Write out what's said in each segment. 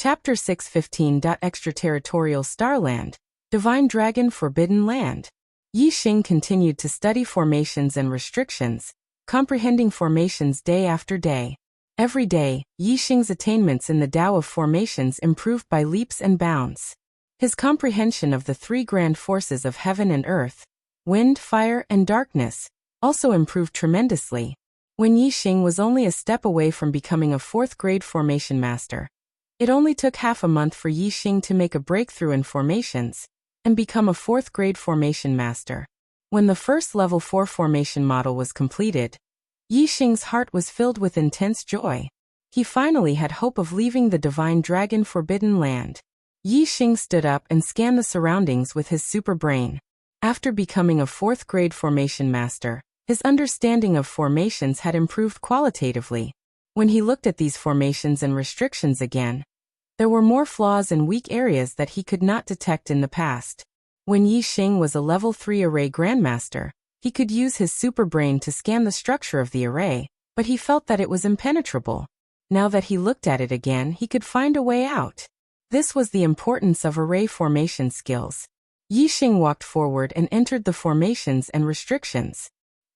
Chapter 615. Extraterritorial Starland, Divine Dragon Forbidden Land. Yi Xing continued to study formations and restrictions, comprehending formations day after day. Every day, Yi Xing's attainments in the Tao of formations improved by leaps and bounds. His comprehension of the three grand forces of heaven and earth, wind, fire, and darkness, also improved tremendously. When Yi Xing was only a step away from becoming a fourth-grade formation master, it only took half a month for Yi Xing to make a breakthrough in formations and become a fourth-grade formation master. When the first level 4 formation model was completed, Yi Xing's heart was filled with intense joy. He finally had hope of leaving the Divine Dragon Forbidden Land. Yi Xing stood up and scanned the surroundings with his super brain. After becoming a fourth-grade formation master, his understanding of formations had improved qualitatively. When he looked at these formations and restrictions again, there were more flaws and weak areas that he could not detect in the past. When Yi Xing was a level 3 array grandmaster, he could use his super brain to scan the structure of the array, but he felt that it was impenetrable. Now that he looked at it again, he could find a way out. This was the importance of array formation skills. Yi Xing walked forward and entered the formations and restrictions.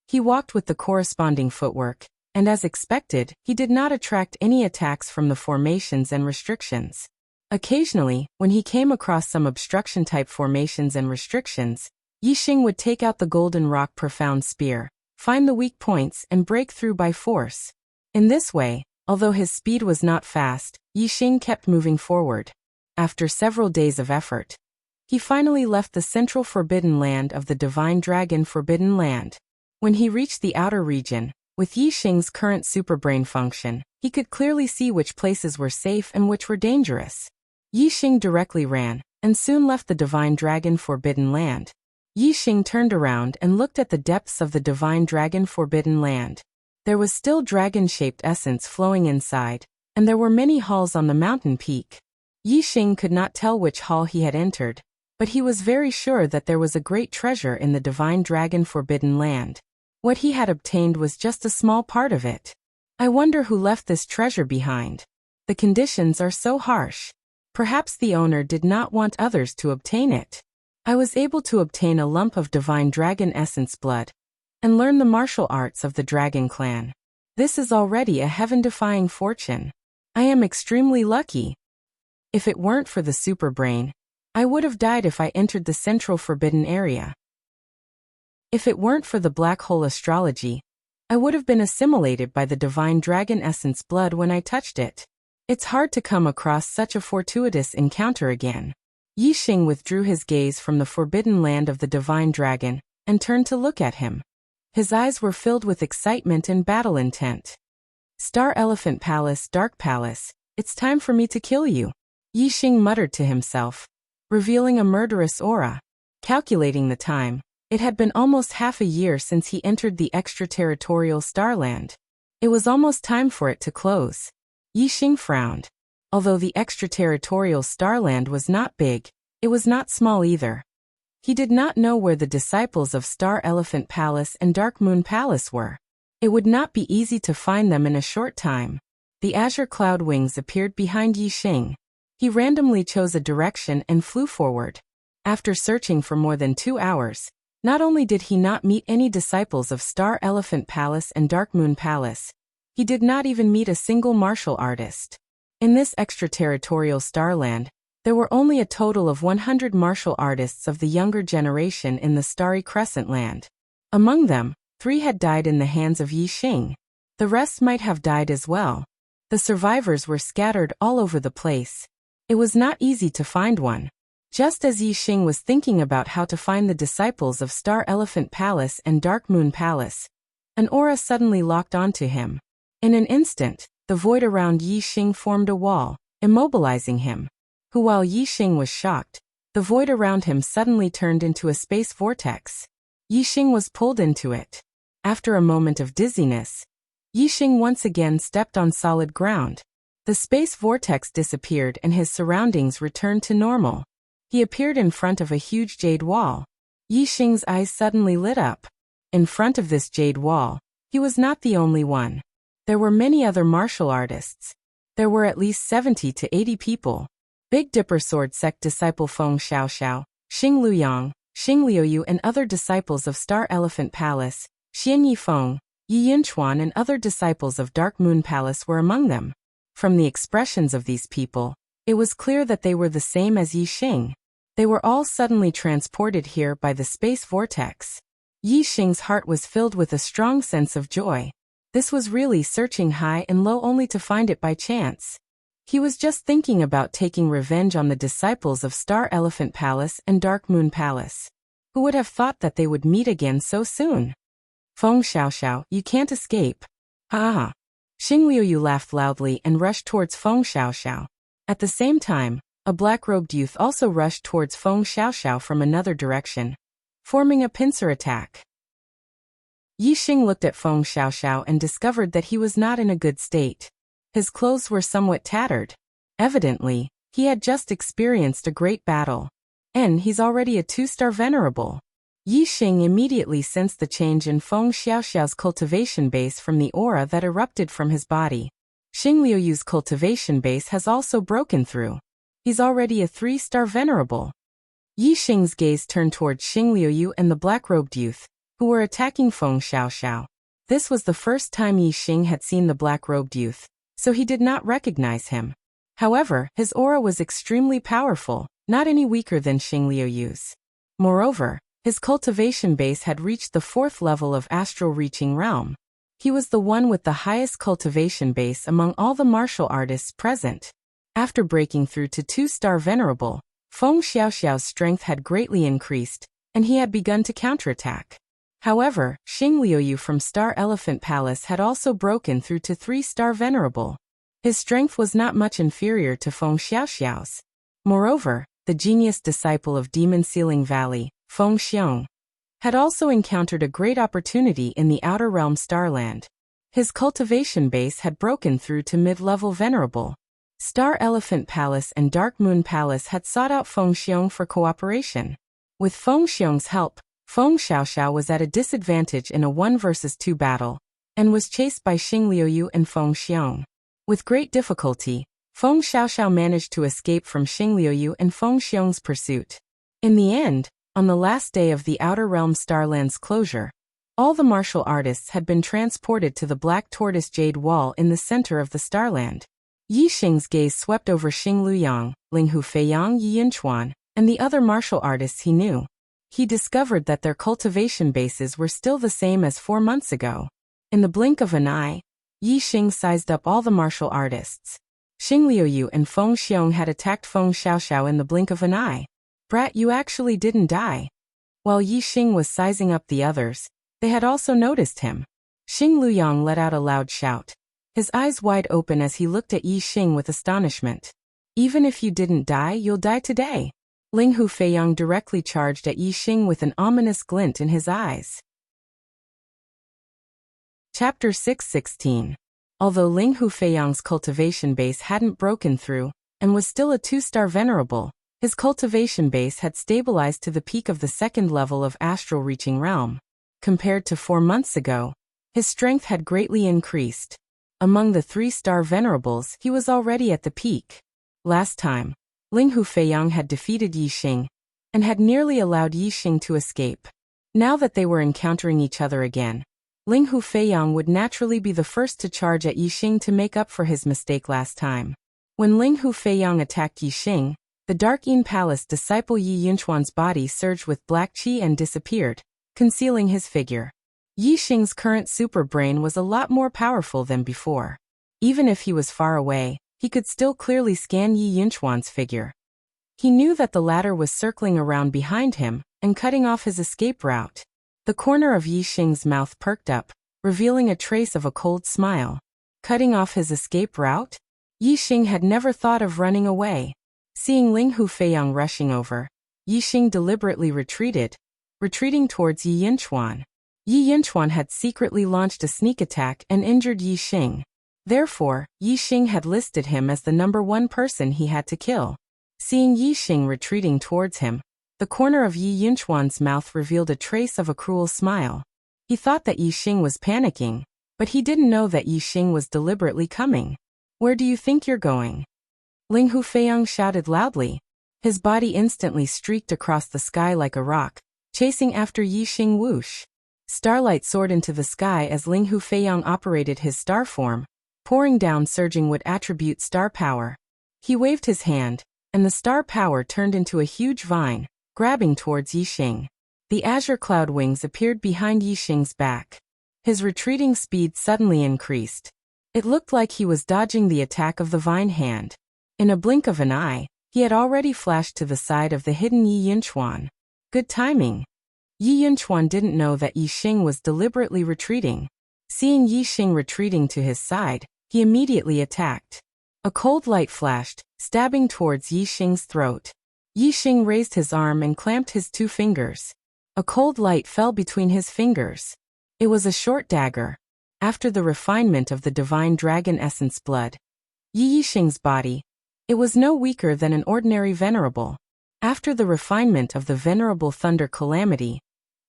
He walked with the corresponding footwork, and as expected, he did not attract any attacks from the formations and restrictions. Occasionally, when he came across some obstruction-type formations and restrictions, Yi Xing would take out the Golden Rock Profound Spear, find the weak points, and break through by force. In this way, although his speed was not fast, Yi Xing kept moving forward. After several days of effort, he finally left the central forbidden land of the Divine Dragon Forbidden Land. When he reached the outer region, with Yi Xing's current superbrain function, he could clearly see which places were safe and which were dangerous. Yi Xing directly ran, and soon left the Divine Dragon Forbidden Land. Yi Xing turned around and looked at the depths of the Divine Dragon Forbidden Land. There was still dragon-shaped essence flowing inside, and there were many halls on the mountain peak. Yi Xing could not tell which hall he had entered, but he was very sure that there was a great treasure in the Divine Dragon Forbidden Land. What he had obtained was just a small part of it. I wonder who left this treasure behind. The conditions are so harsh. Perhaps the owner did not want others to obtain it. I was able to obtain a lump of Divine Dragon Essence blood and learn the martial arts of the Dragon Clan. This is already a heaven-defying fortune. I am extremely lucky. If it weren't for the super brain, I would have died if I entered the central forbidden area. If it weren't for the black hole astrology, I would have been assimilated by the Divine Dragon Essence blood when I touched it. It's hard to come across such a fortuitous encounter again. Yi Xing withdrew his gaze from the forbidden land of the Divine Dragon and turned to look at him. His eyes were filled with excitement and battle intent. Star Elephant Palace, Dark Palace, it's time for me to kill you, Yi Xing muttered to himself, revealing a murderous aura. Calculating the time, it had been almost half a year since he entered the extraterritorial Starland. It was almost time for it to close. Yi Xing frowned. Although the extraterritorial Starland was not big, it was not small either. He did not know where the disciples of Star Elephant Palace and Dark Moon Palace were. It would not be easy to find them in a short time. The azure cloud wings appeared behind Yi Xing. He randomly chose a direction and flew forward. After searching for more than 2 hours, not only did he not meet any disciples of Star Elephant Palace and Dark Moon Palace, he did not even meet a single martial artist. In this extraterritorial Starland, there were only a total of 100 martial artists of the younger generation in the Starry Crescent Land. Among them, 3 had died in the hands of Yi Xing. The rest might have died as well. The survivors were scattered all over the place. It was not easy to find one. Just as Yi Xing was thinking about how to find the disciples of Star Elephant Palace and Dark Moon Palace, an aura suddenly locked onto him. In an instant, the void around Yi Xing formed a wall, immobilizing him. While Yi Xing was shocked, the void around him suddenly turned into a space vortex. Yi Xing was pulled into it. After a moment of dizziness, Yi Xing once again stepped on solid ground. The space vortex disappeared and his surroundings returned to normal. He appeared in front of a huge jade wall. Yi Xing's eyes suddenly lit up. In front of this jade wall, he was not the only one. There were many other martial artists. There were at least 70 to 80 people. Big Dipper Sword Sect disciple Feng Xiaoxiao, Xing Luyang, Xing Liuyu and other disciples of Star Elephant Palace, Xian Yifeng, Yi Yunchuan and other disciples of Dark Moon Palace were among them. From the expressions of these people, it was clear that they were the same as Yi Xing. They were all suddenly transported here by the space vortex. Yi Xing's heart was filled with a strong sense of joy. This was really searching high and low only to find it by chance. He was just thinking about taking revenge on the disciples of Star Elephant Palace and Dark Moon Palace. Who would have thought that they would meet again so soon? Feng Xiaoxiao, you can't escape. Ha ha. Xing Liuyu laughed loudly and rushed towards Feng Xiaoxiao. At the same time, a black-robed youth also rushed towards Feng Xiaoxiao from another direction, forming a pincer attack. Yi Xing looked at Feng Xiaoxiao and discovered that he was not in a good state. His clothes were somewhat tattered. Evidently, he had just experienced a great battle. And he's already a 2-star venerable. Yi Xing immediately sensed the change in Feng Xiaoxiao's cultivation base from the aura that erupted from his body. Xing Liuyu's cultivation base has also broken through. He's already a 3-star venerable. Yi Xing's gaze turned towards Xing Liuyu and the black-robed youth, who were attacking Feng Xiaoxiao. This was the first time Yi Xing had seen the black-robed youth, so he did not recognize him. However, his aura was extremely powerful, not any weaker than Xing Liuyu's. Moreover, his cultivation base had reached the 4th level of astral reaching realm. He was the one with the highest cultivation base among all the martial artists present. After breaking through to 2-star venerable, Feng Xiaoxiao's strength had greatly increased, and he had begun to counterattack. However, Xing Liuyu from Star Elephant Palace had also broken through to 3-star venerable. His strength was not much inferior to Feng Xiaoxiao's. Moreover, the genius disciple of Demon Ceiling Valley, Feng Xiong, had also encountered a great opportunity in the Outer Realm Starland. His cultivation base had broken through to mid-level venerable. Star Elephant Palace and Dark Moon Palace had sought out Feng Xiong for cooperation. With Feng Xiong's help, Feng Xiaoxiao was at a disadvantage in a 1 versus 2 battle, and was chased by Xing Liuyu and Feng Xiong. With great difficulty, Feng Xiaoxiao managed to escape from Xing Liuyu and Feng Xiong's pursuit. In the end, on the last day of the Outer Realm Starland's closure, all the martial artists had been transported to the Black Tortoise Jade Wall in the center of the Starland. Yi Xing's gaze swept over Xing Luyang, Linghu Feiyang, Yi Yunchuan, and the other martial artists he knew. He discovered that their cultivation bases were still the same as 4 months ago. In the blink of an eye, Yi Xing sized up all the martial artists. Xing Liuyu and Feng Xiong had attacked Feng Xiaoxiao in the blink of an eye. Brat, you actually didn't die. While Yi Xing was sizing up the others, they had also noticed him. Xing Luyang let out a loud shout, his eyes wide open as he looked at Yi Xing with astonishment. Even if you didn't die, you'll die today. Linghu Feiyang directly charged at Yi Xing with an ominous glint in his eyes. Chapter 6:16. Although Linghu Feiyang's cultivation base hadn't broken through, and was still a 2-star venerable, his cultivation base had stabilized to the peak of the 2nd level of astral reaching realm. Compared to 4 months ago, his strength had greatly increased. Among the 3-star venerables, he was already at the peak. Last time, Linghu Feiyang had defeated Yi Xing, and had nearly allowed Yi Xing to escape. Now that they were encountering each other again, Linghu Feiyang would naturally be the first to charge at Yi Xing to make up for his mistake last time. When Linghu Feiyang attacked Yi Xing, the Dark Yin Palace disciple Yi Yunchuan's body surged with black qi and disappeared, concealing his figure. Yi Xing's current super brain was a lot more powerful than before. Even if he was far away, he could still clearly scan Yi Yunchuan's figure. He knew that the latter was circling around behind him and cutting off his escape route. The corner of Yi Xing's mouth perked up, revealing a trace of a cold smile. Cutting off his escape route? Yi Xing had never thought of running away. Seeing Linghu Feiyang rushing over, Yi Xing deliberately retreating towards Yi Yunchuan. Yi Yunchuan had secretly launched a sneak attack and injured Yi Xing. Therefore, Yi Xing had listed him as the number 1 person he had to kill. Seeing Yi Xing retreating towards him, the corner of Yi Yunchuan's mouth revealed a trace of a cruel smile. He thought that Yi Xing was panicking, but he didn't know that Yi Xing was deliberately coming. Where do you think you're going? Ling Hufeiyang shouted loudly. His body instantly streaked across the sky like a rock, chasing after Yixing whoosh. Starlight soared into the sky as Ling Hufeiyang operated his star form, pouring down surging wood attribute star power. He waved his hand, and the star power turned into a huge vine, grabbing towards Yixing. The azure cloud wings appeared behind Yixing's back. His retreating speed suddenly increased. It looked like he was dodging the attack of the vine hand. In a blink of an eye, he had already flashed to the side of the hidden Yi Yunchuan. Good timing. Yi Yunchuan didn't know that Yixing was deliberately retreating. Seeing Yixing retreating to his side, he immediately attacked. A cold light flashed, stabbing towards Yixing's throat. Yixing raised his arm and clamped his 2 fingers. A cold light fell between his fingers. It was a short dagger. After the refinement of the divine dragon essence blood, Yi Yixing's body, it was no weaker than an ordinary venerable. After the refinement of the venerable thunder calamity,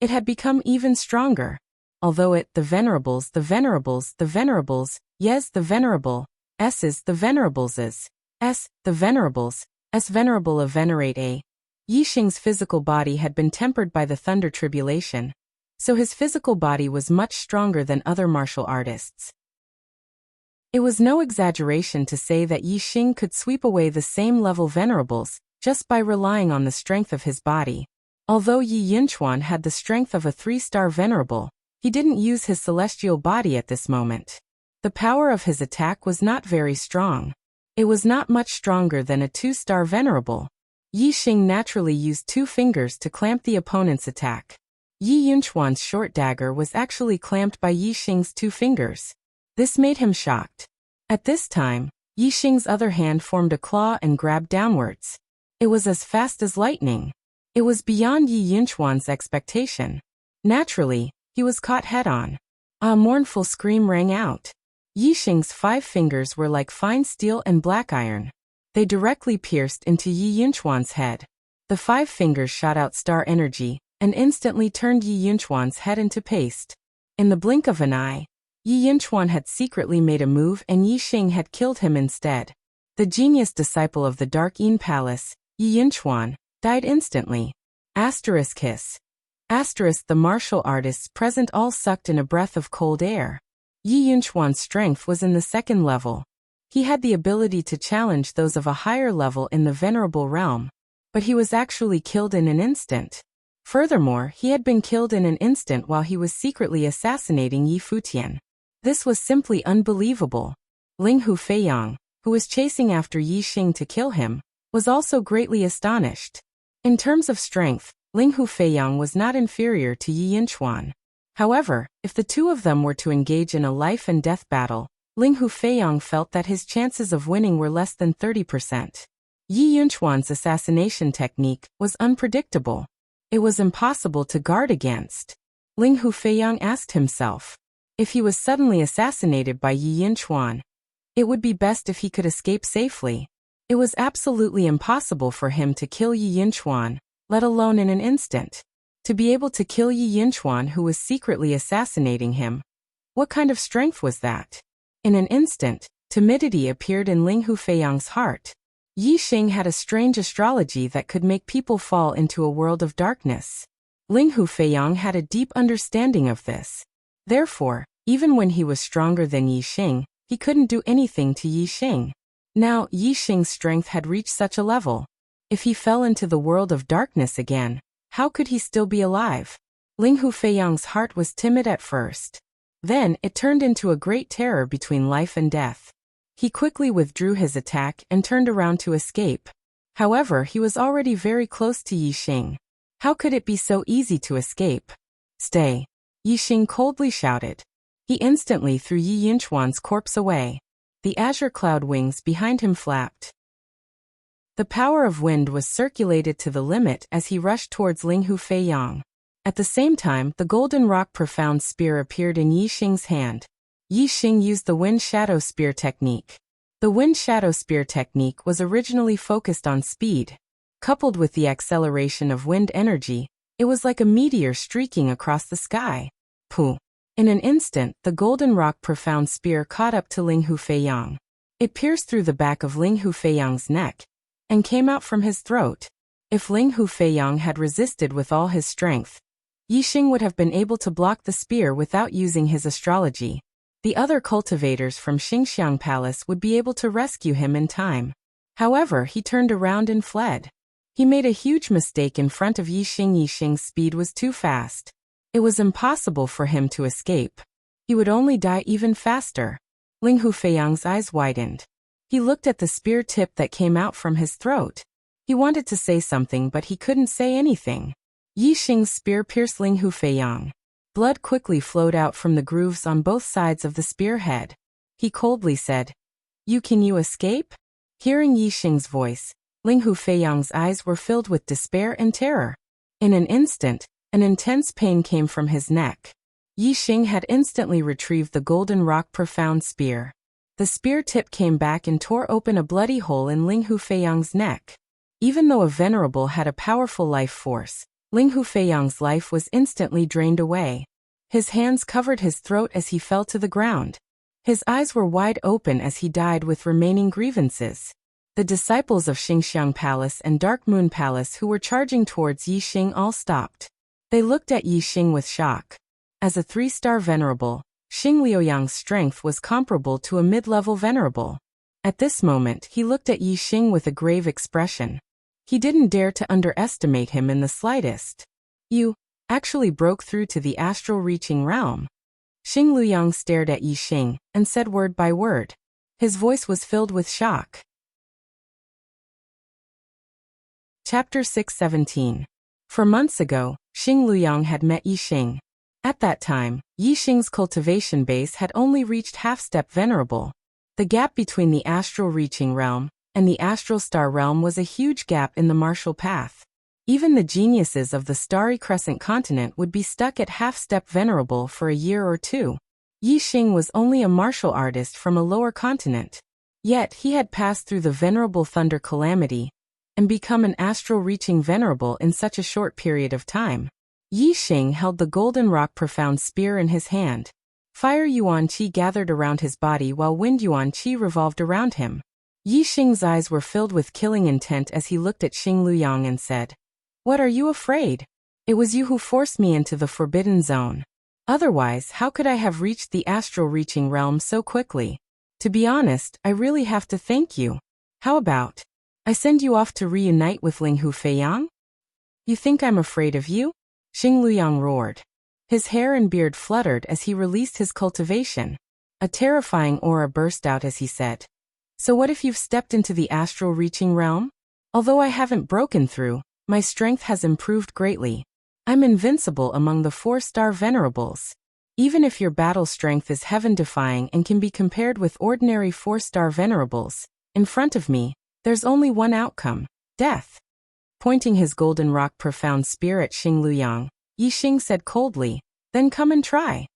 it had become even stronger. Although the venerables, yes, the venerable, S's, the venerables, S, the venerables, S venerable of venerate A. Yixing's physical body had been tempered by the thunder tribulation, so his physical body was much stronger than other martial artists. It was no exaggeration to say that Yixing could sweep away the same level venerables just by relying on the strength of his body. Although Yi Yunchuan had the strength of a 3-star venerable, he didn't use his celestial body at this moment. The power of his attack was not very strong. It was not much stronger than a 2-star venerable. Yixing naturally used 2 fingers to clamp the opponent's attack. Yi Yunchuan's short dagger was actually clamped by Yixing's 2 fingers. This made him shocked. At this time, Yixing's other hand formed a claw and grabbed downwards. It was as fast as lightning. It was beyond Yi Yunchuan's expectation. Naturally, he was caught head-on. A mournful scream rang out. Yixing's 5 fingers were like fine steel and black iron. They directly pierced into Yi Yunchuan's head. The 5 fingers shot out star energy and instantly turned Yi Yunchuan's head into paste. In the blink of an eye, Yi Yunchuan had secretly made a move and Yixing had killed him instead. The genius disciple of the Dark Yin Palace, Yi Yunchuan, died instantly. Hiss. The martial artists present all sucked in a breath of cold air. Yi Yunchuan's strength was in the 2nd level. He had the ability to challenge those of a higher level in the venerable realm, but he was actually killed in an instant. Furthermore, he had been killed in an instant while he was secretly assassinating Yi Futian. This was simply unbelievable. Ling Hufeiyang, who was chasing after Yixing to kill him, was also greatly astonished. In terms of strength, Ling Hufeiyang was not inferior to Yi Yunchuan. However, if the 2 of them were to engage in a life-and-death battle, Ling Hufeiyang felt that his chances of winning were less than 30%. Yi Yunchuan's assassination technique was unpredictable. It was impossible to guard against. Ling Hufeiyang asked himself, if he was suddenly assassinated by Yi Yunchuan, it would be best if he could escape safely. It was absolutely impossible for him to kill Yi Yunchuan, let alone in an instant. To be able to kill Yi Yunchuan who was secretly assassinating him. What kind of strength was that? In an instant, timidity appeared in Ling Hufeiyang's heart. Yixing had a strange astrology that could make people fall into a world of darkness. Ling Hufeiyang had a deep understanding of this. Therefore, even when he was stronger than Yixing, he couldn't do anything to Yixing. Now, Yixing's strength had reached such a level. If he fell into the world of darkness again, how could he still be alive? Ling Hufeiyang's heart was timid at first. Then, it turned into a great terror between life and death. He quickly withdrew his attack and turned around to escape. However, he was already very close to Yixing. How could it be so easy to escape? Stay! Yixing coldly shouted. He instantly threw Yi Yunchuan's corpse away. The azure cloud wings behind him flapped. The power of wind was circulated to the limit as he rushed towards Ling Hufeiyang. At the same time, the golden rock profound spear appeared in Yixing's hand. Yixing used the wind shadow spear technique. The wind shadow spear technique was originally focused on speed. Coupled with the acceleration of wind energy, it was like a meteor streaking across the sky. Pooh! In an instant, the golden rock profound spear caught up to Ling Hufeiyang. It pierced through the back of Ling Hufeiyang's neck and came out from his throat. If Ling Hufeiyang had resisted with all his strength, Yixing would have been able to block the spear without using his astrology. The other cultivators from Xingxiang Palace would be able to rescue him in time. However, he turned around and fled. He made a huge mistake in front of Yixing. Yixing's speed was too fast. It was impossible for him to escape. He would only die even faster. Ling Hufeiyang's eyes widened. He looked at the spear tip that came out from his throat. He wanted to say something, but he couldn't say anything. Yixing's spear pierced Ling Hufeiyang. Blood quickly flowed out from the grooves on both sides of the spearhead. He coldly said, Can you escape?" Hearing Yixing's voice, Ling Hufeiyang's eyes were filled with despair and terror. In an instant, an intense pain came from his neck. Yixing had instantly retrieved the golden rock profound spear. The spear tip came back and tore open a bloody hole in Ling Hufeiyang's neck. Even though a venerable had a powerful life force, Ling Hufeiyang's life was instantly drained away. His hands covered his throat as he fell to the ground. His eyes were wide open as he died with remaining grievances. The disciples of Xingxiang Palace and Dark Moon Palace who were charging towards Yixing all stopped. They looked at Yixing with shock. As a 3-star venerable, Xing Liuyang's strength was comparable to a mid-level venerable. At this moment, he looked at Yixing with a grave expression. He didn't dare to underestimate him in the slightest. "You actually broke through to the astral reaching realm." Xing Liuyang stared at Yixing and said word by word. His voice was filled with shock. Chapter 617. For months ago, Xing Liuyang had met Yixing. At that time, Yixing's cultivation base had only reached half-step venerable. The gap between the astral reaching realm and the astral star realm was a huge gap in the martial path. Even the geniuses of the starry crescent continent would be stuck at half-step venerable for a year or two. Yixing was only a martial artist from a lower continent. Yet he had passed through the venerable thunder calamity and become an astral reaching venerable in such a short period of time. Yixing held the golden rock profound spear in his hand. Fire yuan qi gathered around his body while wind yuan qi revolved around him. Yixing's eyes were filled with killing intent as he looked at Xing Liuyang and said, "What are you afraid? It was you who forced me into the forbidden zone. Otherwise, how could I have reached the astral reaching realm so quickly? To be honest, I really have to thank you. How about I send you off to reunite with Ling Hufeiyang? You think I'm afraid of you?" Xing Liuyang roared. His hair and beard fluttered as he released his cultivation. A terrifying aura burst out as he said, "So what if you've stepped into the astral reaching realm? Although I haven't broken through, my strength has improved greatly. I'm invincible among the 4-star venerables. Even if your battle strength is heaven-defying and can be compared with ordinary 4-star venerables, in front of me, there's only one outcome: death." Pointing his golden rock profound spear at Xing Liuyang, Yixing said coldly, "Then come and try."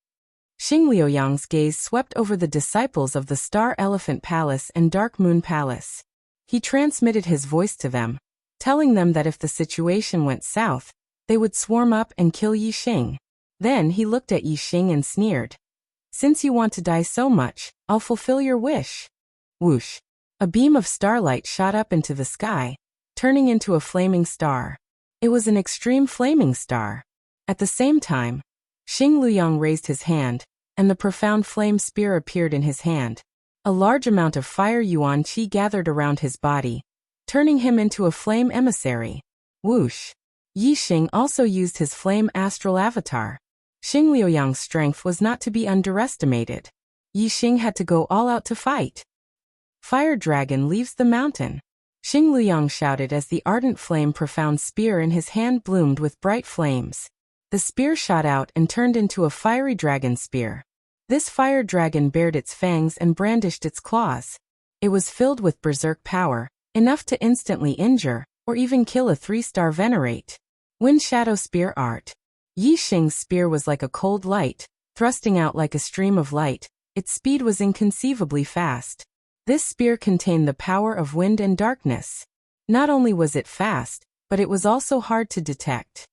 Xing Liuyang's gaze swept over the disciples of the Star Elephant Palace and Dark Moon Palace. He transmitted his voice to them, telling them that if the situation went south, they would swarm up and kill Yixing. Then he looked at Yixing and sneered, "Since you want to die so much, I'll fulfill your wish." Whoosh! A beam of starlight shot up into the sky, turning into a flaming star. It was an extreme flaming star. At the same time, Xing Liuyang raised his hand, and the profound flame spear appeared in his hand. A large amount of fire yuan qi gathered around his body, turning him into a flame emissary. Whoosh! Yixing also used his flame astral avatar. Xing Liuyang's strength was not to be underestimated. Yixing had to go all out to fight. "Fire dragon leaves the mountain," Xing Liuyang shouted as the ardent flame profound spear in his hand bloomed with bright flames. The spear shot out and turned into a fiery dragon spear. This fire dragon bared its fangs and brandished its claws. It was filled with berserk power, enough to instantly injure or even kill a 3-star venerate. Wind Shadow Spear Art. Yixing's spear was like a cold light, thrusting out like a stream of light. Its speed was inconceivably fast. This spear contained the power of wind and darkness. Not only was it fast, but it was also hard to detect.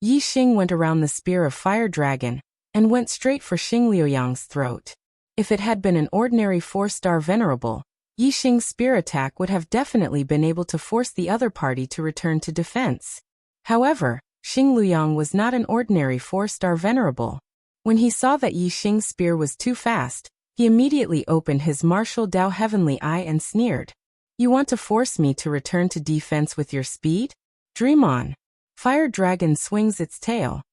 Yixing went around the spear of Fire Dragon and went straight for Xing Liuyang's throat. If it had been an ordinary 4-star venerable, Yixing's spear attack would have definitely been able to force the other party to return to defense. However, Xing Luyang was not an ordinary 4-star venerable. When he saw that Yixing's spear was too fast, he immediately opened his martial Dao Heavenly Eye and sneered. You want to force me to return to defense with your speed? Dream on. Fire Dragon swings its tail.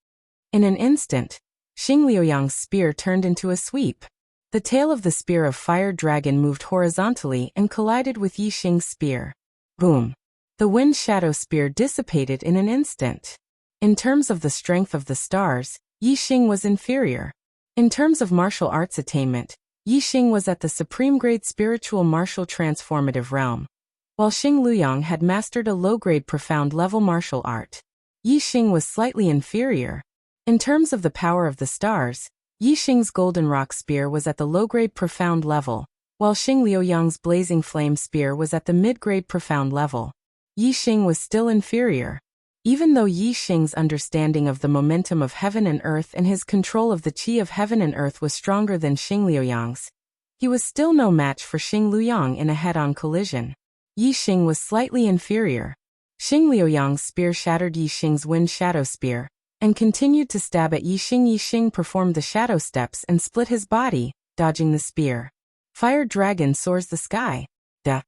In an instant, Xing Liuyang's spear turned into a sweep. The tail of the spear of Fire Dragon moved horizontally and collided with Yixing's spear. Boom! The Wind Shadow Spear dissipated in an instant. In terms of the strength of the stars, Yixing was inferior. In terms of martial arts attainment, Yixing was at the supreme grade spiritual martial transformative realm, while Xing Luyang had mastered a low-grade profound level martial art. Yixing was slightly inferior. In terms of the power of the stars, Yixing's Golden Rock Spear was at the low-grade profound level, while Xing Liuyang's Blazing Flame Spear was at the mid-grade profound level. Yixing was still inferior. Even though Yixing's understanding of the momentum of heaven and earth and his control of the qi of heaven and earth was stronger than Xing Liuyang's, he was still no match for Xing Luyang in a head-on collision. Yixing was slightly inferior. Xing Liuyang's spear shattered Yixing's Wind Shadow Spear, and continued to stab at Yixing. Yixing performed the shadow steps and split his body, dodging the spear. Fire Dragon soars the sky. Duh!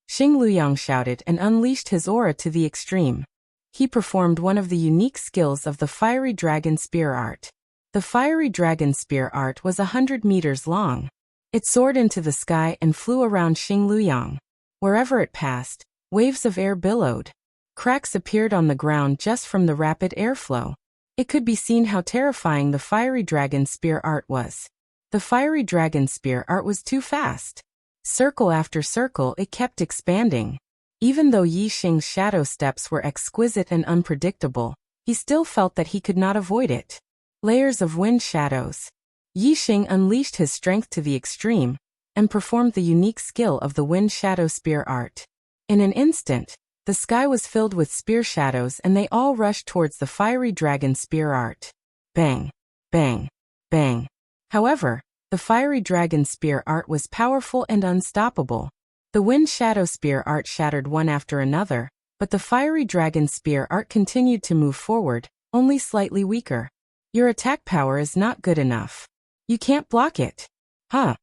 Xing Luyang shouted and unleashed his aura to the extreme. He performed one of the unique skills of the Fiery Dragon Spear art. The Fiery Dragon Spear art was 100 meters long. It soared into the sky and flew around Xing Luyang. Wherever it passed, waves of air billowed. Cracks appeared on the ground just from the rapid airflow. It could be seen how terrifying the Fiery Dragon Spear art was. The Fiery Dragon Spear art was too fast. Circle after circle it kept expanding. Even though Yixing's shadow steps were exquisite and unpredictable, he still felt that he could not avoid it. Layers of wind shadows. Yixing unleashed his strength to the extreme, and performed the unique skill of the Wind Shadow Spear art. In an instant, the sky was filled with spear shadows and they all rushed towards the Fiery Dragon Spear art. Bang! Bang! Bang! However, the Fiery Dragon Spear art was powerful and unstoppable. The Wind Shadow Spear art shattered one after another, but the Fiery Dragon Spear art continued to move forward, only slightly weaker. Your attack power is not good enough. You can't block it. Huh?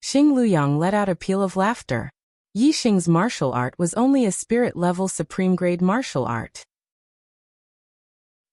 Xing Luyang let out a peal of laughter. Yixing's martial art was only a spirit-level supreme-grade martial art.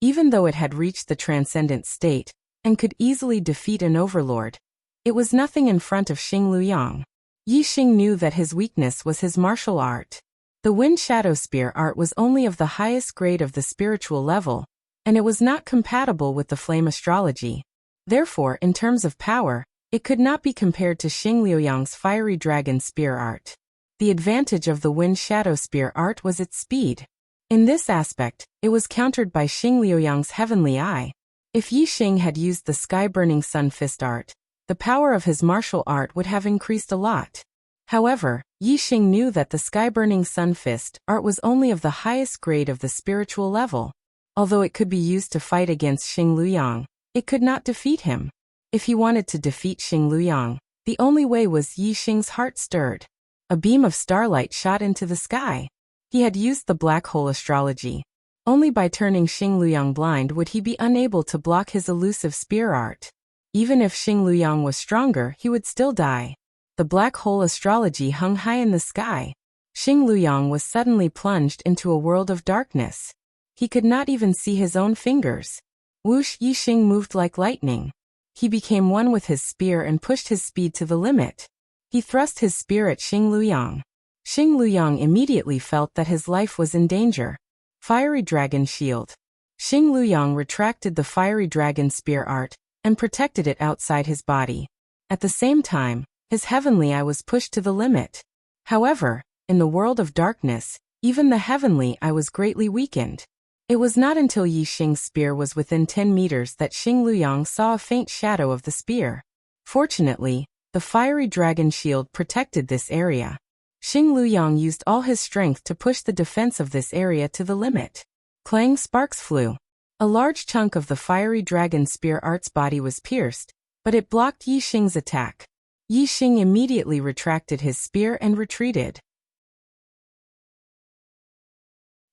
Even though it had reached the transcendent state, and could easily defeat an overlord, it was nothing in front of Xing Luyang. Yixing knew that his weakness was his martial art. The Wind Shadow Spear art was only of the highest grade of the spiritual level, and it was not compatible with the flame astrology. Therefore, in terms of power, it could not be compared to Xing Liuyang's Fiery Dragon Spear art. The advantage of the Wind Shadow Spear art was its speed. In this aspect, it was countered by Xing Liuyang's Heavenly Eye. If Yixing had used the Sky-Burning Sun Fist art, the power of his martial art would have increased a lot. However, Yixing knew that the Sky-Burning Sun Fist art was only of the highest grade of the spiritual level. Although it could be used to fight against Xing Luyang, it could not defeat him. If he wanted to defeat Xing Luyang, the only way was Yixing's heart stirred. A beam of starlight shot into the sky. He had used the black hole astrology. Only by turning Xing Luyang blind would he be unable to block his elusive spear art. Even if Xing Luyang was stronger, he would still die. The black hole astrology hung high in the sky. Xing Luyang was suddenly plunged into a world of darkness. He could not even see his own fingers. Whoosh! Yixing moved like lightning. He became one with his spear and pushed his speed to the limit. He thrust his spear at Xing Luyang. Xing Luyang immediately felt that his life was in danger. Fiery Dragon Shield. Xing Luyang retracted the Fiery Dragon Spear art and protected it outside his body. At the same time, his Heavenly Eye was pushed to the limit. However, in the world of darkness, even the Heavenly Eye was greatly weakened. It was not until Yixing's spear was within 10 meters that Xing Luyang saw a faint shadow of the spear. Fortunately, the Fiery Dragon Shield protected this area. Xing Luyang used all his strength to push the defense of this area to the limit. Clang! Sparks flew. A large chunk of the Fiery Dragon Spear art's body was pierced, but it blocked Yixing's attack. Yi Xing immediately retracted his spear and retreated.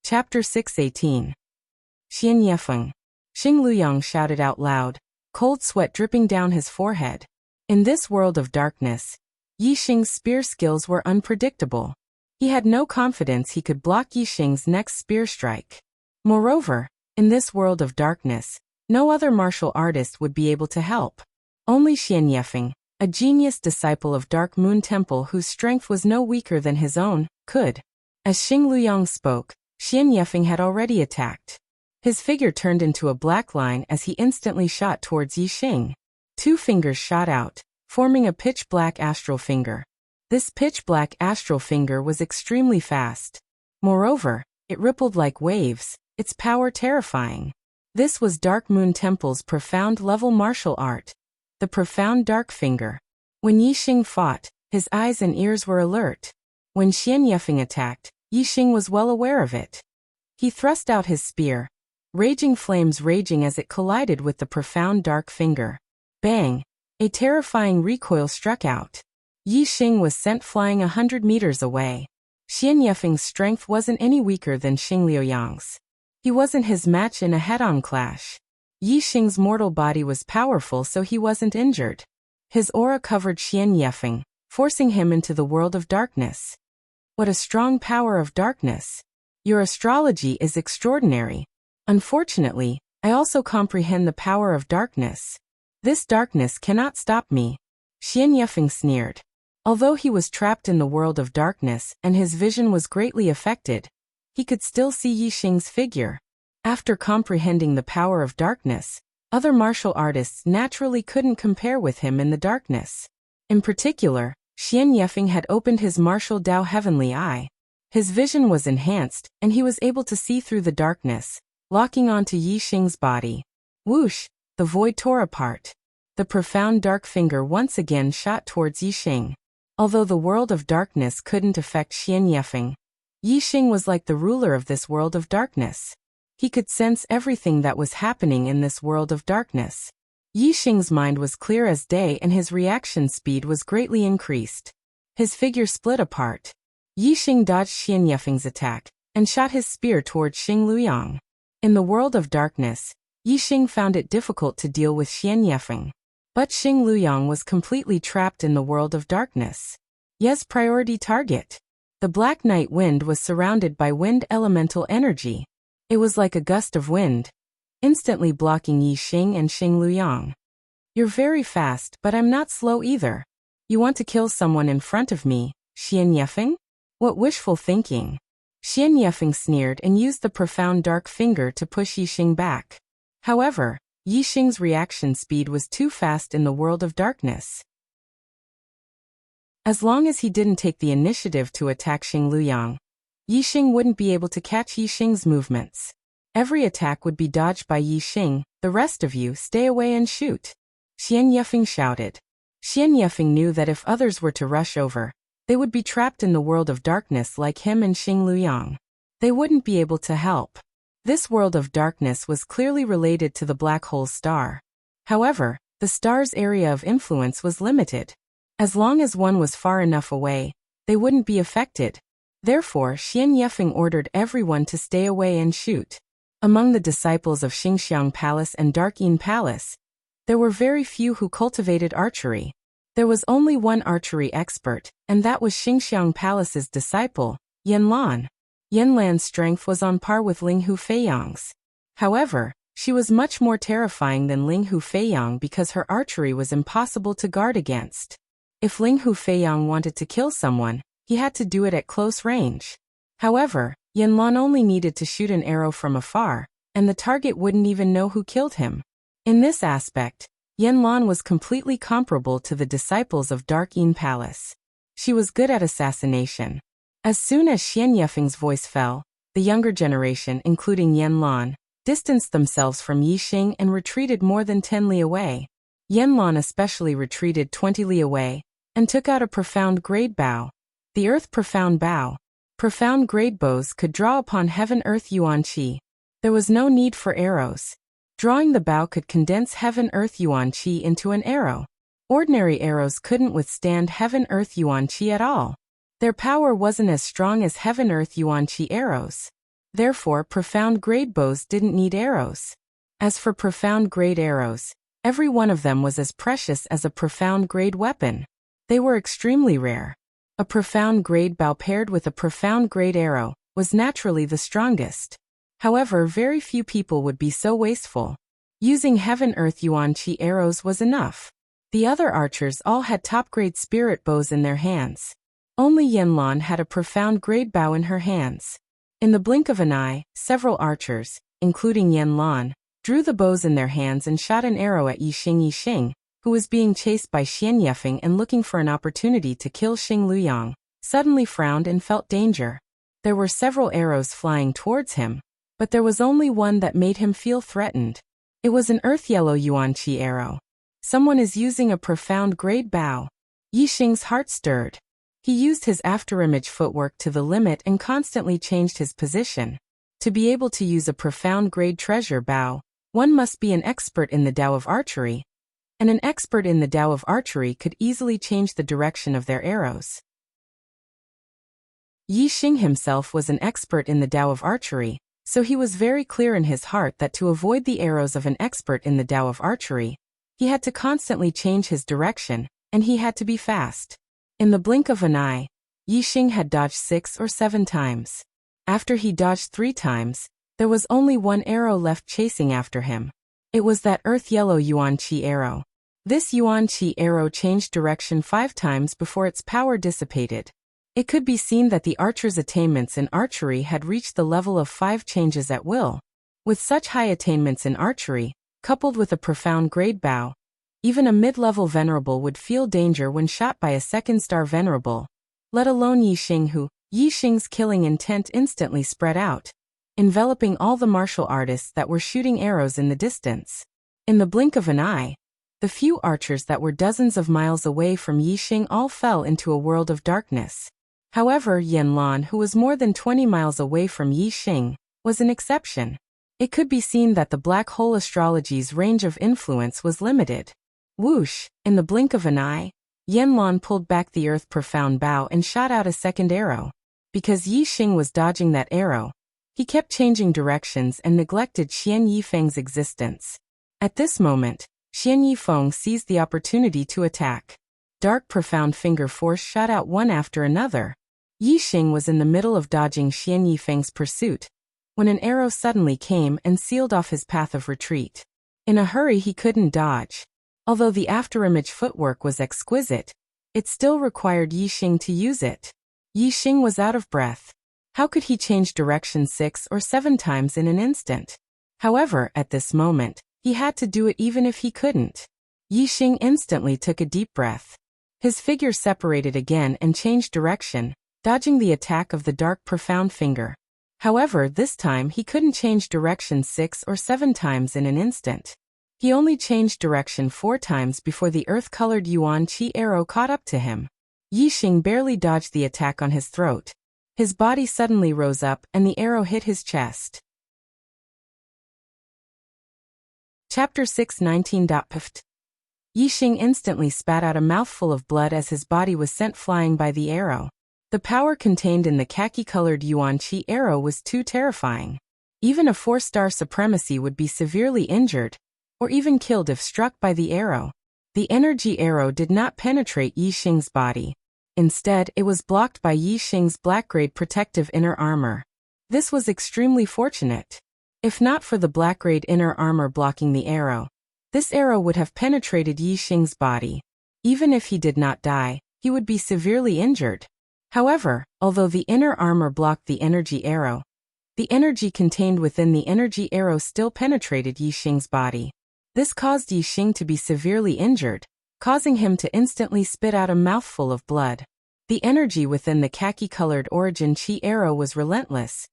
Chapter 6:18. Xian Yefeng. Xing Luyang shouted out loud, cold sweat dripping down his forehead. In this world of darkness, Yi Xing's spear skills were unpredictable. He had no confidence he could block Yi Xing's next spear strike. Moreover, in this world of darkness, no other martial artist would be able to help. Only Xian Yefeng, a genius disciple of Dark Moon Temple whose strength was no weaker than his own, could. As Xing Luyang spoke, Xian Yefeng had already attacked. His figure turned into a black line as he instantly shot towards Yi Xing. 2 fingers shot out, forming a pitch-black astral finger. This pitch-black astral finger was extremely fast. Moreover, it rippled like waves, its power terrifying. This was Dark Moon Temple's profound-level martial art, the profound dark finger. When Yi Xing fought, his eyes and ears were alert. When Xian Yefeng attacked, Yi Xing was well aware of it. He thrust out his spear, raging flames raging as it collided with the profound dark finger. Bang! A terrifying recoil struck out. Yi Xing was sent flying 100 meters away. Xian Yefeng's strength wasn't any weaker than Xing Liuyang's. He wasn't his match in a head-on clash. Yi Xing's mortal body was powerful, so he wasn't injured. His aura covered Xian Yefeng, forcing him into the world of darkness. What a strong power of darkness! Your astrology is extraordinary. Unfortunately, I also comprehend the power of darkness. This darkness cannot stop me. Xian Yefeng sneered. Although he was trapped in the world of darkness and his vision was greatly affected, he could still see Yi Xing's figure. After comprehending the power of darkness, other martial artists naturally couldn't compare with him in the darkness. In particular, Xian Yefeng had opened his martial Dao Heavenly Eye. His vision was enhanced, and he was able to see through the darkness, locking onto Yi Xing's body. Whoosh! The void tore apart. The profound dark finger once again shot towards Yi Xing. Although the world of darkness couldn't affect Xian Yefeng, Yi Xing was like the ruler of this world of darkness. He could sense everything that was happening in this world of darkness. Yi Xing's mind was clear as day and his reaction speed was greatly increased. His figure split apart. Yi Xing dodged Xian Yefeng's attack and shot his spear towards Xing Luyang. In the world of darkness, Yi Xing found it difficult to deal with Xian Yefeng. But Xing Luyang was completely trapped in the world of darkness. Ye's priority target. The Black Night Wind was surrounded by wind elemental energy. It was like a gust of wind, instantly blocking Yi Xing and Xing Luyang. You're very fast, but I'm not slow either. You want to kill someone in front of me, Xian Yefeng? What wishful thinking. Xian Yefeng sneered and used the profound dark finger to push Yi Xing back. However, Yi Xing's reaction speed was too fast in the world of darkness. As long as he didn't take the initiative to attack Xing Luyang, Yi Xing wouldn't be able to catch Yi Xing's movements. Every attack would be dodged by Yi Xing. The rest of you stay away and shoot. Xian Yefeng shouted. Xian Yefeng knew that if others were to rush over, they would be trapped in the world of darkness like him and Xing Luyang. They wouldn't be able to help. This world of darkness was clearly related to the black hole star. However, the star's area of influence was limited. As long as one was far enough away, they wouldn't be affected. Therefore, Xian Yefeng ordered everyone to stay away and shoot. Among the disciples of Xingxiang Palace and Dark Yin Palace, there were very few who cultivated archery. There was only one archery expert, and that was Xingxiang Palace's disciple, Yan Lan. Yan Lan's strength was on par with Ling Hu Feiyang's. However, she was much more terrifying than Ling Hu Feiyang because her archery was impossible to guard against. If Ling Hu Feiyang wanted to kill someone, he had to do it at close range. However, Yan Lan only needed to shoot an arrow from afar, and the target wouldn't even know who killed him. In this aspect, Yan Lan was completely comparable to the disciples of Dark Yin Palace. She was good at assassination. As soon as Xian Yefeng's voice fell, the younger generation, including Yan Lan, distanced themselves from Yi Xing and retreated more than 10 li away. Yan Lan especially retreated 20 li away, and took out a profound grade bow. The Earth Profound Bow. Profound grade bows could draw upon Heaven-Earth Yuan Qi. There was no need for arrows. Drawing the bow could condense Heaven-Earth Yuan Qi into an arrow. Ordinary arrows couldn't withstand Heaven-Earth Yuan-Chi at all. Their power wasn't as strong as Heaven-Earth Yuan-Chi arrows. Therefore, profound-grade bows didn't need arrows. As for profound-grade arrows, every one of them was as precious as a profound-grade weapon. They were extremely rare. A profound-grade bow paired with a profound-grade arrow was naturally the strongest. However, very few people would be so wasteful. Using Heaven-Earth Yuan-Chi arrows was enough. The other archers all had top-grade spirit bows in their hands. Only Yanlan had a profound-grade bow in her hands. In the blink of an eye, several archers, including Yanlan, drew the bows in their hands and shot an arrow at Yixing, who was being chased by Xian Yefeng and looking for an opportunity to kill Xing Luyang, suddenly frowned and felt danger. There were several arrows flying towards him, but there was only one that made him feel threatened. It was an earth-yellow Yuan-Chi arrow. Someone is using a profound-grade bow. Yixing's heart stirred. He used his afterimage footwork to the limit and constantly changed his position. To be able to use a profound-grade treasure bow, one must be an expert in the Tao of archery, and an expert in the Tao of archery could easily change the direction of their arrows. Yixing himself was an expert in the Tao of archery, so he was very clear in his heart that to avoid the arrows of an expert in the Tao of archery, he had to constantly change his direction, and he had to be fast. In the blink of an eye, Yixing had dodged 6 or 7 times. After he dodged 3 times, there was only one arrow left chasing after him. It was that earth-yellow Yuan-Chi arrow. This Yuan-Chi arrow changed direction 5 times before its power dissipated. It could be seen that the archer's attainments in archery had reached the level of 5 changes at will. With such high attainments in archery, coupled with a profound-grade bow, even a mid-level venerable would feel danger when shot by a second-star venerable, let alone Yixing, who, Yixing's killing intent instantly spread out, enveloping all the martial artists that were shooting arrows in the distance. In the blink of an eye, the few archers that were dozens of miles away from Yixing all fell into a world of darkness. However, Yanlan, who was more than 20 miles away from Yixing, was an exception. It could be seen that the black hole astrology's range of influence was limited. Whoosh! In the blink of an eye, Yanlan pulled back the earth profound bow and shot out a second arrow. Because Yixing was dodging that arrow, he kept changing directions and neglected Xian Yifeng's existence. At this moment, Xian Yifeng seized the opportunity to attack. Dark profound finger force shot out one after another. Yixing was in the middle of dodging Xian Yifeng's pursuit, when an arrow suddenly came and sealed off his path of retreat. In a hurry he couldn't dodge. Although the afterimage footwork was exquisite, it still required Yixing to use it. Yixing was out of breath. How could he change direction 6 or 7 times in an instant? However, at this moment, he had to do it even if he couldn't. Yixing instantly took a deep breath. His figure separated again and changed direction, dodging the attack of the dark profound finger. However, this time he couldn't change direction 6 or 7 times in an instant. He only changed direction 4 times before the earth-colored Yuan-Chi arrow caught up to him. Yixing barely dodged the attack on his throat. His body suddenly rose up and the arrow hit his chest. Chapter 6:19. Pft. Yixing instantly spat out a mouthful of blood as his body was sent flying by the arrow. The power contained in the khaki-colored Yuan-Chi arrow was too terrifying. Even a 4-star supremacy would be severely injured, or even killed if struck by the arrow. The energy arrow did not penetrate Yixing's body. Instead, it was blocked by Yixing's black-grade protective inner armor. This was extremely fortunate. If not for the black-grade inner armor blocking the arrow, this arrow would have penetrated Yixing's body. Even if he did not die, he would be severely injured. However, although the inner armor blocked the energy arrow, the energy contained within the energy arrow still penetrated Yixing's body. This caused Yixing to be severely injured, causing him to instantly spit out a mouthful of blood. The energy within the khaki-colored origin Chi arrow was relentless,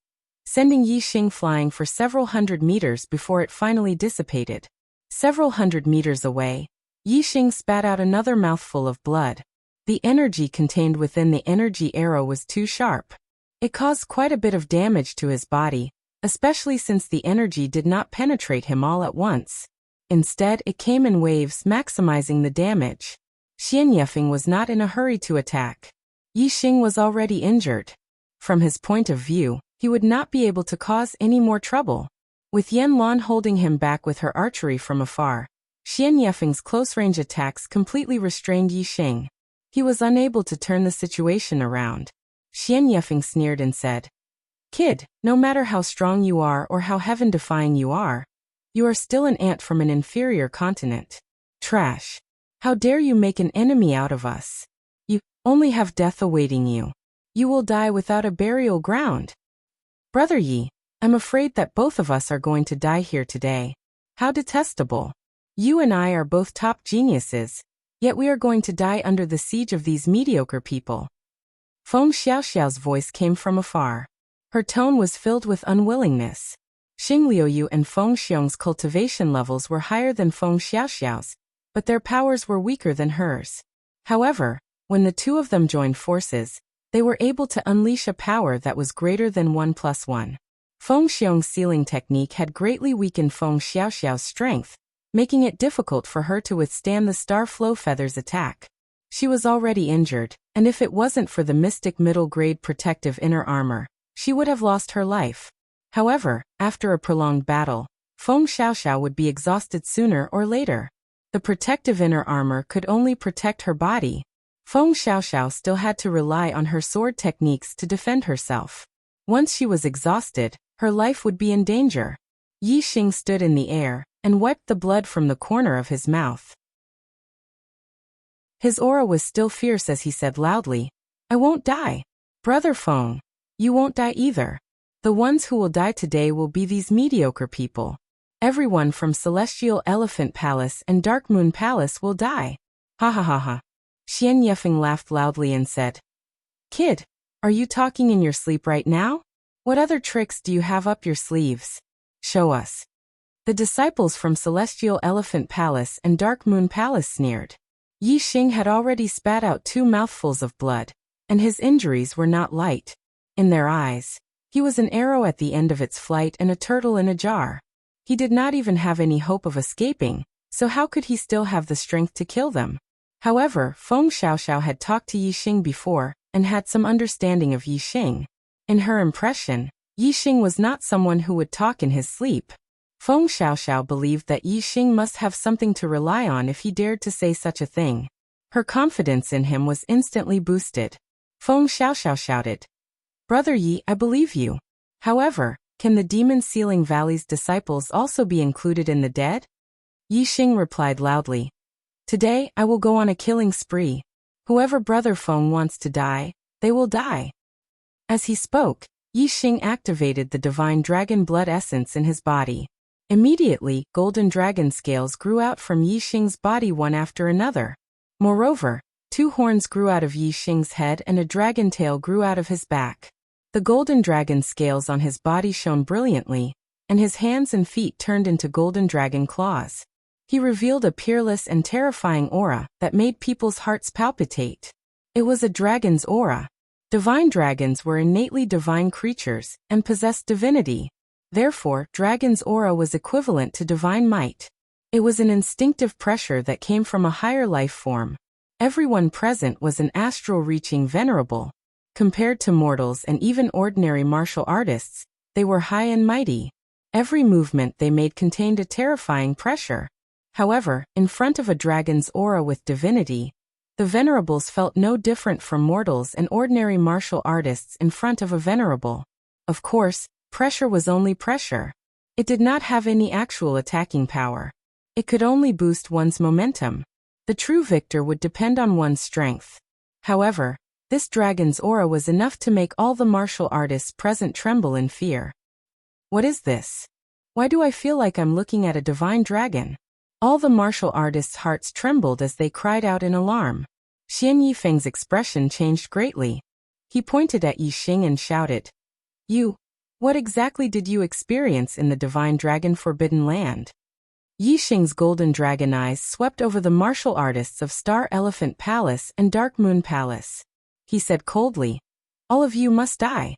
sending Yixing flying for several hundred meters before it finally dissipated. Several hundred meters away, Yixing spat out another mouthful of blood. The energy contained within the energy arrow was too sharp. It caused quite a bit of damage to his body, especially since the energy did not penetrate him all at once. Instead, it came in waves, maximizing the damage. Xian Yefeng was not in a hurry to attack. Yi Xing was already injured. From his point of view, he would not be able to cause any more trouble. With Yan Lan holding him back with her archery from afar, Xian Yefeng's close-range attacks completely restrained Yi Xing. He was unable to turn the situation around. Xian Yefeng sneered and said, "Kid, no matter how strong you are or how heaven-defying you are still an ant from an inferior continent. Trash. How dare you make an enemy out of us? You only have death awaiting you. You will die without a burial ground. Brother Yi, I'm afraid that both of us are going to die here today. How detestable. You and I are both top geniuses, yet we are going to die under the siege of these mediocre people." Feng Xiaoxiao's voice came from afar. Her tone was filled with unwillingness. Xing Liuyu and Feng Xiong's cultivation levels were higher than Feng Xiaoxiao's, but their powers were weaker than hers. However, when the two of them joined forces, they were able to unleash a power that was greater than 1+1. Feng Xiong's sealing technique had greatly weakened Feng Xiaoxiao's strength, making it difficult for her to withstand the Star Flow Feather's attack. She was already injured, and if it wasn't for the Mystic Middle-Grade Protective Inner Armor, she would have lost her life. However, after a prolonged battle, Feng Xiaoxiao would be exhausted sooner or later. The protective inner armor could only protect her body. Feng Xiaoxiao still had to rely on her sword techniques to defend herself. Once she was exhausted, her life would be in danger. Yi Xing stood in the air and wiped the blood from the corner of his mouth. His aura was still fierce as he said loudly, "I won't die. Brother Feng, you won't die either. The ones who will die today will be these mediocre people. Everyone from Celestial Elephant Palace and Dark Moon Palace will die." Ha ha ha ha. Xian Yefeng laughed loudly and said, "Kid, are you talking in your sleep right now? What other tricks do you have up your sleeves? Show us." The disciples from Celestial Elephant Palace and Dark Moon Palace sneered. Yi Xing had already spat out 2 mouthfuls of blood, and his injuries were not light. In their eyes, he was an arrow at the end of its flight and a turtle in a jar. He did not even have any hope of escaping, so how could he still have the strength to kill them? However, Feng Xiaoxiao had talked to Yi Xing before, and had some understanding of Yi Xing. In her impression, Yi Xing was not someone who would talk in his sleep. Feng Xiaoxiao believed that Yi Xing must have something to rely on if he dared to say such a thing. Her confidence in him was instantly boosted. Feng Xiaoxiao shouted, "Brother Yi, I believe you. However, can the Demon Sealing Valley's disciples also be included in the dead?" Yi Xing replied loudly, "Today I will go on a killing spree. Whoever Brother Feng wants to die, they will die." As he spoke, Yi Xing activated the divine dragon blood essence in his body. Immediately, golden dragon scales grew out from Yi Xing's body one after another. Moreover, 2 horns grew out of Yi Xing's head and a dragon tail grew out of his back. The golden dragon scales on his body shone brilliantly, and his hands and feet turned into golden dragon claws. He revealed a peerless and terrifying aura that made people's hearts palpitate. It was a dragon's aura. Divine dragons were innately divine creatures and possessed divinity. Therefore, dragon's aura was equivalent to divine might. It was an instinctive pressure that came from a higher life form. Everyone present was an astral-reaching venerable. Compared to mortals and even ordinary martial artists, they were high and mighty. Every movement they made contained a terrifying pressure. However, in front of a dragon's aura with divinity, the venerables felt no different from mortals and ordinary martial artists in front of a venerable. Of course, pressure was only pressure. It did not have any actual attacking power. It could only boost one's momentum. The true victor would depend on one's strength. However, this dragon's aura was enough to make all the martial artists present tremble in fear. What is this? Why do I feel like I'm looking at a divine dragon? All the martial artists' hearts trembled as they cried out in alarm. Xian Yifeng's expression changed greatly. He pointed at Yi Xing and shouted, What exactly did you experience in the divine dragon forbidden land?" Yi Xing's golden dragon eyes swept over the martial artists of Star Elephant Palace and Dark Moon Palace. He said coldly, "All of you must die."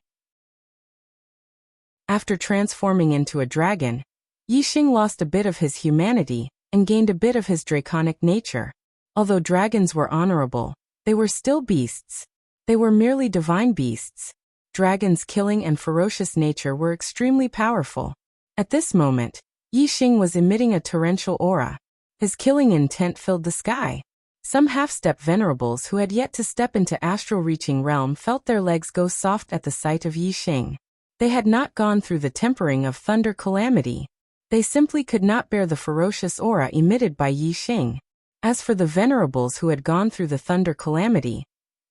After transforming into a dragon, Yi Xing lost a bit of his humanity and gained a bit of his draconic nature. Although dragons were honorable, they were still beasts. They were merely divine beasts. Dragons' killing and ferocious nature were extremely powerful. At this moment, Yi Xing was emitting a torrential aura. His killing intent filled the sky. Some half-step venerables who had yet to step into astral-reaching realm felt their legs go soft at the sight of Yi Xing. They had not gone through the tempering of thunder calamity. They simply could not bear the ferocious aura emitted by Yi Xing. As for the venerables who had gone through the thunder calamity,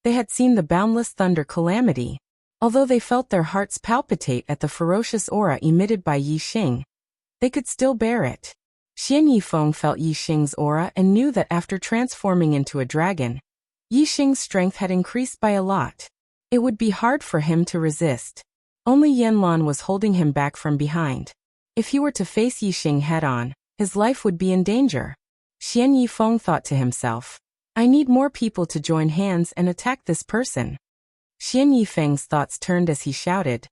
they had seen the boundless thunder calamity. Although they felt their hearts palpitate at the ferocious aura emitted by Yi Xing, they could still bear it. Xian Yifeng felt Yi Xing's aura and knew that after transforming into a dragon, Yi Xing's strength had increased by a lot. It would be hard for him to resist. Only Yanlan was holding him back from behind. If he were to face Yi Xing head-on, his life would be in danger. Xian Yifeng thought to himself, I need more people to join hands and attack this person. Xian Yifeng's thoughts turned as he shouted,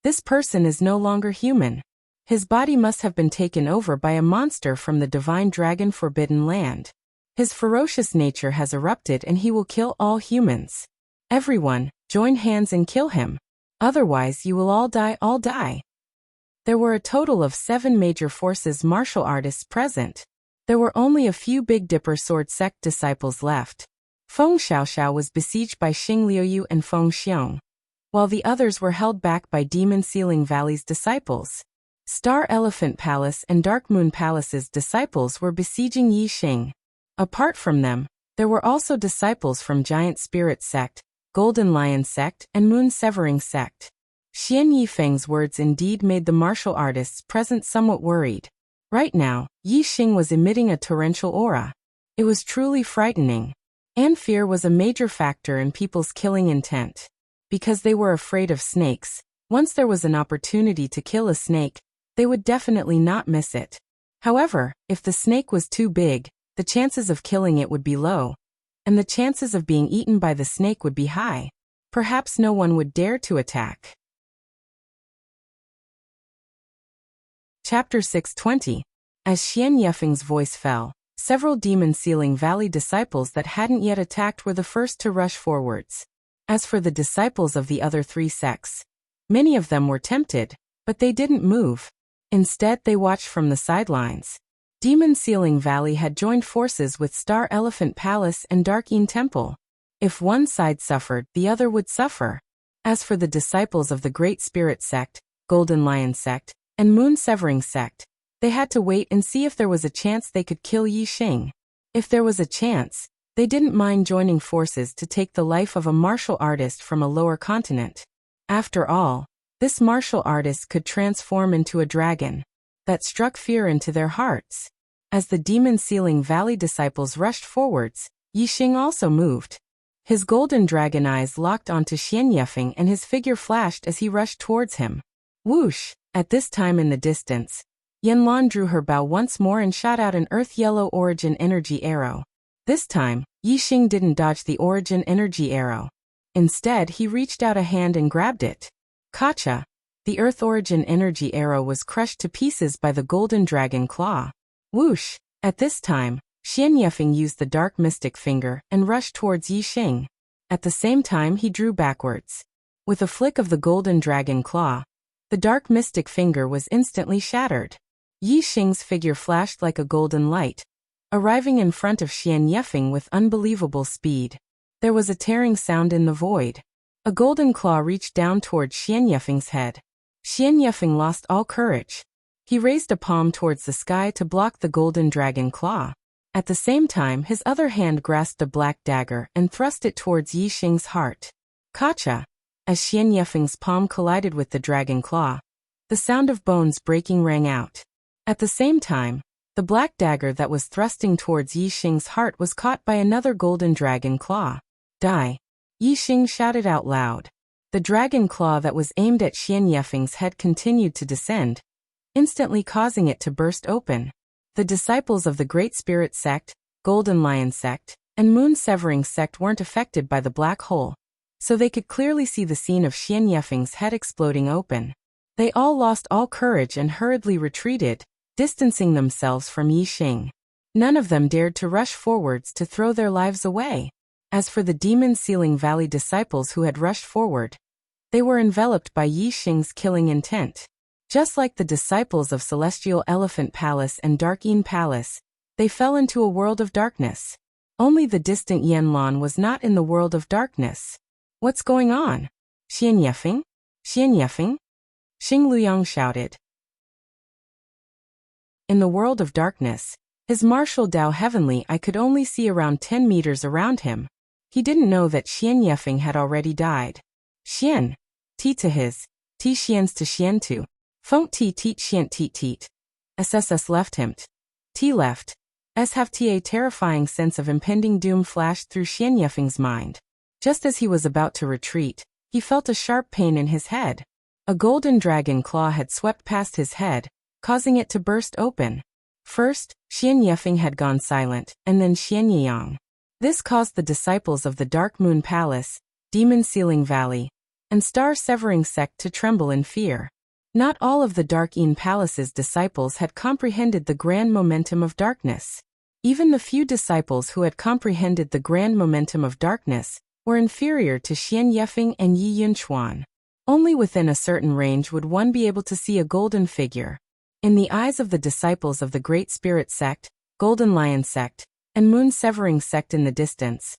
this person is no longer human. His body must have been taken over by a monster from the divine dragon Forbidden Land. His ferocious nature has erupted and he will kill all humans. Everyone, join hands and kill him. Otherwise you will all die. There were a total of 7 major forces martial artists present. There were only a few Big Dipper sword sect disciples left. Feng Xiaoxiao was besieged by Xing Liuyu and Feng Xiong, while the others were held back by Demon Ceiling Valley's disciples. Star Elephant Palace and Dark Moon Palace's disciples were besieging Yi Xing. Apart from them, there were also disciples from Giant Spirit Sect, Golden Lion Sect, and Moon Severing Sect. Xian Yifeng's words indeed made the martial artists present somewhat worried. Right now, Yi Xing was emitting a torrential aura. It was truly frightening. And fear was a major factor in people's killing intent. Because they were afraid of snakes, once there was an opportunity to kill a snake, they would definitely not miss it. However, if the snake was too big, the chances of killing it would be low, and the chances of being eaten by the snake would be high. Perhaps no one would dare to attack. Chapter 620. As Xian Yifeng's voice fell, several Demon Ceiling Valley disciples that hadn't yet attacked were the first to rush forwards. As for the disciples of the other 3 sects, many of them were tempted, but they didn't move. Instead, they watched from the sidelines. Demon Ceiling Valley had joined forces with Star Elephant Palace and Dark Yin Temple. If one side suffered, the other would suffer. As for the disciples of the Great Spirit Sect, Golden Lion Sect, and Moon Severing Sect, they had to wait and see if there was a chance they could kill Yi Xing. If there was a chance, they didn't mind joining forces to take the life of a martial artist from a lower continent. After all, this martial artist could transform into a dragon. That struck fear into their hearts. As the Demon Ceiling Valley disciples rushed forwards, Yi Xing also moved. His golden dragon eyes locked onto Xian Yifeng and his figure flashed as he rushed towards him. Whoosh! At this time in the distance, Yanlan drew her bow once more and shot out an earth-yellow origin energy arrow. This time, Yi Xing didn't dodge the origin energy arrow. Instead, he reached out a hand and grabbed it. Kacha! The Earth Origin energy arrow was crushed to pieces by the golden dragon claw. Whoosh! At this time, Xian Yifeng used the dark mystic finger and rushed towards Yi Xing. At the same time he drew backwards. With a flick of the golden dragon claw, the dark mystic finger was instantly shattered. Yi Xing's figure flashed like a golden light, arriving in front of Xian Yifeng with unbelievable speed. There was a tearing sound in the void. A golden claw reached down towards Xian Yifeng's head. Xian Yifeng lost all courage. He raised a palm towards the sky to block the golden dragon claw. At the same time, his other hand grasped a black dagger and thrust it towards Yi Xing's heart. Kacha! As Xian Yifeng's palm collided with the dragon claw, the sound of bones breaking rang out. At the same time, the black dagger that was thrusting towards Yi Xing's heart was caught by another golden dragon claw. Die! Yi Xing shouted out loud. The dragon claw that was aimed at Xian Yifeng's head continued to descend, instantly causing it to burst open. The disciples of the Great Spirit Sect, Golden Lion Sect, and Moon Severing Sect weren't affected by the black hole, so they could clearly see the scene of Xian Yifeng's head exploding open. They all lost all courage and hurriedly retreated, distancing themselves from Yi Xing. None of them dared to rush forwards to throw their lives away. As for the Demon Sealing Valley disciples who had rushed forward, they were enveloped by Yi Xing's killing intent. Just like the disciples of Celestial Elephant Palace and Dark Yin Palace, they fell into a world of darkness. Only the distant Yanlan was not in the world of darkness. What's going on? Xian Yefeng? Xian Yefeng? Xing Luyang shouted. In the world of darkness, his martial Dao Heavenly Eye could only see around 10 meters around him. He didn't know that Xian Yefeng had already died. Xian. Ti to his. Ti Xian's to Xian to. Feng Ti Teet Xian Teet Teet. SSS left him. Ti left. S have a terrifying sense of impending doom flashed through Xian Yefeng's mind. Just as he was about to retreat, he felt a sharp pain in his head. A golden dragon claw had swept past his head, causing it to burst open. First, Xian Yefeng had gone silent, and then Xian Yiyang. This caused the disciples of the Dark Moon Palace, Demon Sealing Valley, and Star Severing Sect to tremble in fear. Not all of the Dark Yin Palace's disciples had comprehended the grand momentum of darkness. Even the few disciples who had comprehended the grand momentum of darkness were inferior to Xian Yefeng and Yi Yunchuan. Only within a certain range would one be able to see a golden figure. In the eyes of the disciples of the Great Spirit Sect, Golden Lion Sect, and Moon Severing Sect in the distance,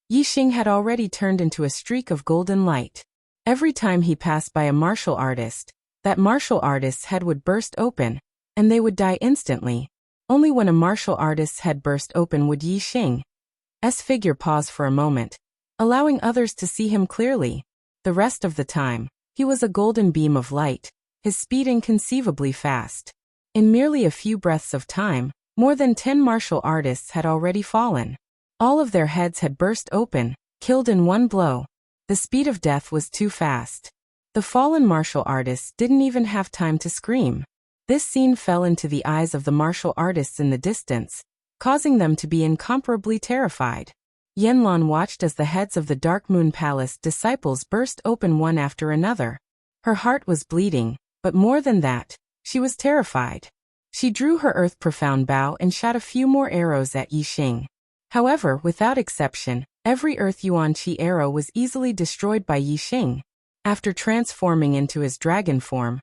Yi Xing had already turned into a streak of golden light. Every time he passed by a martial artist, that martial artist's head would burst open, and they would die instantly. Only when a martial artist's head burst open would Yi Xing's figure pause for a moment, allowing others to see him clearly. The rest of the time, he was a golden beam of light, his speed inconceivably fast. In merely a few breaths of time, more than 10 martial artists had already fallen. All of their heads had burst open, killed in one blow. The speed of death was too fast. The fallen martial artists didn't even have time to scream. This scene fell into the eyes of the martial artists in the distance, causing them to be incomparably terrified. Yanlan watched as the heads of the Dark Moon Palace disciples burst open one after another. Her heart was bleeding, but more than that, she was terrified. She drew her earth-profound bow and shot a few more arrows at Yi Xing. However, without exception, every Earth Yuan Qi arrow was easily destroyed by Yi Xing. After transforming into his dragon form,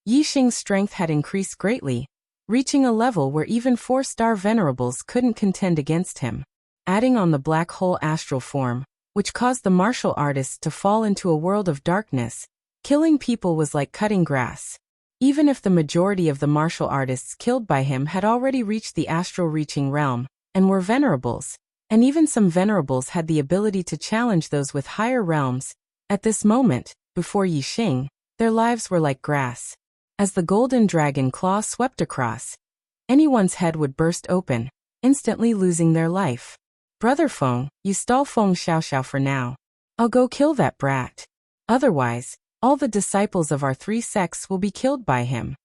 Yi Xing's strength had increased greatly, reaching a level where even 4-star venerables couldn't contend against him. Adding on the black hole astral form, which caused the martial artists to fall into a world of darkness, killing people was like cutting grass. Even if the majority of the martial artists killed by him had already reached the astral reaching realm, and were venerables, and even some venerables had the ability to challenge those with higher realms, at this moment, before Yi Xing, their lives were like grass. As the golden dragon claw swept across, anyone's head would burst open, instantly losing their life. Brother Feng, you stall Feng Xiaoxiao for now. I'll go kill that brat. Otherwise, all the disciples of our 3 sects will be killed by him.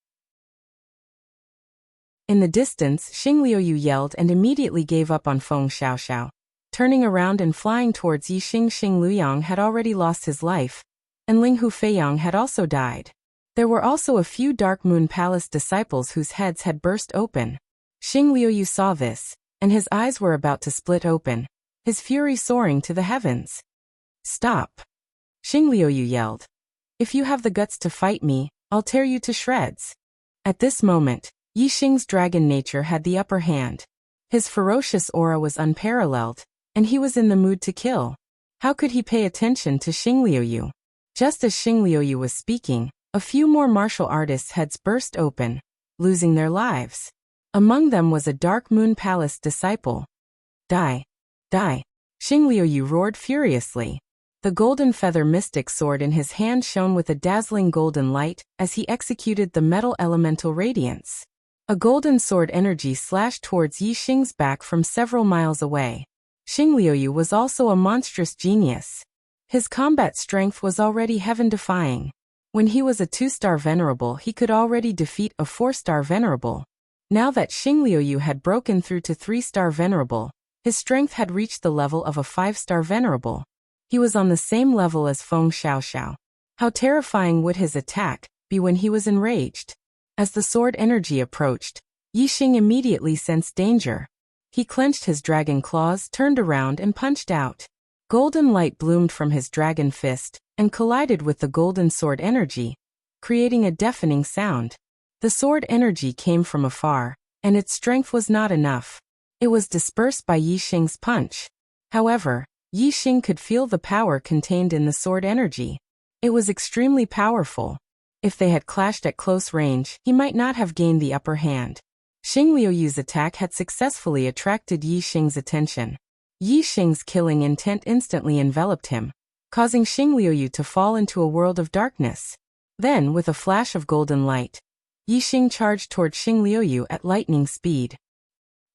In the distance, Xing Liuyu yelled and immediately gave up on Feng Xiaoxiao. Turning around and flying towards Yi Xing, Xing Luyang had already lost his life, and Ling Hu Feiyang had also died. There were also a few Dark Moon Palace disciples whose heads had burst open. Xing Liuyu saw this, and his eyes were about to split open, his fury soaring to the heavens. Stop! Xing Liuyu yelled. If you have the guts to fight me, I'll tear you to shreds. At this moment, Yi Xing's dragon nature had the upper hand. His ferocious aura was unparalleled, and he was in the mood to kill. How could he pay attention to Xing Liuyu? Just as Xing Liuyu was speaking, a few more martial artists' heads burst open, losing their lives. Among them was a Dark Moon Palace disciple. Die! Die! Xing Liuyu roared furiously. The golden feather mystic sword in his hand shone with a dazzling golden light as he executed the metal elemental radiance. A golden sword energy slashed towards Yi Xing's back from several miles away. Xing Liuyu was also a monstrous genius. His combat strength was already heaven-defying. When he was a 2-star venerable, he could already defeat a 4-star venerable. Now that Xing Liuyu had broken through to 3-star venerable, his strength had reached the level of a 5-star venerable. He was on the same level as Feng Xiaoxiao. How terrifying would his attack be when he was enraged? As the sword energy approached, Yi Xing immediately sensed danger. He clenched his dragon claws, turned around and punched out. Golden light bloomed from his dragon fist and collided with the golden sword energy, creating a deafening sound. The sword energy came from afar, and its strength was not enough. It was dispersed by Yixing's punch. However, Yixing could feel the power contained in the sword energy. It was extremely powerful. If they had clashed at close range, he might not have gained the upper hand. Xing Liuyu's attack had successfully attracted Yixing's attention. Yixing's killing intent instantly enveloped him, causing Xing Liuyu to fall into a world of darkness. Then, with a flash of golden light, Yixing charged toward Xing Liuyu at lightning speed.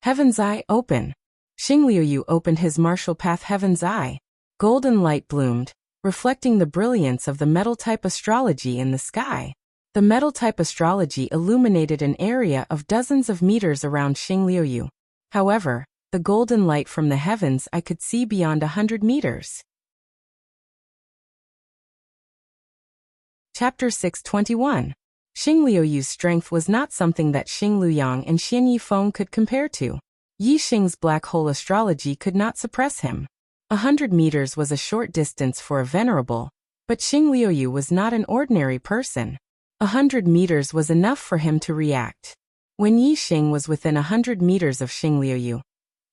Heaven's Eye, open! Xing Liuyu opened his martial path Heaven's Eye. Golden light bloomed, reflecting the brilliance of the metal-type astrology in the sky. The metal-type astrology illuminated an area of dozens of meters around Xing Liuyu. However, the golden light from the heavens I could see beyond 100 meters. Chapter 621. Xing Liuyu's strength was not something that Xing Luyang and Xian Yifeng could compare to. Yixing's black hole astrology could not suppress him. 100 meters was a short distance for a venerable, but Xing Liuyu was not an ordinary person. 100 meters was enough for him to react. When Yixing was within 100 meters of Xing Liuyu,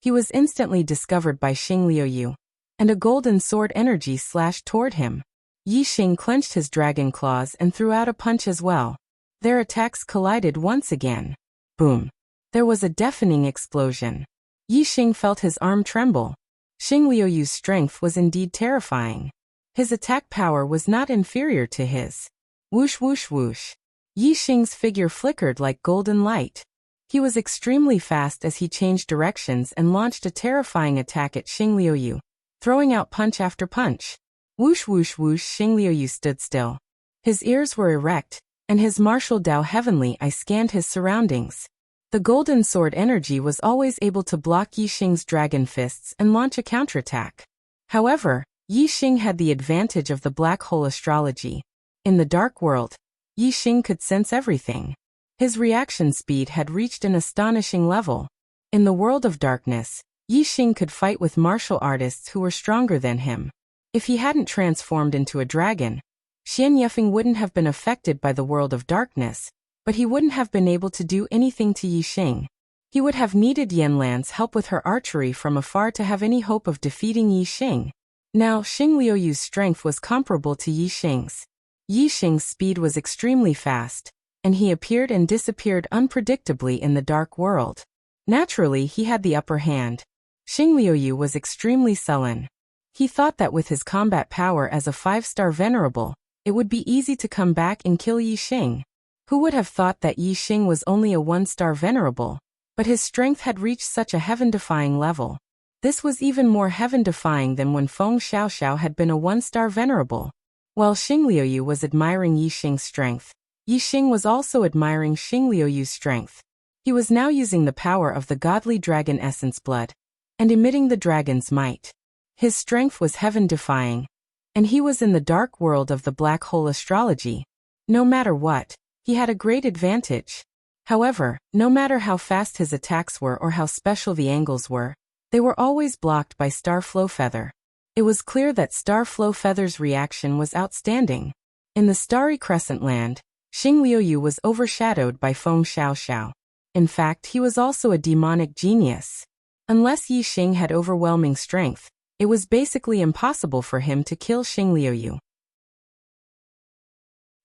he was instantly discovered by Xing Liuyu, and a golden sword energy slashed toward him. Yixing clenched his dragon claws and threw out a punch as well. Their attacks collided once again. Boom! There was a deafening explosion. Yixing felt his arm tremble. Xing Liuyu's strength was indeed terrifying. His attack power was not inferior to his. Whoosh whoosh whoosh. Yixing's figure flickered like golden light. He was extremely fast as he changed directions and launched a terrifying attack at Xing Liuyu, throwing out punch after punch. Whoosh whoosh whoosh. Xing Liuyu stood still. His ears were erect, and his martial Dao heavenly eye scanned his surroundings. The golden sword energy was always able to block Yixing's dragon fists and launch a counterattack. However, Yixing had the advantage of the black hole astrology. In the dark world, Yixing could sense everything. His reaction speed had reached an astonishing level. In the world of darkness, Yixing could fight with martial artists who were stronger than him. If he hadn't transformed into a dragon, Xian Yifeng wouldn't have been affected by the world of darkness, but he wouldn't have been able to do anything to Yixing. He would have needed Yanlan's help with her archery from afar to have any hope of defeating Yixing. Now, Xing Liuyu's strength was comparable to Yixing's. Yixing's speed was extremely fast, and he appeared and disappeared unpredictably in the dark world. Naturally, he had the upper hand. Xing Liuyu was extremely sullen. He thought that with his combat power as a 5-star venerable, it would be easy to come back and kill Yixing. Who would have thought that Yixing was only a 1-star venerable? But his strength had reached such a heaven-defying level. This was even more heaven-defying than when Feng Xiaoxiao had been a 1-star venerable. While Xing Liuyu was admiring Yixing's strength, Yixing was also admiring Xing Liuyu's strength. He was now using the power of the godly dragon essence blood, and emitting the dragon's might. His strength was heaven-defying, and he was in the dark world of the black hole astrology. No matter what, he had a great advantage. However, no matter how fast his attacks were or how special the angles were, they were always blocked by Star Flowfeather. It was clear that Star Flowfeather's reaction was outstanding. In the starry crescent land, Xing Liuyu was overshadowed by Feng Xiaoxiao. In fact, he was also a demonic genius. Unless Yixing had overwhelming strength, it was basically impossible for him to kill Xing Liuyu.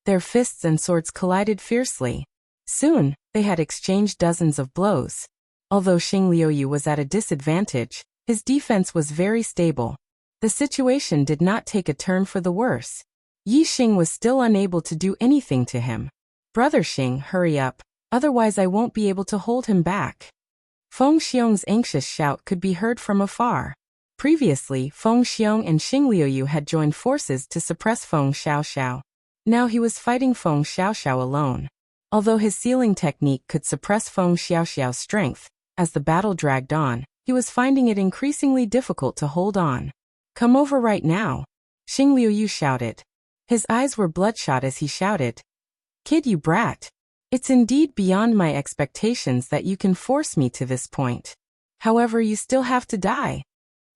Their fists and swords collided fiercely. Soon, they had exchanged dozens of blows. Although Xing Liuyu was at a disadvantage, his defense was very stable. The situation did not take a turn for the worse. Yixing was still unable to do anything to him. Brother Xing, hurry up, otherwise I won't be able to hold him back. Feng Xiong's anxious shout could be heard from afar. Previously, Feng Xiong and Xing Liuyu had joined forces to suppress Feng Xiaoxiao. Now he was fighting Feng Xiaoxiao alone. Although his sealing technique could suppress Feng Xiaoxiao's strength, as the battle dragged on, he was finding it increasingly difficult to hold on. Come over right now, Xing Liuyu shouted. His eyes were bloodshot as he shouted, "Kid, you brat! It's indeed beyond my expectations that you can force me to this point." However, you still have to die.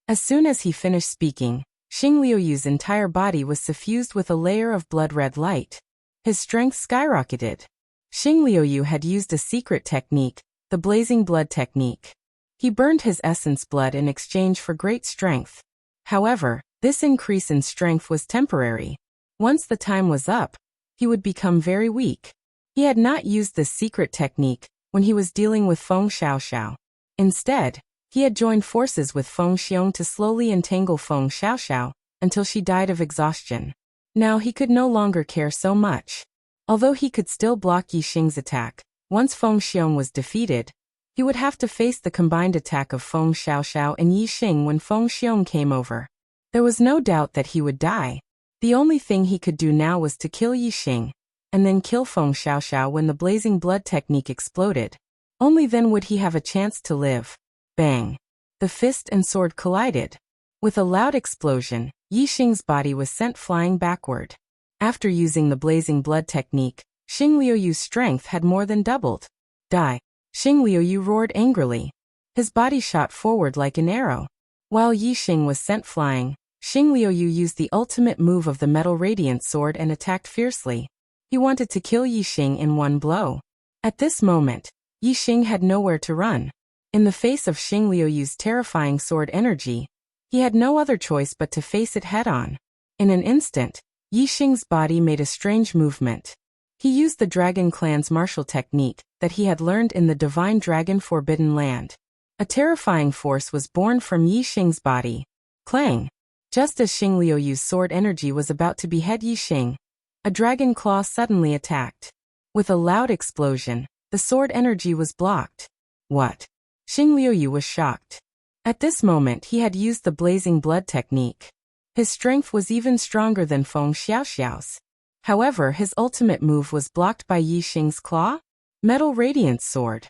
As soon as he finished speaking, Xing Liuyu's entire body was suffused with a layer of blood-red light. His strength skyrocketed. Xing Liuyu had used a secret technique, the blazing blood technique. He burned his essence blood in exchange for great strength. However, this increase in strength was temporary. Once the time was up, he would become very weak. He had not used this secret technique when he was dealing with Feng Xiaoxiao. Instead, he had joined forces with Feng Xiong to slowly entangle Feng Xiaoxiao until she died of exhaustion. Now he could no longer care so much. Although he could still block Yi Xing's attack, once Feng Xiong was defeated, he would have to face the combined attack of Feng Xiaoxiao and Yi Xing when Feng Xiong came over. There was no doubt that he would die. The only thing he could do now was to kill Yi Xing, and then kill Feng Xiaoxiao when the blazing blood technique exploded. Only then would he have a chance to live. Bang! The fist and sword collided. With a loud explosion, Yi Xing's body was sent flying backward. After using the blazing blood technique, Xing Liuyu's strength had more than doubled. Die! Xing Liuyu roared angrily. His body shot forward like an arrow. While Yi Xing was sent flying, Xing Liuyu used the ultimate move of the metal radiant sword and attacked fiercely. He wanted to kill Yi Xing in one blow. At this moment, Yi Xing had nowhere to run. In the face of Xing Liuyu's terrifying sword energy, he had no other choice but to face it head-on. In an instant, Yi Xing's body made a strange movement. He used the Dragon Clan's martial technique that he had learned in the Divine Dragon Forbidden Land. A terrifying force was born from Yi Xing's body. Clang! Just as Xing Liuyu's sword energy was about to behead Yi Xing, a dragon claw suddenly attacked. With a loud explosion, the sword energy was blocked. What? Xing Liuyu was shocked. At this moment he had used the blazing blood technique. His strength was even stronger than Feng Xiaoxiao's. However, his ultimate move was blocked by Yi Xing's claw? Metal Radiance Sword.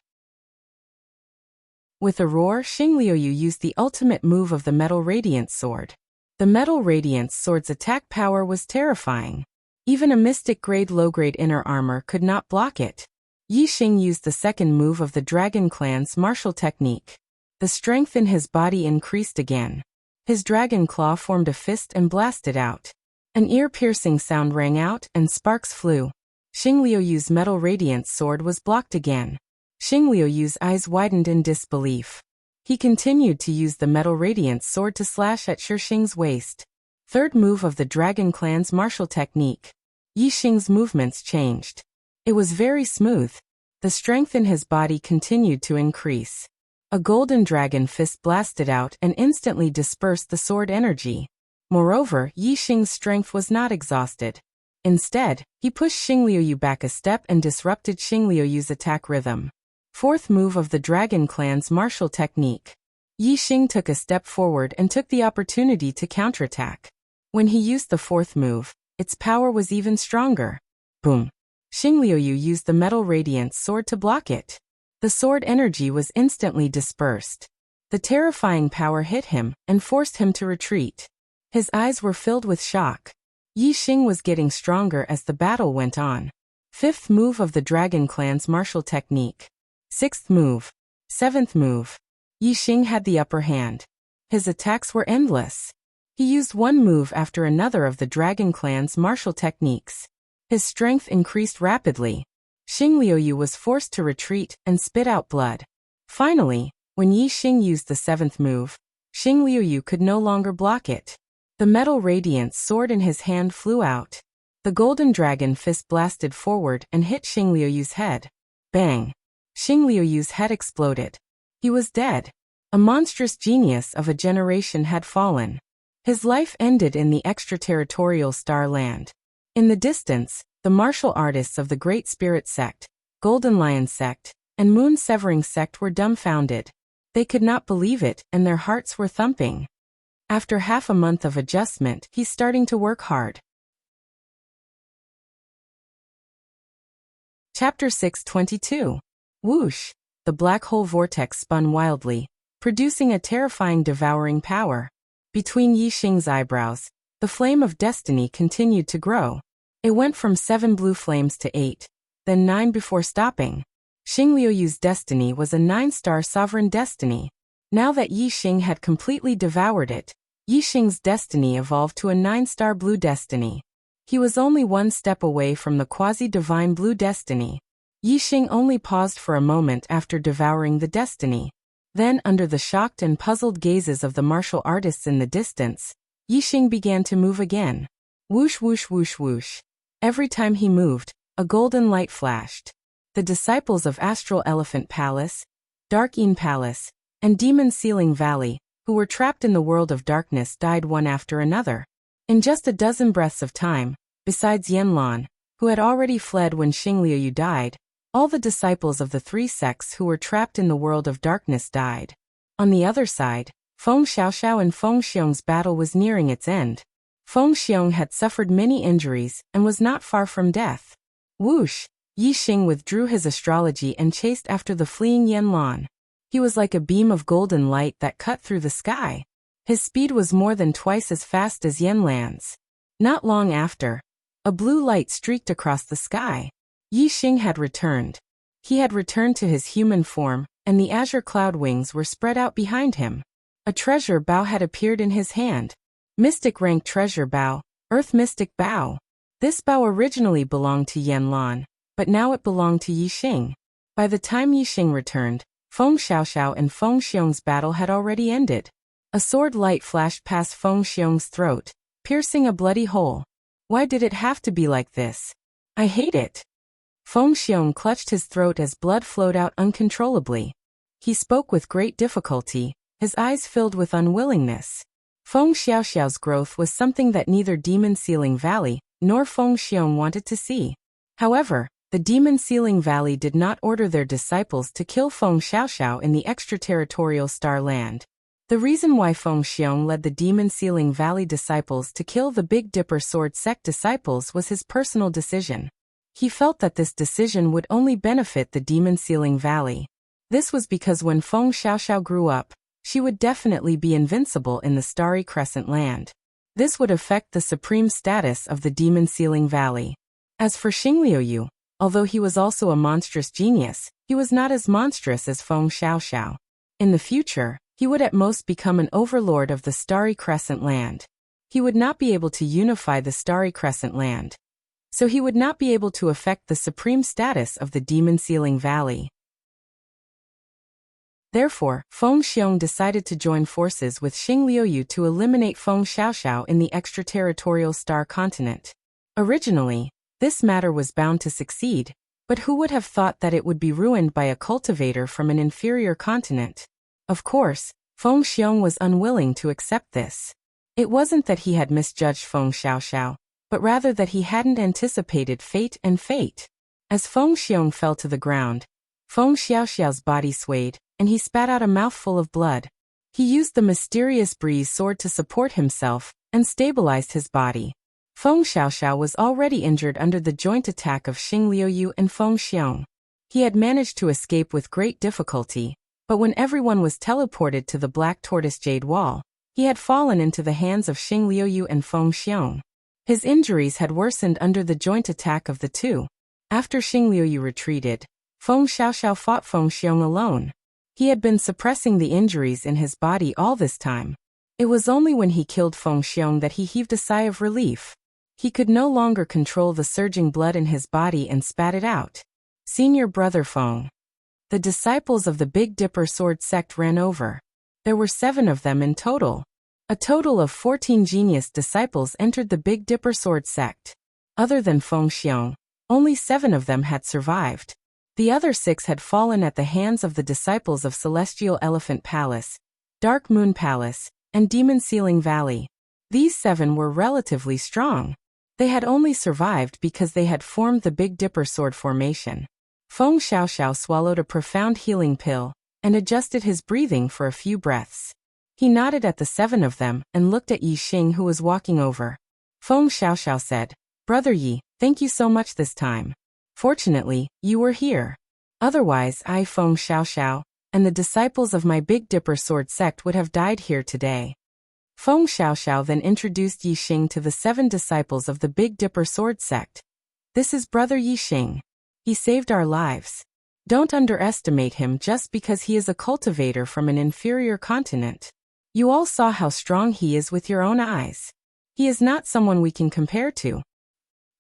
With a roar, Xing Liuyu used the ultimate move of the Metal Radiance Sword. The Metal Radiance Sword's attack power was terrifying. Even a mystic-grade low-grade inner armor could not block it. Yi Xing used the second move of the Dragon Clan's martial technique. The strength in his body increased again. His dragon claw formed a fist and blasted out. An ear-piercing sound rang out and sparks flew. Xing Liuyu's Metal Radiance Sword was blocked again. Xing Liuyu's eyes widened in disbelief. He continued to use the Metal Radiance Sword to slash at Shi Xing's waist. Third move of the Dragon Clan's martial technique. Yi Xing's movements changed. It was very smooth. The strength in his body continued to increase. A golden dragon fist blasted out and instantly dispersed the sword energy. Moreover, Yi Xing's strength was not exhausted. Instead, he pushed Xing Liuyu back a step and disrupted Xing Liuyu's attack rhythm. Fourth move of the Dragon Clan's martial technique. Yi Xing took a step forward and took the opportunity to counterattack. When he used the fourth move, its power was even stronger. Boom! Xing Liuyu used the Metal Radiance Sword to block it. The sword energy was instantly dispersed. The terrifying power hit him and forced him to retreat. His eyes were filled with shock. Yi Xing was getting stronger as the battle went on. Fifth move of the Dragon Clan's martial technique. Sixth move. Seventh move. Yi Xing had the upper hand. His attacks were endless. He used one move after another of the Dragon Clan's martial techniques. His strength increased rapidly. Xing Liuyu was forced to retreat and spit out blood. Finally, when Yi Xing used the seventh move, Xing Liuyu could no longer block it. The Metal Radiance Sword in his hand flew out. The golden dragon fist blasted forward and hit Xing Liuyu's head. Bang! Xing Liuyu's head exploded. He was dead. A monstrous genius of a generation had fallen. His life ended in the extraterritorial Star Land. In the distance, the martial artists of the Great Spirit Sect, Golden Lion Sect, and Moon Severing Sect were dumbfounded. They could not believe it and their hearts were thumping. After half a month of adjustment, he's starting to work hard. Chapter 622. Whoosh! The black hole vortex spun wildly, producing a terrifying devouring power. Between Yi Xing's eyebrows, the flame of destiny continued to grow. It went from 7 blue flames to 8, then 9 before stopping. Xing Liuyu's destiny was a 9-star sovereign destiny. Now that Yi Xing had completely devoured it, Yi Xing's destiny evolved to a 9-star blue destiny. He was only one step away from the quasi-divine blue destiny. Yi Xing only paused for a moment after devouring the destiny. Then, under the shocked and puzzled gazes of the martial artists in the distance, Yi Xing began to move again. Whoosh whoosh whoosh whoosh. Every time he moved, a golden light flashed. The disciples of Astral Elephant Palace, Dark Een Palace, and Demon Ceiling Valley, who were trapped in the world of darkness, died one after another. In just a dozen breaths of time, besides Yanlan, who had already fled when Xingliuyu died, all the disciples of the 3 sects who were trapped in the world of darkness died. On the other side, Feng Xiaoxiao and Feng Xiong's battle was nearing its end. Feng Xiong had suffered many injuries and was not far from death. Whoosh! Yi Xing withdrew his astrology and chased after the fleeing Yanlan. He was like a beam of golden light that cut through the sky. His speed was more than twice as fast as Yanlan's. Not long after, a blue light streaked across the sky. Yi Xing had returned. He had returned to his human form, and the azure cloud wings were spread out behind him. A treasure bow had appeared in his hand. Mystic rank treasure bow, Earth Mystic bow. This bow originally belonged to Yanlan, but now it belonged to Yi Xing. By the time Yi Xing returned, Feng Xiaoxiao and Feng Xiong's battle had already ended. A sword light flashed past Feng Xiong's throat, piercing a bloody hole. Why did it have to be like this? I hate it. Feng Xiong clutched his throat as blood flowed out uncontrollably. He spoke with great difficulty, his eyes filled with unwillingness. Feng Xiaoxiao's growth was something that neither Demon Ceiling Valley nor Feng Xiong wanted to see. However, the Demon Ceiling Valley did not order their disciples to kill Feng Xiaoxiao in the extraterritorial Star Land. The reason why Feng Xiong led the Demon Ceiling Valley disciples to kill the Big Dipper Sword Sect disciples was his personal decision. He felt that this decision would only benefit the Demon Ceiling Valley. This was because when Feng Xiaoxiao grew up, she would definitely be invincible in the Starry Crescent Land. This would affect the supreme status of the Demon Ceiling Valley. As for Xingliuyu, although he was also a monstrous genius, he was not as monstrous as Feng Xiaoxiao. In the future, he would at most become an overlord of the Starry Crescent Land. He would not be able to unify the Starry Crescent Land. So he would not be able to affect the supreme status of the Demon Ceiling Valley. Therefore, Feng Xiong decided to join forces with Xingliuyu to eliminate Feng Xiaoxiao in the extraterritorial Star Continent. Originally, this matter was bound to succeed, but who would have thought that it would be ruined by a cultivator from an inferior continent? Of course, Feng Xiong was unwilling to accept this. It wasn't that he had misjudged Feng Xiaoxiao, but rather that he hadn't anticipated fate and fate. As Feng Xiong fell to the ground, Feng Xiaoxiao's body swayed, and he spat out a mouthful of blood. He used the mysterious breeze sword to support himself, and stabilized his body. Feng Xiaoxiao was already injured under the joint attack of Xingliuyu and Feng Xiong. He had managed to escape with great difficulty, but when everyone was teleported to the Black Tortoise Jade Wall, he had fallen into the hands of Xingliuyu and Feng Xiong. His injuries had worsened under the joint attack of the two. After Xingliuyu retreated, Feng Xiaoxiao fought Feng Xiong alone. He had been suppressing the injuries in his body all this time. It was only when he killed Feng Xiong that he heaved a sigh of relief. He could no longer control the surging blood in his body and spat it out. Senior brother Feng. The disciples of the Big Dipper Sword Sect ran over. There were 7 of them in total. A total of 14 genius disciples entered the Big Dipper Sword Sect. Other than Feng Xiong, only 7 of them had survived. The other 6 had fallen at the hands of the disciples of Celestial Elephant Palace, Dark Moon Palace, and Demon Ceiling Valley. These 7 were relatively strong. They had only survived because they had formed the Big Dipper Sword Formation. Feng Xiaoxiao swallowed a profound healing pill, and adjusted his breathing for a few breaths. He nodded at the 7 of them and looked at Yi Xing, who was walking over. Feng Xiaoxiao said, "Brother Yi, thank you so much this time. Fortunately, you were here. Otherwise I, Feng Xiaoxiao, and the disciples of my Big Dipper Sword Sect would have died here today." Feng Xiaoxiao then introduced Yi Xing to the 7 disciples of the Big Dipper Sword Sect. "This is Brother Yi Xing. He saved our lives. Don't underestimate him just because he is a cultivator from an inferior continent. You all saw how strong he is with your own eyes. He is not someone we can compare to.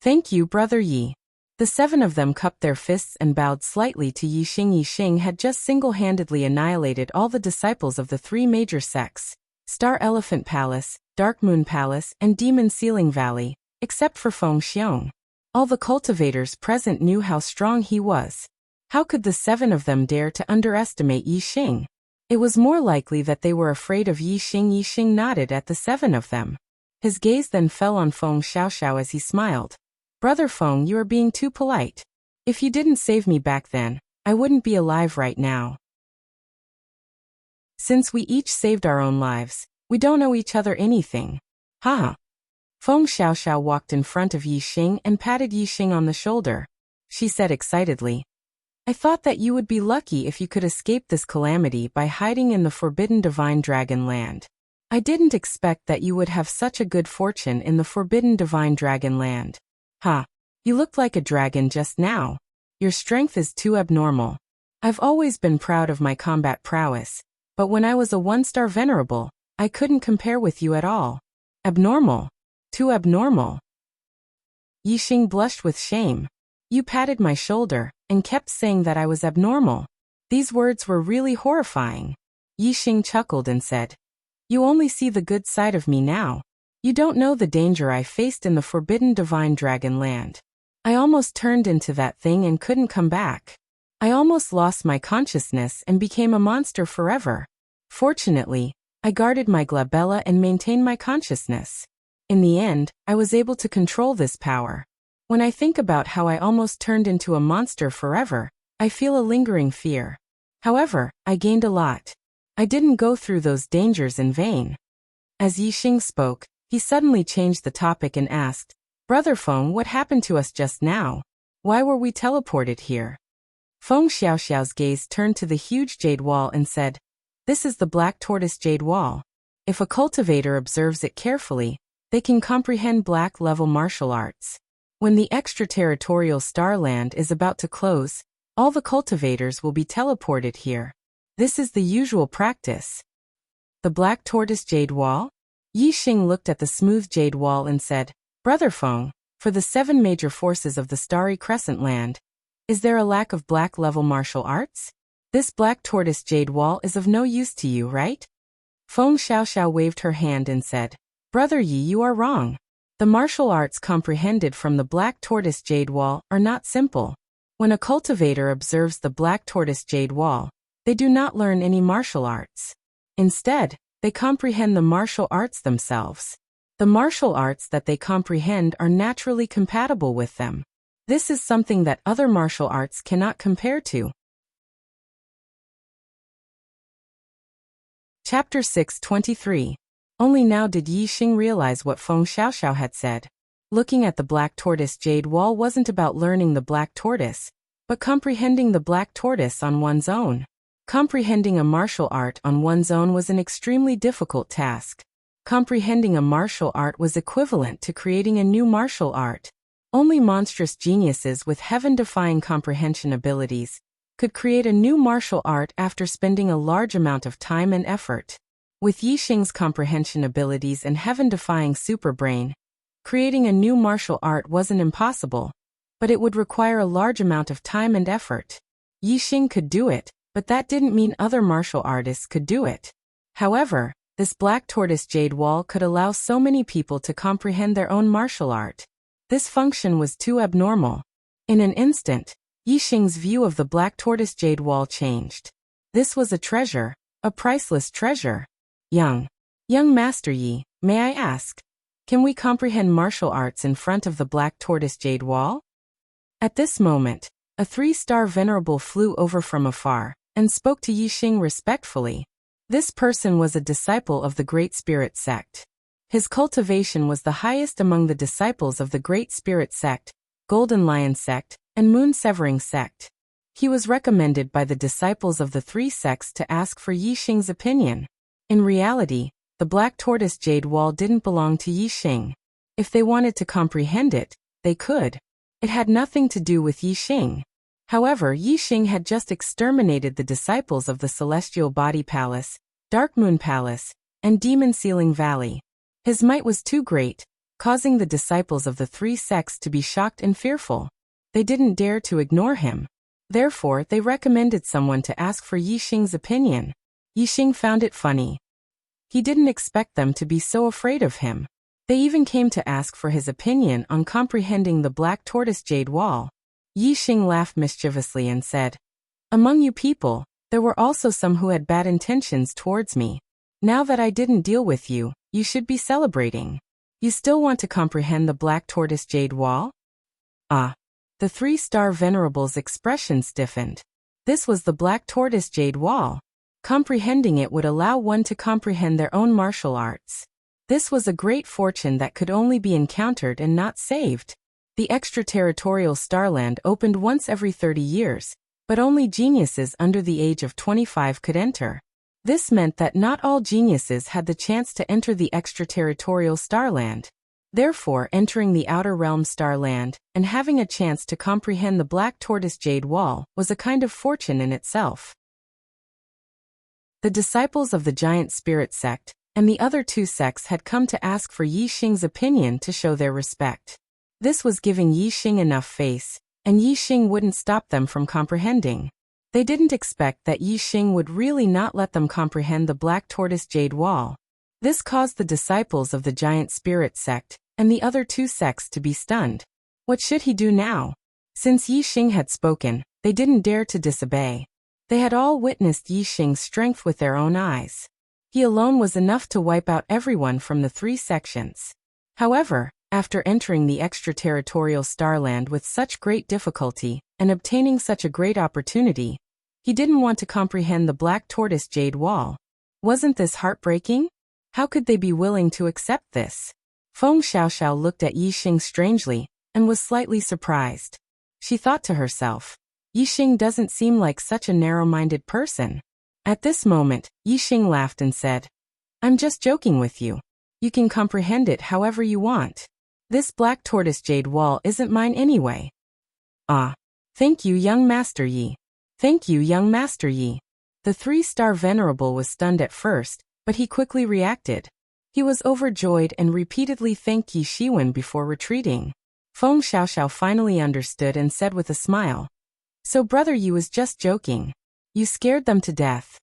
Thank you, Brother Yi. The 7 of them cupped their fists and bowed slightly to Yi Xing. Yi Xing had just single-handedly annihilated all the disciples of the 3 major sects, Star Elephant Palace, Dark Moon Palace, and Demon Ceiling Valley, except for Feng Xiong. All the cultivators present knew how strong he was. How could the 7 of them dare to underestimate Yi Xing? It was more likely that they were afraid of Yi Xing. Yi Xing nodded at the 7 of them. His gaze then fell on Feng Xiaoxiao as he smiled. Brother Feng, you are being too polite. If you didn't save me back then, I wouldn't be alive right now. Since we each saved our own lives, we don't owe each other anything. Haha. Feng Xiaoxiao walked in front of Yi Xing and patted Yi Xing on the shoulder. She said excitedly, I thought that you would be lucky if you could escape this calamity by hiding in the forbidden divine dragon land. I didn't expect that you would have such a good fortune in the forbidden divine dragon land. Ha! You looked like a dragon just now. Your strength is too abnormal. I've always been proud of my combat prowess, but when I was a 1-star venerable, I couldn't compare with you at all. Abnormal. Too abnormal. Yi Xing blushed with shame. You patted my shoulder and kept saying that I was abnormal. These words were really horrifying. Yi Xing chuckled and said, You only see the good side of me now. You don't know the danger I faced in the forbidden divine dragon land. I almost turned into that thing and couldn't come back. I almost lost my consciousness and became a monster forever. Fortunately, I guarded my glabella and maintained my consciousness. In the end, I was able to control this power. When I think about how I almost turned into a monster forever, I feel a lingering fear. However, I gained a lot. I didn't go through those dangers in vain. As Yi Xing spoke, he suddenly changed the topic and asked, Brother Feng, what happened to us just now? Why were we teleported here? Feng Xiaoxiao's gaze turned to the huge jade wall and said, This is the Black Tortoise Jade Wall. If a cultivator observes it carefully, they can comprehend black-level martial arts. When the extraterritorial Starland is about to close, all the cultivators will be teleported here. This is the usual practice. The Black Tortoise Jade Wall? Yi Xing looked at the smooth jade wall and said, Brother Feng, for the 7 major forces of the Starry Crescent Land, is there a lack of black-level martial arts? This Black Tortoise Jade Wall is of no use to you, right? Feng Xiaoxiao waved her hand and said, Brother Yi, you are wrong. The martial arts comprehended from the Black Tortoise Jade Wall are not simple. When a cultivator observes the Black Tortoise Jade Wall, they do not learn any martial arts. Instead, they comprehend the martial arts themselves. The martial arts that they comprehend are naturally compatible with them. This is something that other martial arts cannot compare to. Chapter 6:23. Only now did Yi Xing realize what Feng Xiaoxiao had said. Looking at the Black Tortoise Jade Wall wasn't about learning the Black Tortoise, but comprehending the Black Tortoise on one's own. Comprehending a martial art on one's own was an extremely difficult task. Comprehending a martial art was equivalent to creating a new martial art. Only monstrous geniuses with heaven-defying comprehension abilities could create a new martial art after spending a large amount of time and effort. With Yi Xing's comprehension abilities and heaven-defying superbrain, creating a new martial art wasn't impossible, but it would require a large amount of time and effort. Yi Xing could do it, but that didn't mean other martial artists could do it. However, this Black Tortoise Jade Wall could allow so many people to comprehend their own martial art. This function was too abnormal. In an instant, Yi Xing's view of the Black Tortoise Jade Wall changed. This was a treasure, a priceless treasure. Young Master Yi, may I ask, can we comprehend martial arts in front of the Black Tortoise Jade Wall? At this moment, a 3-star venerable flew over from afar and spoke to Yi Xing respectfully. This person was a disciple of the Great Spirit Sect. His cultivation was the highest among the disciples of the Great Spirit Sect, Golden Lion Sect, and Moon Severing Sect. He was recommended by the disciples of the 3 sects to ask for Yi Xing's opinion. In reality, the Black Tortoise Jade Wall didn't belong to Yi Xing. If they wanted to comprehend it, they could. It had nothing to do with Yi Xing. However, Yixing had just exterminated the disciples of the Celestial Body Palace, Dark Moon Palace, and Demon Ceiling Valley. His might was too great, causing the disciples of the three sects to be shocked and fearful. They didn't dare to ignore him. Therefore, they recommended someone to ask for Yixing's opinion. Yixing found it funny. He didn't expect them to be so afraid of him. They even came to ask for his opinion on comprehending the Black Tortoise Jade Wall. Yixing laughed mischievously and said, "Among you people, there were also some who had bad intentions towards me. Now that I didn't deal with you, you should be celebrating. You still want to comprehend the Black Tortoise Jade Wall?" Ah. The three-star Venerable's expression stiffened. This was the Black Tortoise Jade Wall. Comprehending it would allow one to comprehend their own martial arts. This was a great fortune that could only be encountered and not saved. The extraterritorial Starland opened once every 30 years, but only geniuses under the age of 25 could enter. This meant that not all geniuses had the chance to enter the extraterritorial Starland. Therefore, entering the Outer Realm Starland and having a chance to comprehend the Black Tortoise Jade Wall was a kind of fortune in itself. The disciples of the Giant Spirit Sect and the other two sects had come to ask for Yixing's opinion to show their respect. This was giving Yixing enough face, and Yixing wouldn't stop them from comprehending. They didn't expect that Yixing would really not let them comprehend the Black Tortoise Jade Wall. This caused the disciples of the Giant Spirit Sect and the other two sects to be stunned. What should he do now? Since Yixing had spoken, they didn't dare to disobey. They had all witnessed Yixing's strength with their own eyes. He alone was enough to wipe out everyone from the three sections. However, after entering the extraterritorial Starland with such great difficulty and obtaining such a great opportunity, he didn't want to comprehend the Black Tortoise Jade Wall. Wasn't this heartbreaking? How could they be willing to accept this? Feng Xiaoxiao looked at Yixing strangely and was slightly surprised. She thought to herself, Yixing doesn't seem like such a narrow-minded person. At this moment, Yixing laughed and said, "I'm just joking with you. You can comprehend it however you want. This Black Tortoise Jade Wall isn't mine anyway." "Ah. Thank you, young Master Yi. Thank you, young Master Yi." The three-star Venerable was stunned at first, but he quickly reacted. He was overjoyed and repeatedly thanked Yi Shiwen before retreating. Feng Xiaoxiao finally understood and said with a smile, "So Brother Yi was just joking. You scared them to death."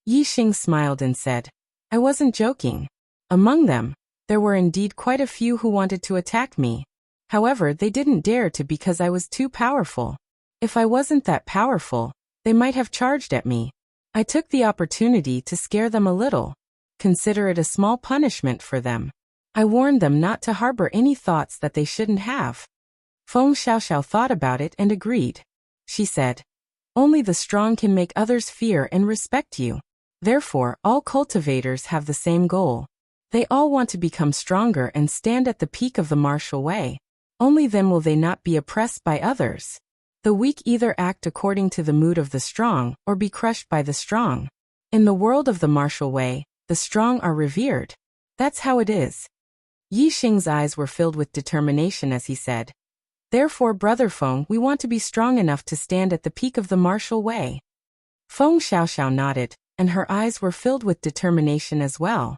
Yixing smiled and said, "I wasn't joking. Among them, there were indeed quite a few who wanted to attack me. However, they didn't dare to because I was too powerful. If I wasn't that powerful, they might have charged at me. I took the opportunity to scare them a little. Consider it a small punishment for them. I warned them not to harbor any thoughts that they shouldn't have." Feng Xiaoxiao thought about it and agreed. She said, "Only the strong can make others fear and respect you. Therefore, all cultivators have the same goal. They all want to become stronger and stand at the peak of the martial way. Only then will they not be oppressed by others. The weak either act according to the mood of the strong or be crushed by the strong. In the world of the martial way, the strong are revered. That's how it is." Yixing's eyes were filled with determination as he said, "Therefore, Brother Feng, we want to be strong enough to stand at the peak of the martial way." Feng Xiaoxiao nodded, and her eyes were filled with determination as well.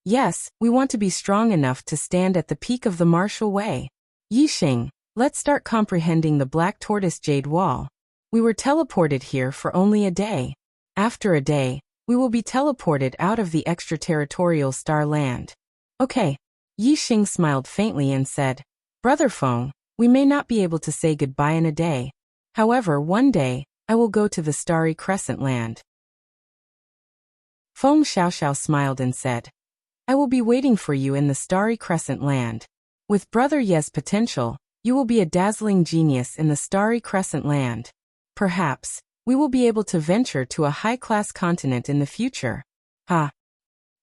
"Yes, we want to be strong enough to stand at the peak of the martial way. Yixing, let's start comprehending the Black Tortoise Jade Wall. We were teleported here for only a day. After a day, we will be teleported out of the extraterritorial Starland." "Okay." Yixing smiled faintly and said, "Brother Feng, we may not be able to say goodbye in a day. However, one day, I will go to the Starry Crescent Land." Feng Xiaoxiao smiled and said, "I will be waiting for you in the Starry Crescent Land. With Brother Ye's potential, you will be a dazzling genius in the Starry Crescent Land. Perhaps, we will be able to venture to a high-class continent in the future." "Ha!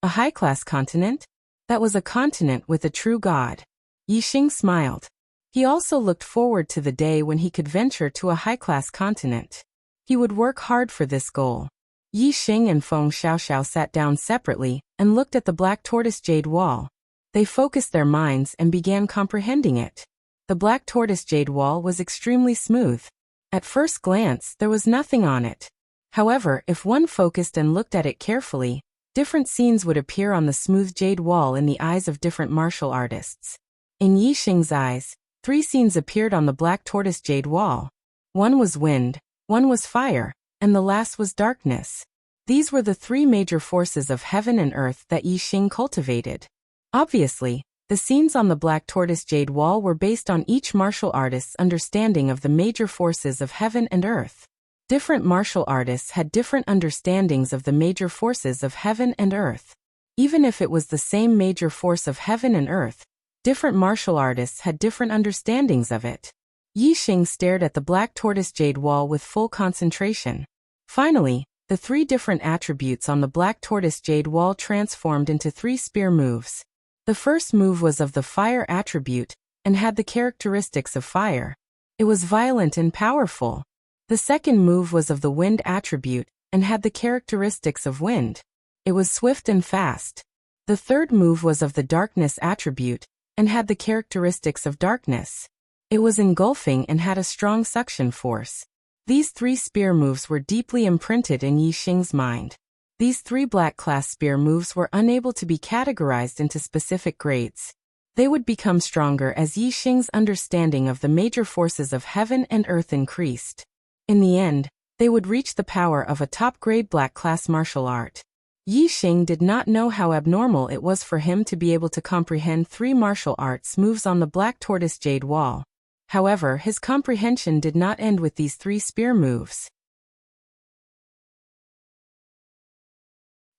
A high-class continent?" That was a continent with a true god. Yixing smiled. He also looked forward to the day when he could venture to a high-class continent. He would work hard for this goal. Yixing and Feng Xiaoxiao sat down separately and looked at the Black Tortoise Jade Wall. They focused their minds and began comprehending it. The Black Tortoise Jade Wall was extremely smooth. At first glance, there was nothing on it. However, if one focused and looked at it carefully, different scenes would appear on the smooth jade wall in the eyes of different martial artists. In Yixing's eyes, 3 scenes appeared on the black tortoise jade wall. One was wind, one was fire, and the last was darkness. These were the 3 major forces of heaven and earth that Yixing cultivated. Obviously, the scenes on the black tortoise jade wall were based on each martial artist's understanding of the major forces of heaven and earth. Different martial artists had different understandings of the major forces of heaven and earth. Even if it was the same major force of heaven and earth, different martial artists had different understandings of it. Yixing stared at the black tortoise jade wall with full concentration. Finally, the 3 different attributes on the black tortoise jade wall transformed into 3 spear moves. The first move was of the fire attribute, and had the characteristics of fire. It was violent and powerful. The second move was of the wind attribute, and had the characteristics of wind. It was swift and fast. The third move was of the darkness attribute, and had the characteristics of darkness. It was engulfing and had a strong suction force. These 3 spear moves were deeply imprinted in Yixing's mind. These 3 black class spear moves were unable to be categorized into specific grades. They would become stronger as Yixing's understanding of the major forces of heaven and earth increased. In the end, they would reach the power of a top-grade black-class martial art. Yixing did not know how abnormal it was for him to be able to comprehend 3 martial arts moves on the black tortoise jade wall. However, his comprehension did not end with these 3 spear moves.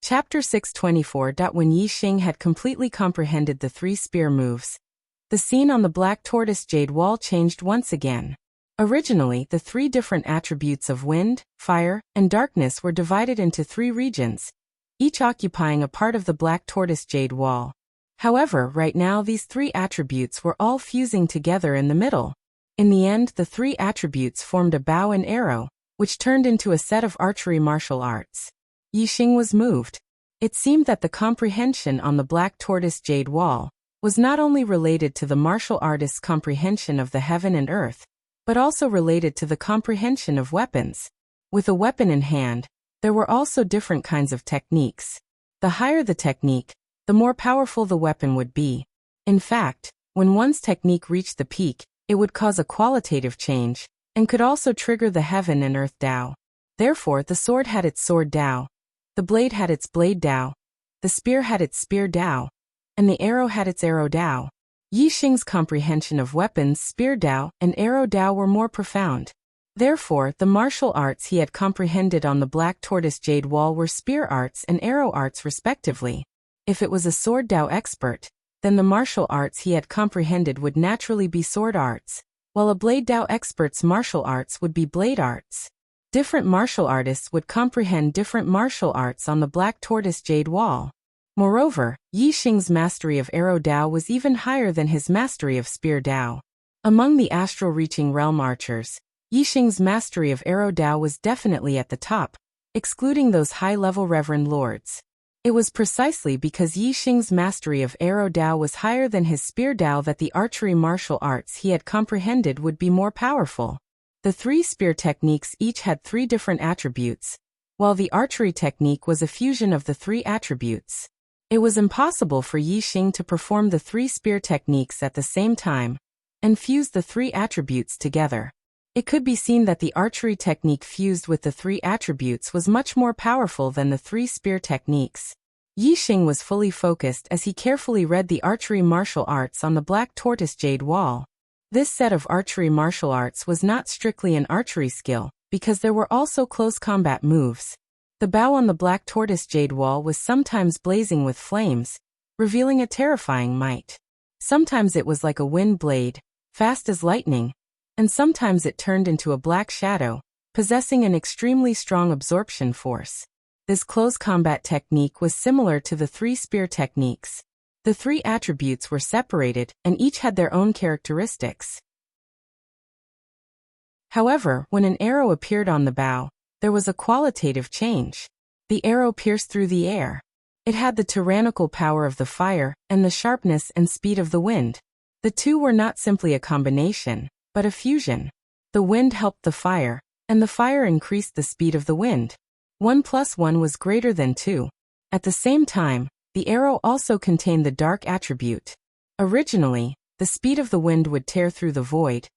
Chapter 624. When Yixing had completely comprehended the 3 spear moves, the scene on the black tortoise jade wall changed once again. Originally, the 3 different attributes of wind, fire, and darkness were divided into 3 regions, each occupying a part of the black tortoise jade wall. However, right now these 3 attributes were all fusing together in the middle. In the end, the 3 attributes formed a bow and arrow, which turned into a set of archery martial arts. Yixing was moved. It seemed that the comprehension on the black tortoise jade wall was not only related to the martial artist's comprehension of the heaven and earth, but also related to the comprehension of weapons. With a weapon in hand, there were also different kinds of techniques. The higher the technique, the more powerful the weapon would be. In fact, when one's technique reached the peak, it would cause a qualitative change, and could also trigger the heaven and earth Tao. Therefore, the sword had its sword Tao, the blade had its blade Tao, the spear had its spear Tao, and the arrow had its arrow Tao. Yixing's comprehension of weapons, spear Tao, and arrow Tao were more profound. Therefore, the martial arts he had comprehended on the black tortoise jade wall were spear arts and arrow arts respectively. If it was a sword Tao expert, then the martial arts he had comprehended would naturally be sword arts, while a blade Tao expert's martial arts would be blade arts. Different martial artists would comprehend different martial arts on the black tortoise jade wall. Moreover, Yixing's mastery of arrow Tao was even higher than his mastery of spear Tao. Among the astral-reaching realm archers, Yixing's mastery of arrow Tao was definitely at the top, excluding those high-level reverend lords. It was precisely because Yixing's mastery of arrow Tao was higher than his spear Tao that the archery martial arts he had comprehended would be more powerful. The 3 spear techniques each had 3 different attributes, while the archery technique was a fusion of the 3 attributes. It was impossible for Yixing to perform the 3 spear techniques at the same time, and fuse the 3 attributes together. It could be seen that the archery technique fused with the 3 attributes was much more powerful than the 3 spear techniques. Yixing was fully focused as he carefully read the archery martial arts on the black tortoise jade wall. This set of archery martial arts was not strictly an archery skill, because there were also close combat moves. The bow on the black tortoise jade wall was sometimes blazing with flames, revealing a terrifying might. Sometimes it was like a wind blade, fast as lightning, and sometimes it turned into a black shadow, possessing an extremely strong absorption force. This close combat technique was similar to the 3 spear techniques. The 3 attributes were separated, and each had their own characteristics. However, when an arrow appeared on the bow, there was a qualitative change. The arrow pierced through the air. It had the tyrannical power of the fire and the sharpness and speed of the wind. The 2 were not simply a combination, but a fusion. The wind helped the fire, and the fire increased the speed of the wind. 1 plus 1 was greater than 2. At the same time, the arrow also contained the dark attribute. Originally, the speed of the wind would tear through the void,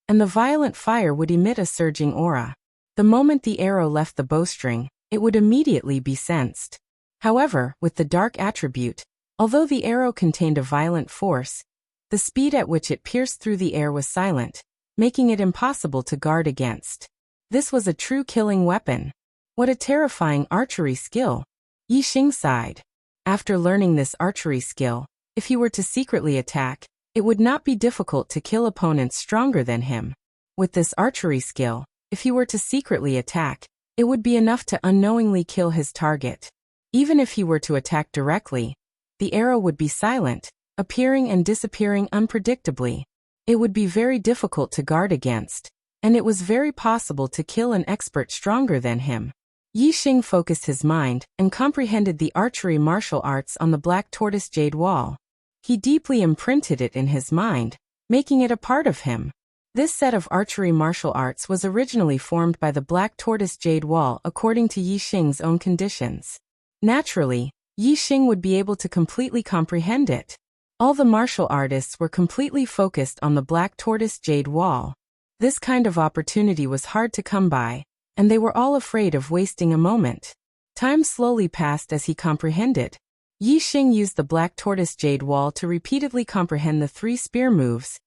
and the violent fire would emit a surging aura. The moment the arrow left the bowstring, it would immediately be sensed. However, with the dark attribute, although the arrow contained a violent force, the speed at which it pierced through the air was silent, making it impossible to guard against. This was a true killing weapon. What a terrifying archery skill! Yi Xing sighed. After learning this archery skill, if he were to secretly attack, it would not be difficult to kill opponents stronger than him. With this archery skill, if he were to secretly attack, it would be enough to unknowingly kill his target. Even if he were to attack directly, the arrow would be silent, appearing and disappearing unpredictably. It would be very difficult to guard against, and it was very possible to kill an expert stronger than him. Yi Xing focused his mind and comprehended the archery martial arts on the black tortoise jade wall. He deeply imprinted it in his mind, making it a part of him. This set of archery martial arts was originally formed by the black tortoise jade wall according to Yi Xing's own conditions. Naturally, Yi Xing would be able to completely comprehend it. All the martial artists were completely focused on the black tortoise jade wall. This kind of opportunity was hard to come by, and they were all afraid of wasting a moment. Time slowly passed as he comprehended. Yi Xing used the black tortoise jade wall to repeatedly comprehend the 3 spear moves,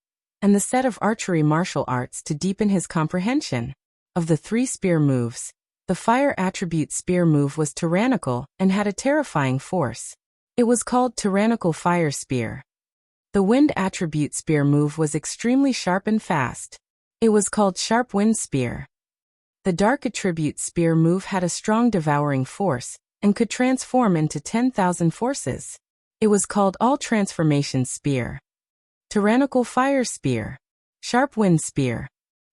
and the set of archery martial arts to deepen his comprehension. Of the 3 spear moves, the fire attribute spear move was tyrannical and had a terrifying force. It was called tyrannical fire spear. The wind attribute spear move was extremely sharp and fast. It was called sharp wind spear. The dark attribute spear move had a strong devouring force and could transform into 10,000 forces. It was called all transformation spear. Tyrannical fire spear. Sharp wind spear.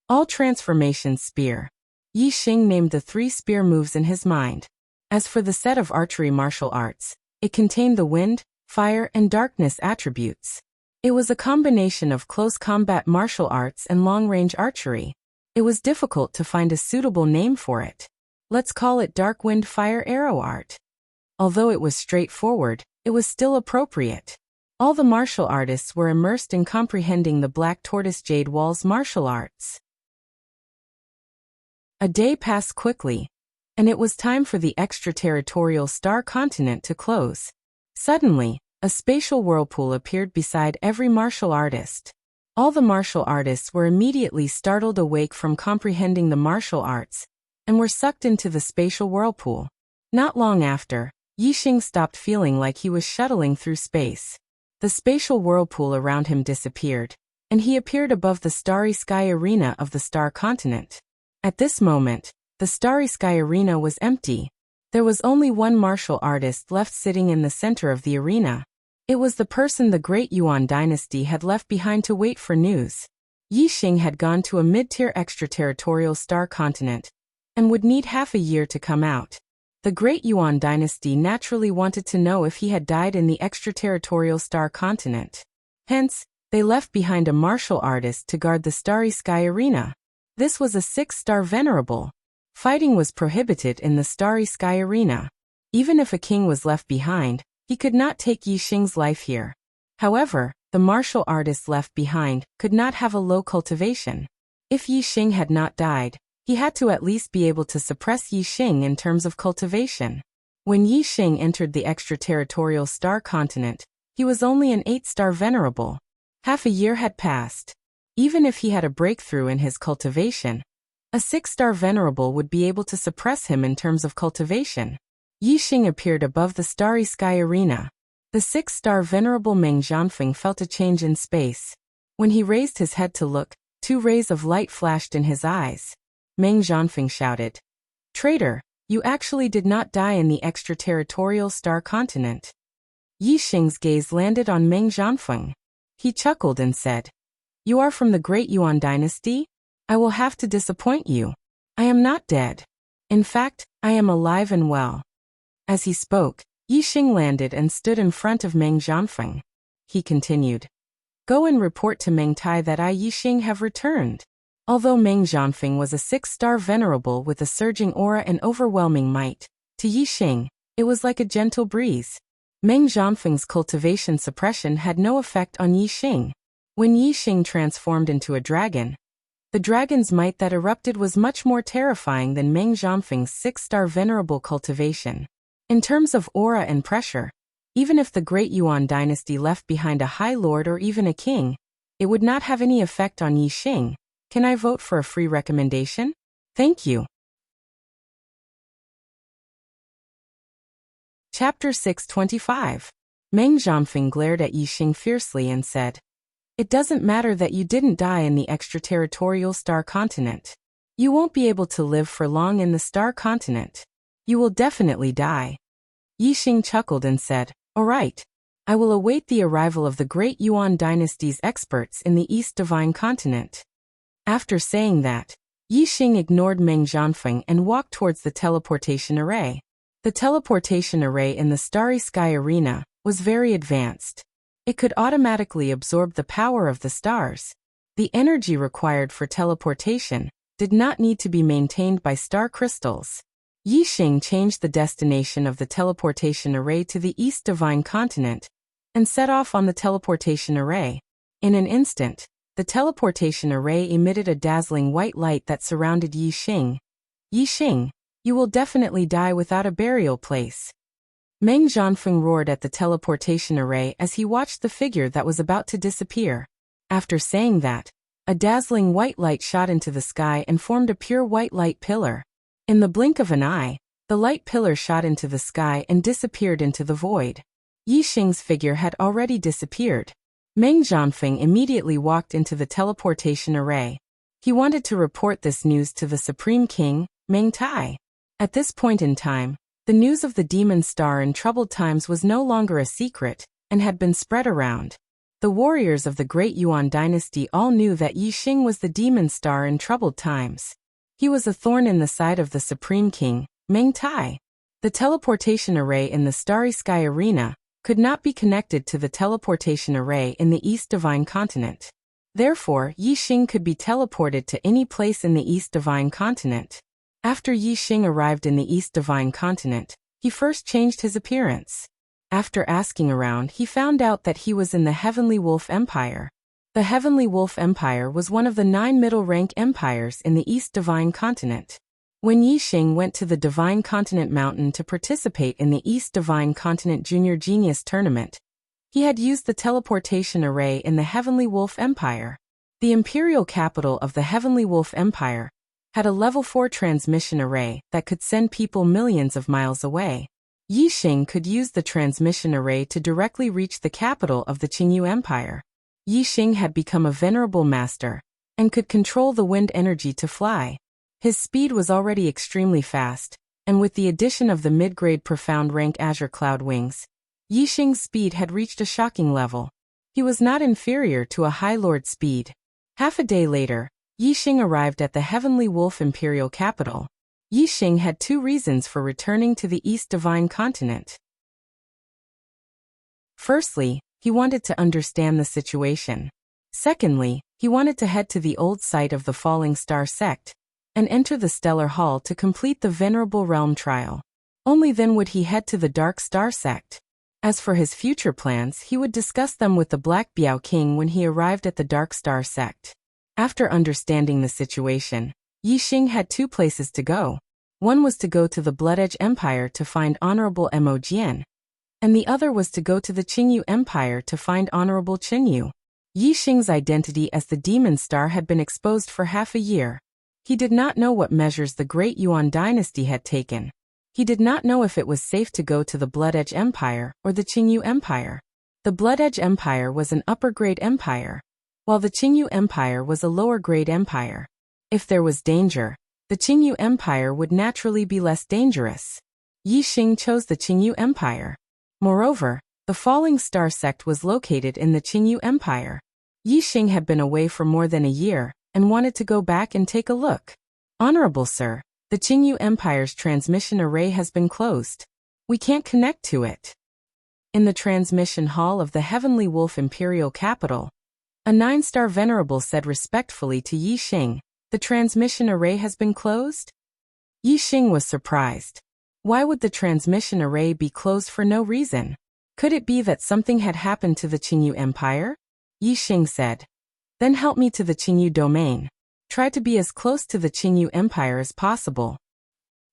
All transformation spear. Yi Xing named the 3 spear moves in his mind. As for the set of archery martial arts, it contained the wind, fire, and darkness attributes. It was a combination of close combat martial arts and long-range archery. It was difficult to find a suitable name for it. Let's call it Dark Wind Fire Arrow Art. Although it was straightforward, it was still appropriate. All the martial artists were immersed in comprehending the black tortoise jade wall's martial arts. A day passed quickly, and it was time for the extraterritorial star continent to close. Suddenly, a spatial whirlpool appeared beside every martial artist. All the martial artists were immediately startled awake from comprehending the martial arts, and were sucked into the spatial whirlpool. Not long after, Yi Xing stopped feeling like he was shuttling through space. The spatial whirlpool around him disappeared, and he appeared above the starry sky arena of the star continent. At this moment, the starry sky arena was empty. There was only one martial artist left sitting in the center of the arena. It was the person the Great Yuan dynasty had left behind to wait for news. Yi Xing had gone to a mid-tier extraterritorial star continent, and would need half a year to come out. The Great Yuan dynasty naturally wanted to know if he had died in the extraterritorial star continent. Hence, they left behind a martial artist to guard the starry sky arena. This was a 6-star venerable. Fighting was prohibited in the starry sky arena. Even if a king was left behind, he could not take Yi Xing's life here. However, the martial artist left behind could not have a low cultivation. If Yi Xing had not died, he had to at least be able to suppress Yi Xing in terms of cultivation. When Yi Xing entered the extraterritorial star continent, he was only an 8-star venerable. Half a year had passed. Even if he had a breakthrough in his cultivation, a 6-star venerable would be able to suppress him in terms of cultivation. Yi Xing appeared above the starry sky arena. The 6-star venerable Meng Zhanfeng felt a change in space. When he raised his head to look, 2 rays of light flashed in his eyes. Meng Zhanfeng shouted, "Traitor, you actually did not die in the extraterritorial star continent." Yi Xing's gaze landed on Meng Zhanfeng. He chuckled and said, "You are from the Great Yuan dynasty? I will have to disappoint you. I am not dead. In fact, I am alive and well." As he spoke, Yi Xing landed and stood in front of Meng Zhanfeng. He continued, "Go and report to Meng Tai that I, Yi Xing, have returned." Although Meng Zhanfeng was a 6-star venerable with a surging aura and overwhelming might, to Yixing, it was like a gentle breeze. Meng Zhanfeng's cultivation suppression had no effect on Yixing. When Yixing transformed into a dragon, the dragon's might that erupted was much more terrifying than Meng Zhanfeng's 6-star venerable cultivation. In terms of aura and pressure, even if the Great Yuan dynasty left behind a high lord or even a king, it would not have any effect on Yixing. Can I vote for a free recommendation? Thank you. Chapter 625. Meng Zhanfeng glared at Yixing fiercely and said, "It doesn't matter that you didn't die in the extraterritorial star continent. You won't be able to live for long in the star continent. You will definitely die." Yixing chuckled and said, "All right. I will await the arrival of the Great Yuan dynasty's experts in the East Divine Continent." After saying that, Yixing ignored Meng Zhanfeng and walked towards the teleportation array. The teleportation array in the Starry Sky Arena was very advanced. It could automatically absorb the power of the stars. The energy required for teleportation did not need to be maintained by star crystals. Yixing changed the destination of the teleportation array to the East Divine Continent and set off on the teleportation array. In an instant, the teleportation array emitted a dazzling white light that surrounded Yixing. "Yixing, you will definitely die without a burial place." Meng Zhanfeng roared at the teleportation array as he watched the figure that was about to disappear. After saying that, a dazzling white light shot into the sky and formed a pure white light pillar. In the blink of an eye, the light pillar shot into the sky and disappeared into the void. Yixing's figure had already disappeared. Meng Zhanfeng immediately walked into the teleportation array. He wanted to report this news to the Supreme King, Meng Tai. At this point in time, the news of the demon star in troubled times was no longer a secret and had been spread around. The warriors of the Great Yuan dynasty all knew that Yixing was the demon star in troubled times. He was a thorn in the side of the Supreme King, Meng Tai. The teleportation array in the Starry Sky Arena could not be connected to the teleportation array in the East Divine Continent. Therefore, Yixing could be teleported to any place in the East Divine Continent. After Yixing arrived in the East Divine Continent, he first changed his appearance. After asking around, he found out that he was in the Heavenly Wolf Empire. The Heavenly Wolf Empire was one of the 9 middle-rank empires in the East Divine Continent. When Yixing went to the Divine Continent Mountain to participate in the East Divine Continent Junior Genius Tournament, he had used the teleportation array in the Heavenly Wolf Empire. The imperial capital of the Heavenly Wolf Empire had a level 4 transmission array that could send people millions of miles away. Yixing could use the transmission array to directly reach the capital of the Qingyu Empire. Yixing had become a venerable master and could control the wind energy to fly. His speed was already extremely fast, and with the addition of the mid-grade profound rank Azure Cloud Wings, Yixing's speed had reached a shocking level. He was not inferior to a High Lord speed. Half a day later, Yixing arrived at the Heavenly Wolf Imperial capital. Yixing had 2 reasons for returning to the East Divine Continent. Firstly, he wanted to understand the situation. Secondly, he wanted to head to the old site of the Falling Star sect and enter the Stellar Hall to complete the Venerable Realm trial. Only then would he head to the Dark Star sect. As for his future plans, he would discuss them with the Black Biao King when he arrived at the Dark Star sect. After understanding the situation, Yixing had 2 places to go. One was to go to the Blood Edge Empire to find Honorable Mo Jian, and the other was to go to the Qingyu Empire to find Honorable Qingyu. Yixing's identity as the Demon Star had been exposed for half a year. He did not know what measures the Great Yuan dynasty had taken. He did not know if it was safe to go to the Blood Edge Empire or the Qingyu Empire. The Blood Edge Empire was an upper-grade empire, while the Qingyu Empire was a lower-grade empire. If there was danger, the Qingyu Empire would naturally be less dangerous. Yixing chose the Qingyu Empire. Moreover, the Falling Star sect was located in the Qingyu Empire. Yixing had been away for more than a year and wanted to go back and take a look. "Honorable Sir, the Qingyu Empire's transmission array has been closed. We can't connect to it." In the transmission hall of the Heavenly Wolf Imperial capital, a 9-star venerable said respectfully to Yixing, The transmission array has been closed? Yi Xing was surprised. Why would the transmission array be closed for no reason? Could it be that something had happened to the Qingyu Empire? Yi Xing said. Then help me to the Qingyu domain. Try to be as close to the Qingyu Empire as possible.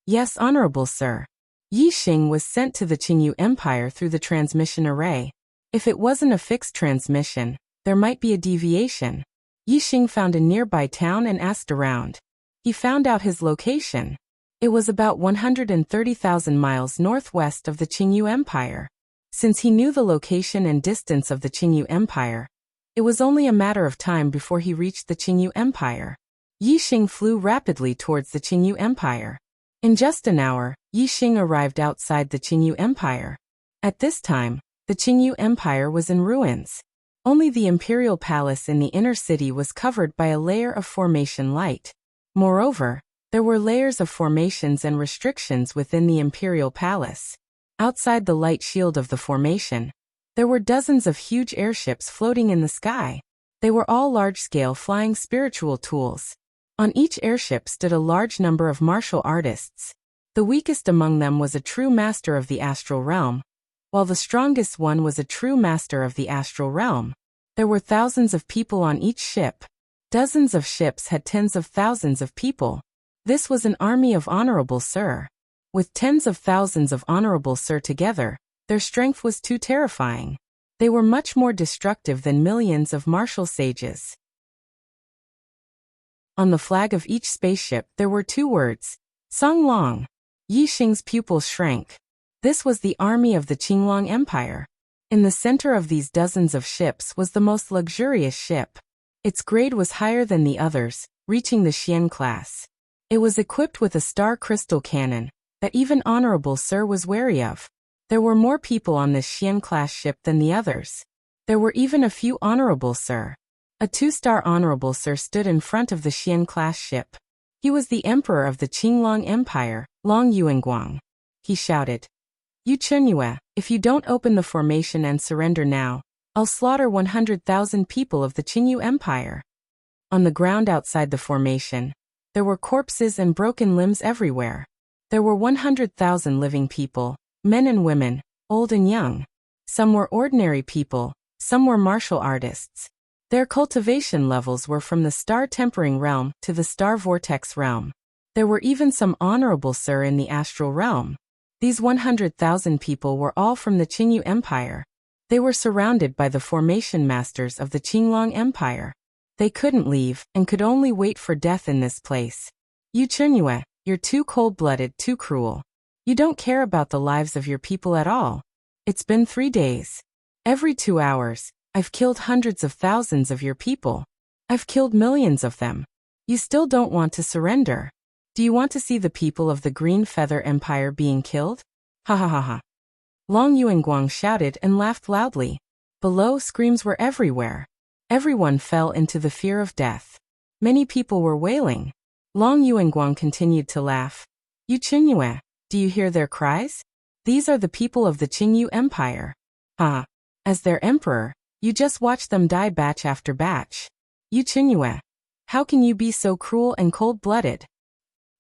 Yes, honorable sir. Yi Xing was sent to the Qingyu Empire through the transmission array. If it wasn't a fixed transmission, there might be a deviation. Yi Xing found a nearby town and asked around. He found out his location. It was about 130,000 miles northwest of the Qingyu Empire. Since he knew the location and distance of the Qingyu Empire, it was only a matter of time before he reached the Qingyu Empire. Yi Xing flew rapidly towards the Qingyu Empire. In just an hour, Yi Xing arrived outside the Qingyu Empire. At this time, the Qingyu Empire was in ruins. Only the imperial palace in the inner city was covered by a layer of formation light. Moreover, there were layers of formations and restrictions within the imperial palace. Outside the light shield of the formation, there were dozens of huge airships floating in the sky. They were all large-scale flying spiritual tools. On each airship stood a large number of martial artists. The weakest among them was a true master of the astral realm, while the strongest one was a true master of the astral realm. There were thousands of people on each ship. Dozens of ships had tens of thousands of people. This was an army of honorable sir. With tens of thousands of honorable sir together, their strength was too terrifying. They were much more destructive than millions of martial sages. On the flag of each spaceship there were two words, Songlong. Yi Xing's pupils shrank. This was the army of the Qinglong Empire. In the center of these dozens of ships was the most luxurious ship. Its grade was higher than the others, reaching the Xian class. It was equipped with a star crystal cannon that even Honorable Sir was wary of. There were more people on this Xian class ship than the others. There were even a few Honorable Sir. A 2-star Honorable Sir stood in front of the Xian class ship. He was the emperor of the Qinglong Empire, Long Yuanguang. He shouted, "Yu Chenyue, if you don't open the formation and surrender now, I'll slaughter 100,000 people of the Qingyu Empire." On the ground outside the formation, there were corpses and broken limbs everywhere. There were 100,000 living people, men and women, old and young. Some were ordinary people, some were martial artists. Their cultivation levels were from the star tempering realm to the star vortex realm. There were even some honorable sir in the astral realm. These 100,000 people were all from the Qingyu Empire. They were surrounded by the formation masters of the Qinglong Empire. They couldn't leave and could only wait for death in this place. Yu Chenyue, you're too cold-blooded, too cruel. You don't care about the lives of your people at all. It's been 3 days. Every 2 hours, I've killed hundreds of thousands of your people. I've killed millions of them. You still don't want to surrender. Do you want to see the people of the Green Feather Empire being killed? Ha ha ha ha. Long Yuanguang shouted and laughed loudly. Below, screams were everywhere. Everyone fell into the fear of death. Many people were wailing. Long Yuanguang continued to laugh. Yu Chenyue, do you hear their cries? These are the people of the Qingyu Empire. Ha! As their emperor, you just watch them die batch after batch. Yu Chenyue, how can you be so cruel and cold-blooded?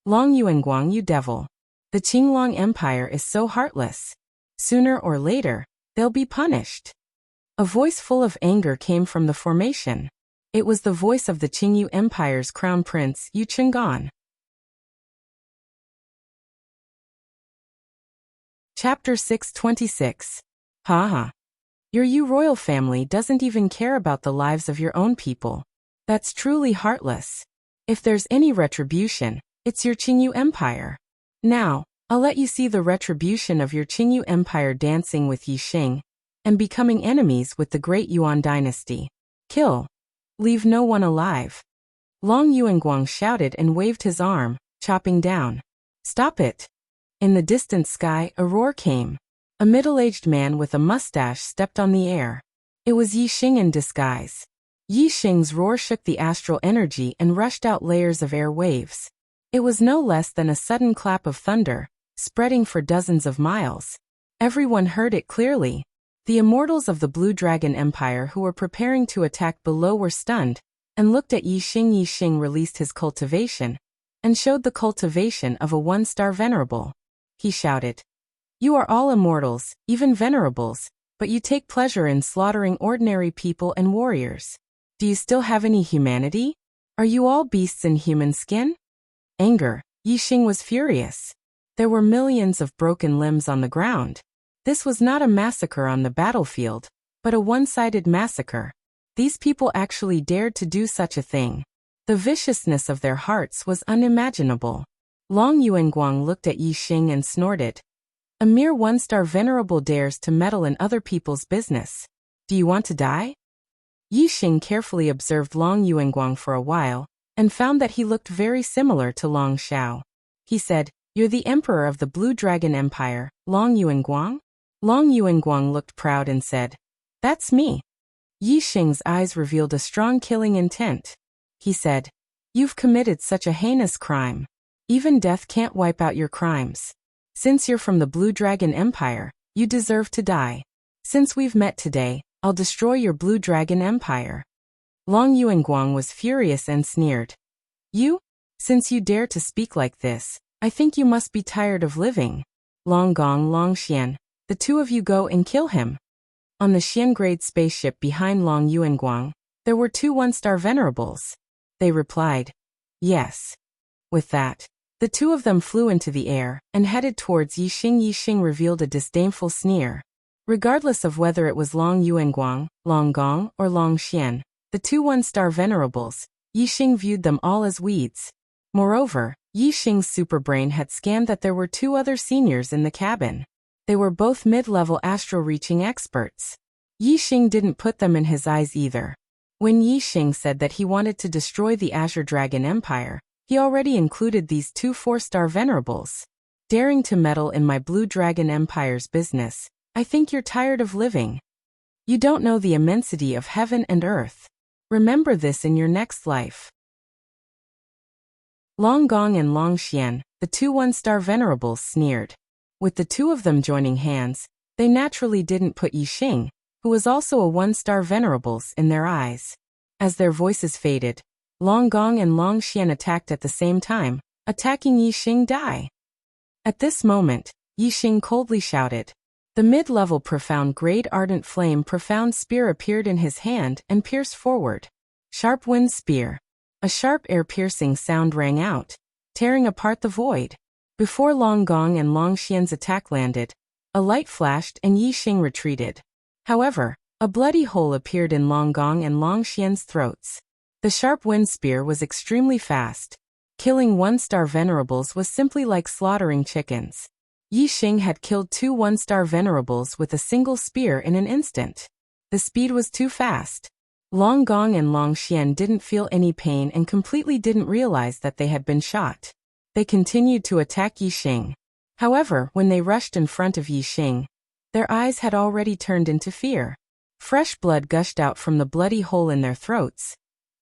Long Yuanguang, you devil. The Qinglong Empire is so heartless. Sooner or later, they'll be punished. A voice full of anger came from the formation. It was the voice of the Qingyu Empire's crown prince, Yu Chenggan. Chapter 626. Ha ha. Your Yu royal family doesn't even care about the lives of your own people. That's truly heartless. If there's any retribution, it's your Qingyu Empire. Now, I'll let you see the retribution of your Qingyu Empire dancing with Yi Xing and becoming enemies with the great Yuan dynasty. Kill. Leave no one alive. Long Yuanguang shouted and waved his arm, chopping down. Stop it. In the distant sky, a roar came. A middle-aged man with a mustache stepped on the air. It was Yi Xing in disguise. Yi Xing's roar shook the astral energy and rushed out layers of air waves. It was no less than a sudden clap of thunder, spreading for dozens of miles. Everyone heard it clearly. The immortals of the Blue Dragon Empire who were preparing to attack below were stunned. and looked at Yi Xing. Yi Xing released his cultivation and showed the cultivation of a 1-star venerable. He shouted, "You are all immortals, even venerables, but you take pleasure in slaughtering ordinary people and warriors. Do you still have any humanity? Are you all beasts in human skin?" Anger. Yi Xing was furious. There were millions of broken limbs on the ground. This was not a massacre on the battlefield, but a one-sided massacre. These people actually dared to do such a thing. The viciousness of their hearts was unimaginable. Long Yuanguang looked at Yi Xing and snorted. "A mere 1-star venerable dares to meddle in other people's business. Do you want to die?" Yi Xing carefully observed Long Yuanguang for a while, and found that he looked very similar to Long Xiao. He said, "You're the emperor of the Blue Dragon Empire, Long Yuanguang?" Long Yuanguang looked proud and said, "That's me." Yi Xing's eyes revealed a strong killing intent. He said, "You've committed such a heinous crime. Even death can't wipe out your crimes. Since you're from the Blue Dragon Empire, you deserve to die. Since we've met today, I'll destroy your Blue Dragon Empire." Long Yuanguang was furious and sneered. "You? Since you dare to speak like this, I think you must be tired of living. Long Gong, Long Xian, the two of you go and kill him." On the Xian-grade spaceship behind Long Yuanguang, there were 2 1-star venerables. They replied, "Yes." With that, the 2 of them flew into the air and headed towards Yi Xing. Yi Xing revealed a disdainful sneer. Regardless of whether it was Long Yuanguang, Long Gong, or Long Xian, the 2 1-star venerables, Yi Xing viewed them all as weeds. Moreover, Yi Xing's superbrain had scanned that there were 2 other seniors in the cabin. They were both mid-level astral-reaching experts. Yi Xing didn't put them in his eyes either. When Yi Xing said that he wanted to destroy the Azure Dragon Empire, he already included these 2 4-star venerables. "Daring to meddle in my Blue Dragon Empire's business, I think you're tired of living. You don't know the immensity of heaven and earth. Remember this in your next life." Long Gong and Long Xian, the 2 1-star venerables, sneered. With the 2 of them joining hands, they naturally didn't put Yi Xing, who was also a 1-star venerables, in their eyes. As their voices faded, Long Gong and Long Xian attacked at the same time, attacking Yi Xing Dai. At this moment, Yi Xing coldly shouted. The mid-level profound grade ardent flame profound spear appeared in his hand and pierced forward. Sharp wind spear. A sharp air-piercing sound rang out, tearing apart the void. Before Long Gong and Long Xian's attack landed, a light flashed and Yi Xing retreated. However, a bloody hole appeared in Long Gong and Long Xian's throats. The sharp wind spear was extremely fast. Killing 1-star venerables was simply like slaughtering chickens. Yi Xing had killed 2 1-star venerables with a single spear in an instant. The speed was too fast. Long Gong and Long Xian didn't feel any pain and completely didn't realize that they had been shot. They continued to attack Yi Xing. However, when they rushed in front of Yi Xing, their eyes had already turned into fear. Fresh blood gushed out from the bloody hole in their throats,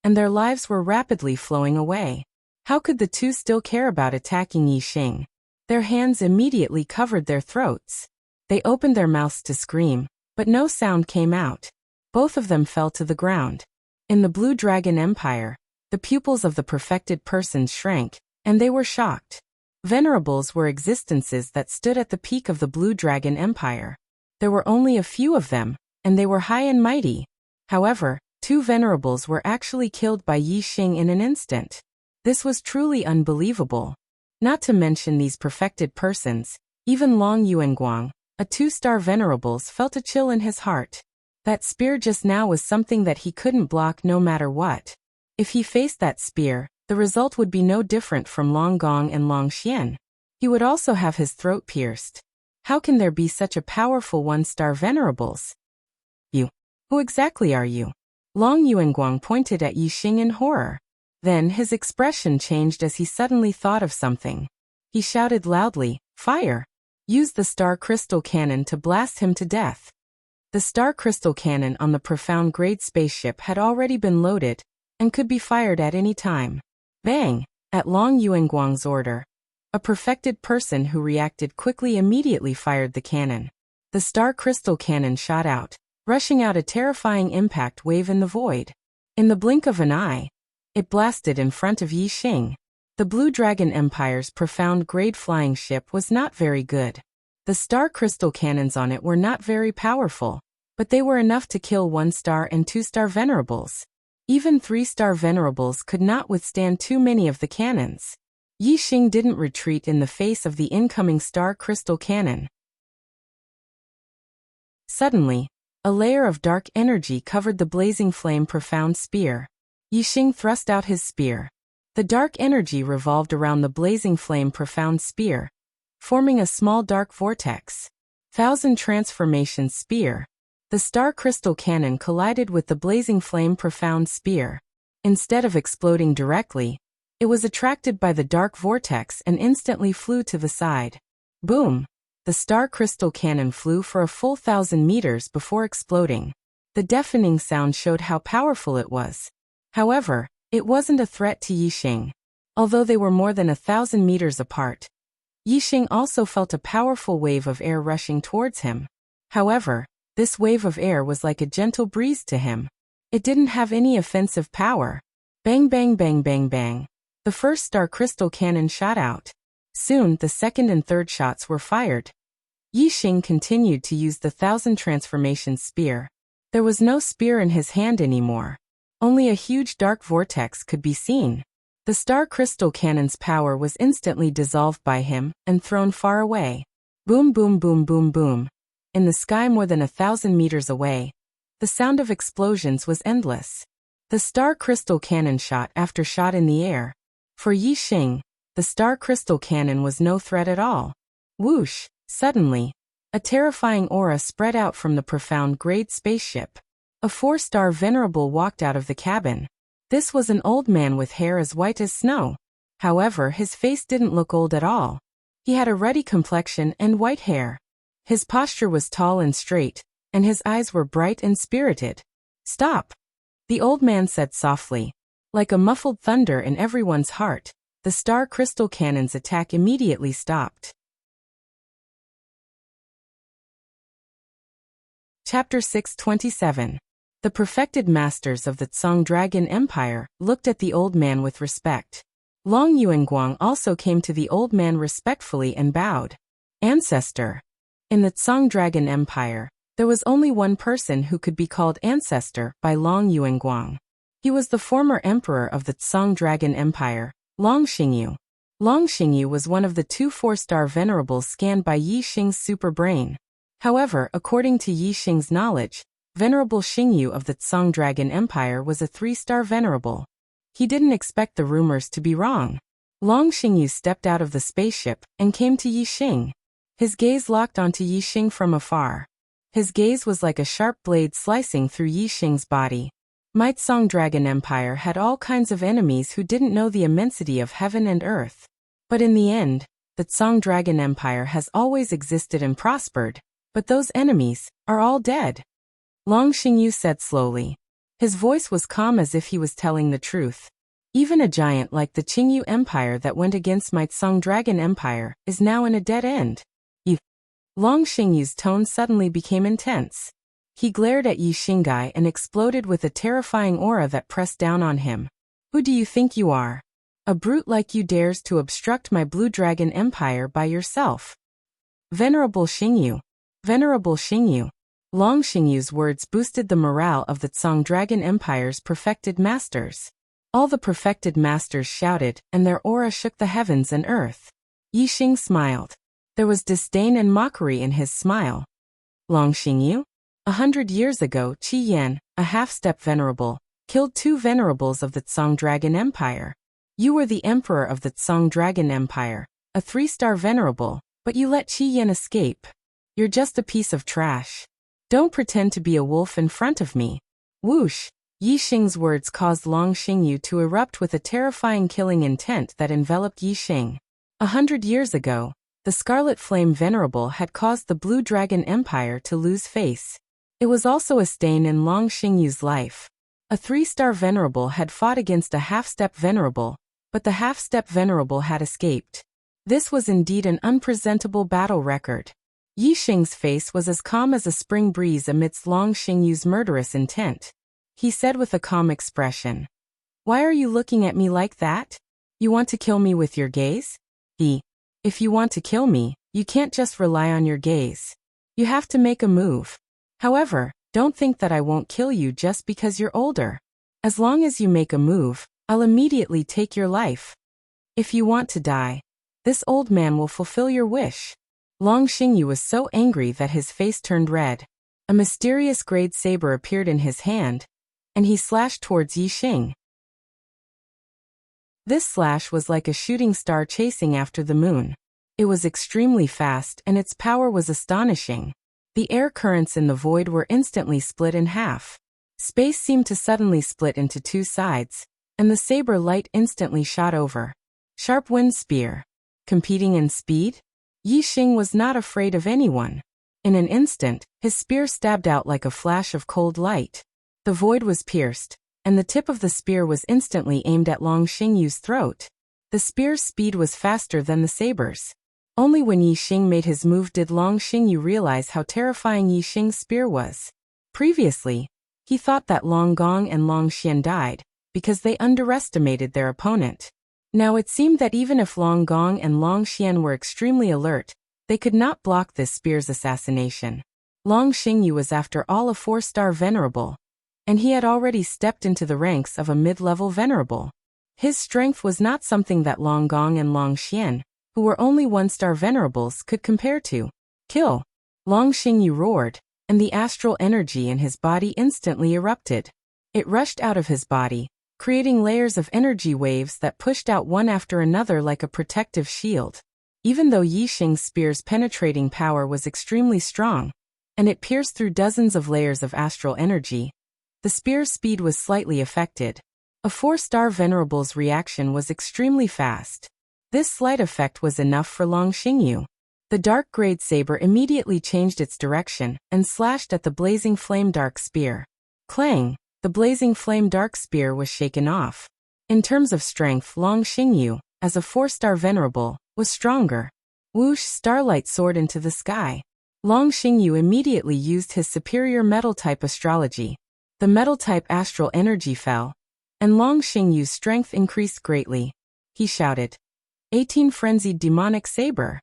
and their lives were rapidly flowing away. How could the 2 still care about attacking Yi Xing? Their hands immediately covered their throats. They opened their mouths to scream, but no sound came out. Both of them fell to the ground. In the Blue Dragon Empire, the pupils of the perfected persons shrank, and they were shocked. Venerables were existences that stood at the peak of the Blue Dragon Empire. There were only a few of them, and they were high and mighty. However, 2 venerables were actually killed by Yi Xing in an instant. This was truly unbelievable. Not to mention these perfected persons, even Long Yuanguang, a 2-star venerables, felt a chill in his heart. That spear just now was something that he couldn't block no matter what. If he faced that spear, the result would be no different from Long Gong and Long Xian. He would also have his throat pierced. How can there be such a powerful 1-star venerables? "You. Who exactly are you?" Long Yuanguang pointed at Yi Xing in horror. Then his expression changed as he suddenly thought of something. He shouted loudly, "Fire! Use the star crystal cannon to blast him to death." The star crystal cannon on the profound grade spaceship had already been loaded and could be fired at any time. Bang! At Long Yuanguang's order, a perfected person who reacted quickly immediately fired the cannon. The star crystal cannon shot out, rushing out a terrifying impact wave in the void. In the blink of an eye, it blasted in front of Yi Xing. The Blue Dragon Empire's profound-grade flying ship was not very good. The star crystal cannons on it were not very powerful, but they were enough to kill 1-star and 2-star venerables. Even 3-star venerables could not withstand too many of the cannons. Yi Xing didn't retreat in the face of the incoming star crystal cannon. Suddenly, a layer of dark energy covered the blazing flame profound spear. Yi Xing thrust out his spear. The dark energy revolved around the blazing flame profound spear, forming a small dark vortex. Thousand Transformation Spear. The star crystal cannon collided with the blazing flame profound spear. Instead of exploding directly, it was attracted by the dark vortex and instantly flew to the side. Boom! The star crystal cannon flew for a full 1,000 meters before exploding. The deafening sound showed how powerful it was. However, it wasn't a threat to Yi Xing. Although they were more than 1,000 meters apart, Yi Xing also felt a powerful wave of air rushing towards him. However, this wave of air was like a gentle breeze to him. It didn't have any offensive power. Bang bang bang bang bang. The first star crystal cannon shot out. Soon, the second and third shots were fired. Yi Xing continued to use the 1,000 Transformation Spear. There was no spear in his hand anymore. Only a huge dark vortex could be seen. The star crystal cannon's power was instantly dissolved by him and thrown far away. Boom boom boom boom boom. In the sky more than 1,000 meters away, the sound of explosions was endless. The star crystal cannon shot after shot in the air. For Yi Xing, the star crystal cannon was no threat at all. Whoosh! Suddenly, a terrifying aura spread out from the profound-grade spaceship. A 4-star venerable walked out of the cabin. This was an old man with hair as white as snow. However, his face didn't look old at all. He had a ruddy complexion and white hair. His posture was tall and straight, and his eyes were bright and spirited. "Stop!" the old man said softly. Like a muffled thunder in everyone's heart, the star crystal cannon's attack immediately stopped. Chapter 627. The perfected masters of the Tsang Dragon Empire looked at the old man with respect. Long Yuanguang also came to the old man respectfully and bowed. Ancestor. In the Tsang Dragon Empire, there was only one person who could be called ancestor by Long Yuanguang. He was the former emperor of the Tsang Dragon Empire, Long Xingyu. Long Xingyu was one of the 2 4-star venerables scanned by Yi Xing's super brain. However, according to Yi Xing's knowledge, Venerable Xingyu of the Tsang Dragon Empire was a 3-star venerable. He didn't expect the rumors to be wrong. Long Xingyu stepped out of the spaceship and came to Yi Xing. His gaze locked onto Yi Xing from afar. His gaze was like a sharp blade slicing through Yi Xing's body. My Tsang Dragon Empire had all kinds of enemies who didn't know the immensity of heaven and earth. But in the end, the Tsang Dragon Empire has always existed and prospered, but those enemies are all dead. Long Xingyu said slowly. His voice was calm as if he was telling the truth. Even a giant like the Qingyu Empire that went against my Tsang Dragon Empire is now in a dead end. Long Xingyu's tone suddenly became intense. He glared at Yi Xinggai and exploded with a terrifying aura that pressed down on him. Who do you think you are? A brute like you dares to obstruct my Blue Dragon Empire by yourself. Venerable Xingyu. Venerable Xingyu. Long Xingyu's words boosted the morale of the Tsang Dragon Empire's perfected masters. All the perfected masters shouted, and their aura shook the heavens and earth. Yi Xing smiled. There was disdain and mockery in his smile. Long Xingyu? 100 years ago, Qi Yan, a half-step venerable, killed 2 venerables of the Tsang Dragon Empire. You were the emperor of the Tsang Dragon Empire, a 3-star venerable, but you let Qi Yan escape. You're just a piece of trash. Don't pretend to be a wolf in front of me. Whoosh! Yi Xing's words caused Long Xingyu to erupt with a terrifying killing intent that enveloped Yi Xing. 100 years ago, the Scarlet Flame Venerable had caused the Blue Dragon Empire to lose face. It was also a stain in Long Xingyu's life. A 3-star venerable had fought against a half-step venerable, but the half-step venerable had escaped. This was indeed an unpresentable battle record. Yi Xing's face was as calm as a spring breeze amidst Long Xingyu's murderous intent. he said with a calm expression. Why are you looking at me like that? You want to kill me with your gaze? If you want to kill me, you can't just rely on your gaze. You have to make a move. However, don't think that I won't kill you just because you're older. As long as you make a move, I'll immediately take your life. If you want to die, this old man will fulfill your wish. Long Xingyu was so angry that his face turned red. A mysterious great saber appeared in his hand, and he slashed towards Yi Xing. This slash was like a shooting star chasing after the moon. It was extremely fast and its power was astonishing. The air currents in the void were instantly split in half. Space seemed to suddenly split into two sides, and the saber light instantly shot over. Sharp wind spear. Competing in speed? Yi Xing was not afraid of anyone. In an instant, his spear stabbed out like a flash of cold light. The void was pierced, and the tip of the spear was instantly aimed at Long Xingyu's throat. The spear's speed was faster than the saber's. Only when Yi Xing made his move did Long Xingyu realize how terrifying Yi Xing's spear was. Previously, he thought that Long Gong and Long Xian died because they underestimated their opponent. Now it seemed that even if Long Gong and Long Xian were extremely alert, they could not block this spear's assassination. Long Xingyu was after all a 4-star venerable, and he had already stepped into the ranks of a mid-level venerable. His strength was not something that Long Gong and Long Xian, who were only 1-star venerables, could compare to. Kill! Long Xingyu roared, and the astral energy in his body instantly erupted. It rushed out of his body, creating layers of energy waves that pushed out one after another like a protective shield. Even though Yi Xing's spear's penetrating power was extremely strong, and it pierced through dozens of layers of astral energy, the spear's speed was slightly affected. A 4-star venerable's reaction was extremely fast. This slight effect was enough for Long Xingyu. The dark grade saber immediately changed its direction and slashed at the blazing flame dark spear. Clang! The blazing flame dark spear was shaken off. In terms of strength, Long Xingyu, as a 4-star venerable, was stronger. Whoosh! Starlight soared into the sky. Long Xingyu immediately used his superior metal-type astrology. The metal-type astral energy fell, and Long Xingyu's strength increased greatly. He shouted, 18 frenzied demonic saber.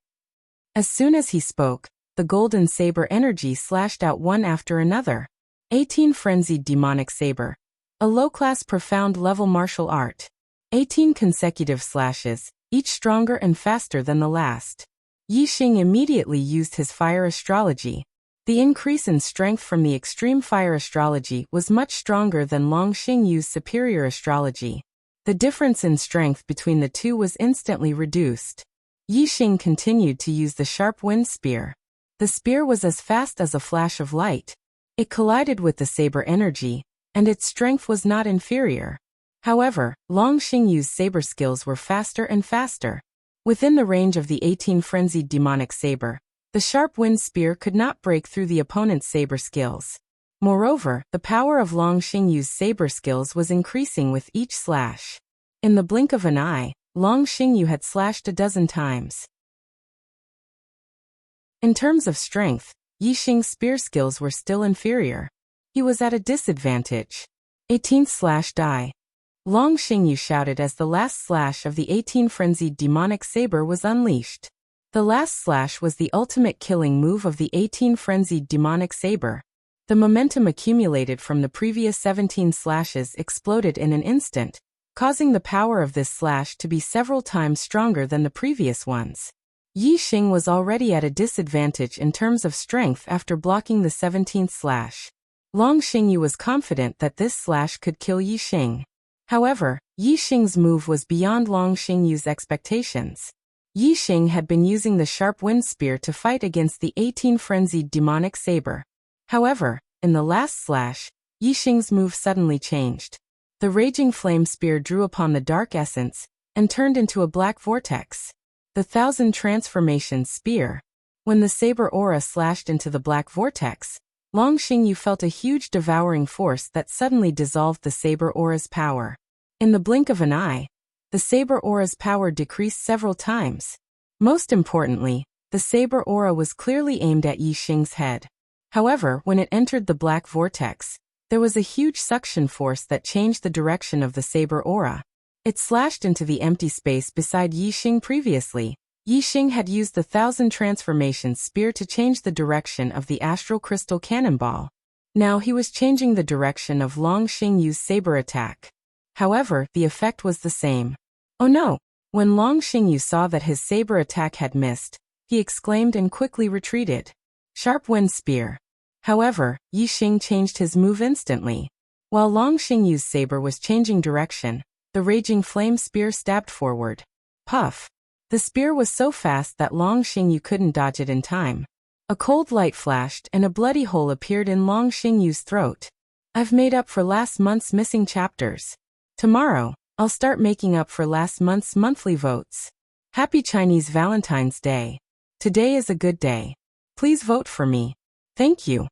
As soon as he spoke, the golden saber energy slashed out one after another. 18 frenzied demonic saber. A low-class profound level martial art. 18 consecutive slashes, each stronger and faster than the last. Yi Xing immediately used his fire astrology. The increase in strength from the extreme fire astrology was much stronger than Long Xingyu's superior astrology. The difference in strength between the two was instantly reduced. Yi Xing continued to use the sharp wind spear. The spear was as fast as a flash of light. It collided with the saber energy, and its strength was not inferior. However, Long Xingyu's saber skills were faster and faster. Within the range of the 18 frenzied demonic saber, the sharp wind spear could not break through the opponent's saber skills. Moreover, the power of Long Xingyu's saber skills was increasing with each slash. In the blink of an eye, Long Xingyu had slashed a dozen times. In terms of strength, Yi Xing's spear skills were still inferior. He was at a disadvantage. 18th slash die. Long Xingyu shouted as the last slash of the 18 frenzied demonic saber was unleashed. The last slash was the ultimate killing move of the 18 frenzied demonic saber. The momentum accumulated from the previous 17 slashes exploded in an instant, causing the power of this slash to be several times stronger than the previous ones. Yi Xing was already at a disadvantage in terms of strength after blocking the 17th slash. Long Xingyu was confident that this slash could kill Yi Xing. However, Yi Xing's move was beyond Long Xingyu's expectations. Yi Xing had been using the sharp wind spear to fight against the 18 frenzied demonic saber. However, in the last slash, Yi Xing's move suddenly changed. The raging flame spear drew upon the dark essence and turned into a black vortex. The 1000 transformation spear. When the saber aura slashed into the black vortex, Long Xingyu felt a huge devouring force that suddenly dissolved the saber aura's power. In the blink of an eye, the saber aura's power decreased several times. Most importantly, the saber aura was clearly aimed at Yi Xing's head. However, when it entered the black vortex, There was a huge suction force that changed the direction of the saber aura. It slashed into the empty space beside Yixing previously. Yixing had used the 1,000 transformations spear to change the direction of the astral crystal cannonball. Now he was changing the direction of Long Xingyu's saber attack. However, the effect was the same. Oh no! When Long Xingyu saw that his saber attack had missed, he exclaimed and quickly retreated. Sharp wind spear. However, Yixing changed his move instantly. While Long Xingyu's saber was changing direction, the raging flame spear stabbed forward. Puff! The spear was so fast that Long Xingyu couldn't dodge it in time. A cold light flashed and a bloody hole appeared in Long Xingyu's throat. I've made up for last month's missing chapters. Tomorrow, I'll start making up for last month's monthly votes. Happy Chinese Valentine's Day. Today is a good day. Please vote for me. Thank you.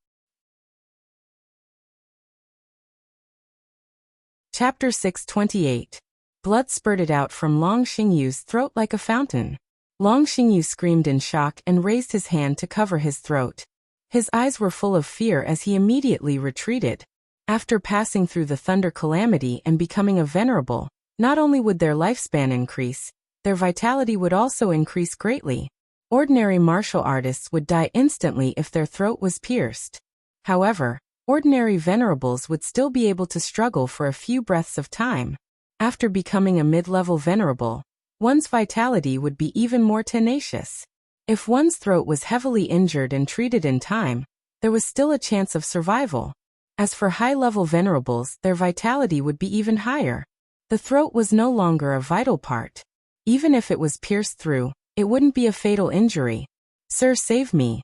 Chapter 628. Blood spurted out from Long Xingyu's throat like a fountain. Long Xingyu screamed in shock and raised his hand to cover his throat. His eyes were full of fear as he immediately retreated. After passing through the thunder calamity and becoming a venerable, not only would their lifespan increase, their vitality would also increase greatly. Ordinary martial artists would die instantly if their throat was pierced. However, ordinary venerables would still be able to struggle for a few breaths of time. After becoming a mid-level venerable, one's vitality would be even more tenacious. If one's throat was heavily injured and treated in time, there was still a chance of survival. As for high-level venerables, their vitality would be even higher. The throat was no longer a vital part. Even if it was pierced through, it wouldn't be a fatal injury. Sir, save me.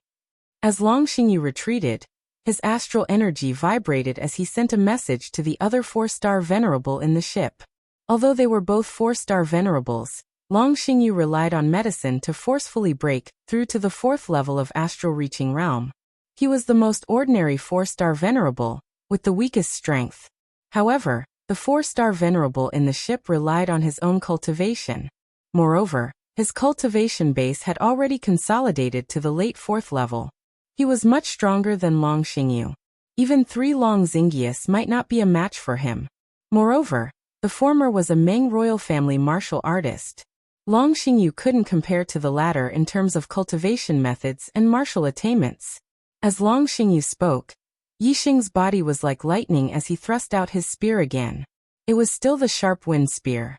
As Long Xingyu retreated, his astral energy vibrated as he sent a message to the other 4-star venerable in the ship. Although they were both 4-star venerables, Long Xingyu relied on medicine to forcefully break through to the 4th level of astral reaching realm. He was the most ordinary 4-star venerable, with the weakest strength. However, the 4-star venerable in the ship relied on his own cultivation. Moreover, his cultivation base had already consolidated to the late 4th level. He was much stronger than Long Xingyu. Even 3 Long Xingyus might not be a match for him. Moreover, the former was a Meng royal family martial artist. Long Xingyu couldn't compare to the latter in terms of cultivation methods and martial attainments. As Long Xingyu spoke, Yixing's body was like lightning as he thrust out his spear again. It was still the sharp wind spear.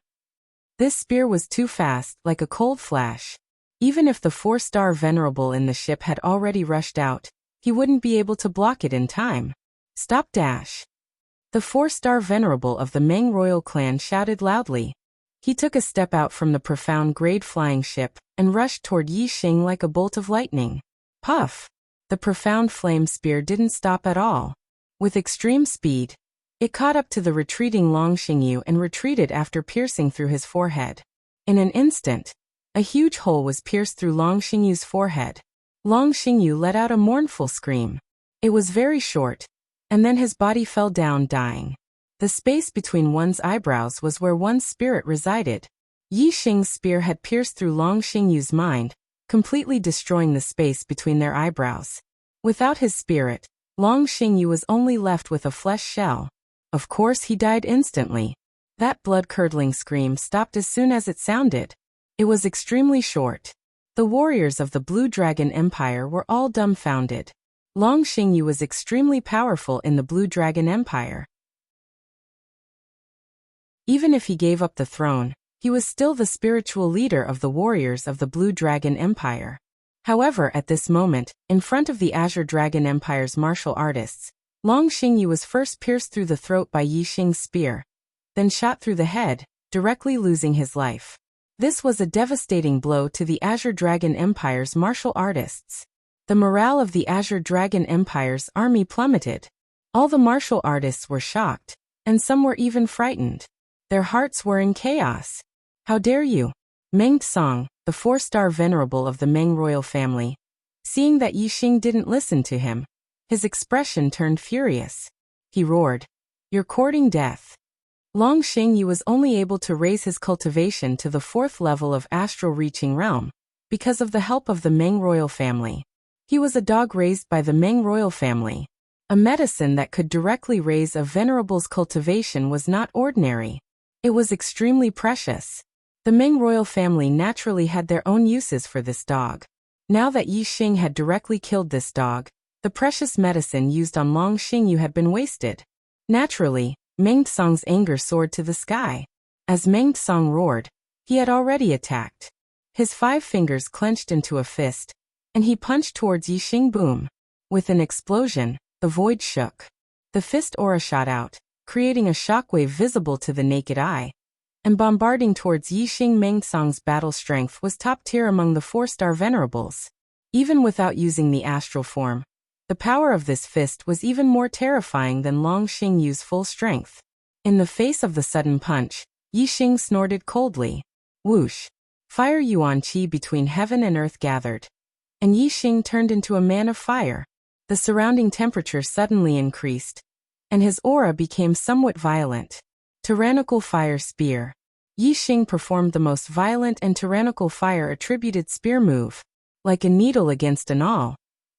This spear was too fast, like a cold flash. Even if the 4-star venerable in the ship had already rushed out, he wouldn't be able to block it in time. Stop dash. The 4-star venerable of the Meng royal clan shouted loudly. He took a step out from the profound grade flying ship and rushed toward Yixing like a bolt of lightning. Puff! The profound flame spear didn't stop at all. With extreme speed, it caught up to the retreating Long Xingyu and retreated after piercing through his forehead. In an instant, a huge hole was pierced through Long Xingyu's forehead. Long Xingyu let out a mournful scream. It was very short, and then his body fell down dying. The space between one's eyebrows was where one's spirit resided. Yixing's spear had pierced through Long Xingyu's mind, completely destroying the space between their eyebrows. Without his spirit, Long Xingyu was only left with a flesh shell. Of course he died instantly. That blood-curdling scream stopped as soon as it sounded. It was extremely short. The warriors of the Blue Dragon Empire were all dumbfounded. Long Xingyu was extremely powerful in the Blue Dragon Empire. Even if he gave up the throne, he was still the spiritual leader of the warriors of the Blue Dragon Empire. However, at this moment, in front of the Azure Dragon Empire's martial artists, Long Xingyu was first pierced through the throat by Yixing's spear, then shot through the head, directly losing his life. This was a devastating blow to the Azure Dragon Empire's martial artists. The morale of the Azure Dragon Empire's army plummeted. All the martial artists were shocked, and some were even frightened. Their hearts were in chaos. How dare you? Meng Tsong, the 4-star venerable of the Meng royal family. Seeing that Yixing didn't listen to him, his expression turned furious. He roared, "You're courting death." Long Xingyu was only able to raise his cultivation to the 4th level of astral reaching realm, because of the help of the Meng royal family. He was a dog raised by the Meng royal family. A medicine that could directly raise a venerable's cultivation was not ordinary. It was extremely precious. The Ming royal family naturally had their own uses for this dog. Now that Yi Xing had directly killed this dog, the precious medicine used on Long Xingyu had been wasted. Naturally, Meng Tsong's anger soared to the sky. As Meng Tsong roared, he had already attacked. His 5 fingers clenched into a fist, and he punched towards Yi Xing. Boom! With an explosion, the void shook. The fist aura shot out, creating a shockwave visible to the naked eye, and bombarding towards Yi Xing. Meng Tsong's battle strength was top tier among the 4-star venerables. Even without using the astral form, the power of this fist was even more terrifying than Long Xingyu's full strength. In the face of the sudden punch, Yi Xing snorted coldly. Whoosh! Fire yuan qi between heaven and earth gathered, and Yi Xing turned into a man of fire. The surrounding temperature suddenly increased, and his aura became somewhat violent. Tyrannical Fire Spear. Yi Xing performed the most violent and tyrannical fire-attributed spear move. Like a needle against an awl,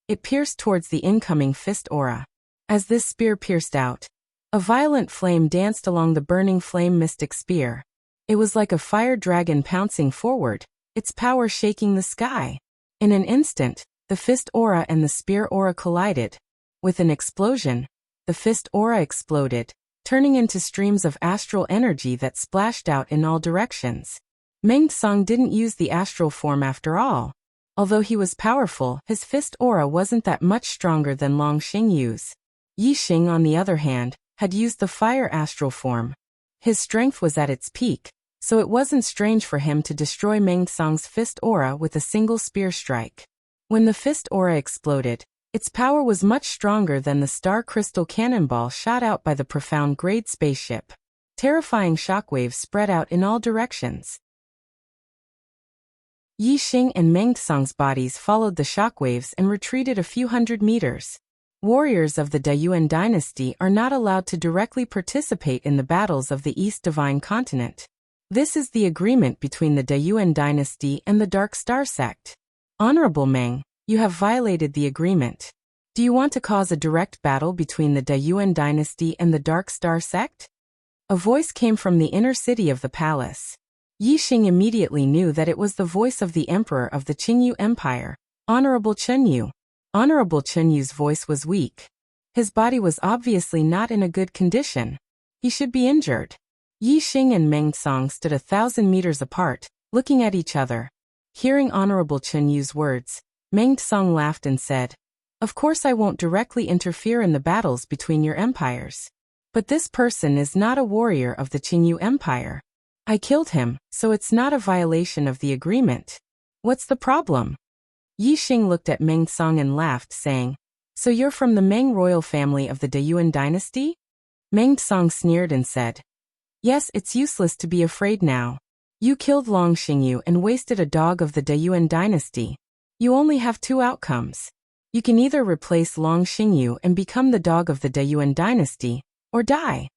it pierced towards the incoming fist aura. As this spear pierced out, a violent flame danced along the burning flame mystic spear. It was like a fire dragon pouncing forward, its power shaking the sky. In an instant, the fist aura and the spear aura collided. With an explosion, the fist aura exploded, turning into streams of astral energy that splashed out in all directions. Meng Tsong didn't use the astral form after all. Although he was powerful, his fist aura wasn't that much stronger than Long Xingyu's. Yi Xing, on the other hand, had used the fire astral form. His strength was at its peak, so it wasn't strange for him to destroy Meng Tsong's fist aura with a single spear strike. When the fist aura exploded, its power was much stronger than the star crystal cannonball shot out by the profound grade spaceship. Terrifying shockwaves spread out in all directions. Yi Xing and Meng Tsong's bodies followed the shockwaves and retreated a few hundred meters. Warriors of the Dayuan dynasty are not allowed to directly participate in the battles of the East Divine Continent. This is the agreement between the Dayuan dynasty and the Dark Star sect. Honorable Meng, you have violated the agreement. Do you want to cause a direct battle between the Dayuan dynasty and the Dark Star sect? A voice came from the inner city of the palace. Yi Xing immediately knew that it was the voice of the emperor of the Qingyu Empire, Honorable Chenyu. Honorable Chenyu's voice was weak. His body was obviously not in a good condition. He should be injured. Yi Xing and Meng Tsong stood 1,000 meters apart, looking at each other. Hearing Honorable Chenyu's words, Meng Tsong laughed and said, "Of course I won't directly interfere in the battles between your empires. But this person is not a warrior of the Qingyu Empire. I killed him, so it's not a violation of the agreement. What's the problem?" Yi Xing looked at Meng Tsong and laughed, saying, "So you're from the Meng royal family of the Dayuan dynasty?" Meng Tsong sneered and said, "Yes, it's useless to be afraid now. You killed Long Xingyu and wasted a dog of the Dayuan dynasty. You only have 2 outcomes. You can either replace Long Xingyu and become the dog of the Dayuan dynasty, or die."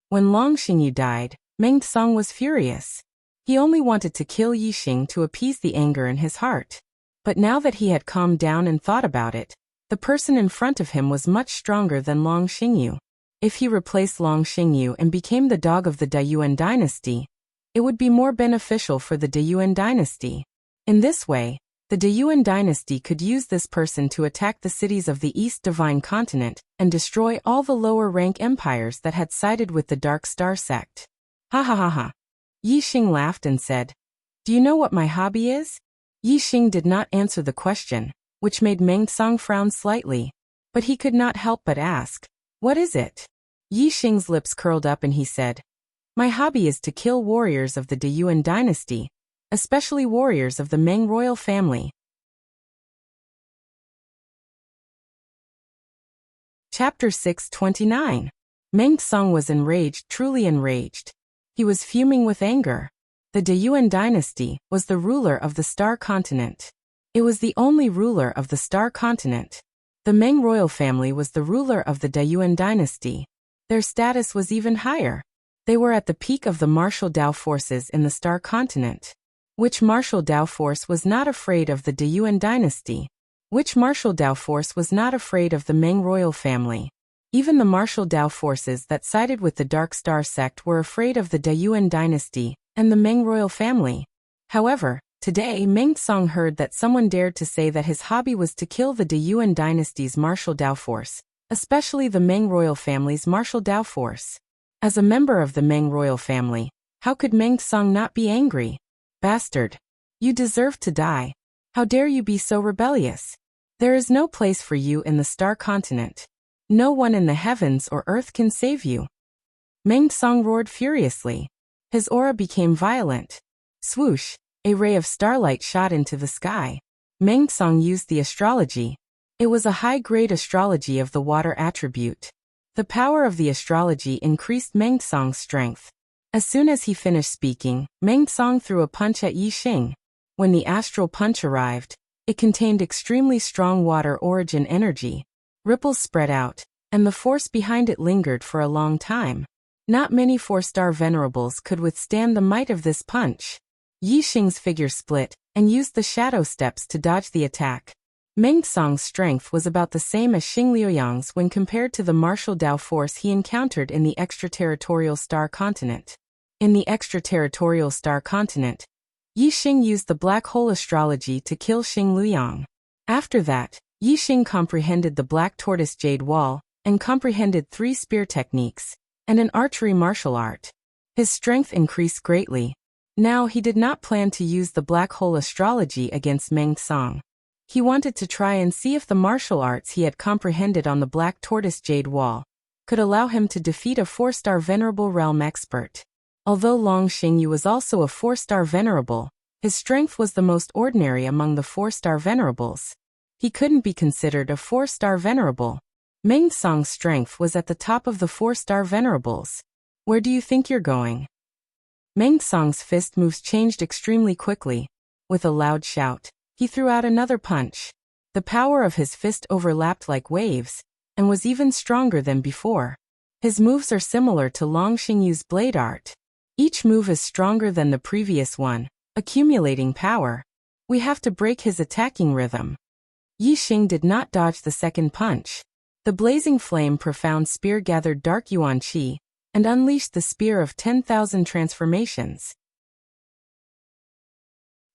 When Long Xingyu died, Meng Tsong was furious. He only wanted to kill Yi Xing to appease the anger in his heart. But now that he had calmed down and thought about it, the person in front of him was much stronger than Long Xingyu. If he replaced Long Xingyu and became the dog of the Dayuan dynasty, it would be more beneficial for the Dayuan dynasty. In this way, the Dayuan dynasty could use this person to attack the cities of the East Divine Continent and destroy all the lower-rank empires that had sided with the Dark Star sect. Ha ha ha ha. Yi Xing laughed and said, "Do you know what my hobby is?" Yi Xing did not answer the question, which made Meng Tsong frown slightly. But he could not help but ask, "What is it?" Yi Xing's lips curled up and he said, "My hobby is to kill warriors of the Dayuan dynasty, especially warriors of the Meng royal family." Chapter 629. Meng Tsong was enraged, truly enraged. He was fuming with anger. The Dayuan dynasty was the ruler of the Star Continent. It was the only ruler of the Star Continent. The Meng royal family was the ruler of the Dayuan dynasty. Their status was even higher. They were at the peak of the martial Dao forces in the Star Continent. Which martial Dao force was not afraid of the Dayuan dynasty? Which martial Dao force was not afraid of the Meng royal family? Even the martial Dao forces that sided with the Dark Star sect were afraid of the Dayuan dynasty and the Meng royal family. However, today Meng Song heard that someone dared to say that his hobby was to kill the Dayuan dynasty's martial Dao force, especially the Meng royal family's martial Dao force. As a member of the Meng royal family, how could Meng Song not be angry? Bastard! You deserve to die. How dare you be so rebellious? There is no place for you in the Star Continent. No one in the heavens or earth can save you. Meng Song roared furiously. His aura became violent. Swoosh! A ray of starlight shot into the sky. Meng Song used the astrology. It was a high-grade astrology of the water attribute. The power of the astrology increased Meng Song's strength. As soon as he finished speaking, Meng Song threw a punch at Yi Xing. When the astral punch arrived, it contained extremely strong water origin energy. Ripples spread out, and the force behind it lingered for a long time. Not many 4-star venerables could withstand the might of this punch. Yi Xing's figure split, and used the shadow steps to dodge the attack. Meng Song's strength was about the same as Xing Liuyang's when compared to the martial Dao force he encountered in the extraterritorial Star Continent. In the extraterritorial Star Continent, Yi Xing used the black hole astrology to kill Xing Liuyang. After that, Yi Xing comprehended the black tortoise jade wall, and comprehended 3 spear techniques, and an archery martial art. His strength increased greatly. Now he did not plan to use the black hole astrology against Meng Song. He wanted to try and see if the martial arts he had comprehended on the black tortoise jade wall could allow him to defeat a 4-star venerable realm expert. Although Long Xingyu was also a 4-star venerable, his strength was the most ordinary among the 4-star venerables. He couldn't be considered a 4-star venerable. Meng Song's strength was at the top of the 4-star venerables. Where do you think you're going? Meng Song's fist moves changed extremely quickly. With a loud shout, he threw out another punch. The power of his fist overlapped like waves, and was even stronger than before. His moves are similar to Long Xingyu's blade art. Each move is stronger than the previous one, accumulating power. We have to break his attacking rhythm. Yi Xing did not dodge the second punch. The blazing flame profound spear gathered dark yuan qi, and unleashed the spear of 10,000 transformations.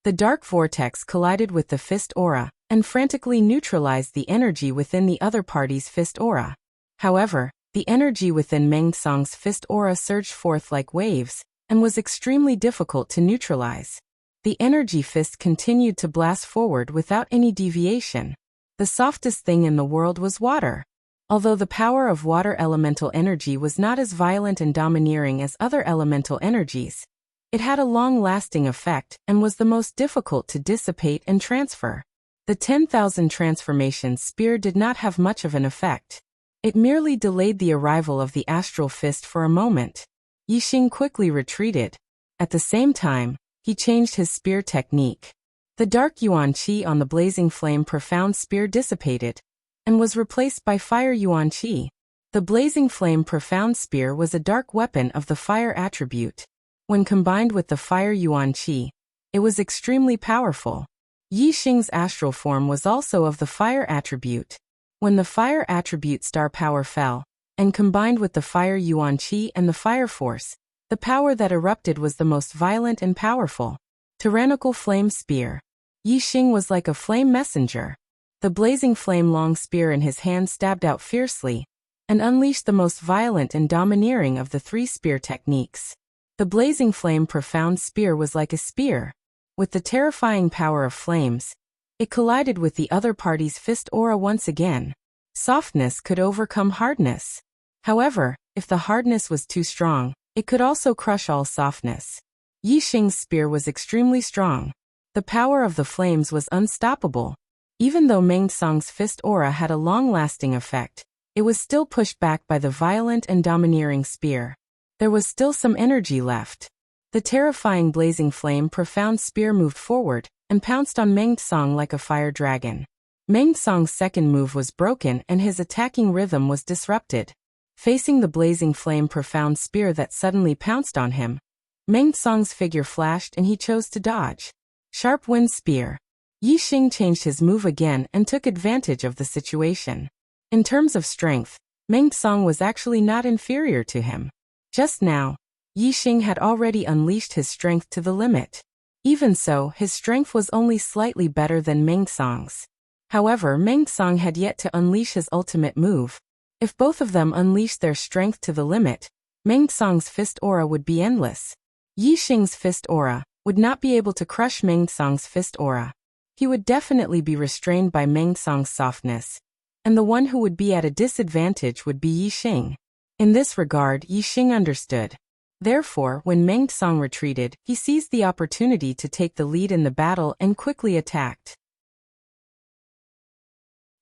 The dark vortex collided with the fist aura, and frantically neutralized the energy within the other party's fist aura. However, the energy within Meng Song's fist aura surged forth like waves, and was extremely difficult to neutralize. The energy fist continued to blast forward without any deviation. The softest thing in the world was water. Although the power of water elemental energy was not as violent and domineering as other elemental energies, it had a long-lasting effect and was the most difficult to dissipate and transfer. The 10,000 transformation spear did not have much of an effect. It merely delayed the arrival of the astral fist for a moment. Yi Xing quickly retreated. At the same time, he changed his spear technique. The dark yuan qi on the blazing flame profound spear dissipated, and was replaced by fire yuan qi. The blazing flame profound spear was a dark weapon of the fire attribute. When combined with the fire yuan qi, it was extremely powerful. Yi Xing's astral form was also of the fire attribute. When the fire attribute star power fell, and combined with the fire yuan qi and the fire force, the power that erupted was the most violent and powerful. Tyrannical flame spear. Yi Xing was like a flame messenger. The blazing flame long spear in his hand stabbed out fiercely, and unleashed the most violent and domineering of the 3 spear techniques. The blazing flame profound spear was like a spear. With the terrifying power of flames, it collided with the other party's fist aura once again. Softness could overcome hardness. However, if the hardness was too strong, it could also crush all softness. Yi Xing's spear was extremely strong. The power of the flames was unstoppable. Even though Meng Song's fist aura had a long-lasting effect, it was still pushed back by the violent and domineering spear. There was still some energy left. The terrifying blazing flame profound spear moved forward, and pounced on Meng Song like a fire dragon. Meng Song's second move was broken and his attacking rhythm was disrupted. Facing the blazing flame profound spear that suddenly pounced on him, Meng Song's figure flashed and he chose to dodge. Sharp wind spear. Yi Xing changed his move again and took advantage of the situation. In terms of strength, Meng Song was actually not inferior to him. Just now, Yixing had already unleashed his strength to the limit. Even so, his strength was only slightly better than Meng Song's. However, Meng Song had yet to unleash his ultimate move. If both of them unleashed their strength to the limit, Meng Song's fist aura would be endless. Yixing's fist aura would not be able to crush Meng Song's fist aura. He would definitely be restrained by Meng Song's softness, and the one who would be at a disadvantage would be Yixing. In this regard, Yixing understood. Therefore, when Meng Song retreated, he seized the opportunity to take the lead in the battle and quickly attacked.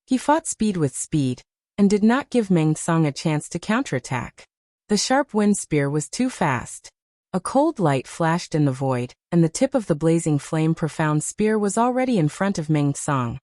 He fought speed with speed, and did not give Meng Song a chance to counterattack. The sharp wind spear was too fast. A cold light flashed in the void, and the tip of the blazing flame profound spear was already in front of Meng Song,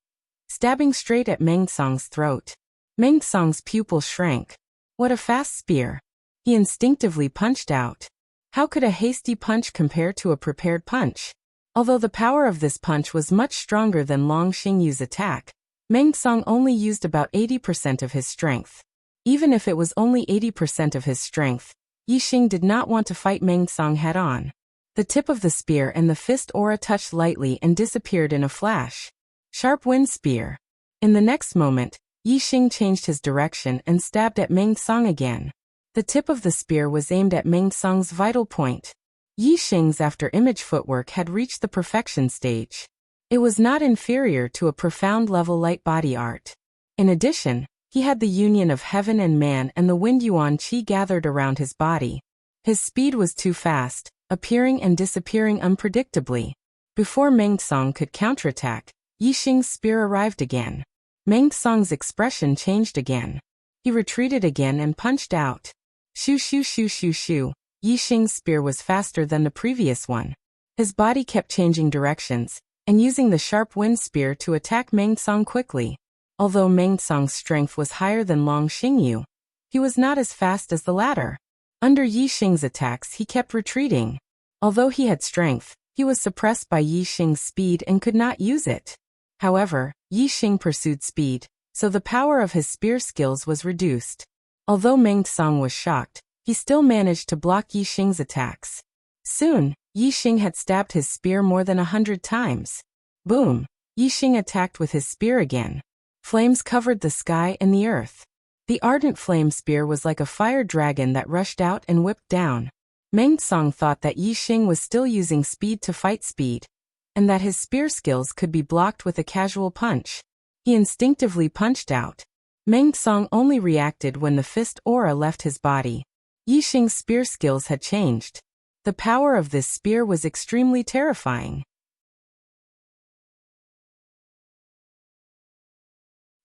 stabbing straight at Meng Song's throat. Meng Song's pupil shrank. What a fast spear! He instinctively punched out. How could a hasty punch compare to a prepared punch? Although the power of this punch was much stronger than Long Xingyu's attack, Meng Song only used about 80% of his strength. Even if it was only 80% of his strength, Yixing did not want to fight Meng Song head-on. The tip of the spear and the fist aura touched lightly and disappeared in a flash. Sharp wind spear. In the next moment, Yixing changed his direction and stabbed at Meng Song again. The tip of the spear was aimed at Meng Song's vital point. Yixing's after-image footwork had reached the perfection stage. It was not inferior to a profound-level light body art. In addition, he had the union of heaven and man and the wind yuan qi gathered around his body. His speed was too fast, appearing and disappearing unpredictably. Before Meng Song could counterattack, Yixing's spear arrived again. Meng Song's expression changed again. He retreated again and punched out. Shoo shoo shoo shoo shoo. Yixing's spear was faster than the previous one. His body kept changing directions, and using the sharp wind spear to attack Meng Song quickly. Although Meng Song's strength was higher than Long Xingyu, he was not as fast as the latter. Under Yixing's attacks he kept retreating. Although he had strength, he was suppressed by Yixing's speed and could not use it. However, Yixing pursued speed, so the power of his spear skills was reduced. Although Meng Song was shocked, he still managed to block Yixing's attacks. Soon, Yixing had stabbed his spear more than 100 times. Boom! Yixing attacked with his spear again. Flames covered the sky and the earth. The ardent flame spear was like a fire dragon that rushed out and whipped down. Meng Song thought that Yixing was still using speed to fight speed, and that his spear skills could be blocked with a casual punch. He instinctively punched out. Meng Song only reacted when the fist aura left his body. Yixing's spear skills had changed. The power of this spear was extremely terrifying.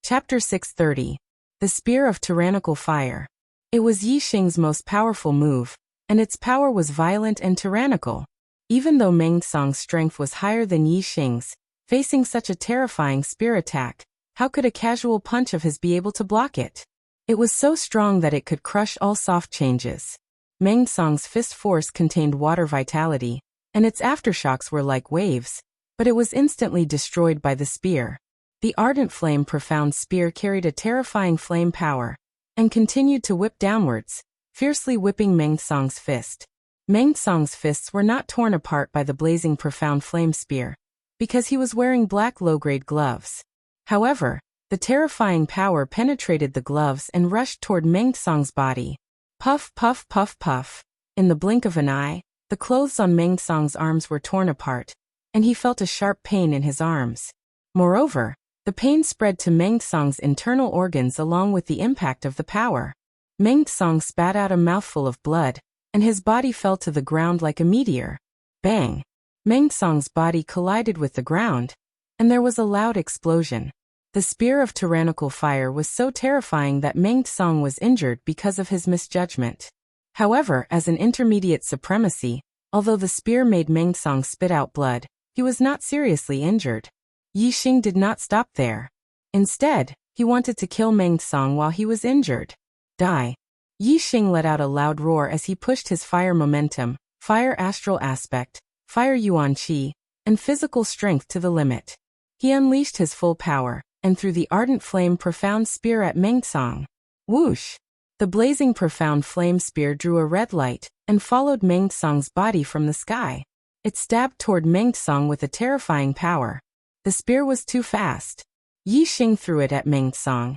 Chapter 630. The Spear of Tyrannical Fire. It was Yixing's most powerful move, and its power was violent and tyrannical. Even though Meng Song's strength was higher than Yixing's, facing such a terrifying spear attack, how could a casual punch of his be able to block it? It was so strong that it could crush all soft changes. Meng Song's fist force contained water vitality, and its aftershocks were like waves, but it was instantly destroyed by the spear. The ardent flame profound spear carried a terrifying flame power, and continued to whip downwards, fiercely whipping Meng Song's fist. Meng Song's fists were not torn apart by the blazing profound flame spear, because he was wearing black low-grade gloves. However, the terrifying power penetrated the gloves and rushed toward Meng Song's body. Puff, puff, puff, puff. In the blink of an eye, the clothes on Meng Song's arms were torn apart, and he felt a sharp pain in his arms. Moreover, the pain spread to Meng Song's internal organs along with the impact of the power. Meng Song spat out a mouthful of blood, and his body fell to the ground like a meteor. Bang! Meng Song's body collided with the ground, and there was a loud explosion. The spear of tyrannical fire was so terrifying that Meng Song was injured because of his misjudgment. However, as an intermediate supremacy, although the spear made Meng Song spit out blood, he was not seriously injured. Yixing did not stop there. Instead, he wanted to kill Meng Song while he was injured. Die! Yixing let out a loud roar as he pushed his fire momentum, fire astral aspect, fire yuan qi, and physical strength to the limit. He unleashed his full power, and threw the ardent flame profound spear at Meng Song. Whoosh! The blazing profound flame spear drew a red light and followed Meng Tsang's body from the sky. It stabbed toward Meng Tsang with a terrifying power. The spear was too fast. Yi Xing threw it at Meng Tsang,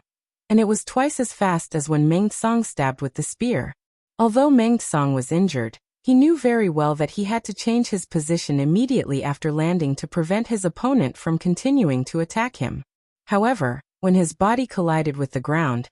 and it was twice as fast as when Meng Tsang stabbed with the spear. Although Meng Tsang was injured, he knew very well that he had to change his position immediately after landing to prevent his opponent from continuing to attack him. However, when his body collided with the ground,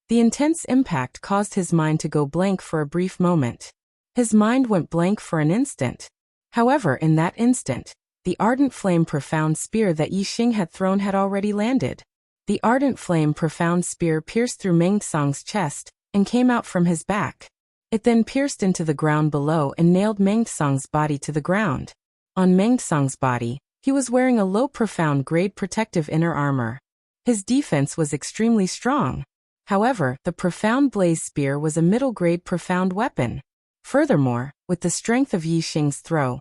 the intense impact caused his mind to go blank for a brief moment. His mind went blank for an instant. However, in that instant, the ardent flame profound spear that Yi Xing had thrown had already landed. The ardent flame profound spear pierced through Meng Tsang's chest and came out from his back. It then pierced into the ground below and nailed Meng Tsang's body to the ground. On Meng Tsang's body, he was wearing a low profound grade protective inner armor. His defense was extremely strong. However, the profound blaze spear was a middle-grade profound weapon. Furthermore, with the strength of Yi Xing's throw,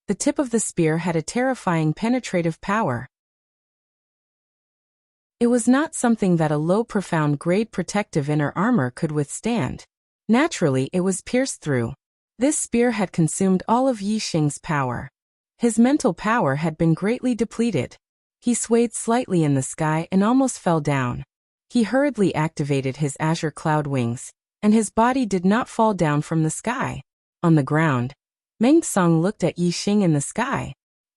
the tip of the spear had a terrifying penetrative power. It was not something that a low profound grade protective inner armor could withstand. Naturally, it was pierced through. This spear had consumed all of Yi Xing's power. His mental power had been greatly depleted. He swayed slightly in the sky and almost fell down. He hurriedly activated his azure cloud wings, and his body did not fall down from the sky. On the ground, Meng Tsang looked at Yi Xing in the sky.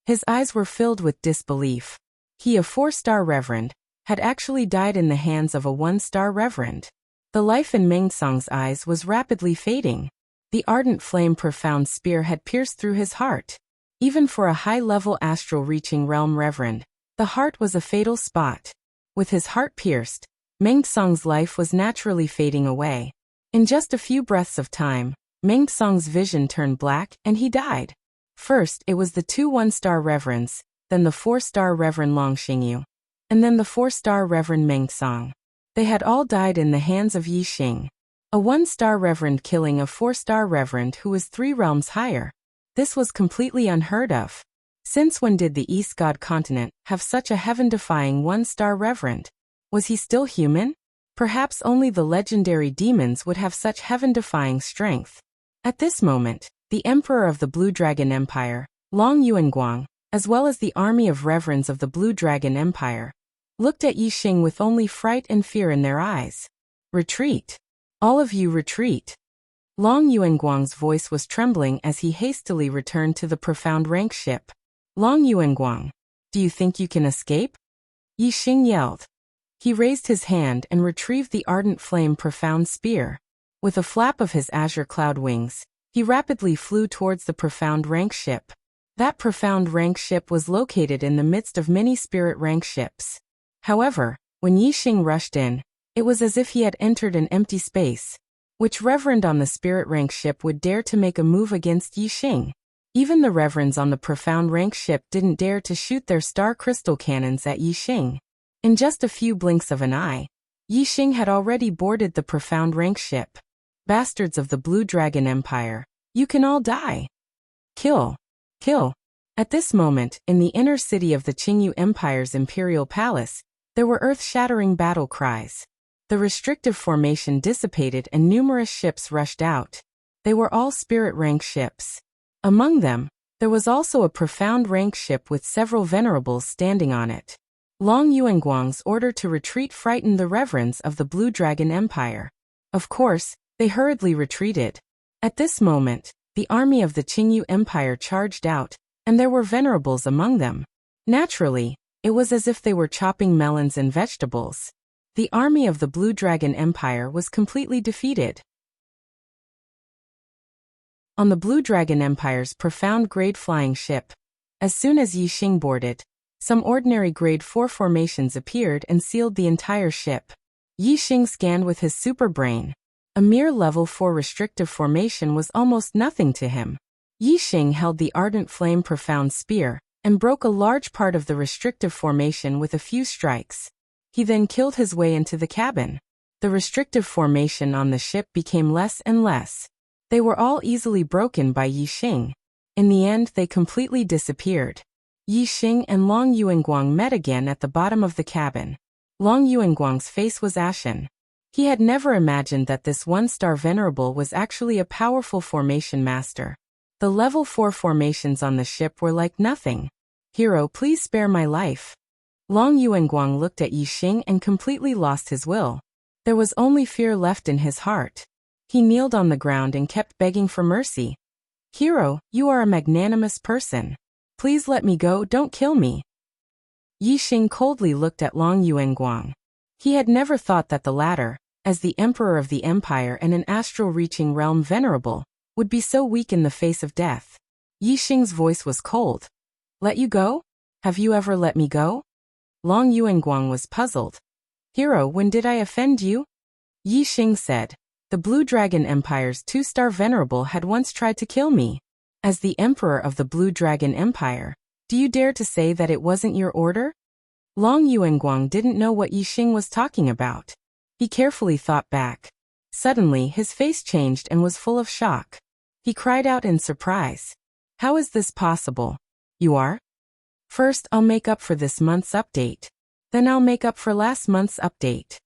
His eyes were filled with disbelief. He, a 4-star reverend, had actually died in the hands of a 1-star reverend. The life in Meng Tsang's eyes was rapidly fading. The ardent flame profound spear had pierced through his heart. Even for a high-level astral-reaching realm reverend, the heart was a fatal spot. With his heart pierced, Meng Tsang's life was naturally fading away. In just a few breaths of time, Meng Tsang's vision turned black and he died. First, it was the 2 1-star reverends, then the 4-star Reverend Long Xingyu, and then the 4-star Reverend Meng Tsang. They had all died in the hands of Yi Xing. A 1-star reverend killing a 4-star reverend who was 3 realms higher. This was completely unheard of. Since when did the East God continent have such a heaven-defying 1-star reverend? Was he still human? Perhaps only the legendary demons would have such heaven-defying strength. At this moment, the Emperor of the Blue Dragon Empire, Long Yuanguang, as well as the army of reverends of the Blue Dragon Empire, looked at Yi Xing with only fright and fear in their eyes. Retreat! All of you retreat! Long Yuanguang's voice was trembling as he hastily returned to the profound rank ship. Long Yuanguang, do you think you can escape? Yi Xing yelled. He raised his hand and retrieved the ardent flame profound spear. With a flap of his azure cloud wings, he rapidly flew towards the profound rank ship. That profound rank ship was located in the midst of many spirit rank ships. However, when Yi Xing rushed in, it was as if he had entered an empty space. Which reverend on the spirit rank ship would dare to make a move against Yi Xing? Even the reverends on the profound rank ship didn't dare to shoot their star crystal cannons at Yi Xing. In just a few blinks of an eye, Yi Xing had already boarded the profound rank ship. Bastards of the Blue Dragon Empire, you can all die. Kill. Kill. At this moment, in the inner city of the Qingyu Empire's imperial palace, there were earth-shattering battle cries. The restrictive formation dissipated and numerous ships rushed out. They were all spirit rank ships. Among them, there was also a profound rank ship with several venerables standing on it. Long Yuanguang's order to retreat frightened the reverends of the Blue Dragon Empire. Of course, they hurriedly retreated. At this moment, the army of the Qingyu Empire charged out, and there were venerables among them. Naturally, it was as if they were chopping melons and vegetables. The army of the Blue Dragon Empire was completely defeated. On the Blue Dragon Empire's profound grade flying ship, as soon as Yi Xing boarded, some ordinary grade 4 formations appeared and sealed the entire ship. Yi Xing scanned with his super brain. A mere level 4 restrictive formation was almost nothing to him. Yi Xing held the ardent flame profound spear and broke a large part of the restrictive formation with a few strikes. He then killed his way into the cabin. The restrictive formation on the ship became less and less. They were all easily broken by Yi Xing. In the end, they completely disappeared. Yi Xing and Long Yuanguang met again at the bottom of the cabin. Long Yuanguang's face was ashen. He had never imagined that this one-star venerable was actually a powerful formation master. The level 4 formations on the ship were like nothing. "Hero, please spare my life." Long Yuanguang looked at Yixing and completely lost his will. There was only fear left in his heart. He kneeled on the ground and kept begging for mercy. "Hero, you are a magnanimous person. Please let me go, don't kill me." Yixing coldly looked at Long Yuanguang. He had never thought that the latter, as the emperor of the empire and an astral-reaching realm venerable, would be so weak in the face of death. Yixing's voice was cold. "Let you go? Have you ever let me go?" Long Yuanguang was puzzled. "Hero, when did I offend you?" Yixing said, "The Blue Dragon Empire's 2-star venerable had once tried to kill me. As the emperor of the Blue Dragon Empire, do you dare to say that it wasn't your order?" Long Yuanguang didn't know what Yixing was talking about. He carefully thought back. Suddenly, his face changed and was full of shock. He cried out in surprise. "How is this possible? You are? First, I'll make up for this month's update. Then I'll make up for last month's update."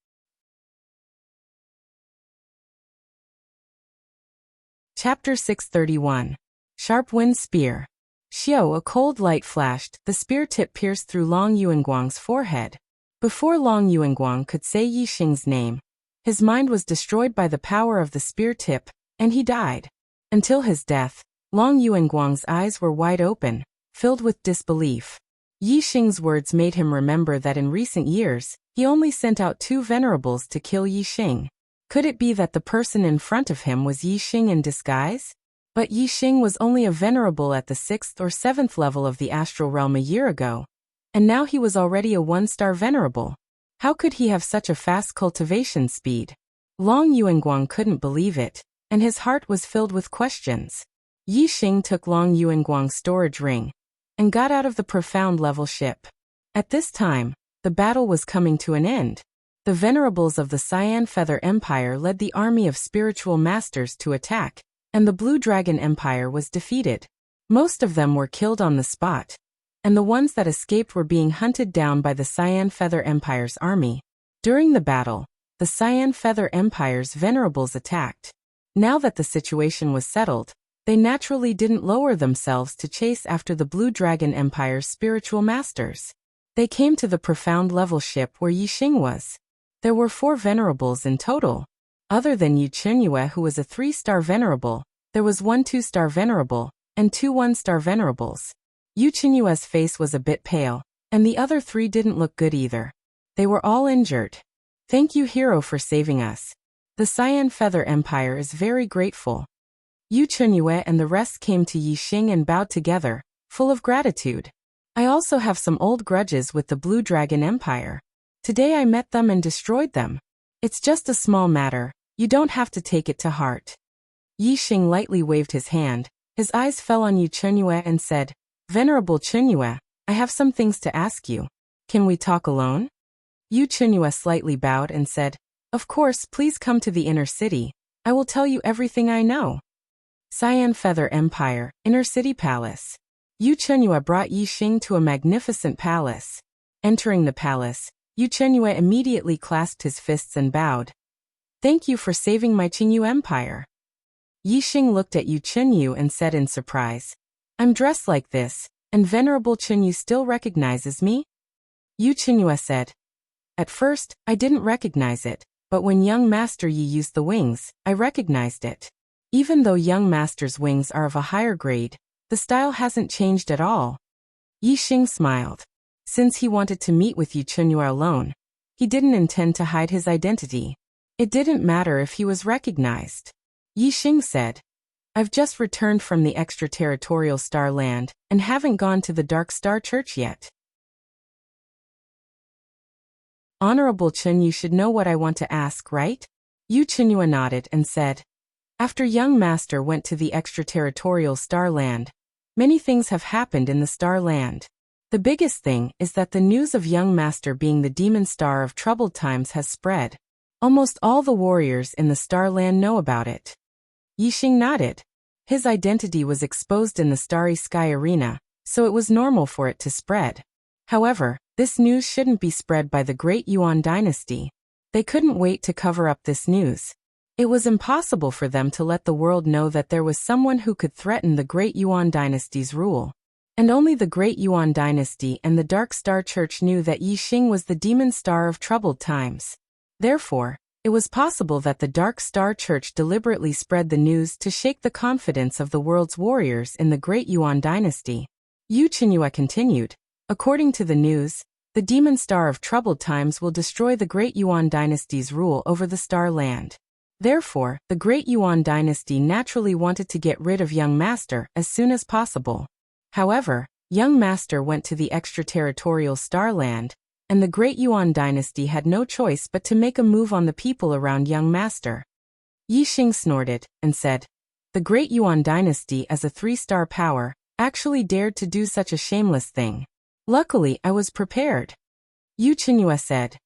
Chapter 631. Sharp Wind Spear. Xiao, a cold light flashed, the spear tip pierced through Long Yuanguang's forehead. Before Long Yuanguang could say Yixing's name, his mind was destroyed by the power of the spear tip, and he died. Until his death, Long Yuanguang's eyes were wide open, filled with disbelief. Yixing's words made him remember that in recent years, he only sent out 2 venerables to kill Yixing. Could it be that the person in front of him was Yixing in disguise? But Yixing was only a venerable at the 6th or 7th level of the astral realm a year ago, and now he was already a 1-star venerable. How could he have such a fast cultivation speed? Long Yuanguang couldn't believe it, and his heart was filled with questions. Yixing took Long Yuanguang's storage ring and got out of the profound level ship. At this time, the battle was coming to an end. The venerables of the Cyan Feather Empire led the army of spiritual masters to attack, and the Blue Dragon Empire was defeated. Most of them were killed on the spot, and the ones that escaped were being hunted down by the Cyan Feather Empire's army. During the battle, the Cyan Feather Empire's venerables attacked. Now that the situation was settled, they naturally didn't lower themselves to chase after the Blue Dragon Empire's spiritual masters. They came to the profound level ship where Yixing was. There were 4 venerables in total. Other than Yu Qinyue, who was a 3-star venerable, there was 1 2-star venerable, and 2 1-star venerables. Yu Qinyue's face was a bit pale, and the other 3 didn't look good either. They were all injured. "Thank you, hero, for saving us. The Cyan Feather Empire is very grateful." Yu Qinyue and the rest came to Yixing and bowed together, full of gratitude. "I also have some old grudges with the Blue Dragon Empire. Today I met them and destroyed them. It's just a small matter. You don't have to take it to heart." Yixing lightly waved his hand. His eyes fell on Yu Qinyue and said, "Venerable Qinyue, I have some things to ask you. Can we talk alone?" Yu Qinyue slightly bowed and said, "Of course, please come to the inner city. I will tell you everything I know." Cyan Feather Empire, Inner City Palace. Yu Qinyue brought Yixing to a magnificent palace. Entering the palace, Yu Qinyue immediately clasped his fists and bowed. "Thank you for saving my Qingyu Empire." Yixing looked at Yu Qinyue and said in surprise, "I'm dressed like this, and Venerable Qingyu still recognizes me?" Yu Qinyue said, "At first, I didn't recognize it, but when young Master Yi used the wings, I recognized it. Even though young Master's wings are of a higher grade, the style hasn't changed at all." Yixing smiled. Since he wanted to meet with Yu Qinyue alone, he didn't intend to hide his identity. It didn't matter if he was recognized. Yixing said, "I've just returned from the extraterritorial star land and haven't gone to the Dark Star Church yet. Honorable Chen, you should know what I want to ask, right?" Yu Qinyue nodded and said, "After young master went to the extraterritorial star land, many things have happened in the star land. The biggest thing is that the news of young master being the demon star of troubled times has spread. Almost all the warriors in the star land know about it." Yixing nodded. His identity was exposed in the Starry Sky Arena, so it was normal for it to spread. However, this news shouldn't be spread by the Great Yuan dynasty. They couldn't wait to cover up this news. It was impossible for them to let the world know that there was someone who could threaten the Great Yuan dynasty's rule. And only the Great Yuan dynasty and the Dark Star Church knew that Yi Xing was the demon star of troubled times. Therefore, it was possible that the Dark Star Church deliberately spread the news to shake the confidence of the world's warriors in the Great Yuan dynasty. Yu Qinghua continued, according to the news, the demon star of troubled times will destroy the Great Yuan dynasty's rule over the Star Land. Therefore, the Great Yuan dynasty naturally wanted to get rid of young master as soon as possible. However, young master went to the extraterritorial Star Land, and the Great Yuan dynasty had no choice but to make a move on the people around young master. Yi Xing snorted and said, the Great Yuan dynasty as a 3-star power actually dared to do such a shameless thing. Luckily, I was prepared. Yu Qinghua said,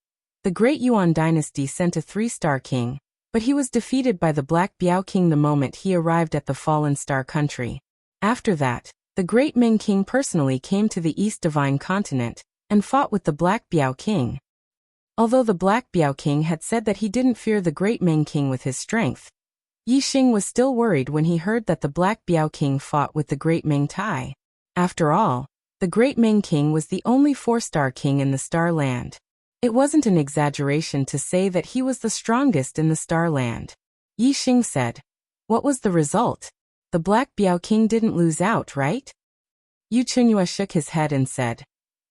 the Great Yuan dynasty sent a 3-star king, but he was defeated by the Black Biao King the moment he arrived at the fallen star country. After that, the Great Ming King personally came to the East Divine Continent and fought with the Black Biao King. Although the Black Biao King had said that he didn't fear the Great Ming King with his strength, Yi Xing was still worried when he heard that the Black Biao King fought with the Great Ming Tai. After all, the Great Ming King was the only 4-star king in the Star Land. It wasn't an exaggeration to say that he was the strongest in the Star Land. Yi Xing said, what was the result? The Black Biao King didn't lose out, right? Yu Qinghua shook his head and said,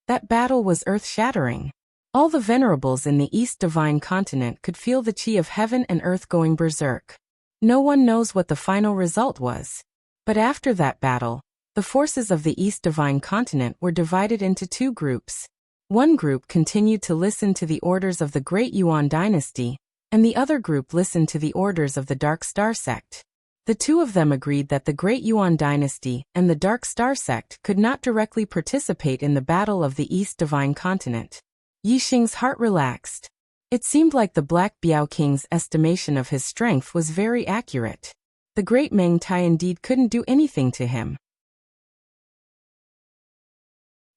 that battle was earth-shattering. All the venerables in the East Divine Continent could feel the chi of heaven and earth going berserk. No one knows what the final result was. But after that battle, the forces of the East Divine Continent were divided into 2 groups. One group continued to listen to the orders of the Great Yuan dynasty, and the other group listened to the orders of the Dark Star sect. The 2 of them agreed that the Great Yuan dynasty and the Dark Star sect could not directly participate in the battle of the East Divine Continent. Yi Xing's heart relaxed. It seemed like the Black Biao King's estimation of his strength was very accurate. The Great Ming Tai indeed couldn't do anything to him.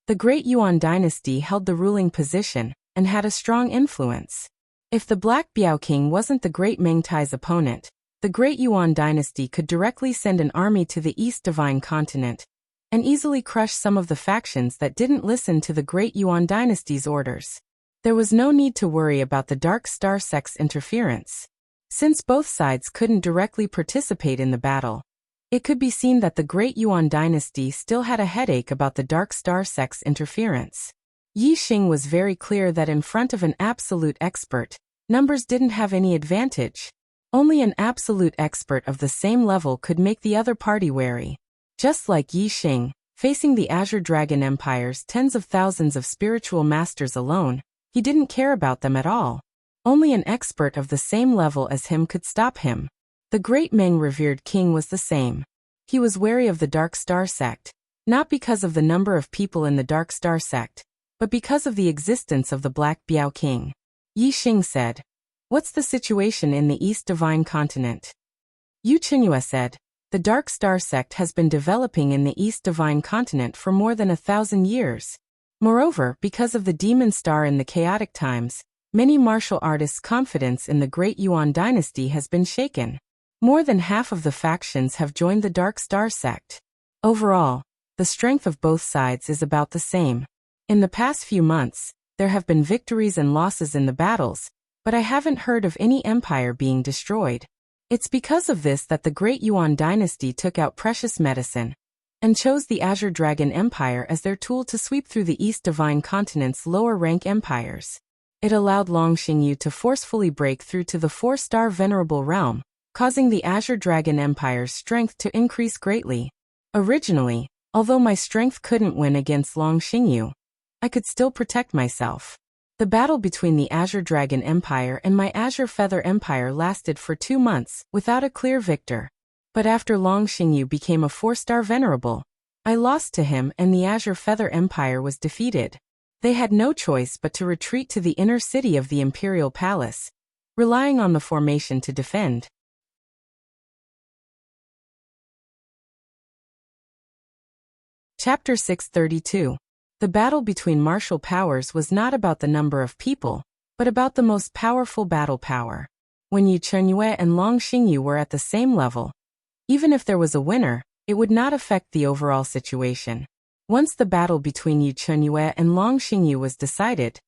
The Great Yuan dynasty held the ruling position and had a strong influence. If the Black Biao King wasn't the Great Ming Tai's opponent, the Great Yuan dynasty could directly send an army to the East Divine Continent and easily crush some of the factions that didn't listen to the Great Yuan dynasty's orders. There was no need to worry about the Dark Star sect's interference. Since both sides couldn't directly participate in the battle, it could be seen that the Great Yuan dynasty still had a headache about the Dark Star sect's interference. Yi Xing was very clear that in front of an absolute expert, numbers didn't have any advantage. Only an absolute expert of the same level could make the other party wary. Just like Yi Xing, facing the Azure Dragon Empire's tens of thousands of spiritual masters alone, he didn't care about them at all. Only an expert of the same level as him could stop him. The Great Ming revered king was the same. He was wary of the Dark Star sect, not because of the number of people in the Dark Star sect, but because of the existence of the Black Biao King. Yi Xing said, what's the situation in the East Divine Continent? Yu Qinghua said, the Dark Star sect has been developing in the East Divine Continent for more than 1,000 years. Moreover, because of the demon star in the chaotic times, many martial artists' confidence in the Great Yuan dynasty has been shaken. More than half of the factions have joined the Dark Star sect. Overall, the strength of both sides is about the same. In the past few months, there have been victories and losses in the battles, but I haven't heard of any empire being destroyed. It's because of this that the Great Yuan dynasty took out precious medicine and chose the Azure Dragon Empire as their tool to sweep through the East Divine Continent's lower-rank empires. It allowed Long Xingyu to forcefully break through to the 4-star Venerable Realm, causing the Azure Dragon Empire's strength to increase greatly. Originally, although my strength couldn't win against Long Xingyu, I could still protect myself. The battle between the Azure Dragon Empire and my Azure Feather Empire lasted for 2 months without a clear victor. But after Long Xingyu became a 4-star Venerable, I lost to him and the Azure Feather Empire was defeated. They had no choice but to retreat to the inner city of the Imperial Palace, relying on the formation to defend. Chapter 632. The battle between martial powers was not about the number of people, but about the most powerful battle power. When Yu Chenyue and Long Xingyu were at the same level, even if there was a winner, it would not affect the overall situation. Once the battle between Yu Chenyue and Long Xingyu was decided,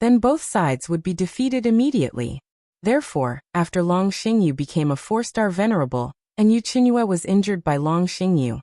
then both sides would be defeated immediately. Therefore, after Long Xingyu became a 4-star venerable, and Yu Chenyue was injured by Long Xingyu,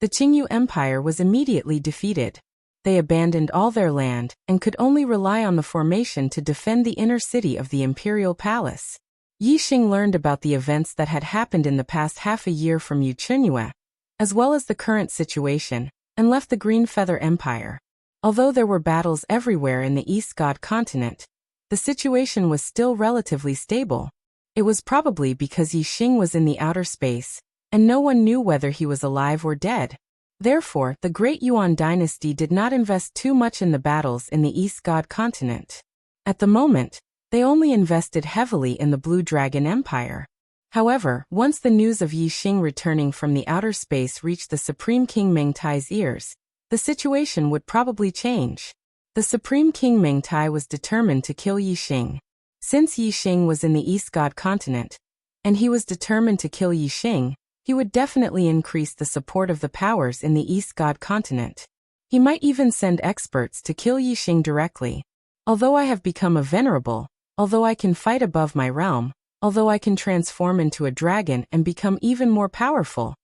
the Qingyu Empire was immediately defeated. They abandoned all their land and could only rely on the formation to defend the inner city of the imperial palace. Yixing learned about the events that had happened in the past half a year from Yu Chenyue, as well as the current situation, and left the Green Feather Empire. Although there were battles everywhere in the East God continent, the situation was still relatively stable. It was probably because Yixing was in the outer space, and no one knew whether he was alive or dead. Therefore, the Great Yuan dynasty did not invest too much in the battles in the East God continent. At the moment, they only invested heavily in the Blue Dragon Empire. However, once the news of Yixing returning from the outer space reached the Supreme King Mengtai's ears, the situation would probably change. The Supreme King Mengtai was determined to kill Yixing. Since Yixing was in the East God continent, and he was determined to kill Yixing, he would definitely increase the support of the powers in the East God continent. He might even send experts to kill Yixing directly. Although I have become a venerable, although I can fight above my realm, although I can transform into a dragon and become even more powerful,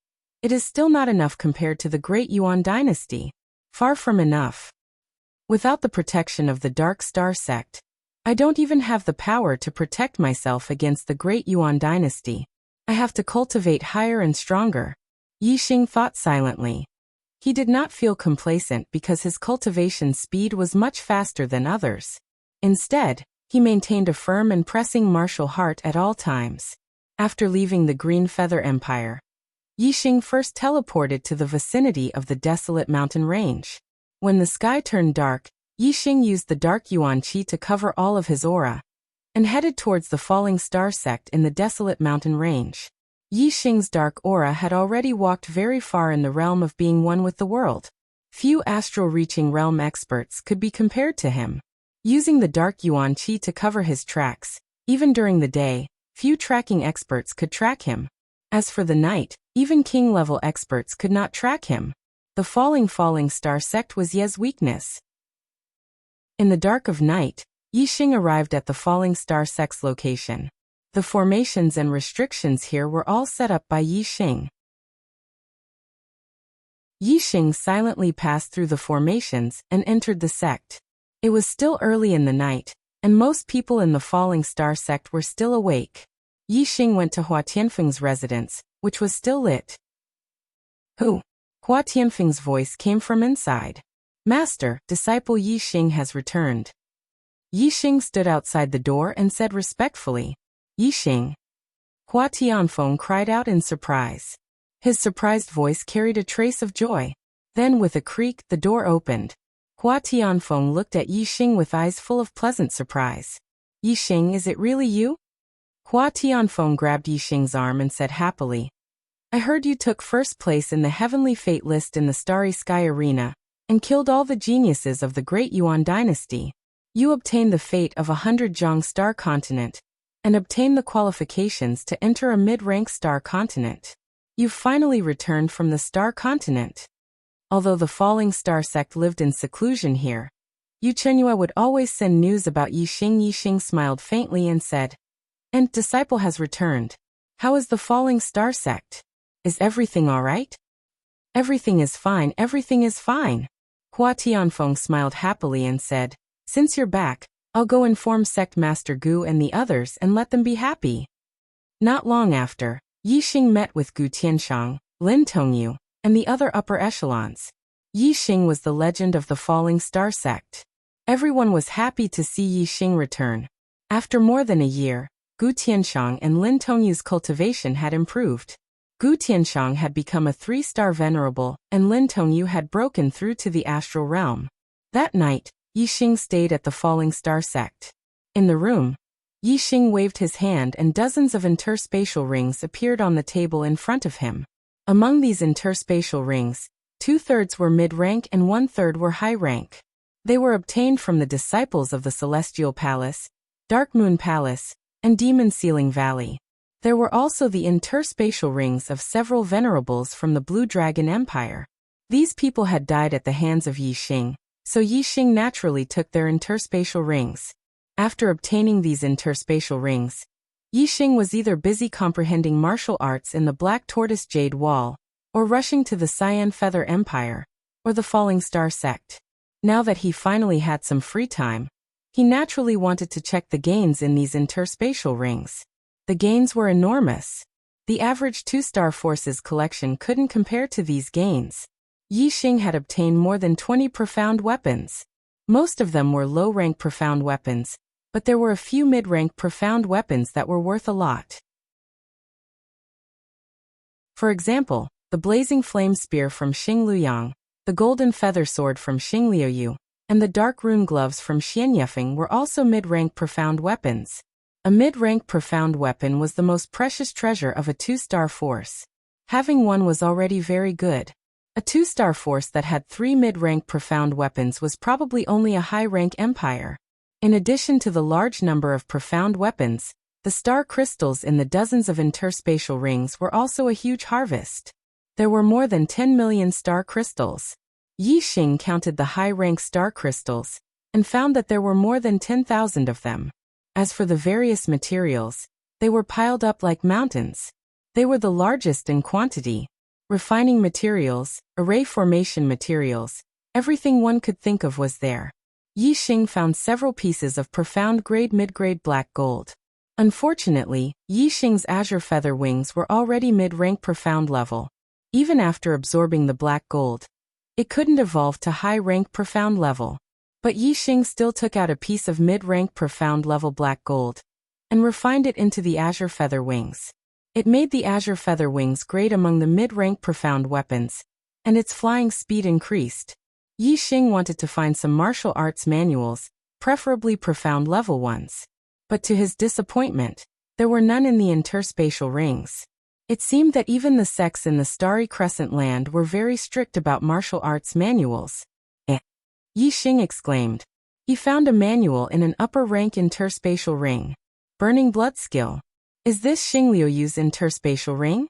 it is still not enough compared to the Great Yuan dynasty. Far from enough. Without the protection of the Dark Star sect, I don't even have the power to protect myself against the Great Yuan dynasty. I have to cultivate higher and stronger. Yixing thought silently. He did not feel complacent because his cultivation speed was much faster than others. Instead, he maintained a firm and pressing martial heart at all times. After leaving the Green Feather Empire, Yixing first teleported to the vicinity of the desolate mountain range. When the sky turned dark, Yixing used the Dark Yuan Qi to cover all of his aura, and headed towards the falling star sect in the desolate mountain range. Yixing's dark aura had already walked very far in the realm of being one with the world. Few astral-reaching realm experts could be compared to him. Using the Dark Yuan Qi to cover his tracks, even during the day, few tracking experts could track him. As for the night, even king-level experts could not track him. The falling star sect was Ye's weakness. In the dark of night, Yixing arrived at the falling star sect's location. The formations and restrictions here were all set up by Yixing. Yixing silently passed through the formations and entered the sect. It was still early in the night, and most people in the falling star sect were still awake. Yixing went to Hua Tianfeng's residence, which was still lit. Who? Hua Tianfeng's voice came from inside. Master, disciple Yixing has returned. Yixing stood outside the door and said respectfully, Yixing. Hua Tianfeng cried out in surprise. His surprised voice carried a trace of joy. Then with a creak, the door opened. Hua Tianfeng looked at Yixing with eyes full of pleasant surprise. Yixing, is it really you? Hua Tianfeng grabbed Yixing's arm and said happily, I heard you took first place in the Heavenly Fate list in the Starry Sky Arena, and killed all the geniuses of the Great Yuan dynasty. You obtained the fate of 100 Zhang Star Continent, and obtained the qualifications to enter a mid-rank star continent. You've finally returned from the star continent. Although the falling star sect lived in seclusion here, Yu Chenyue would always send news about Yixing. Yixing smiled faintly and said, And disciple has returned. How is the falling star sect? Is everything all right? Everything is fine, everything is fine. Hua Tianfeng smiled happily and said, Since you're back, I'll go inform Sect Master Gu and the others and let them be happy. Not long after, Yixing met with Gu Tianshang, Lin Tongyu, and the other upper echelons. Yixing was the legend of the falling star sect. Everyone was happy to see Yixing return. After more than a year, Gu Tianshang and Lin Tongyu's cultivation had improved. Gu Tianshang had become a 3-star venerable, and Lin Tongyu had broken through to the astral realm. That night, Yixing stayed at the falling star sect. In the room, Yixing waved his hand and dozens of interspatial rings appeared on the table in front of him. Among these interspatial rings, 2/3 were mid-rank and 1/3 were high-rank. They were obtained from the disciples of the Celestial Palace, Dark Moon Palace, and Demon Ceiling Valley. There were also the interspatial rings of several venerables from the Blue Dragon Empire. These people had died at the hands of Yi Xing, so Yi Xing naturally took their interspatial rings. After obtaining these interspatial rings, Yi Xing was either busy comprehending martial arts in the Black Tortoise Jade Wall, or rushing to the Cyan Feather Empire, or the Falling Star Sect. Now that he finally had some free time, he naturally wanted to check the gains in these interspatial rings. The gains were enormous. The average 2-star forces collection couldn't compare to these gains. Yi Xing had obtained more than 20 profound weapons. Most of them were low-rank profound weapons, but there were a few mid-rank profound weapons that were worth a lot. For example, the Blazing Flame Spear from Xing Luyang, the Golden Feather Sword from Xing Liuyu, and the Dark Rune Gloves from Xian Yefeng were also mid-rank profound weapons. A mid-rank profound weapon was the most precious treasure of a 2-star force. Having one was already very good. A 2-star force that had 3 mid-rank profound weapons was probably only a high-rank empire. In addition to the large number of profound weapons, the star crystals in the dozens of interspatial rings were also a huge harvest. There were more than 10 million star crystals. Yi Xing counted the high-rank star crystals, and found that there were more than 10,000 of them. As for the various materials, they were piled up like mountains. They were the largest in quantity. Refining materials, array formation materials, everything one could think of was there. Yi Xing found several pieces of profound grade mid-grade black gold. Unfortunately, Yi Xing's azure feather wings were already mid-rank profound level. Even after absorbing the black gold, it couldn't evolve to high-rank profound level. But Yi Xing still took out a piece of mid-rank profound level black gold, and refined it into the azure feather wings. It made the azure feather wings great among the mid-rank profound weapons, and its flying speed increased. Yi Xing wanted to find some martial arts manuals, preferably profound level ones. But to his disappointment, there were none in the interspatial rings. It seemed that even the sects in the Starry Crescent Land were very strict about martial arts manuals. Yi Xing exclaimed. He found a manual in an upper-rank interspatial ring. Burning Blood Skill. Is this Xing Liuyu's interspatial ring?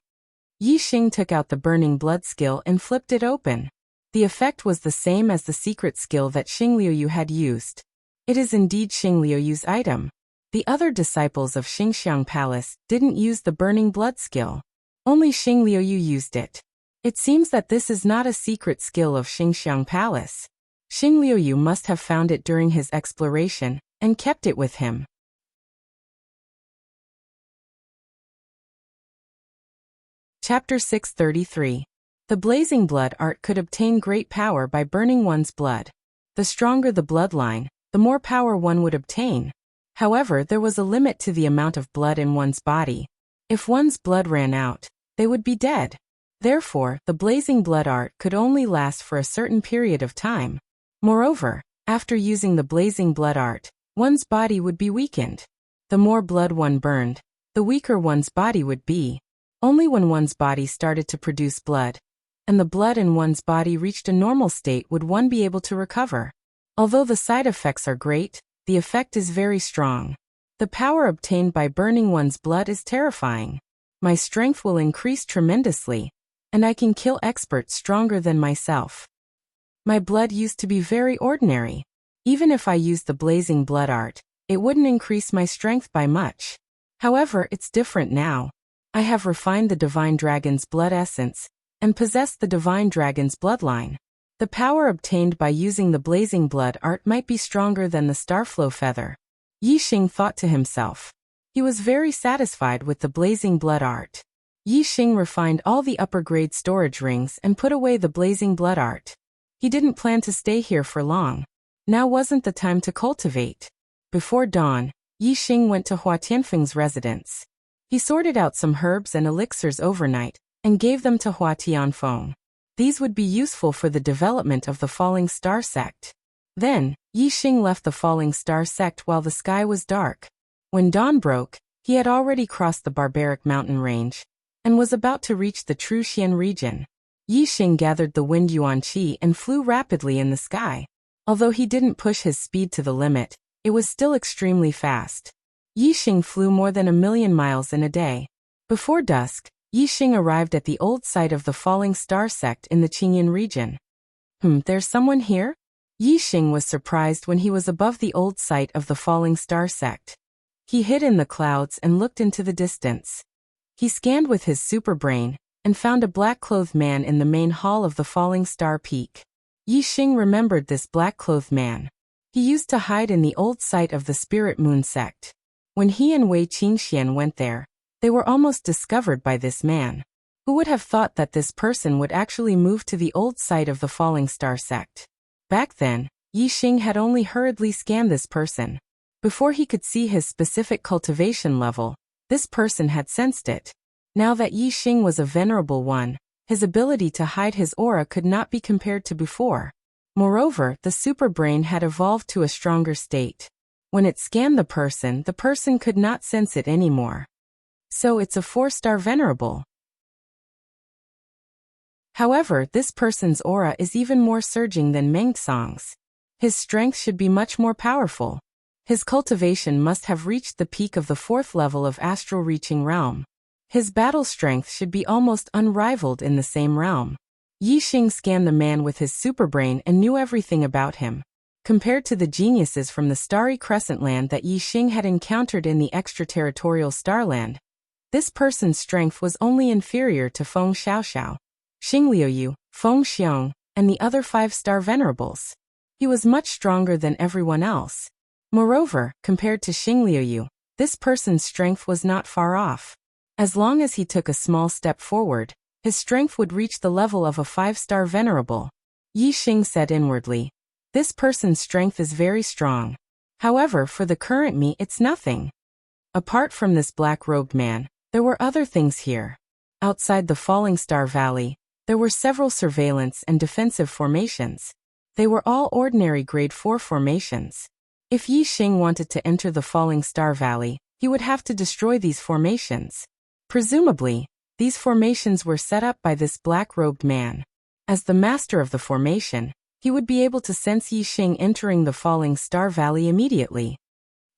Yi Xing took out the Burning Blood skill and flipped it open. The effect was the same as the secret skill that Xing Liuyu had used. It is indeed Xing Liuyu's item. The other disciples of Xingxiang Palace didn't use the Burning Blood skill. Only Xing Liuyu used it. It seems that this is not a secret skill of Xingxiang Palace. Xing Liuyu must have found it during his exploration, and kept it with him. Chapter 633. The blazing blood art could obtain great power by burning one's blood. The stronger the bloodline, the more power one would obtain. However, there was a limit to the amount of blood in one's body. If one's blood ran out, they would be dead. Therefore, the blazing blood art could only last for a certain period of time. Moreover, after using the blazing blood art, one's body would be weakened. The more blood one burned, the weaker one's body would be. Only when one's body started to produce blood, and the blood in one's body reached a normal state, would one be able to recover. Although the side effects are great, the effect is very strong. The power obtained by burning one's blood is terrifying. My strength will increase tremendously, and I can kill experts stronger than myself. My blood used to be very ordinary. Even if I used the blazing blood art, it wouldn't increase my strength by much. However, it's different now. I have refined the Divine Dragon's blood essence, and possess the Divine Dragon's bloodline. The power obtained by using the blazing blood art might be stronger than the Starflow feather. Yi Xing thought to himself. He was very satisfied with the blazing blood art. Yi Xing refined all the upper-grade storage rings and put away the blazing blood art. He didn't plan to stay here for long. Now wasn't the time to cultivate. Before dawn, Yi Xing went to Hua Tianfeng's residence. He sorted out some herbs and elixirs overnight, and gave them to Hua Tianfeng. These would be useful for the development of the Falling Star sect. Then, Yi Xing left the Falling Star sect while the sky was dark. When dawn broke, he had already crossed the barbaric mountain range, and was about to reach the True Xian region. Yi Xing gathered the wind yuan qi and flew rapidly in the sky. Although he didn't push his speed to the limit, it was still extremely fast. Yixing flew more than 1,000,000 miles in a day. Before dusk, Yixing arrived at the old site of the Falling Star sect in the Qingyan region. There's someone here? Yixing was surprised when he was above the old site of the Falling Star sect. He hid in the clouds and looked into the distance. He scanned with his superbrain and found a black-clothed man in the main hall of the Falling Star Peak. Yixing remembered this black-clothed man. He used to hide in the old site of the Spirit Moon sect. When he and Wei Qingxian went there, they were almost discovered by this man. Who would have thought that this person would actually move to the old site of the Falling Star sect? Back then, Yixing had only hurriedly scanned this person. Before he could see his specific cultivation level, this person had sensed it. Now that Yixing was a venerable one, his ability to hide his aura could not be compared to before. Moreover, the superbrain had evolved to a stronger state. When it scanned the person could not sense it anymore. So it's a 4-star venerable. However, this person's aura is even more surging than Mengsong's. His strength should be much more powerful. His cultivation must have reached the peak of the 4th level of astral reaching realm. His battle strength should be almost unrivaled in the same realm. Yixing scanned the man with his superbrain and knew everything about him. Compared to the geniuses from the starry crescent land that Yixing had encountered in the extraterritorial starland, this person's strength was only inferior to Feng Xiaoxiao, Xingliuyu, Feng Xiong, and the other 5-star venerables. He was much stronger than everyone else. Moreover, compared to Xingliuyu, this person's strength was not far off. As long as he took a small step forward, his strength would reach the level of a 5-star venerable. Yixing said inwardly, "This person's strength is very strong. However, for the current me it's nothing." Apart from this black-robed man, there were other things here. Outside the Falling Star Valley, there were several surveillance and defensive formations. They were all ordinary grade 4 formations. If Yixing wanted to enter the Falling Star Valley, he would have to destroy these formations. Presumably, these formations were set up by this black-robed man. As the master of the formation, he would be able to sense Yixing entering the Falling Star Valley immediately.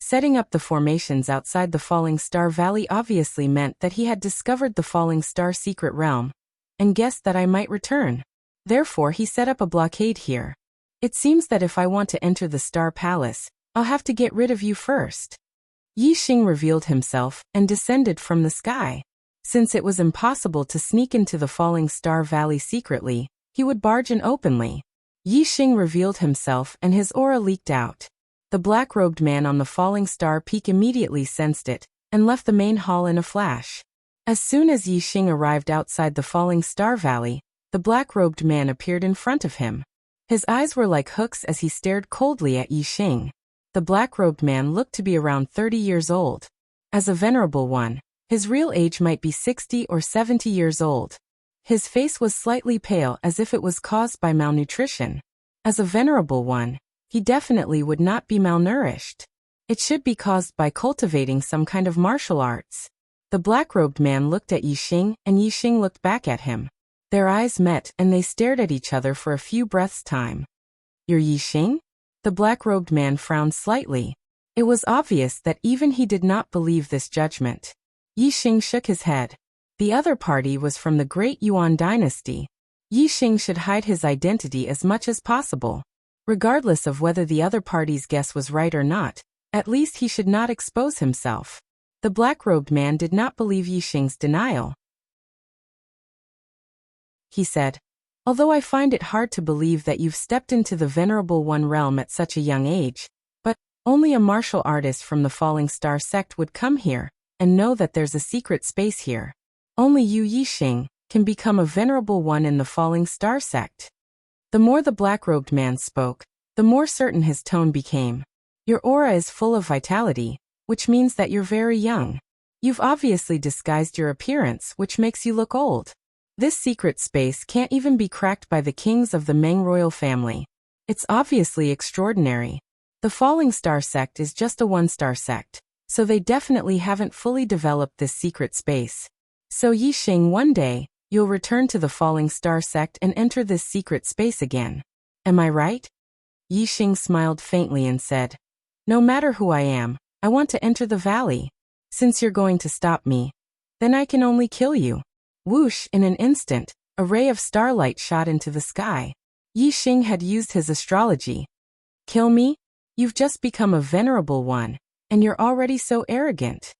Setting up the formations outside the Falling Star Valley obviously meant that he had discovered the Falling Star secret realm and guessed that I might return. Therefore, he set up a blockade here. It seems that if I want to enter the Star Palace, I'll have to get rid of you first. Yixing revealed himself and descended from the sky. Since it was impossible to sneak into the Falling Star Valley secretly, he would barge in openly. Yixing revealed himself and his aura leaked out. The black-robed man on the Falling Star Peak immediately sensed it and left the main hall in a flash. As soon as Yixing arrived outside the Falling Star Valley, the black-robed man appeared in front of him. His eyes were like hooks as he stared coldly at Yixing. The black-robed man looked to be around 30 years old. As a venerable one, his real age might be 60 or 70 years old. His face was slightly pale as if it was caused by malnutrition. As a venerable one, he definitely would not be malnourished. It should be caused by cultivating some kind of martial arts. The black-robed man looked at Yixing and Yixing looked back at him. Their eyes met and they stared at each other for a few breaths' time. "You're Yixing?" The black-robed man frowned slightly. It was obvious that even he did not believe this judgment. Yixing shook his head. The other party was from the Great Yuan dynasty. Yixing should hide his identity as much as possible. Regardless of whether the other party's guess was right or not, at least he should not expose himself. The black-robed man did not believe Yixing's denial. He said, "Although I find it hard to believe that you've stepped into the Venerable One realm at such a young age, but only a martial artist from the Falling Star sect would come here and know that there's a secret space here. Only you, Yixing, can become a Venerable One in the Falling Star sect." The more the black-robed man spoke, the more certain his tone became. "Your aura is full of vitality, which means that you're very young. You've obviously disguised your appearance, which makes you look old. This secret space can't even be cracked by the kings of the Meng royal family. It's obviously extraordinary. The Falling Star sect is just a 1-star sect, so they definitely haven't fully developed this secret space. So Yixing, one day, you'll return to the Falling Star sect and enter this secret space again. Am I right?" Yixing smiled faintly and said, No matter who I am, I want to enter the valley. Since you're going to stop me, then I can only kill you. Whoosh, in an instant, a ray of starlight shot into the sky. Yi Xing had used his astrology. Kill me? You've just become a venerable one, and you're already so arrogant.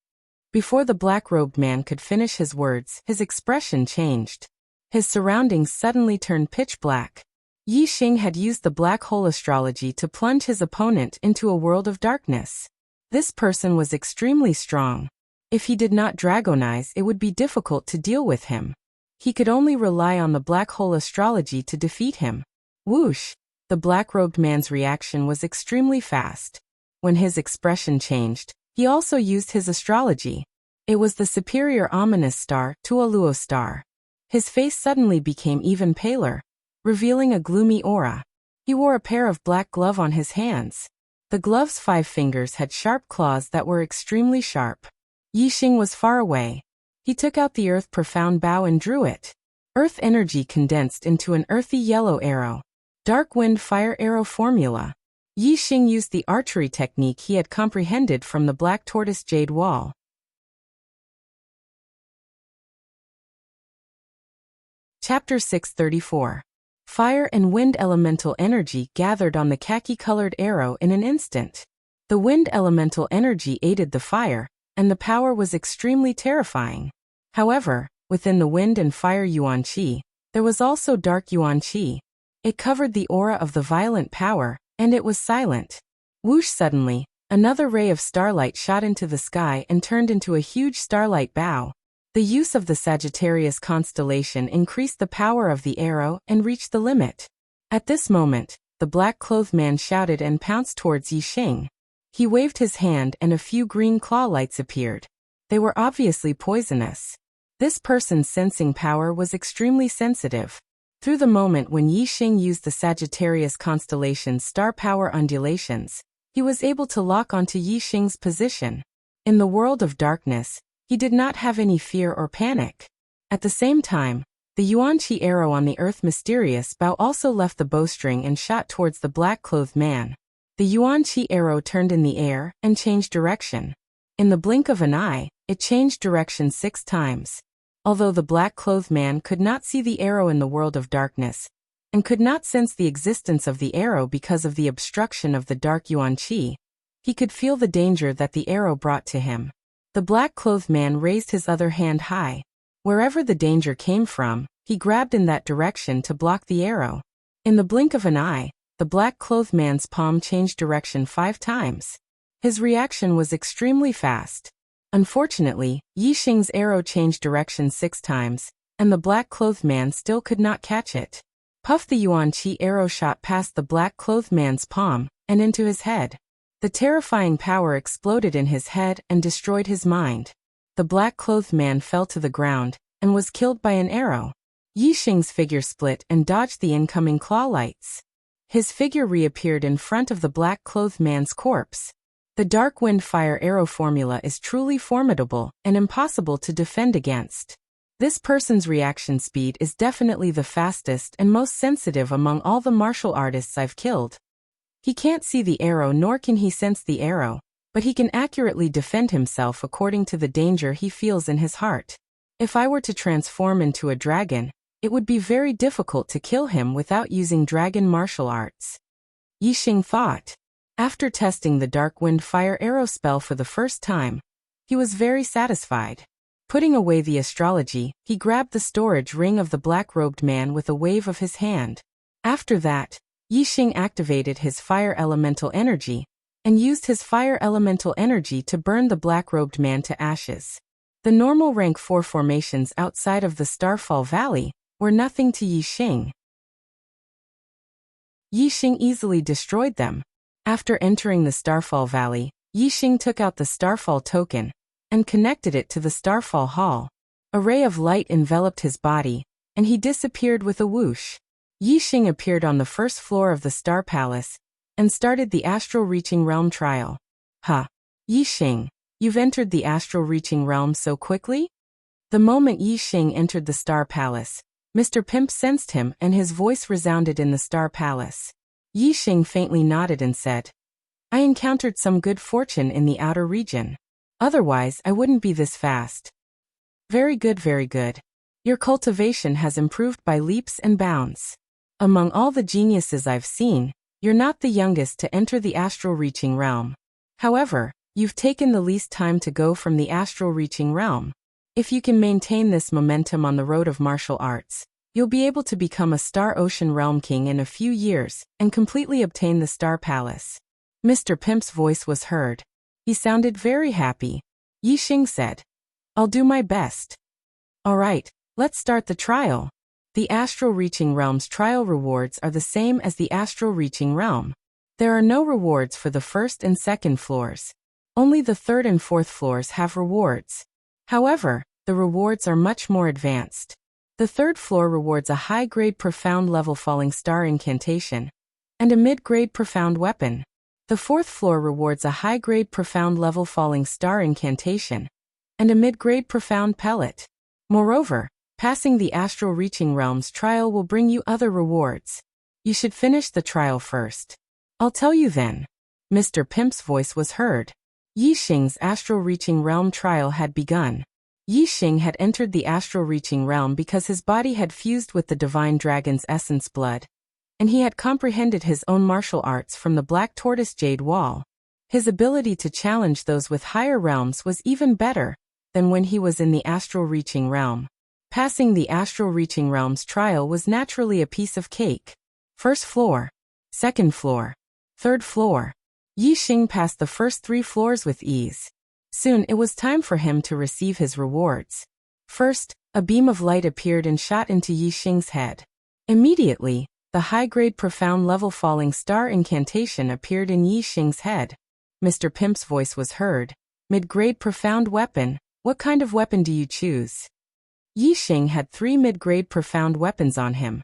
Before the black-robed man could finish his words, his expression changed. His surroundings suddenly turned pitch black. Yi Xing had used the black hole astrology to plunge his opponent into a world of darkness. This person was extremely strong. If he did not dragonize, it would be difficult to deal with him. He could only rely on the black hole astrology to defeat him. Whoosh! The black-robed man's reaction was extremely fast. When his expression changed, he also used his astrology. It was the superior ominous star, Tuoluo star. His face suddenly became even paler, revealing a gloomy aura. He wore a pair of black gloves on his hands. The gloves' 5 fingers had sharp claws that were extremely sharp. Yi Xing was far away. He took out the earth profound bow and drew it. Earth energy condensed into an earthy yellow arrow. Dark wind fire arrow formula. Yi Xing used the archery technique he had comprehended from the black tortoise jade wall. Chapter 634. Fire and wind elemental energy gathered on the khaki-colored arrow in an instant. The wind elemental energy aided the fire, and the power was extremely terrifying. However, within the wind and fire yuan qi, there was also dark yuan qi. It covered the aura of the violent power, and it was silent. Whoosh! Suddenly, another ray of starlight shot into the sky and turned into a huge starlight bow. The use of the Sagittarius constellation increased the power of the arrow and reached the limit. At this moment, the black-clothed man shouted and pounced towards Yi Xing. He waved his hand and a few green claw lights appeared. They were obviously poisonous. This person's sensing power was extremely sensitive. Through the moment when Yi Xing used the Sagittarius constellation's star power undulations, he was able to lock onto Yi Xing's position. In the world of darkness, he did not have any fear or panic. At the same time, the yuan qi arrow on the earth mysterious bow also left the bowstring and shot towards the black-clothed man. The yuan qi arrow turned in the air and changed direction. In the blink of an eye, it changed direction 6 times. Although the black-clothed man could not see the arrow in the world of darkness, and could not sense the existence of the arrow because of the obstruction of the dark yuan qi, he could feel the danger that the arrow brought to him. The black-clothed man raised his other hand high. Wherever the danger came from, he grabbed in that direction to block the arrow. In the blink of an eye, the black-clothed man's palm changed direction 5 times. His reaction was extremely fast. Unfortunately, Yi Xing's arrow changed direction 6 times, and the black-clothed man still could not catch it. Puff! The yuan qi arrow shot past the black-clothed man's palm, and into his head. The terrifying power exploded in his head and destroyed his mind. The black-clothed man fell to the ground, and was killed by an arrow. Yi Xing's figure split and dodged the incoming claw lights. His figure reappeared in front of the black-clothed man's corpse. The dark wind fire arrow formula is truly formidable and impossible to defend against. This person's reaction speed is definitely the fastest and most sensitive among all the martial artists I've killed. He can't see the arrow nor can he sense the arrow, but he can accurately defend himself according to the danger he feels in his heart. If I were to transform into a dragon, it would be very difficult to kill him without using dragon martial arts. Yi Xing thought. After testing the dark wind fire arrow spell for the first time, he was very satisfied. Putting away the astrology, he grabbed the storage ring of the black-robed man with a wave of his hand. After that, Yi Xing activated his fire elemental energy, and used his fire elemental energy to burn the black-robed man to ashes. The normal rank 4 formations outside of the Starfall Valley were nothing to Yi Xing. Yi Xing easily destroyed them. After entering the Starfall Valley, Yi Xing took out the Starfall token and connected it to the Starfall Hall. A ray of light enveloped his body, and he disappeared with a whoosh. Yi Xing appeared on the first floor of the Star Palace and started the Astral Reaching Realm trial. Yi Xing, you've entered the Astral Reaching Realm so quickly? The moment Yi Xing entered the Star Palace, Mr. Pimp sensed him and his voice resounded in the Star Palace. Yi Xing faintly nodded and said, I encountered some good fortune in the outer region. Otherwise, I wouldn't be this fast. Very good, very good. Your cultivation has improved by leaps and bounds. Among all the geniuses I've seen, you're not the youngest to enter the astral reaching realm. However, you've taken the least time to go from the astral reaching realm. If you can maintain this momentum on the road of martial arts, you'll be able to become a Star Ocean Realm King in a few years and completely obtain the Star Palace. Mr. Pimp's voice was heard. He sounded very happy. Yixing said, I'll do my best. All right, let's start the trial. The Astral Reaching Realm's trial rewards are the same as the Astral Reaching Realm. There are no rewards for the first and second floors. Only the third and fourth floors have rewards. However, the rewards are much more advanced. The third floor rewards a high-grade profound level falling star incantation and a mid-grade profound weapon. The fourth floor rewards a high-grade profound level falling star incantation and a mid-grade profound pellet. Moreover, passing the Astral Reaching Realm's trial will bring you other rewards. You should finish the trial first. I'll tell you then. Mr. Pimp's voice was heard. Yixing's Astral Reaching Realm trial had begun. Yixing had entered the Astral Reaching Realm because his body had fused with the Divine Dragon's essence blood, and he had comprehended his own martial arts from the Black Tortoise Jade Wall. His ability to challenge those with higher realms was even better than when he was in the Astral Reaching Realm. Passing the Astral Reaching Realm's trial was naturally a piece of cake. First floor, second floor, third floor. Yixing passed the first 3 floors with ease. Soon it was time for him to receive his rewards. First, a beam of light appeared and shot into Yixing's head. Immediately, the high-grade profound level falling star incantation appeared in Yixing's head. Mr. Pimp's voice was heard. Mid-grade profound weapon, what kind of weapon do you choose? Yixing had 3 mid-grade profound weapons on him.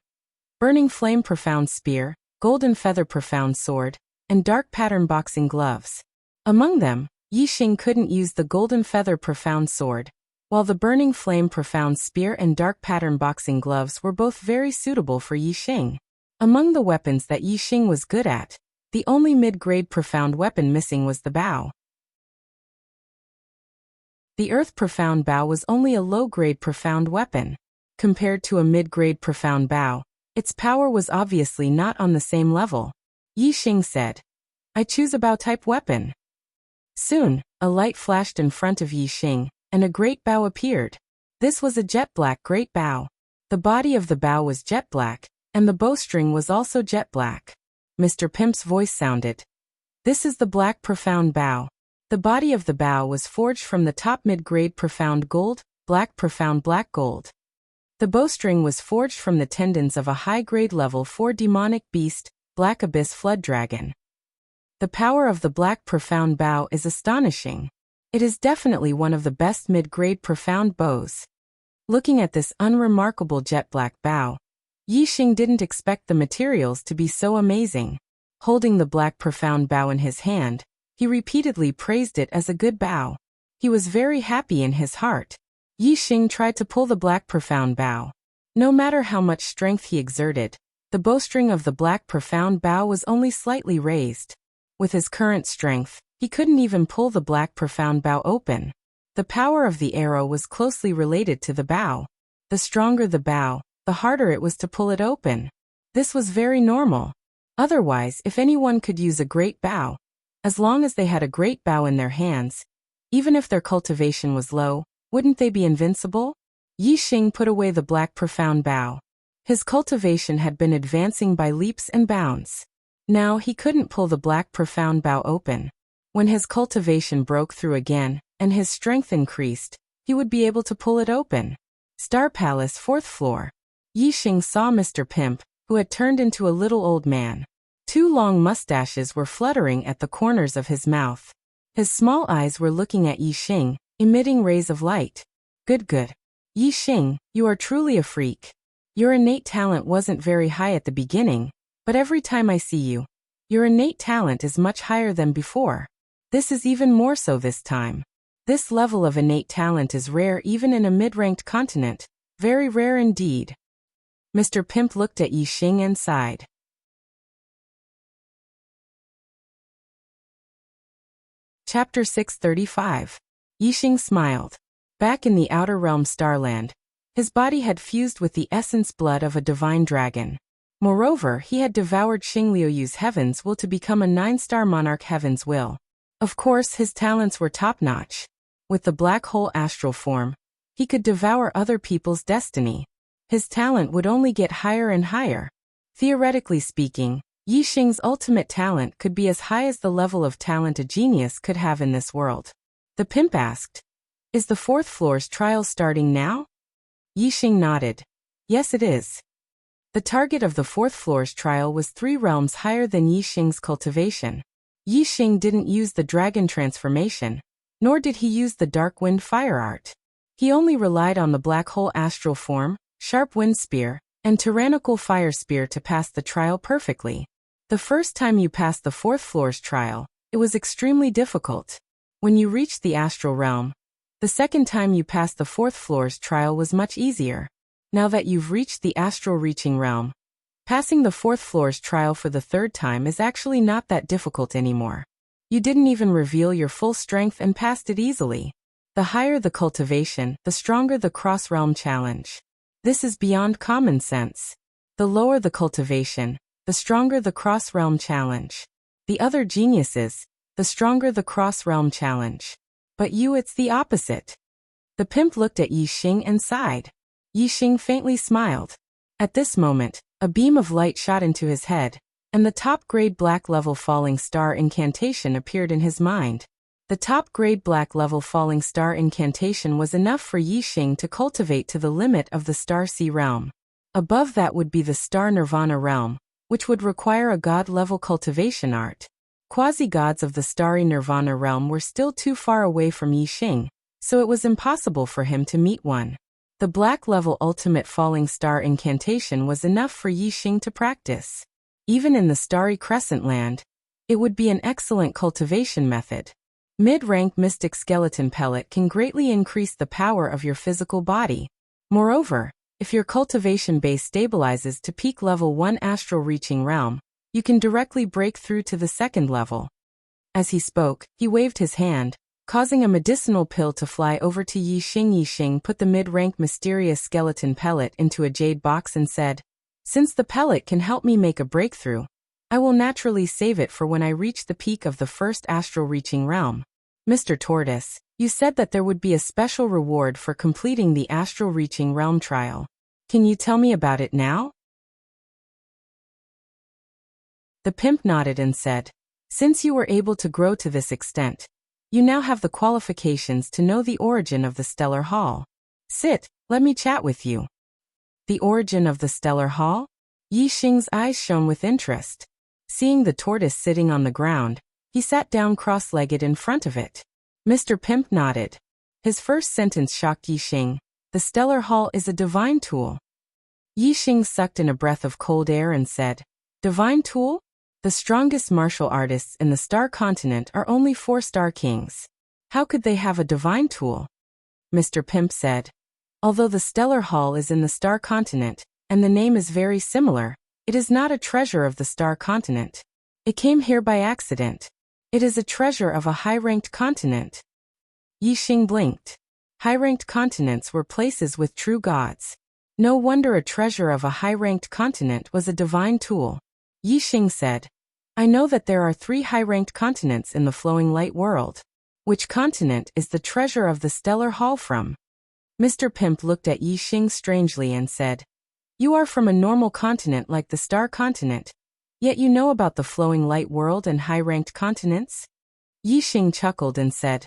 Burning Flame Profound Spear, Golden Feather Profound Sword, and Dark Pattern Boxing Gloves. Among them, Yixing couldn't use the Golden Feather Profound Sword, while the Burning Flame Profound Spear and Dark Pattern Boxing Gloves were both very suitable for Yixing. Among the weapons that Yixing was good at, the only mid-grade profound weapon missing was the bow. The Earth Profound Bow was only a low-grade profound weapon. Compared to a mid-grade profound bow, its power was obviously not on the same level. Yixing said, I choose a bow-type weapon. Soon, a light flashed in front of Yixing, and a great bow appeared. This was a jet-black great bow. The body of the bow was jet-black, and the bowstring was also jet-black. Mr. Pimp's voice sounded. This is the Black Profound Bow. The body of the bow was forged from the top mid-grade profound gold, black profound black gold. The bowstring was forged from the tendons of a high-grade level 4 demonic beast, Black Abyss Flood Dragon. The power of the Black Profound Bow is astonishing. It is definitely one of the best mid-grade profound bows. Looking at this unremarkable jet-black bow, Yixing didn't expect the materials to be so amazing. Holding the Black Profound Bow in his hand, he repeatedly praised it as a good bow. He was very happy in his heart. Yixing tried to pull the Black Profound Bow. No matter how much strength he exerted, the bowstring of the Black Profound Bow was only slightly raised. With his current strength, he couldn't even pull the Black Profound Bow open. The power of the arrow was closely related to the bow. The stronger the bow, the harder it was to pull it open. This was very normal. Otherwise, if anyone could use a great bow, as long as they had a great bow in their hands, even if their cultivation was low, wouldn't they be invincible? Yixing put away the Black Profound Bow. His cultivation had been advancing by leaps and bounds. Now he couldn't pull the Black Profound Bow open. When his cultivation broke through again, and his strength increased, he would be able to pull it open. Star Palace 4th floor. Yixing saw Mr. Pimp, who had turned into a little old man. 2 long mustaches were fluttering at the corners of his mouth. His small eyes were looking at Yixing, emitting rays of light. Good. Yixing, you are truly a freak. Your innate talent wasn't very high at the beginning, but every time I see you, your innate talent is much higher than before. This is even more so this time. This level of innate talent is rare even in a mid-ranked continent, very rare indeed. Mr. Pimp looked at Yixing and sighed. Chapter 635. Yixing smiled. Back in the Outer Realm Starland, his body had fused with the essence blood of a divine dragon. Moreover, he had devoured Xingliuyu's heaven's will to become a 9-star monarch heaven's will. Of course, his talents were top-notch. With the black hole astral form, he could devour other people's destiny. His talent would only get higher and higher. Theoretically speaking, Yixing's ultimate talent could be as high as the level of talent a genius could have in this world. The pimp asked, "Is the 4th floor's trial starting now?" Yixing nodded. "Yes, it is." The target of the 4th floor's trial was 3 realms higher than Yixing's cultivation. Yixing didn't use the dragon transformation, nor did he use the dark wind fire art. He only relied on the black hole astral form, sharp wind spear, and tyrannical fire spear to pass the trial perfectly. The first time you passed the 4th floor's trial, it was extremely difficult. When you reached the astral realm, the second time you passed the 4th floor's trial was much easier. Now that you've reached the astral reaching realm, passing the 4th floor's trial for the 3rd time is actually not that difficult anymore. You didn't even reveal your full strength and passed it easily. The higher the cultivation, the stronger the cross-realm challenge. This is beyond common sense. The lower the cultivation, the stronger the cross-realm challenge. The other geniuses, the stronger the cross-realm challenge. But you, it's the opposite. The pimp looked at Yixing and sighed. Yixing faintly smiled. At this moment, a beam of light shot into his head, and the top-grade black-level falling star incantation appeared in his mind. The top-grade black-level falling star incantation was enough for Yixing to cultivate to the limit of the Star Sea realm. Above that would be the Star Nirvana realm, which would require a god-level cultivation art. Quasi-gods of the Starry Nirvana realm were still too far away from Yixing, so it was impossible for him to meet one. The black-level ultimate falling star incantation was enough for Yixing to practice. Even in the Starry Crescent land, it would be an excellent cultivation method. Mid-rank mystic skeleton pellet can greatly increase the power of your physical body. Moreover, if your cultivation base stabilizes to peak level 1 astral reaching realm, you can directly break through to the 2nd level. As he spoke, he waved his hand, causing a medicinal pill to fly over to Yixing. Yixing put the mid-rank mysterious skeleton pellet into a jade box and said, "Since the pellet can help me make a breakthrough, I will naturally save it for when I reach the peak of the 1st astral reaching realm." Mr. Tortoise, you said that there would be a special reward for completing the astral reaching realm trial. Can you tell me about it now? The pimp nodded and said, "Since you were able to grow to this extent, you now have the qualifications to know the origin of the Stellar Hall. Sit, let me chat with you." The origin of the Stellar Hall? Yixing's eyes shone with interest. Seeing the tortoise sitting on the ground, he sat down cross-legged in front of it. Mr. Pimp nodded. His first sentence shocked Yixing. The Stellar Hall is a divine tool. Yixing sucked in a breath of cold air and said, "Divine tool? The strongest martial artists in the Star Continent are only 4-star kings. How could they have a divine tool?" Mr. Pimp said, "Although the Stellar Hall is in the Star Continent, and the name is very similar, it is not a treasure of the Star Continent. It came here by accident. It is a treasure of a high-ranked continent." Yixing blinked. High-ranked continents were places with true gods. No wonder a treasure of a high-ranked continent was a divine tool. Yixing said, "I know that there are 3 high-ranked continents in the flowing light world. Which continent is the treasure of the Stellar Hall from?" Mr. Pimp looked at Yixing strangely and said, "You are from a normal continent like the Star Continent, yet you know about the flowing light world and high-ranked continents?" Yixing chuckled and said,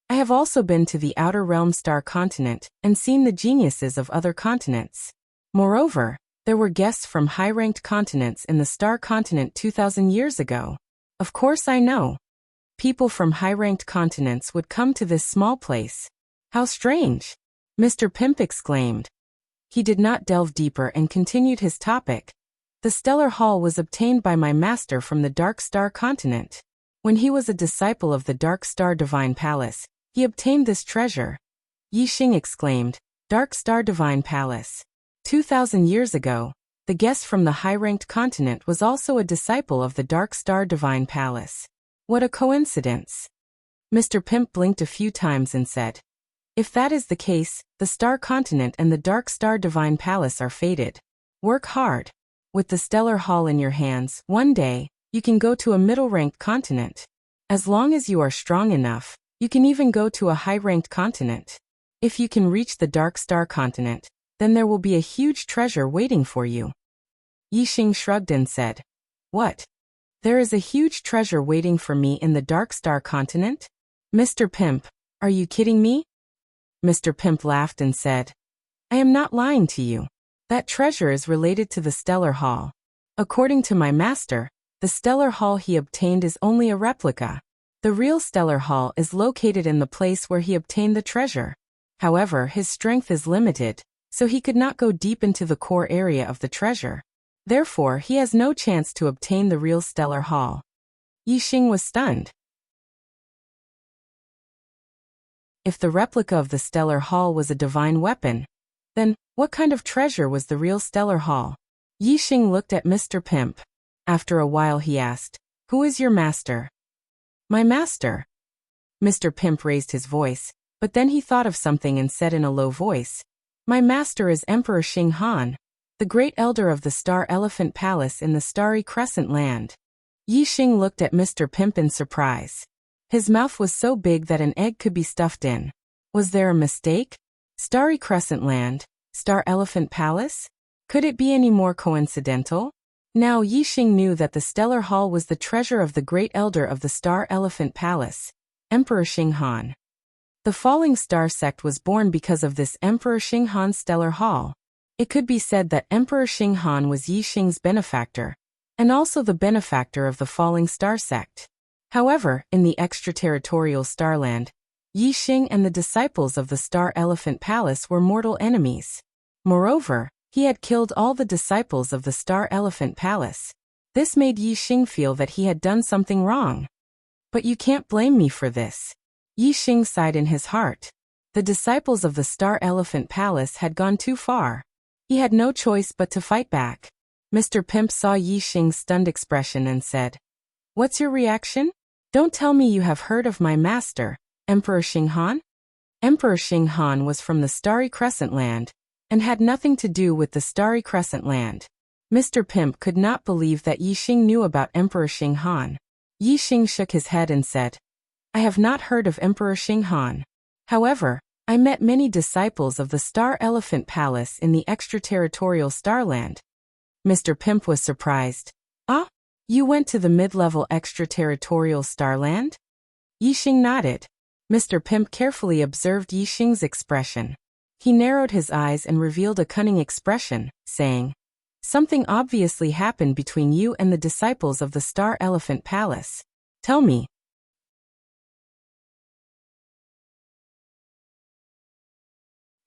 "I have also been to the Outer Realm Star Continent and seen the geniuses of other continents. Moreover, there were guests from high-ranked continents in the Star Continent 2,000 years ago. Of course I know. People from high-ranked continents would come to this small place. How strange!" Mr. Pimp exclaimed. He did not delve deeper and continued his topic. "The Stellar Hall was obtained by my master from the Dark Star Continent. When he was a disciple of the Dark Star Divine Palace, he obtained this treasure." Yixing exclaimed, "Dark Star Divine Palace. 2,000 years ago, the guest from the high-ranked continent was also a disciple of the Dark Star Divine Palace. What a coincidence." Mr. Pimp blinked a few times and said, "If that is the case, the Star Continent and the Dark Star Divine Palace are fated. Work hard. With the Stellar Hall in your hands, one day, you can go to a middle-ranked continent. As long as you are strong enough, you can even go to a high-ranked continent. If you can reach the Dark Star Continent, then there will be a huge treasure waiting for you." Yixing shrugged and said, "What? There is a huge treasure waiting for me in the Dark Star Continent? Mr. Pimp, are you kidding me?" Mr. Pimp laughed and said, "I am not lying to you. That treasure is related to the Stellar Hall. According to my master, the Stellar Hall he obtained is only a replica. The real Stellar Hall is located in the place where he obtained the treasure. However, his strength is limited, so he could not go deep into the core area of the treasure. Therefore, he has no chance to obtain the real Stellar Hall." Yixing was stunned. If the replica of the Stellar Hall was a divine weapon, then what kind of treasure was the real Stellar Hall? Yixing looked at Mr. Pimp. After a while he asked, "Who is your master?" "My master." Mr. Pimp raised his voice, but then he thought of something and said in a low voice, "My master is Emperor Xing Han, the great elder of the Star Elephant Palace in the Starry Crescent Land." Yixing looked at Mr. Pimp in surprise. His mouth was so big that an egg could be stuffed in. Was there a mistake? Starry Crescent Land, Star Elephant Palace? Could it be any more coincidental? Now Yixing knew that the Stellar Hall was the treasure of the great elder of the Star Elephant Palace, Emperor Xing Han. The Falling Star sect was born because of this Emperor Xing Han's Stellar Hall. It could be said that Emperor Xing Han was Yixing's benefactor, and also the benefactor of the Falling Star sect. However, in the extraterritorial Starland, Yixing and the disciples of the Star Elephant Palace were mortal enemies. Moreover, he had killed all the disciples of the Star Elephant Palace. This made Yixing feel that he had done something wrong. "But you can't blame me for this." Yixing sighed in his heart. The disciples of the Star Elephant Palace had gone too far. He had no choice but to fight back. Mr. Pimp saw Yixing's stunned expression and said, "What's your reaction? Don't tell me you have heard of my master, Emperor Xing Han?" Emperor Xing Han was from the Starry Crescent Land, and had nothing to do with the Starry Crescent Land. Mr. Pimp could not believe that Yixing knew about Emperor Xing Han. Yixing shook his head and said, "I have not heard of Emperor Xing Han. However, I met many disciples of the Star Elephant Palace in the extraterritorial Starland." Mr. Pimp was surprised. "Ah? You went to the mid-level extraterritorial Starland?" Yixing nodded. Mr. Pimp carefully observed Yixing's expression. He narrowed his eyes and revealed a cunning expression, saying, "Something obviously happened between you and the disciples of the Star Elephant Palace. Tell me."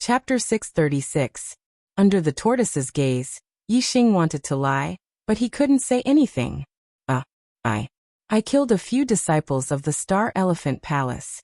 Chapter 636. Under the tortoise's gaze, Yixing wanted to lie, but he couldn't say anything. I killed a few disciples of the Star Elephant Palace."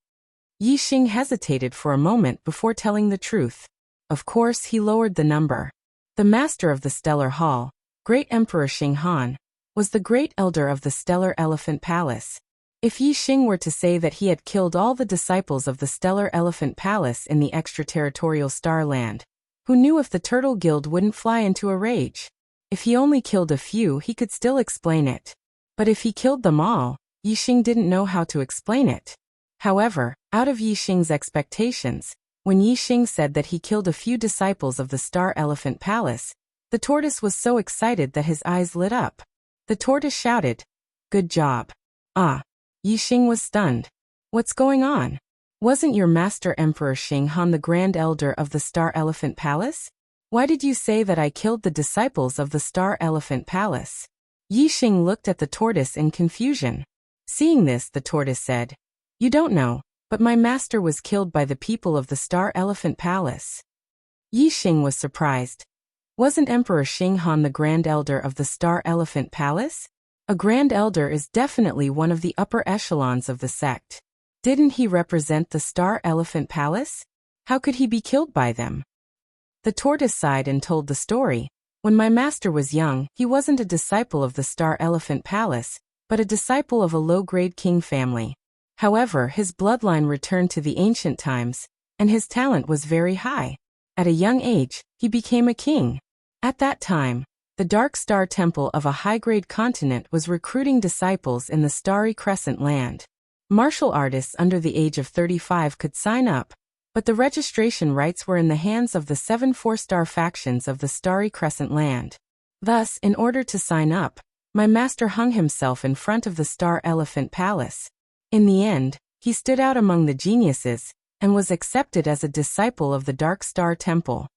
Yixing hesitated for a moment before telling the truth. Of course, he lowered the number. The master of the Stellar Hall, Great Emperor Xing Han, was the great elder of the Stellar Elephant Palace. If Yixing were to say that he had killed all the disciples of the Stellar Elephant Palace in the extraterritorial Starland, who knew if the Turtle Guild wouldn't fly into a rage? If he only killed a few, he could still explain it. But if he killed them all, Yixing didn't know how to explain it. However, out of Yixing's expectations, when Yixing said that he killed a few disciples of the Star Elephant Palace, the tortoise was so excited that his eyes lit up. The tortoise shouted, "Good job." "Ah." Yixing was stunned. "What's going on? Wasn't your master Emperor Xing Han the Grand Elder of the Star Elephant Palace? Why did you say that I killed the disciples of the Star Elephant Palace?" Yixing looked at the tortoise in confusion. Seeing this, the tortoise said, "You don't know, but my master was killed by the people of the Star Elephant Palace." Yixing was surprised. Wasn't Emperor Xing Han the Grand Elder of the Star Elephant Palace? A Grand Elder is definitely one of the upper echelons of the sect. Didn't he represent the Star Elephant Palace? How could he be killed by them? The tortoise sighed and told the story. "When my master was young, he wasn't a disciple of the Star Elephant Palace, but a disciple of a low-grade king family. However, his bloodline returned to the ancient times, and his talent was very high. At a young age, he became a king. At that time, the Dark Star Temple of a high-grade continent was recruiting disciples in the Starry Crescent land. Martial artists under the age of 35 could sign up, but the registration rights were in the hands of the 7 4-star factions of the Starry Crescent land. Thus, in order to sign up, my master hung himself in front of the Star Elephant Palace. In the end, he stood out among the geniuses, and was accepted as a disciple of the Dark Star Temple.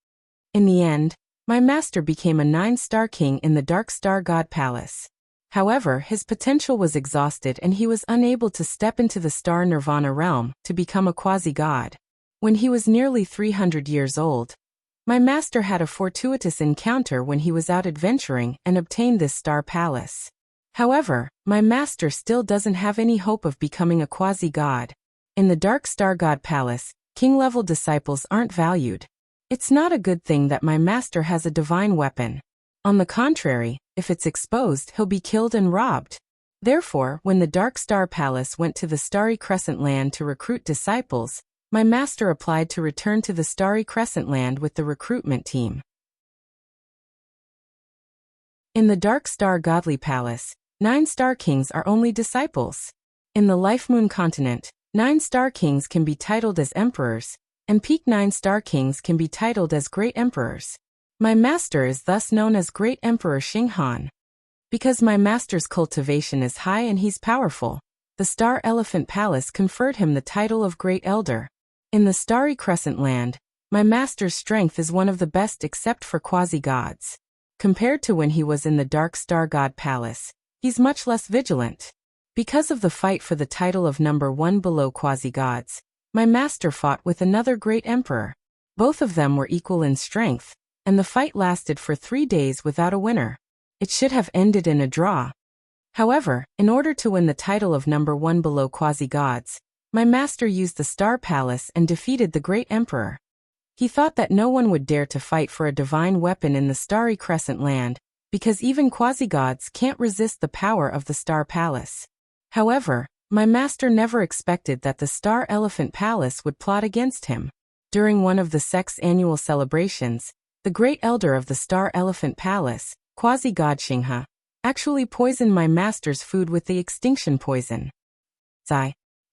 In the end, my master became a 9-star king in the Dark Star God Palace. However, his potential was exhausted and he was unable to step into the Star Nirvana realm to become a quasi-god. When he was nearly 300 years old, my master had a fortuitous encounter when he was out adventuring and obtained this Star Palace. However, my master still doesn't have any hope of becoming a quasi-god. In the Dark Star God Palace, king-level disciples aren't valued. It's not a good thing that my master has a divine weapon. On the contrary, if it's exposed, he'll be killed and robbed. Therefore, when the Dark Star Palace went to the Starry Crescent land to recruit disciples, my master applied to return to the Starry Crescent land with the recruitment team. In the Dark Star Godly Palace, 9-star kings are only disciples. In the Life Moon continent, 9-star kings can be titled as emperors, and peak 9-star kings can be titled as great emperors. My master is thus known as Great Emperor Xing Han. Because my master's cultivation is high and he's powerful, the Star Elephant Palace conferred him the title of Great Elder. In the Starry Crescent land, my master's strength is one of the best except for quasi-gods. Compared to when he was in the Dark Star God Palace, he's much less vigilant. Because of the fight for the title of number 1 below quasi-gods, my master fought with another great emperor. Both of them were equal in strength, and the fight lasted for 3 days without a winner. It should have ended in a draw. However, in order to win the title of number 1 below quasi-gods, my master used the Star Palace and defeated the great emperor. He thought that no one would dare to fight for a divine weapon in the Starry Crescent land, because even quasi-gods can't resist the power of the Star Palace. However, my master never expected that the Star Elephant Palace would plot against him. During one of the sect's annual celebrations, the great elder of the Star Elephant Palace, quasi-god Xinghe, actually poisoned my master's food with the extinction poison.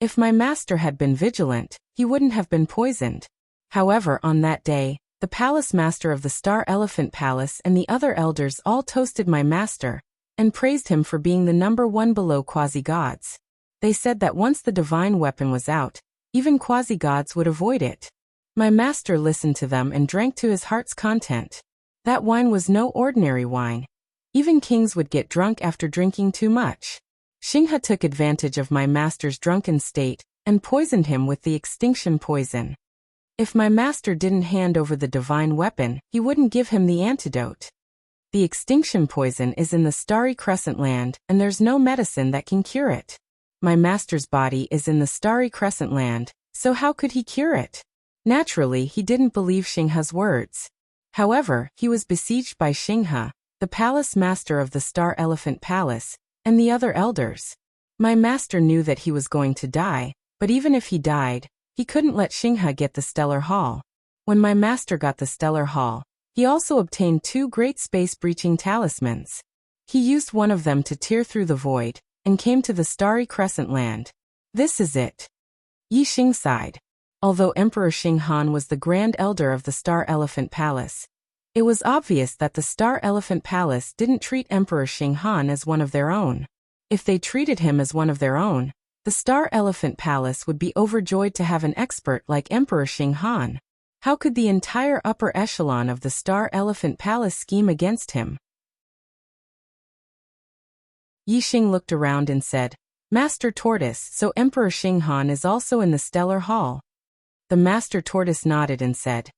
If my master had been vigilant, he wouldn't have been poisoned. However, on that day, the palace master of the Star Elephant Palace and the other elders all toasted my master, and praised him for being the number 1 below quasi-gods. They said that once the divine weapon was out, even quasi-gods would avoid it. My master listened to them and drank to his heart's content. That wine was no ordinary wine. Even kings would get drunk after drinking too much. Xinghe took advantage of my master's drunken state and poisoned him with the extinction poison. If my master didn't hand over the divine weapon, he wouldn't give him the antidote. The extinction poison is in the Starry Crescent land, and there's no medicine that can cure it. My master's body is in the Starry Crescent land, so how could he cure it? Naturally, he didn't believe Xinghe's words. However, he was besieged by Xinghe, the palace master of the Star Elephant Palace, and the other elders. My master knew that he was going to die, but even if he died, he couldn't let Xinghe get the Stellar Hall. When my master got the Stellar Hall, he also obtained 2 great space-breaching talismans. He used one of them to tear through the void, and came to the Starry Crescent land. This is it. Yi Xing sighed. Although Emperor Xing Han was the Grand Elder of the Star Elephant Palace, it was obvious that the Star Elephant Palace didn't treat Emperor Xing Han as one of their own. If they treated him as one of their own, the Star Elephant Palace would be overjoyed to have an expert like Emperor Xing Han. How could the entire upper echelon of the Star Elephant Palace scheme against him? Yi Xing looked around and said, "Master Tortoise, so Emperor Xing Han is also in the Stellar Hall?" The Master Tortoise nodded and said,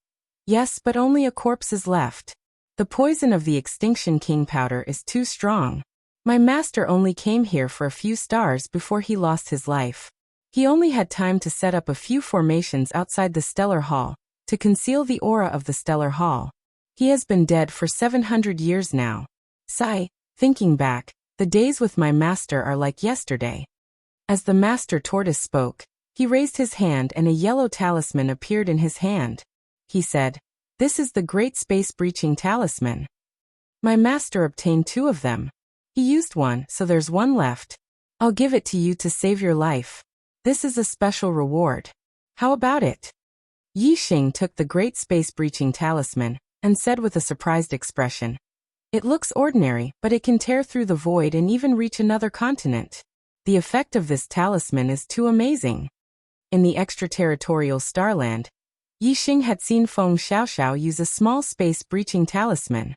"Yes, but only a corpse is left. The poison of the Extinction King powder is too strong. My master only came here for a few stars before he lost his life. He only had time to set up a few formations outside the Stellar Hall, to conceal the aura of the Stellar Hall. He has been dead for 700 years now. Sigh, thinking back, the days with my master are like yesterday." As the master tortoise spoke, he raised his hand and a yellow talisman appeared in his hand. He said, "This is the Great Space-Breaching Talisman. My master obtained 2 of them. He used one, so there's one left. I'll give it to you to save your life. This is a special reward. How about it?" Yi Xing took the Great Space-Breaching Talisman and said with a surprised expression, "It looks ordinary, but it can tear through the void and even reach another continent. The effect of this talisman is too amazing." In the extraterritorial starland, Yi Xing had seen Feng Xiaoxiao use a small space-breaching talisman.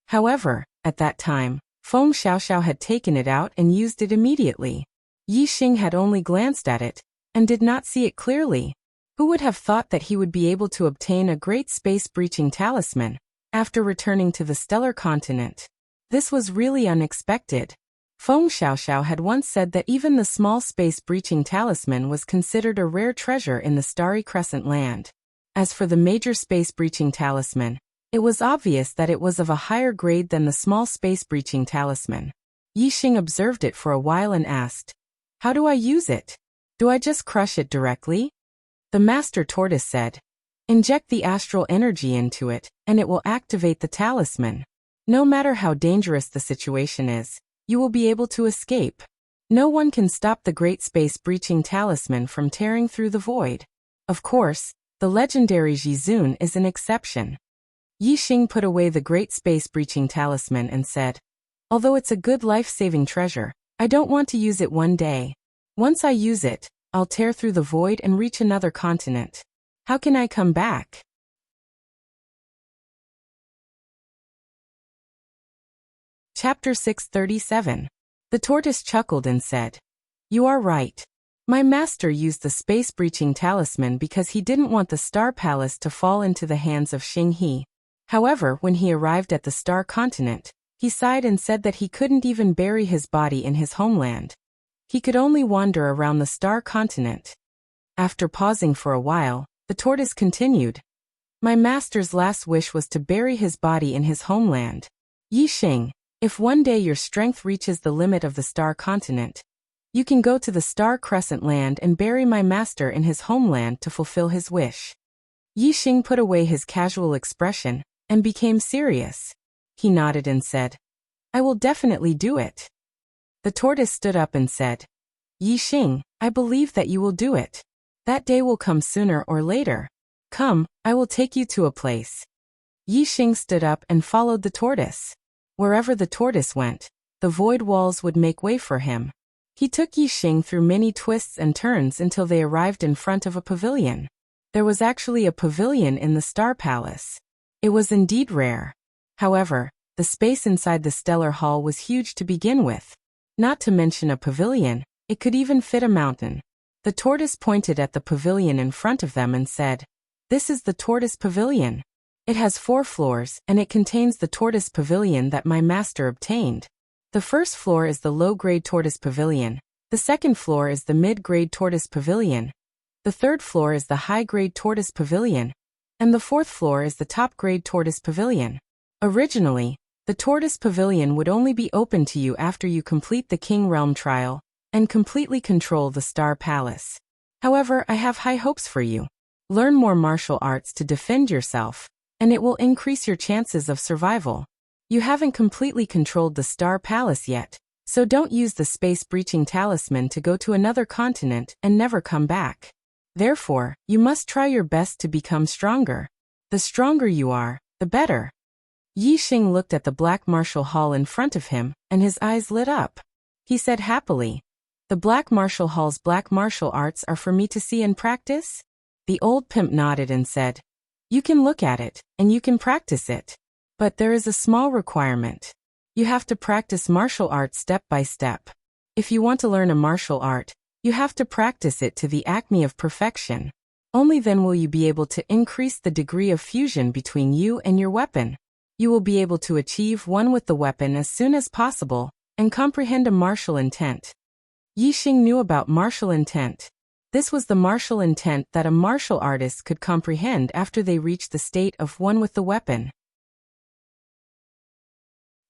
However, at that time, Feng Xiaoxiao had taken it out and used it immediately. Yi Xing had only glanced at it and did not see it clearly. Who would have thought that he would be able to obtain a great space-breaching talisman after returning to the stellar continent? This was really unexpected. Feng Xiaoxiao had once said that even the small space-breaching talisman was considered a rare treasure in the starry crescent land. As for the major space-breaching talisman, it was obvious that it was of a higher grade than the small space-breaching talisman. Yi Xing observed it for a while and asked, "How do I use it? Do I just crush it directly?" The master tortoise said, "Inject the astral energy into it, and it will activate the talisman. No matter how dangerous the situation is, you will be able to escape. No one can stop the great space-breaching talisman from tearing through the void. Of course, the legendary Jizun is an exception." Yi Xing put away the great space-breaching talisman and said, "Although it's a good life-saving treasure, I don't want to use it one day. Once I use it, I'll tear through the void and reach another continent. How can I come back?" Chapter 637. The tortoise chuckled and said, "You are right. My master used the space-breaching talisman because he didn't want the Star Palace to fall into the hands of Xing He. However, when he arrived at the Star Continent, he sighed and said that he couldn't even bury his body in his homeland. He could only wander around the Star Continent." After pausing for a while, the tortoise continued, "My master's last wish was to bury his body in his homeland. Yi Xing, if one day your strength reaches the limit of the Star Continent, you can go to the Star Crescent Land and bury my master in his homeland to fulfill his wish." Yi Xing put away his casual expression and became serious. He nodded and said, "I will definitely do it." The tortoise stood up and said, "Yi Xing, I believe that you will do it. That day will come sooner or later. Come, I will take you to a place." Yi Xing stood up and followed the tortoise. Wherever the tortoise went, the void walls would make way for him. He took Yi Xing through many twists and turns until they arrived in front of a pavilion. There was actually a pavilion in the Star Palace. It was indeed rare. However, the space inside the stellar hall was huge to begin with. Not to mention a pavilion, it could even fit a mountain. The tortoise pointed at the pavilion in front of them and said, "This is the tortoise pavilion. It has 4 floors and it contains the tortoise pavilion that my master obtained. The first floor is the low-grade tortoise pavilion, the second floor is the mid-grade tortoise pavilion, the third floor is the high-grade tortoise pavilion, and the fourth floor is the top-grade tortoise pavilion. Originally, the tortoise pavilion would only be open to you after you complete the King Realm trial and completely control the Star Palace. However, I have high hopes for you. Learn more martial arts to defend yourself, and it will increase your chances of survival. You haven't completely controlled the Star Palace yet, so don't use the space-breaching talisman to go to another continent and never come back. Therefore, you must try your best to become stronger. The stronger you are, the better." Yi Xing looked at the black martial hall in front of him, and his eyes lit up. He said happily, "The black martial hall's black martial arts are for me to see and practice?" The old pimp nodded and said, "You can look at it, and you can practice it. But there is a small requirement. You have to practice martial arts step by step. If you want to learn a martial art, you have to practice it to the acme of perfection. Only then will you be able to increase the degree of fusion between you and your weapon. You will be able to achieve one with the weapon as soon as possible, and comprehend a martial intent." Yi Xing knew about martial intent. This was the martial intent that a martial artist could comprehend after they reached the state of one with the weapon.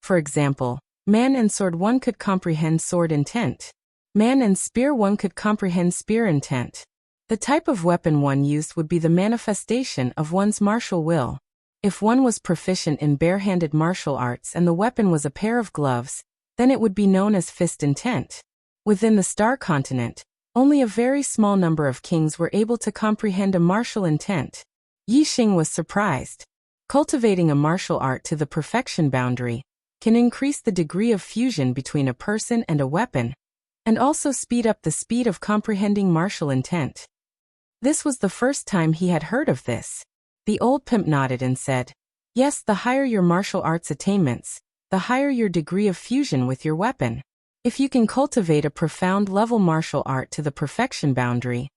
For example, man and sword, one could comprehend sword intent. Man and spear. One could comprehend spear intent. The type of weapon one used would be the manifestation of one's martial will. If one was proficient in barehanded martial arts and the weapon was a pair of gloves, then it would be known as fist intent. Within the Star Continent, only a very small number of kings were able to comprehend a martial intent. Yi Xing was surprised. Cultivating a martial art to the perfection boundary can increase the degree of fusion between a person and a weapon, and also speed up the speed of comprehending martial intent. This was the first time he had heard of this. The old pimp nodded and said, "Yes, the higher your martial arts attainments, the higher your degree of fusion with your weapon. If you can cultivate a profound level martial art to the perfection boundary,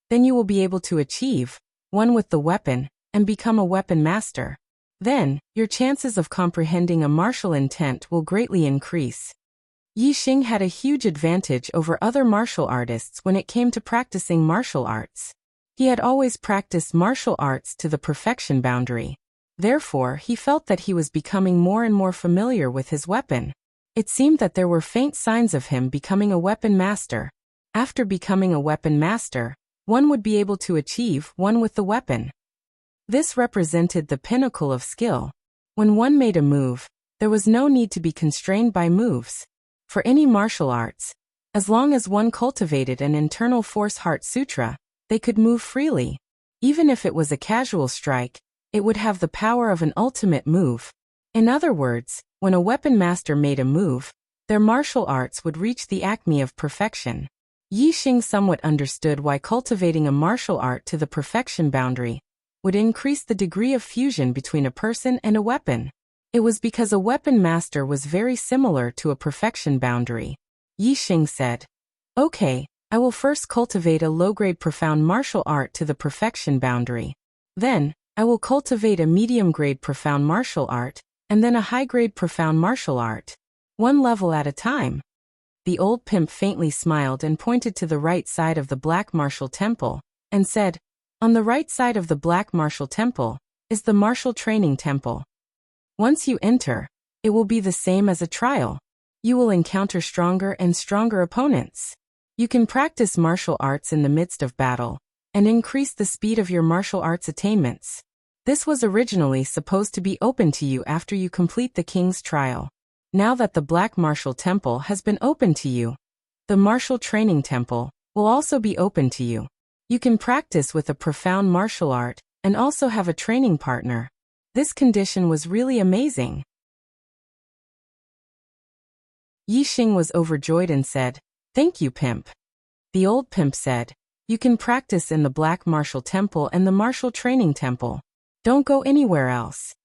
then you will be able to achieve one with the weapon and become a weapon master. Then, your chances of comprehending a martial intent will greatly increase." Yi Xing had a huge advantage over other martial artists when it came to practicing martial arts. He had always practiced martial arts to the perfection boundary. Therefore, he felt that he was becoming more and more familiar with his weapon. It seemed that there were faint signs of him becoming a weapon master. After becoming a weapon master, one would be able to achieve one with the weapon. This represented the pinnacle of skill. When one made a move, there was no need to be constrained by moves. For any martial arts, as long as one cultivated an internal force heart sutra, they could move freely. Even if it was a casual strike, it would have the power of an ultimate move. In other words, when a weapon master made a move, their martial arts would reach the acme of perfection. Yi Xing somewhat understood why cultivating a martial art to the perfection boundary would increase the degree of fusion between a person and a weapon. It was because a weapon master was very similar to a perfection boundary. Yi Xing said, "Okay, I will first cultivate a low-grade profound martial art to the perfection boundary. Then, I will cultivate a medium-grade profound martial art, and then a high-grade profound martial art. One level at a time." The old pimp faintly smiled and pointed to the right side of the Black Martial Temple, and said, "On the right side of the Black Martial Temple is the Martial Training Temple. Once you enter, it will be the same as a trial. You will encounter stronger and stronger opponents. You can practice martial arts in the midst of battle, and increase the speed of your martial arts attainments. This was originally supposed to be open to you after you complete the king's trial. Now that the Black Martial Temple has been open to you, the Martial Training Temple will also be open to you. You can practice with a profound martial art, and also have a training partner." This condition was really amazing. Yi Xing was overjoyed and said, "Thank you, pimp." The old pimp said, "You can practice in the Black Martial Temple and the Martial Training Temple. Don't go anywhere else."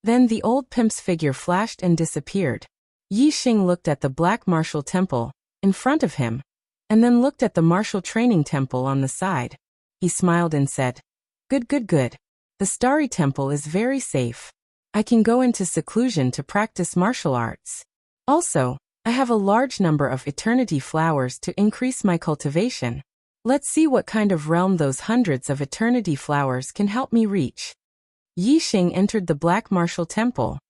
Then the old pimp's figure flashed and disappeared. Yi Xing looked at the Black Martial Temple in front of him, and then looked at the Martial Training Temple on the side. He smiled and said, "Good, good, good. The Starry Temple is very safe. I can go into seclusion to practice martial arts. Also, I have a large number of eternity flowers to increase my cultivation. Let's see what kind of realm those hundreds of eternity flowers can help me reach." Yi Xing entered the Black Martial Temple.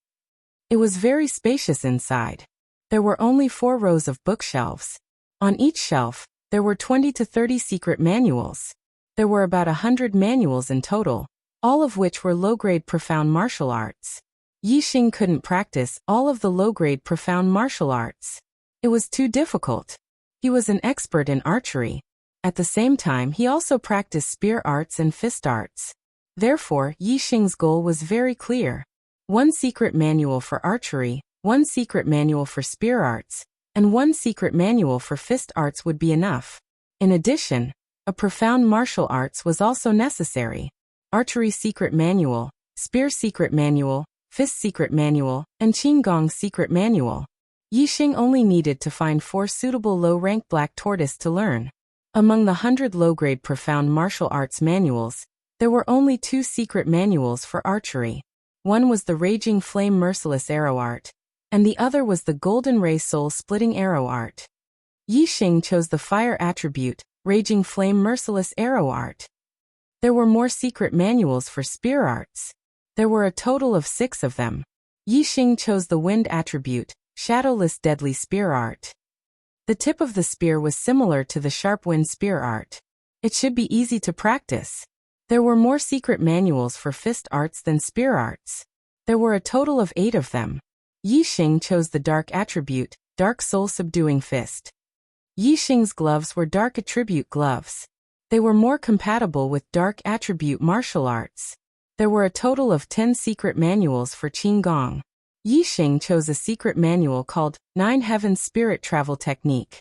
It was very spacious inside. There were only 4 rows of bookshelves. On each shelf, there were 20 to 30 secret manuals. There were about 100 manuals in total, all of which were low-grade profound martial arts. Yi Xing couldn't practice all of the low-grade profound martial arts. It was too difficult. He was an expert in archery. At the same time, he also practiced spear arts and fist arts. Therefore, Yi Xing's goal was very clear. 1 secret manual for archery, 1 secret manual for spear arts, and 1 secret manual for fist arts would be enough. In addition, a profound martial arts was also necessary. Archery secret manual, spear secret manual, fist secret manual, and qigong secret manual. Yi Xing only needed to find 4 suitable low-rank black tortoise to learn. Among the 100 low-grade profound martial arts manuals, there were only 2 secret manuals for archery. One was the Raging Flame Merciless Arrow Art, and the other was the Golden Ray Soul Splitting Arrow Art. Yi Xing chose the fire attribute, Raging Flame Merciless Arrow Art. There were more secret manuals for spear arts. There were a total of 6 of them. Yi Xing chose the wind attribute, Shadowless Deadly Spear Art. The tip of the spear was similar to the sharp wind spear art. It should be easy to practice. There were more secret manuals for fist arts than spear arts. There were a total of 8 of them. Yixing chose the dark attribute, dark soul subduing fist. Yixing's gloves were dark attribute gloves. They were more compatible with dark attribute martial arts. There were a total of 10 secret manuals for Qigong. Yixing chose a secret manual called 9 Heavens Spirit Travel Technique.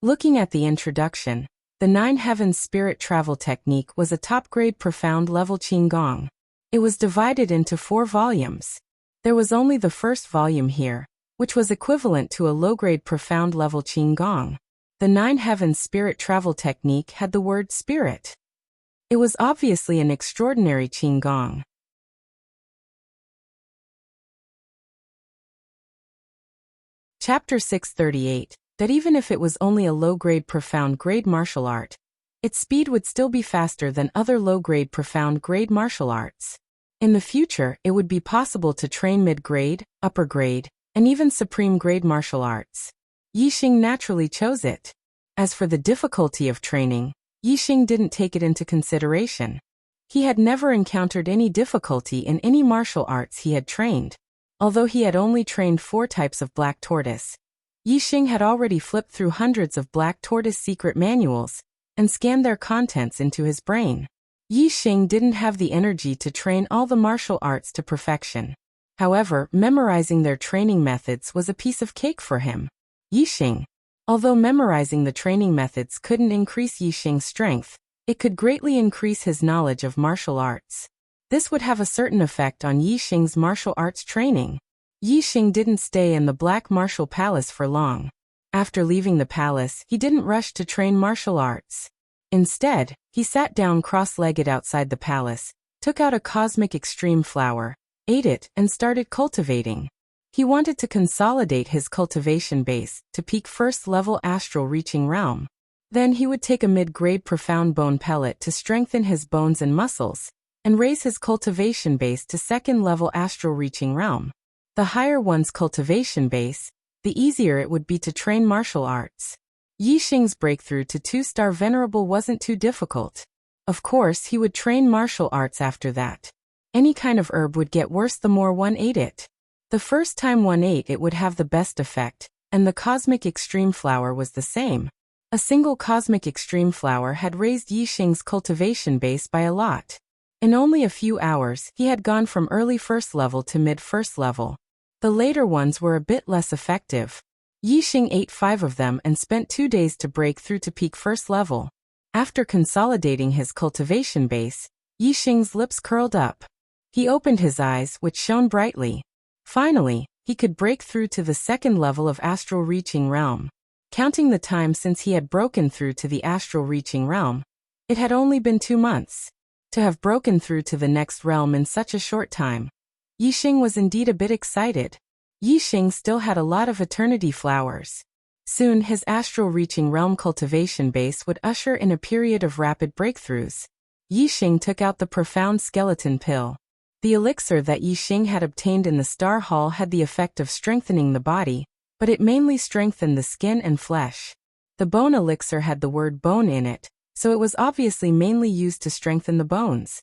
Looking at the introduction, the 9 Heavens Spirit Travel Technique was a top-grade profound level Qigong. It was divided into 4 volumes. There was only the first volume here, which was equivalent to a low-grade profound level Qigong. The 9 Heavens Spirit Travel Technique had the word spirit. It was obviously an extraordinary Qigong. Chapter 638, that even if it was only a low-grade profound grade martial art, its speed would still be faster than other low-grade profound grade martial arts. In the future, it would be possible to train mid-grade, upper grade, and even supreme grade martial arts. Yixing naturally chose it. As for the difficulty of training, Yixing didn't take it into consideration. He had never encountered any difficulty in any martial arts he had trained. Although he had only trained 4 types of black tortoise, Yixing had already flipped through hundreds of black tortoise secret manuals and scanned their contents into his brain. Yixing didn't have the energy to train all the martial arts to perfection. However, memorizing their training methods was a piece of cake for him. Yixing. Although memorizing the training methods couldn't increase Yixing's strength, it could greatly increase his knowledge of martial arts. This would have a certain effect on Yixing's martial arts training. Yixing didn't stay in the Black Martial Palace for long. After leaving the palace, he didn't rush to train martial arts. Instead, he sat down cross-legged outside the palace, took out a cosmic extreme flower, ate it, and started cultivating. He wanted to consolidate his cultivation base to peak first-level astral reaching realm. Then he would take a mid-grade profound bone pellet to strengthen his bones and muscles, and raise his cultivation base to second-level astral reaching realm. The higher one's cultivation base, the easier it would be to train martial arts. Yixing's breakthrough to 2-star venerable wasn't too difficult. Of course, he would train martial arts after that. Any kind of herb would get worse the more one ate it. The first time one ate it would have the best effect, and the cosmic extreme flower was the same. A single cosmic extreme flower had raised Yixing's cultivation base by a lot. In only a few hours, he had gone from early first level to mid-first level. The later ones were a bit less effective. Yixing ate 5 of them and spent 2 days to break through to peak first level. After consolidating his cultivation base, Yixing's lips curled up. He opened his eyes, which shone brightly. Finally, he could break through to the second level of astral reaching realm. Counting the time since he had broken through to the astral reaching realm, it had only been 2 months. To have broken through to the next realm in such a short time. Yixing was indeed a bit excited. Yixing still had a lot of eternity flowers. Soon his astral reaching realm cultivation base would usher in a period of rapid breakthroughs. Yixing took out the profound skeleton pill. The elixir that Yixing had obtained in the Star Hall had the effect of strengthening the body, but it mainly strengthened the skin and flesh. The bone elixir had the word bone in it, so it was obviously mainly used to strengthen the bones.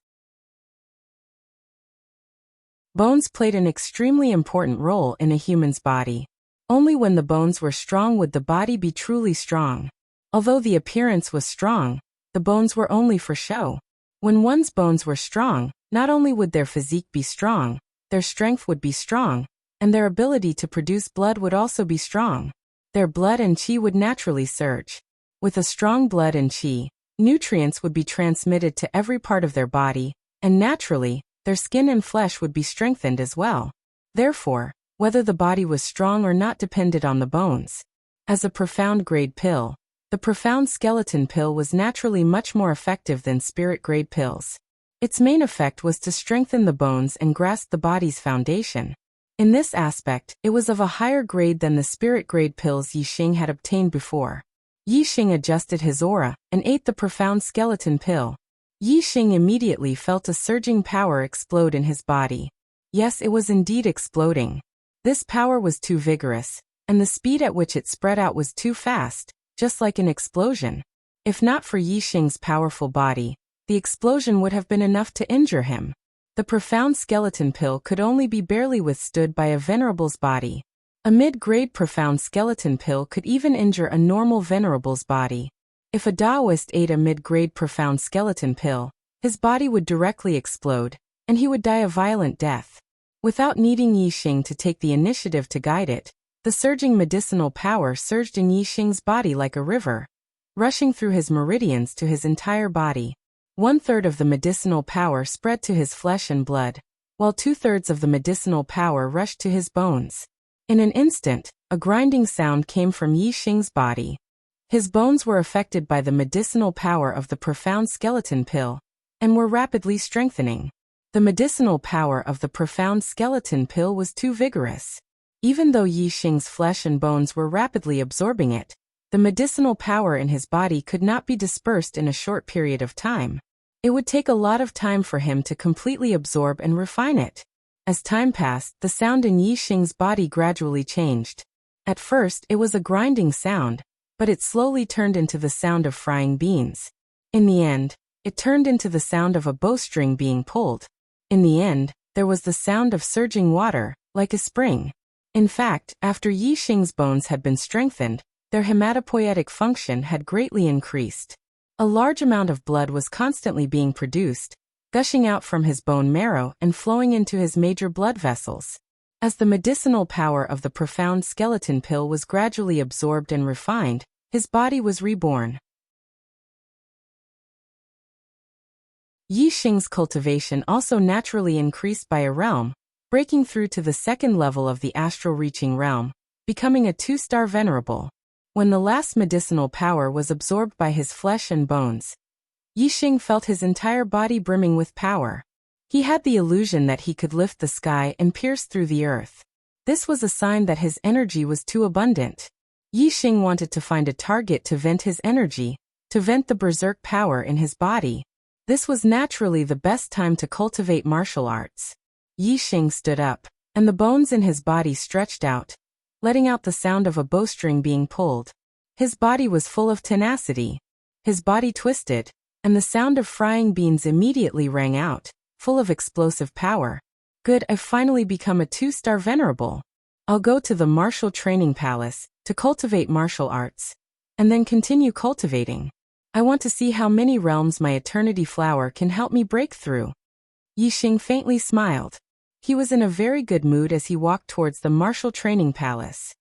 Bones played an extremely important role in a human's body. Only when the bones were strong would the body be truly strong. Although the appearance was strong, the bones were only for show. When one's bones were strong, not only would their physique be strong, their strength would be strong, and their ability to produce blood would also be strong. Their blood and qi would naturally surge. With a strong blood and qi, nutrients would be transmitted to every part of their body, and naturally, their skin and flesh would be strengthened as well. Therefore, whether the body was strong or not depended on the bones. As a profound grade pill, the profound skeleton pill was naturally much more effective than spirit grade pills. Its main effect was to strengthen the bones and grasp the body's foundation. In this aspect, it was of a higher grade than the spirit grade pills Yixing had obtained before. Yixing adjusted his aura and ate the profound skeleton pill. Yixing immediately felt a surging power explode in his body. Yes, it was indeed exploding. This power was too vigorous. and the speed at which it spread out was too fast, just like an explosion. If not for Yixing's powerful body, the explosion would have been enough to injure him. The profound skeleton pill could only be barely withstood by a venerable's body. A mid-grade profound skeleton pill could even injure a normal venerable's body. If a Taoist ate a mid-grade profound skeleton pill, his body would directly explode, and he would die a violent death. Without needing Yixing to take the initiative to guide it, the surging medicinal power surged in Yixing's body like a river, rushing through his meridians to his entire body. 1/3 of the medicinal power spread to his flesh and blood, while 2/3 of the medicinal power rushed to his bones. In an instant, a grinding sound came from Yixing's body. His bones were affected by the medicinal power of the profound skeleton pill, and were rapidly strengthening. The medicinal power of the profound skeleton pill was too vigorous. Even though Yixing's flesh and bones were rapidly absorbing it, the medicinal power in his body could not be dispersed in a short period of time. It would take a lot of time for him to completely absorb and refine it. As time passed, the sound in Yixing's body gradually changed. At first, it was a grinding sound, but it slowly turned into the sound of frying beans. In the end, it turned into the sound of a bowstring being pulled. In the end, there was the sound of surging water, like a spring. In fact, after Yixing's bones had been strengthened, their hematopoietic function had greatly increased. A large amount of blood was constantly being produced, gushing out from his bone marrow and flowing into his major blood vessels. As the medicinal power of the profound skeleton pill was gradually absorbed and refined, his body was reborn. Yixing's cultivation also naturally increased by a realm, breaking through to the second level of the astral reaching realm, becoming a 2-star venerable. When the last medicinal power was absorbed by his flesh and bones, Yixing felt his entire body brimming with power. He had the illusion that he could lift the sky and pierce through the earth. This was a sign that his energy was too abundant. Yixing wanted to find a target to vent his energy, to vent the berserk power in his body. This was naturally the best time to cultivate martial arts. Yixing stood up, and the bones in his body stretched out, letting out the sound of a bowstring being pulled. His body was full of tenacity. His body twisted, and the sound of frying beans immediately rang out, full of explosive power. Good, I've finally become a 2-star venerable. I'll go to the martial training palace to cultivate martial arts, and then continue cultivating. I want to see how many realms my eternity flower can help me break through. Yixing faintly smiled. He was in a very good mood as he walked towards the martial training palace.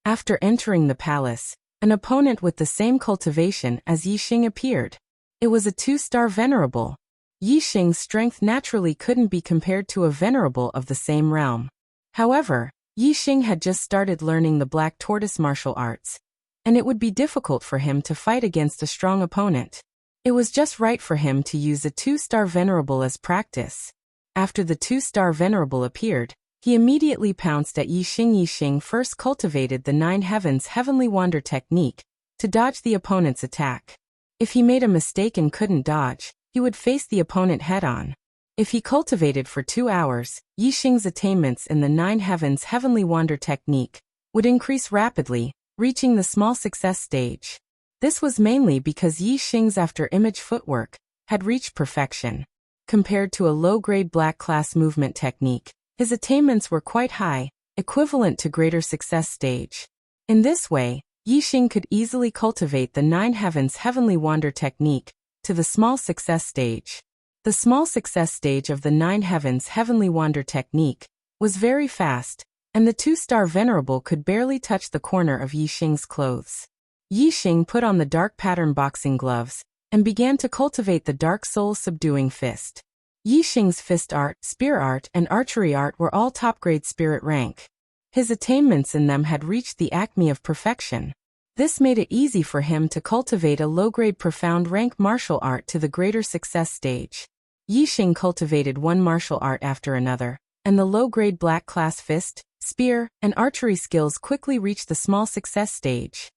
After entering the palace, an opponent with the same cultivation as Yixing appeared. It was a 2-star venerable. Yixing's strength naturally couldn't be compared to a venerable of the same realm. However, Yixing had just started learning the black tortoise martial arts, and it would be difficult for him to fight against a strong opponent. It was just right for him to use a 2-star venerable as practice. After the 2-star venerable appeared, he immediately pounced at Yixing. Yixing first cultivated the 9 heavens heavenly wander technique to dodge the opponent's attack. If he made a mistake and couldn't dodge, he would face the opponent head-on. If he cultivated for 2 hours, Yixing's attainments in the 9 heavens heavenly wander technique would increase rapidly, reaching the small success stage. This was mainly because Yixing's after-image footwork had reached perfection. Compared to a low-grade black class movement technique, his attainments were quite high, equivalent to greater success stage. In this way, Yixing could easily cultivate the 9 heavens heavenly wander technique to the small success stage. The small success stage of the 9 heavens heavenly wander technique was very fast, and the 2-star venerable could barely touch the corner of Yixing's clothes. Yixing put on the dark pattern boxing gloves and began to cultivate the dark soul subduing fist. Yixing's fist art, spear art, and archery art were all top-grade spirit rank. His attainments in them had reached the acme of perfection. This made it easy for him to cultivate a low-grade profound rank martial art to the greater success stage. Yixing cultivated one martial art after another, and the low-grade black class fist, spear, and archery skills quickly reached the small success stage.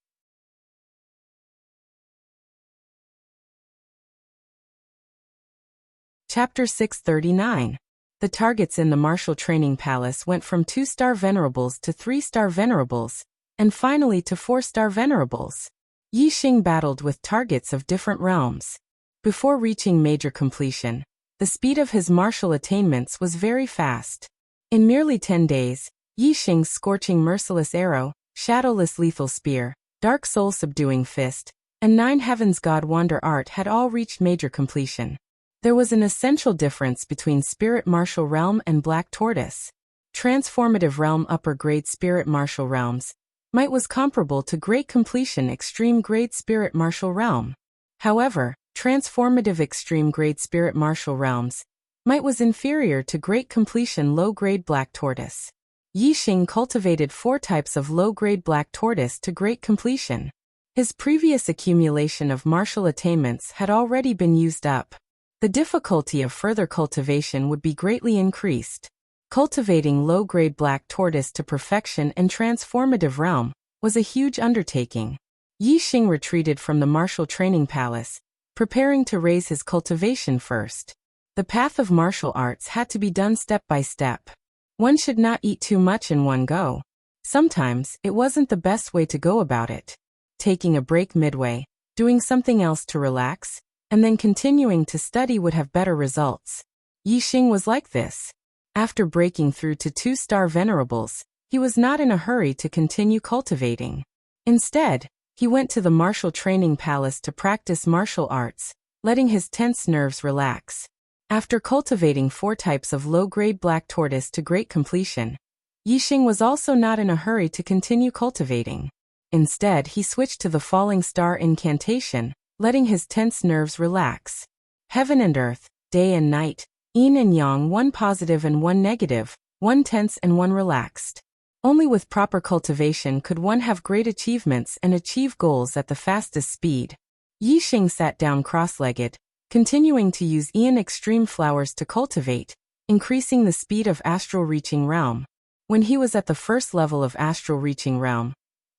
Chapter 639. The targets in the martial training palace went from 2-star venerables to 3-star venerables, and finally to 4-star venerables. Yi Xing battled with targets of different realms. Before reaching major completion, the speed of his martial attainments was very fast. In merely 10 days, Yi Xing's scorching merciless arrow, shadowless lethal spear, dark soul subduing fist, and 9 heavens god wander art had all reached major completion. There was an essential difference between Spirit Martial Realm and Black Tortoise. Transformative Realm upper grade Spirit Martial Realms. Might was comparable to Great Completion Extreme Grade Spirit Martial Realm. However, Transformative Extreme Grade Spirit Martial Realms. Might was inferior to Great Completion Low Grade Black Tortoise. Yi Xing cultivated 4 types of low grade Black Tortoise to Great Completion. His previous accumulation of martial attainments had already been used up. The difficulty of further cultivation would be greatly increased. Cultivating low-grade Black Tortoise to perfection and Transformative Realm was a huge undertaking. Yi Xing retreated from the martial training palace, preparing to raise his cultivation first. The path of martial arts had to be done step by step. One should not eat too much in one go. Sometimes, it wasn't the best way to go about it. Taking a break midway, doing something else to relax, and then continuing to study would have better results. Yi Xing was like this. After breaking through to 2-star venerables, he was not in a hurry to continue cultivating. Instead, he went to the martial training palace to practice martial arts, letting his tense nerves relax. After cultivating 4 types of low-grade Black Tortoise to great completion, Yi Xing was also not in a hurry to continue cultivating. Instead, he switched to the Falling Star incantation, letting his tense nerves relax. Heaven and earth, day and night, yin and yang, 1 positive and 1 negative, 1 tense and 1 relaxed. Only with proper cultivation could one have great achievements and achieve goals at the fastest speed. Yi Xing sat down cross-legged, continuing to use Yin Extreme Flowers to cultivate, increasing the speed of Astral Reaching Realm. When he was at the first level of Astral Reaching Realm,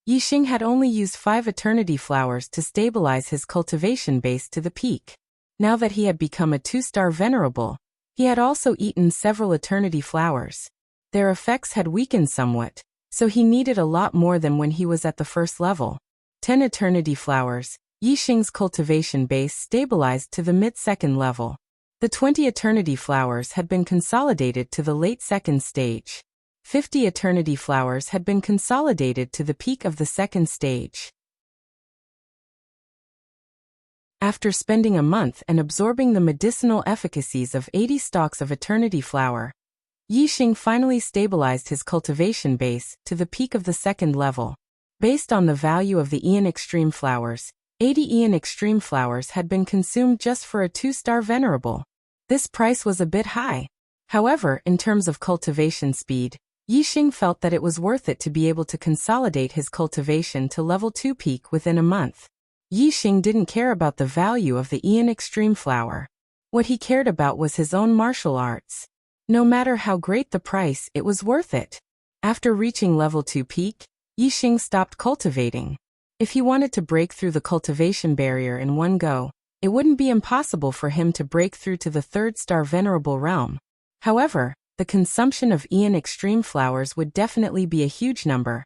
Yi Xing had only used 5 Eternity Flowers to stabilize his cultivation base to the peak. Now that he had become a 2-star venerable, he had also eaten several Eternity Flowers. Their effects had weakened somewhat, so he needed a lot more than when he was at the first level. 10 Eternity Flowers, Yi Xing's cultivation base stabilized to the mid-second level. The 20 Eternity Flowers had been consolidated to the late second stage. 50 Eternity Flowers had been consolidated to the peak of the second stage. After spending a month and absorbing the medicinal efficacies of 80 stalks of Eternity Flower, Yi Xing finally stabilized his cultivation base to the peak of the second level. Based on the value of the Ian Extreme Flowers, 80 Ian Extreme Flowers had been consumed just for a 2-star venerable. This price was a bit high. However, in terms of cultivation speed, Yi Xing felt that it was worth it to be able to consolidate his cultivation to level 2 peak within a month. Yi Xing didn't care about the value of the Ian Extreme Flower. What he cared about was his own martial arts. No matter how great the price, it was worth it. After reaching level 2 peak, Yi Xing stopped cultivating. If he wanted to break through the cultivation barrier in one go, it wouldn't be impossible for him to break through to the 3rd-star Venerable Realm. However, the consumption of Ian Extreme Flowers would definitely be a huge number,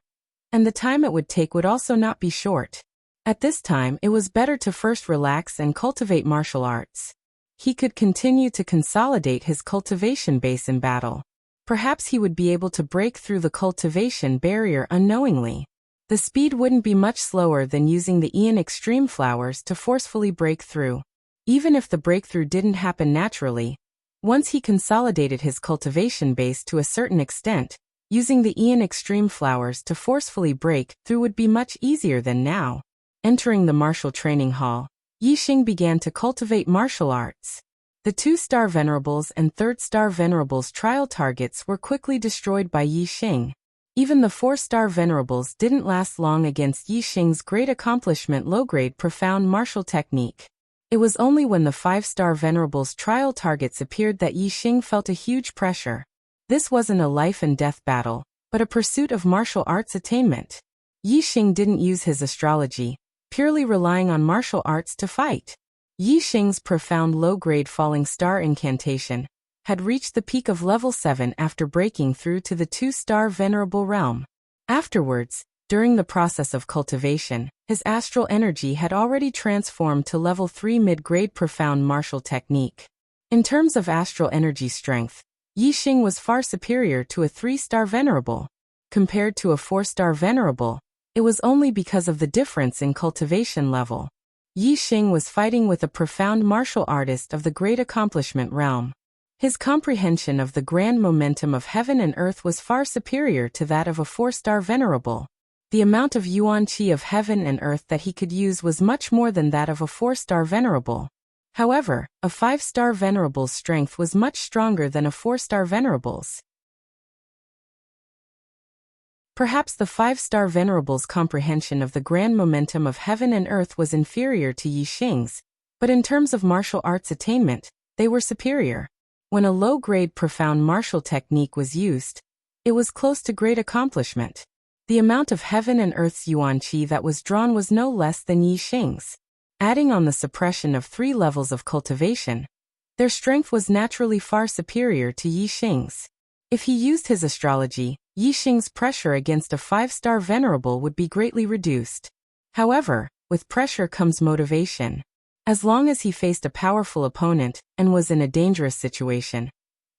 and the time it would take would also not be short. At this time, it was better to first relax and cultivate martial arts. He could continue to consolidate his cultivation base in battle. Perhaps he would be able to break through the cultivation barrier unknowingly. The speed wouldn't be much slower than using the Ian Extreme Flowers to forcefully break through. Even if the breakthrough didn't happen naturally, once he consolidated his cultivation base to a certain extent, using the Ian Extreme Flowers to forcefully break through would be much easier than now. Entering the martial training hall, Yi Xing began to cultivate martial arts. The 2-star Venerables and 3rd-star Venerables trial targets were quickly destroyed by Yi Xing. Even the 4-star Venerables didn't last long against Yi Xing's great accomplishment low-grade profound martial technique. It was only when the 5-star Venerables trial targets appeared that Yi Xing felt a huge pressure. This wasn't a life-and-death battle, but a pursuit of martial arts attainment. Yi Xing didn't use his astrology, purely relying on martial arts to fight. Yi Xing's profound low-grade falling star incantation had reached the peak of level 7 after breaking through to the 2-star Venerable Realm. Afterwards, During the process of cultivation, his astral energy had already transformed to level 3 mid-grade profound martial technique. In terms of astral energy strength, Yi Xing was far superior to a 3-star venerable. Compared to a 4-star venerable, it was only because of the difference in cultivation level. Yi Xing was fighting with a profound martial artist of the great accomplishment realm. His comprehension of the grand momentum of heaven and earth was far superior to that of a 4-star venerable. The amount of yuan qi of heaven and earth that he could use was much more than that of a 4-star venerable. However, a 5-star venerable's strength was much stronger than a 4-star venerable's. Perhaps the 5-star venerable's comprehension of the grand momentum of heaven and earth was inferior to Yi Xing's, but in terms of martial arts attainment, they were superior. When a low-grade profound martial technique was used, it was close to great accomplishment. The amount of heaven and earth's yuan qi that was drawn was no less than Yi Xing's. Adding on the suppression of 3 levels of cultivation, their strength was naturally far superior to Yi Xing's. If he used his astrology, Yi Xing's pressure against a 5-star venerable would be greatly reduced. However, with pressure comes motivation. As long as he faced a powerful opponent and was in a dangerous situation,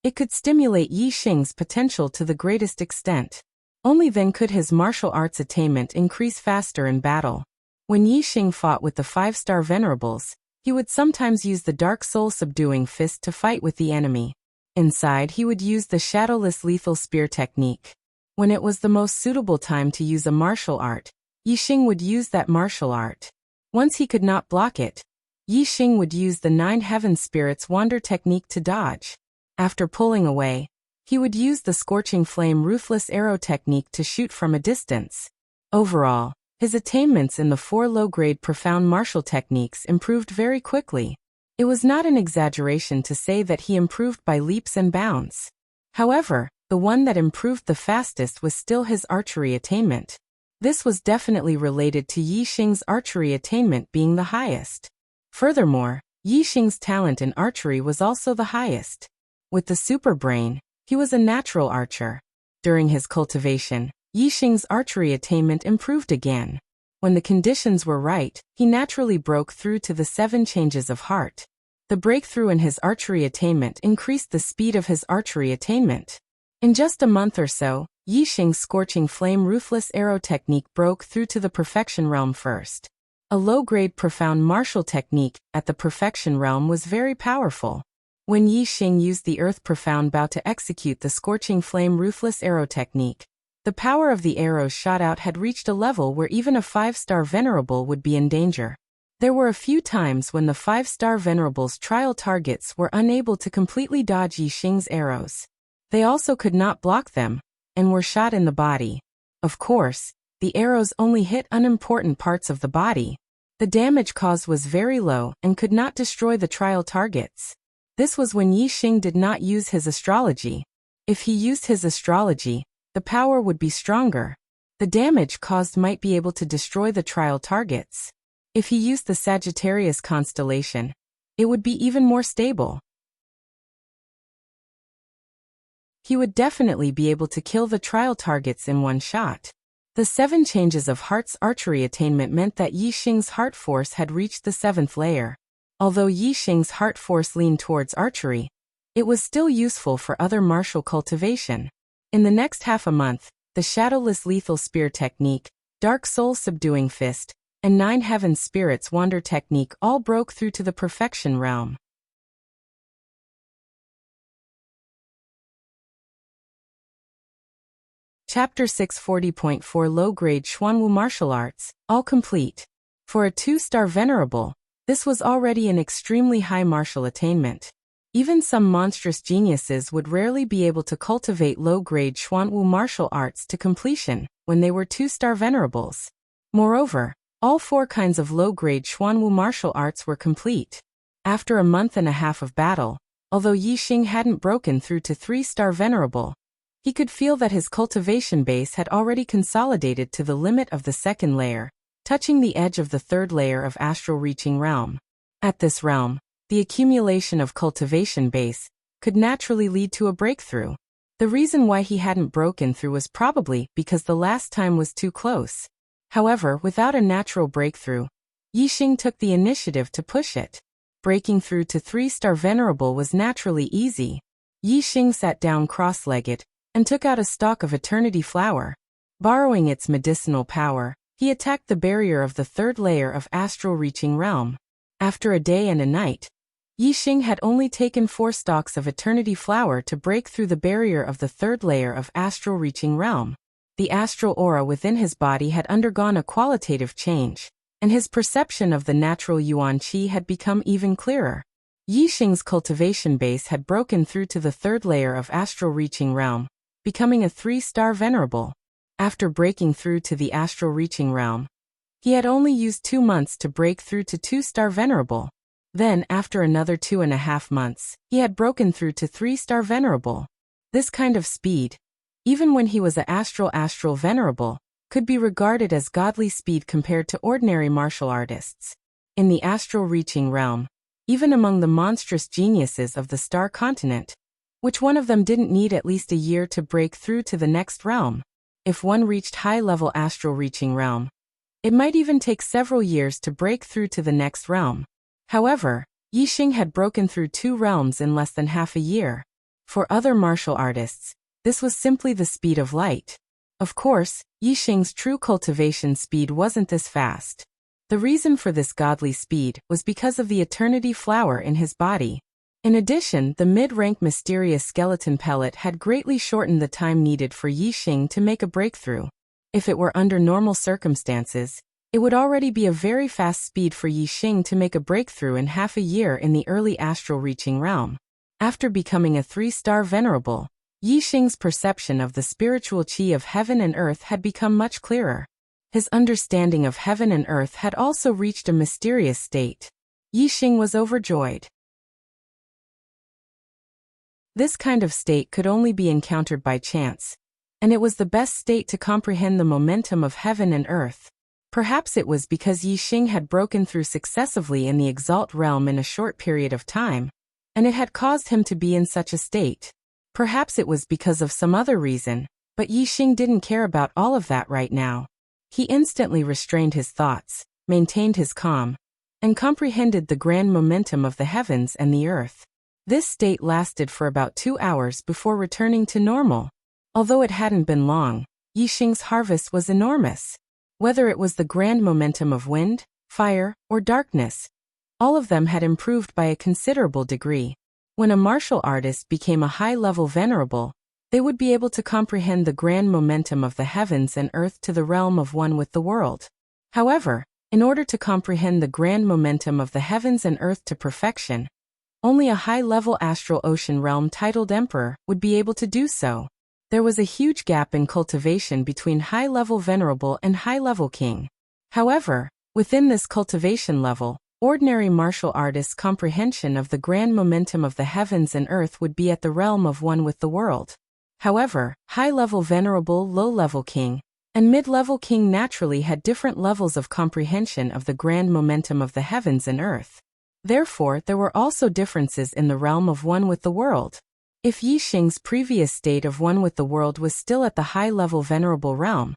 it could stimulate Yi Xing's potential to the greatest extent. Only then could his martial arts attainment increase faster in battle. When Yi Xing fought with the 5-star venerables, he would sometimes use the dark soul subduing fist to fight with the enemy. Inside, he would use the shadowless lethal spear technique. When it was the most suitable time to use a martial art, Yi Xing would use that martial art. Once he could not block it, Yi Xing would use the 9 heaven spirits wander technique to dodge. After pulling away, he would use the scorching flame ruthless arrow technique to shoot from a distance. Overall, his attainments in the 4 low-grade profound martial techniques improved very quickly. It was not an exaggeration to say that he improved by leaps and bounds. However, the one that improved the fastest was still his archery attainment. This was definitely related to Yi Xing's archery attainment being the highest. Furthermore, Yi Xing's talent in archery was also the highest. With the super brain, he was a natural archer. During his cultivation, Yi Xing's archery attainment improved again. When the conditions were right, he naturally broke through to the 7 changes of heart. The breakthrough in his archery attainment increased the speed of his archery attainment. In just a month or so, Yi Xing's scorching flame ruthless arrow technique broke through to the perfection realm first. A low-grade profound martial technique at the perfection realm was very powerful. When Yi Xing used the earth profound bow to execute the scorching flame ruthless arrow technique, the power of the arrows shot out had reached a level where even a 5-star venerable would be in danger. There were a few times when the 5-star venerable's trial targets were unable to completely dodge Yi Xing's arrows. They also could not block them, and were shot in the body. Of course, the arrows only hit unimportant parts of the body. The damage caused was very low and could not destroy the trial targets. This was when Yi Xing did not use his astrology. If he used his astrology, the power would be stronger. The damage caused might be able to destroy the trial targets. If he used the Sagittarius constellation, it would be even more stable. He would definitely be able to kill the trial targets in one shot. The 7 changes of heart's archery attainment meant that Yi Xing's heart force had reached the 7th layer. Although Yi Xing's heart force leaned towards archery, it was still useful for other martial cultivation. In the next half a month, the shadowless lethal spear technique, dark soul subduing fist, and 9 heaven spirits wander technique all broke through to the perfection realm. Chapter 640.4 Low-Grade Xuanwu Martial Arts, all complete. For a 2-star venerable, this was already an extremely high martial attainment. Even some monstrous geniuses would rarely be able to cultivate low-grade Xuanwu martial arts to completion when they were 2-star venerables. Moreover, all 4 kinds of low-grade Xuanwu martial arts were complete. After a month and a half of battle, although Yi Xing hadn't broken through to 3-star venerable, he could feel that his cultivation base had already consolidated to the limit of the 2nd layer, touching the edge of the 3rd layer of astral reaching realm. At this realm, the accumulation of cultivation base could naturally lead to a breakthrough. The reason why he hadn't broken through was probably because the last time was too close. However, without a natural breakthrough, Yixing took the initiative to push it. Breaking through to 3-star Venerable was naturally easy. Yixing sat down cross-legged and took out a stalk of Eternity Flower. Borrowing its medicinal power, he attacked the barrier of the 3rd layer of Astral Reaching Realm. After a day and a night, Yixing had only taken 4 stalks of Eternity Flower to break through the barrier of the 3rd layer of Astral Reaching Realm. The astral aura within his body had undergone a qualitative change, and his perception of the natural Yuan Qi had become even clearer. Yixing's cultivation base had broken through to the 3rd layer of Astral Reaching Realm, becoming a 3-star Venerable. After breaking through to the Astral Reaching Realm, he had only used 2 months to break through to 2-star Venerable. Then, after another 2.5 months, he had broken through to 3-star Venerable. This kind of speed, even when he was a astral Venerable, could be regarded as godly speed compared to ordinary martial artists. In the Astral Reaching Realm, even among the monstrous geniuses of the Star Continent, which one of them didn't need at least a year to break through to the next realm? If one reached high-level Astral Reaching Realm, it might even take several years to break through to the next realm. However, Yixing had broken through 2 realms in less than half a year. For other martial artists, this was simply the speed of light. Of course, Yixing's true cultivation speed wasn't this fast. The reason for this godly speed was because of the Eternity Flower in his body. In addition, the mid-rank mysterious skeleton pellet had greatly shortened the time needed for Yixing to make a breakthrough. If it were under normal circumstances, it would already be a very fast speed for Yixing to make a breakthrough in half a year in the early Astral Reaching Realm. After becoming a 3-star Venerable, Yixing's perception of the spiritual qi of heaven and earth had become much clearer. His understanding of heaven and earth had also reached a mysterious state. Yixing was overjoyed. This kind of state could only be encountered by chance, and it was the best state to comprehend the momentum of heaven and earth. Perhaps it was because Yixing had broken through successively in the Exalt realm in a short period of time, and it had caused him to be in such a state. Perhaps it was because of some other reason, but Yixing didn't care about all of that right now. He instantly restrained his thoughts, maintained his calm, and comprehended the grand momentum of the heavens and the earth. This state lasted for about 2 hours before returning to normal. Although it hadn't been long, Yixing's harvest was enormous. Whether it was the grand momentum of wind, fire, or darkness, all of them had improved by a considerable degree. When a martial artist became a high-level Venerable, they would be able to comprehend the grand momentum of the heavens and earth to the realm of one with the world. However, in order to comprehend the grand momentum of the heavens and earth to perfection, only a high-level astral ocean realm titled Emperor would be able to do so. There was a huge gap in cultivation between high-level Venerable and high-level King. However, within this cultivation level, ordinary martial artists' comprehension of the grand momentum of the heavens and earth would be at the realm of one with the world. However, high-level Venerable, low-level King, and mid-level King naturally had different levels of comprehension of the grand momentum of the heavens and earth. Therefore, there were also differences in the realm of one with the world. If Yixing's previous state of one with the world was still at the high-level Venerable realm,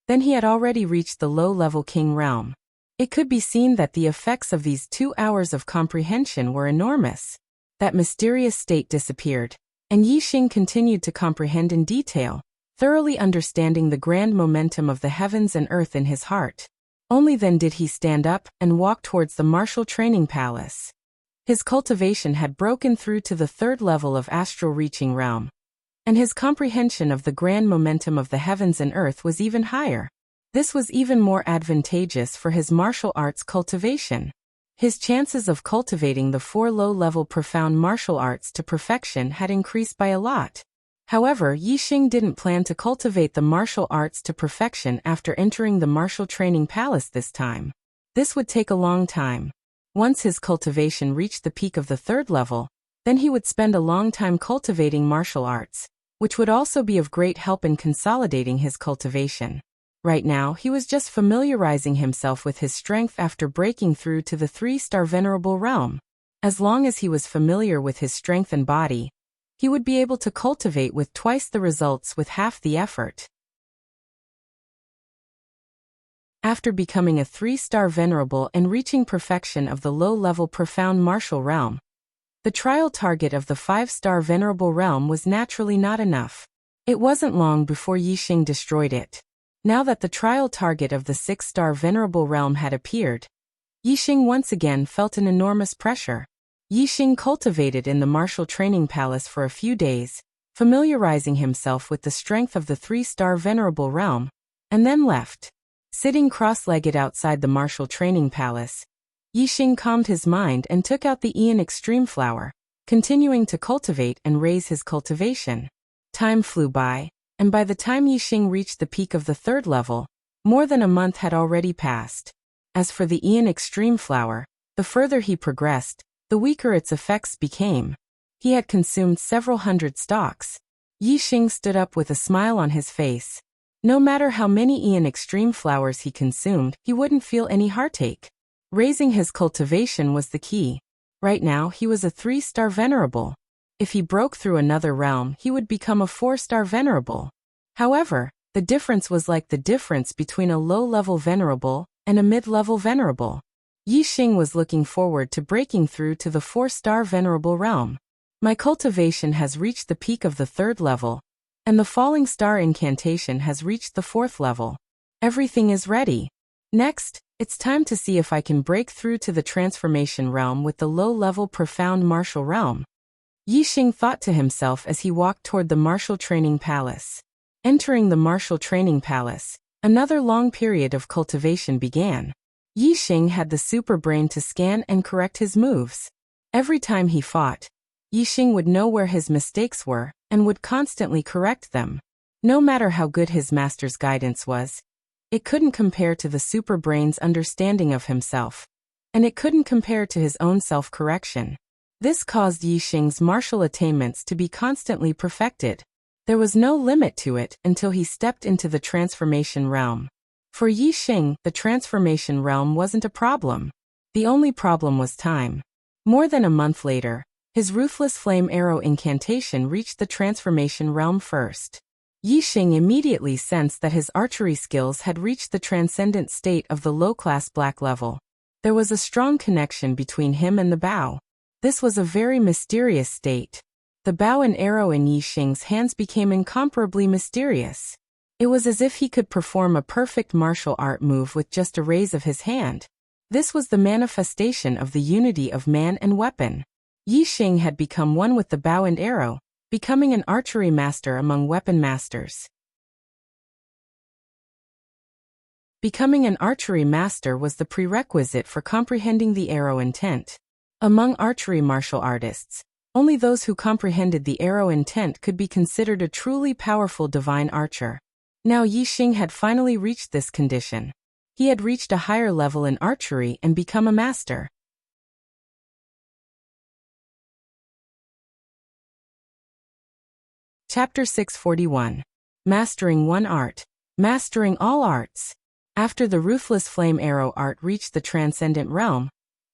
then he had already reached the low-level King realm. It could be seen that the effects of these 2 hours of comprehension were enormous. That mysterious state disappeared, and Yixing continued to comprehend in detail, thoroughly understanding the grand momentum of the heavens and earth in his heart. Only then did he stand up and walk towards the martial training palace. His cultivation had broken through to the 3rd level of Astral Reaching Realm, and his comprehension of the grand momentum of the heavens and earth was even higher. This was even more advantageous for his martial arts cultivation. His chances of cultivating the 4 low-level profound martial arts to perfection had increased by a lot. However, Yixing didn't plan to cultivate the martial arts to perfection after entering the martial training palace this time. This would take a long time. Once his cultivation reached the peak of the 3rd level, then he would spend a long time cultivating martial arts, which would also be of great help in consolidating his cultivation. Right now, he was just familiarizing himself with his strength after breaking through to the 3-star Venerable realm. As long as he was familiar with his strength and body, he would be able to cultivate with twice the results with half the effort. After becoming a 3-star venerable and reaching perfection of the low-level profound martial realm, the trial target of the 5-star venerable realm was naturally not enough. It wasn't long before Yixing destroyed it. Now that the trial target of the 6-star venerable realm had appeared, Yixing once again felt an enormous pressure. Yixing cultivated in the martial training palace for a few days, familiarizing himself with the strength of the 3-star venerable realm, and then left. Sitting cross-legged outside the martial training palace, Yixing calmed his mind and took out the Aeon Extreme Flower, continuing to cultivate and raise his cultivation. Time flew by, and by the time Yixing reached the peak of the 3rd level, more than a month had already passed. As for the Aeon Extreme Flower, the further he progressed, the weaker its effects became. He had consumed several hundred stalks. Yixing stood up with a smile on his face. No matter how many Aeon Extreme Flowers he consumed, he wouldn't feel any heartache. Raising his cultivation was the key. Right now, he was a 3-star venerable. If he broke through another realm, he would become a 4-star venerable. However, the difference was like the difference between a low-level venerable and a mid-level venerable. Yixing was looking forward to breaking through to the 4-star venerable realm. My cultivation has reached the peak of the 3rd level, and the falling star incantation has reached the 4th level. Everything is ready. Next, it's time to see if I can break through to the transformation realm with the low-level profound martial realm. Yixing thought to himself as he walked toward the martial training palace. Entering the martial training palace, another long period of cultivation began. Yixing had the super brain to scan and correct his moves. Every time he fought, Yixing would know where his mistakes were and would constantly correct them. No matter how good his master's guidance was, it couldn't compare to the super brain's understanding of himself, and it couldn't compare to his own self-correction. This caused Yixing's martial attainments to be constantly perfected. There was no limit to it until he stepped into the transformation realm. For Yixing, the transformation realm wasn't a problem. The only problem was time. More than a month later, his ruthless flame arrow incantation reached the transformation realm first. Yixing immediately sensed that his archery skills had reached the transcendent state of the low-class black level. There was a strong connection between him and the bow. This was a very mysterious state. The bow and arrow in Yixing's hands became incomparably mysterious. It was as if he could perform a perfect martial art move with just a raise of his hand. This was the manifestation of the unity of man and weapon. Yixing had become one with the bow and arrow, becoming an archery master among weapon masters. Becoming an archery master was the prerequisite for comprehending the arrow intent. Among archery martial artists, only those who comprehended the arrow intent could be considered a truly powerful divine archer. Now Yixing had finally reached this condition. He had reached a higher level in archery and become a master. Chapter 641. Mastering One Art. Mastering All Arts. After the ruthless flame arrow art reached the transcendent realm,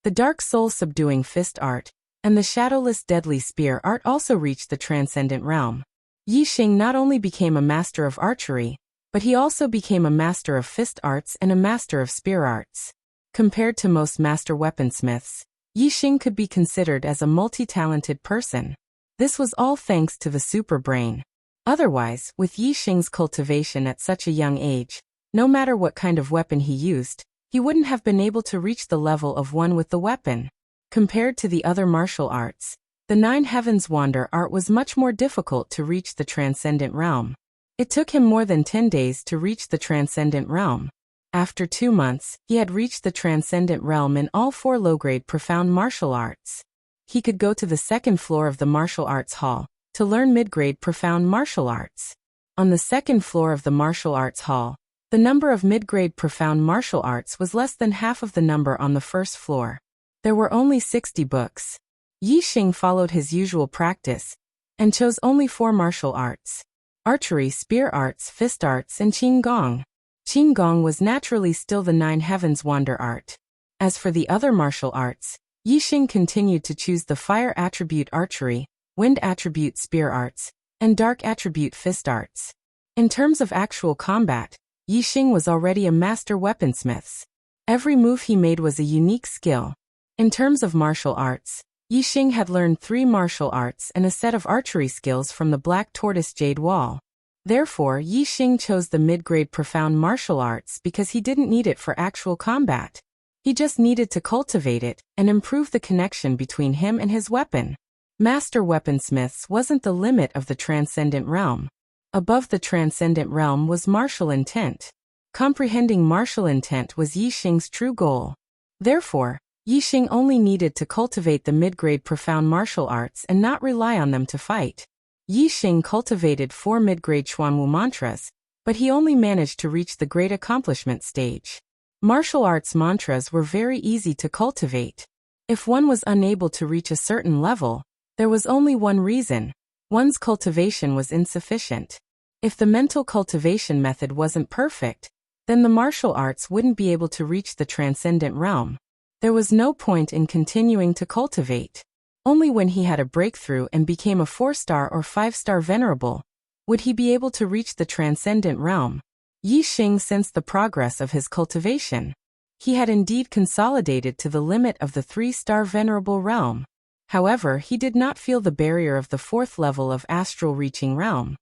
the dark soul subduing fist art, and the shadowless deadly spear art also reached the transcendent realm. Yixing not only became a master of archery, but he also became a master of fist arts and a master of spear arts. Compared to most master weaponsmiths, Yixing could be considered as a multi-talented person. This was all thanks to the super brain. Otherwise, with Yixing's cultivation at such a young age, no matter what kind of weapon he used, he wouldn't have been able to reach the level of one with the weapon. Compared to the other martial arts, the Nine Heavens Wander art was much more difficult to reach the transcendent realm. It took him more than 10 days to reach the transcendent realm. After 2 months, he had reached the transcendent realm in all 4 low-grade profound martial arts. He could go to the 2nd floor of the martial arts hall to learn mid-grade profound martial arts. On the 2nd floor of the martial arts hall, the number of mid-grade profound martial arts was less than half of the number on the 1st floor. There were only 60 books. Yixing followed his usual practice and chose only 4 martial arts: archery, spear arts, fist arts, and qigong. Qigong was naturally still the Nine Heavens Wander art. As for the other martial arts, Yixing continued to choose the fire attribute archery, wind attribute spear arts, and dark attribute fist arts. In terms of actual combat, Yixing was already a master weaponsmith. Every move he made was a unique skill. In terms of martial arts, Yixing had learned 3 martial arts and a set of archery skills from the Black Tortoise Jade Wall. Therefore, Yixing chose the mid-grade profound martial arts because he didn't need it for actual combat. He just needed to cultivate it and improve the connection between him and his weapon. Master weaponsmiths wasn't the limit of the transcendent realm. Above the transcendent realm was martial intent. Comprehending martial intent was Yixing's true goal. Therefore, Yixing only needed to cultivate the mid-grade profound martial arts and not rely on them to fight. Yixing cultivated 4 mid-grade Xuanwu mantras, but he only managed to reach the great accomplishment stage. Martial arts mantras were very easy to cultivate. If one was unable to reach a certain level, there was only one reason: one's cultivation was insufficient. If the mental cultivation method wasn't perfect, then the martial arts wouldn't be able to reach the transcendent realm. There was no point in continuing to cultivate. Only when he had a breakthrough and became a 4-star or 5-star venerable would he be able to reach the transcendent realm. Yixing sensed the progress of his cultivation. He had indeed consolidated to the limit of the 3-star venerable realm. However, he did not feel the barrier of the 4th level of astral reaching realm.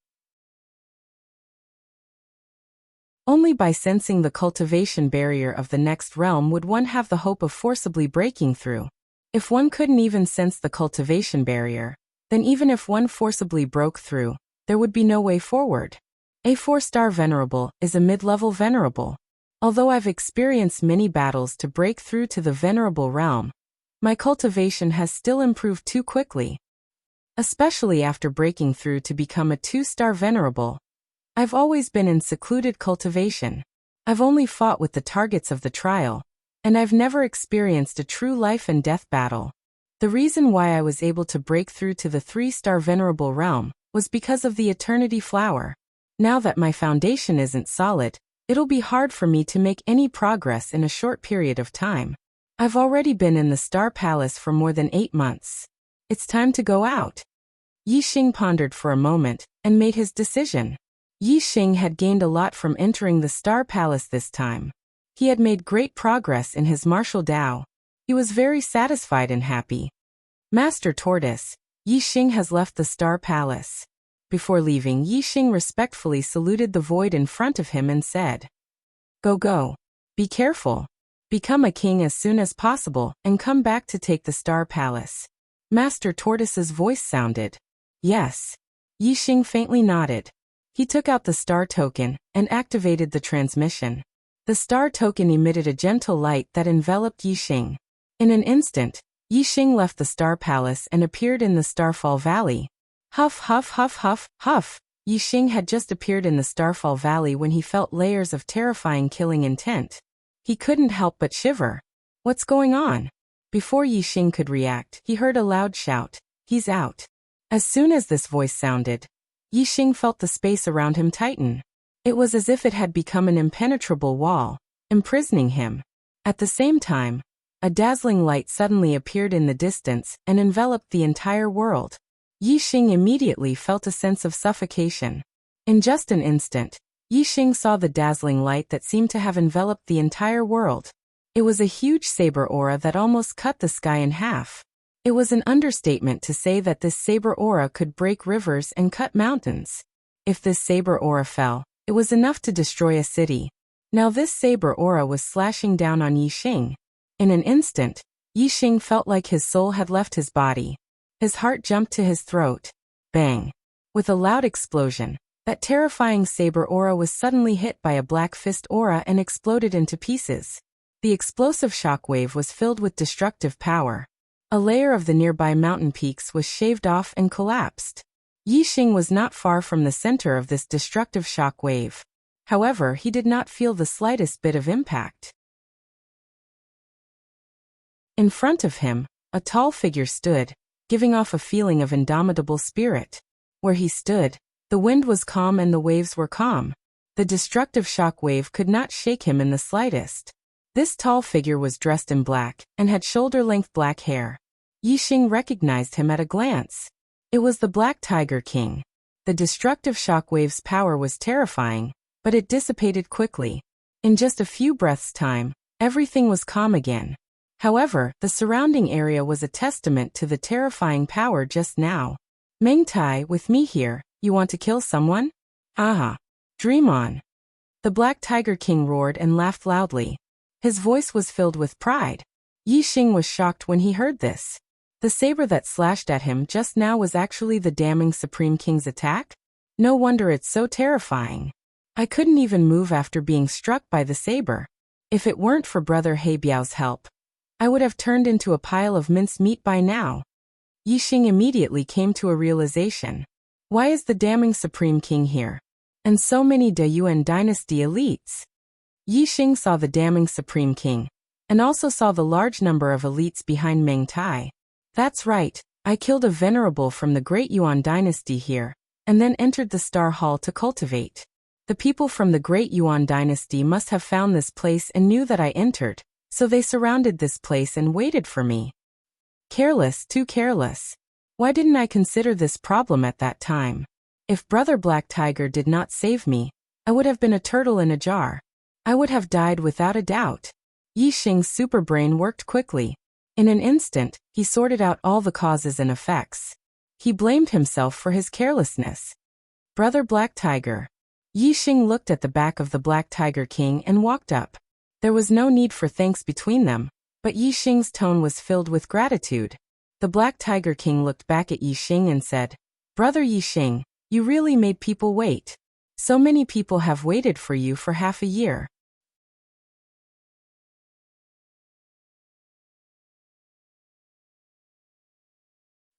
Only by sensing the cultivation barrier of the next realm would one have the hope of forcibly breaking through. If one couldn't even sense the cultivation barrier, then even if one forcibly broke through, there would be no way forward. A 4-star venerable is a mid-level venerable. Although I've experienced many battles to break through to the venerable realm, my cultivation has still improved too quickly. Especially after breaking through to become a 2-star venerable. I've always been in secluded cultivation. I've only fought with the targets of the trial, and I've never experienced a true life and death battle. The reason why I was able to break through to the 3-star venerable realm was because of the Eternity Flower. Now that my foundation isn't solid, it'll be hard for me to make any progress in a short period of time. I've already been in the Star Palace for more than 8 months. It's time to go out. Yixing pondered for a moment and made his decision. Yixing had gained a lot from entering the Star Palace this time. He had made great progress in his martial Tao. He was very satisfied and happy. Master Tortoise, Yixing has left the Star Palace. Before leaving, Yixing respectfully saluted the void in front of him and said, Go. Be careful. Become a king as soon as possible and come back to take the Star Palace. Master Tortoise's voice sounded. Yes. Yixing faintly nodded. He took out the star token and activated the transmission. The star token emitted a gentle light that enveloped Yixing. In an instant, Yixing left the Star Palace and appeared in the Starfall Valley. Huff, huff, huff, huff, huff. Yixing had just appeared in the Starfall Valley when he felt layers of terrifying killing intent. He couldn't help but shiver. What's going on? Before Yixing could react, he heard a loud shout. He's out. As soon as this voice sounded, Yixing felt the space around him tighten. It was as if it had become an impenetrable wall, imprisoning him. At the same time, a dazzling light suddenly appeared in the distance and enveloped the entire world. Yixing immediately felt a sense of suffocation. In just an instant, Yixing saw the dazzling light that seemed to have enveloped the entire world. It was a huge saber aura that almost cut the sky in half. It was an understatement to say that this saber aura could break rivers and cut mountains. If this saber aura fell, it was enough to destroy a city. Now this saber aura was slashing down on Yixing. In an instant, Yixing felt like his soul had left his body. His heart jumped to his throat. Bang! With a loud explosion, that terrifying saber aura was suddenly hit by a black fist aura and exploded into pieces. The explosive shockwave was filled with destructive power. A layer of the nearby mountain peaks was shaved off and collapsed. Yixing was not far from the center of this destructive shock wave. However, he did not feel the slightest bit of impact. In front of him, a tall figure stood, giving off a feeling of indomitable spirit. Where he stood, the wind was calm and the waves were calm. The destructive shock wave could not shake him in the slightest. This tall figure was dressed in black and had shoulder-length black hair. Yixing recognized him at a glance. It was the Black Tiger King. The destructive shockwave's power was terrifying, but it dissipated quickly. In just a few breaths' time, everything was calm again. However, the surrounding area was a testament to the terrifying power just now. Meng Tai, with me here, you want to kill someone? Aha. Dream on. The Black Tiger King roared and laughed loudly. His voice was filled with pride. Yi Xing was shocked when he heard this. The saber that slashed at him just now was actually the damning Supreme King's attack? No wonder it's so terrifying. I couldn't even move after being struck by the saber. If it weren't for Brother Heibiao's help, I would have turned into a pile of minced meat by now. Yi Xing immediately came to a realization. Why is the damning Supreme King here? And so many De Yuan dynasty elites. Yi Xing saw the damning Supreme King, and also saw the large number of elites behind Meng Tai. That's right, I killed a venerable from the Great Yuan dynasty here, and then entered the Star Hall to cultivate. The people from the Great Yuan dynasty must have found this place and knew that I entered, so they surrounded this place and waited for me. Careless, too careless. Why didn't I consider this problem at that time? If Brother Black Tiger did not save me, I would have been a turtle in a jar. I would have died without a doubt. Yi Xing's super brain worked quickly. In an instant, he sorted out all the causes and effects. He blamed himself for his carelessness. Brother Black Tiger. Yi Xing looked at the back of the Black Tiger King and walked up. There was no need for thanks between them, but Yi Xing's tone was filled with gratitude. The Black Tiger King looked back at Yi Xing and said, Brother Yi Xing, you really made people wait. So many people have waited for you for half a year.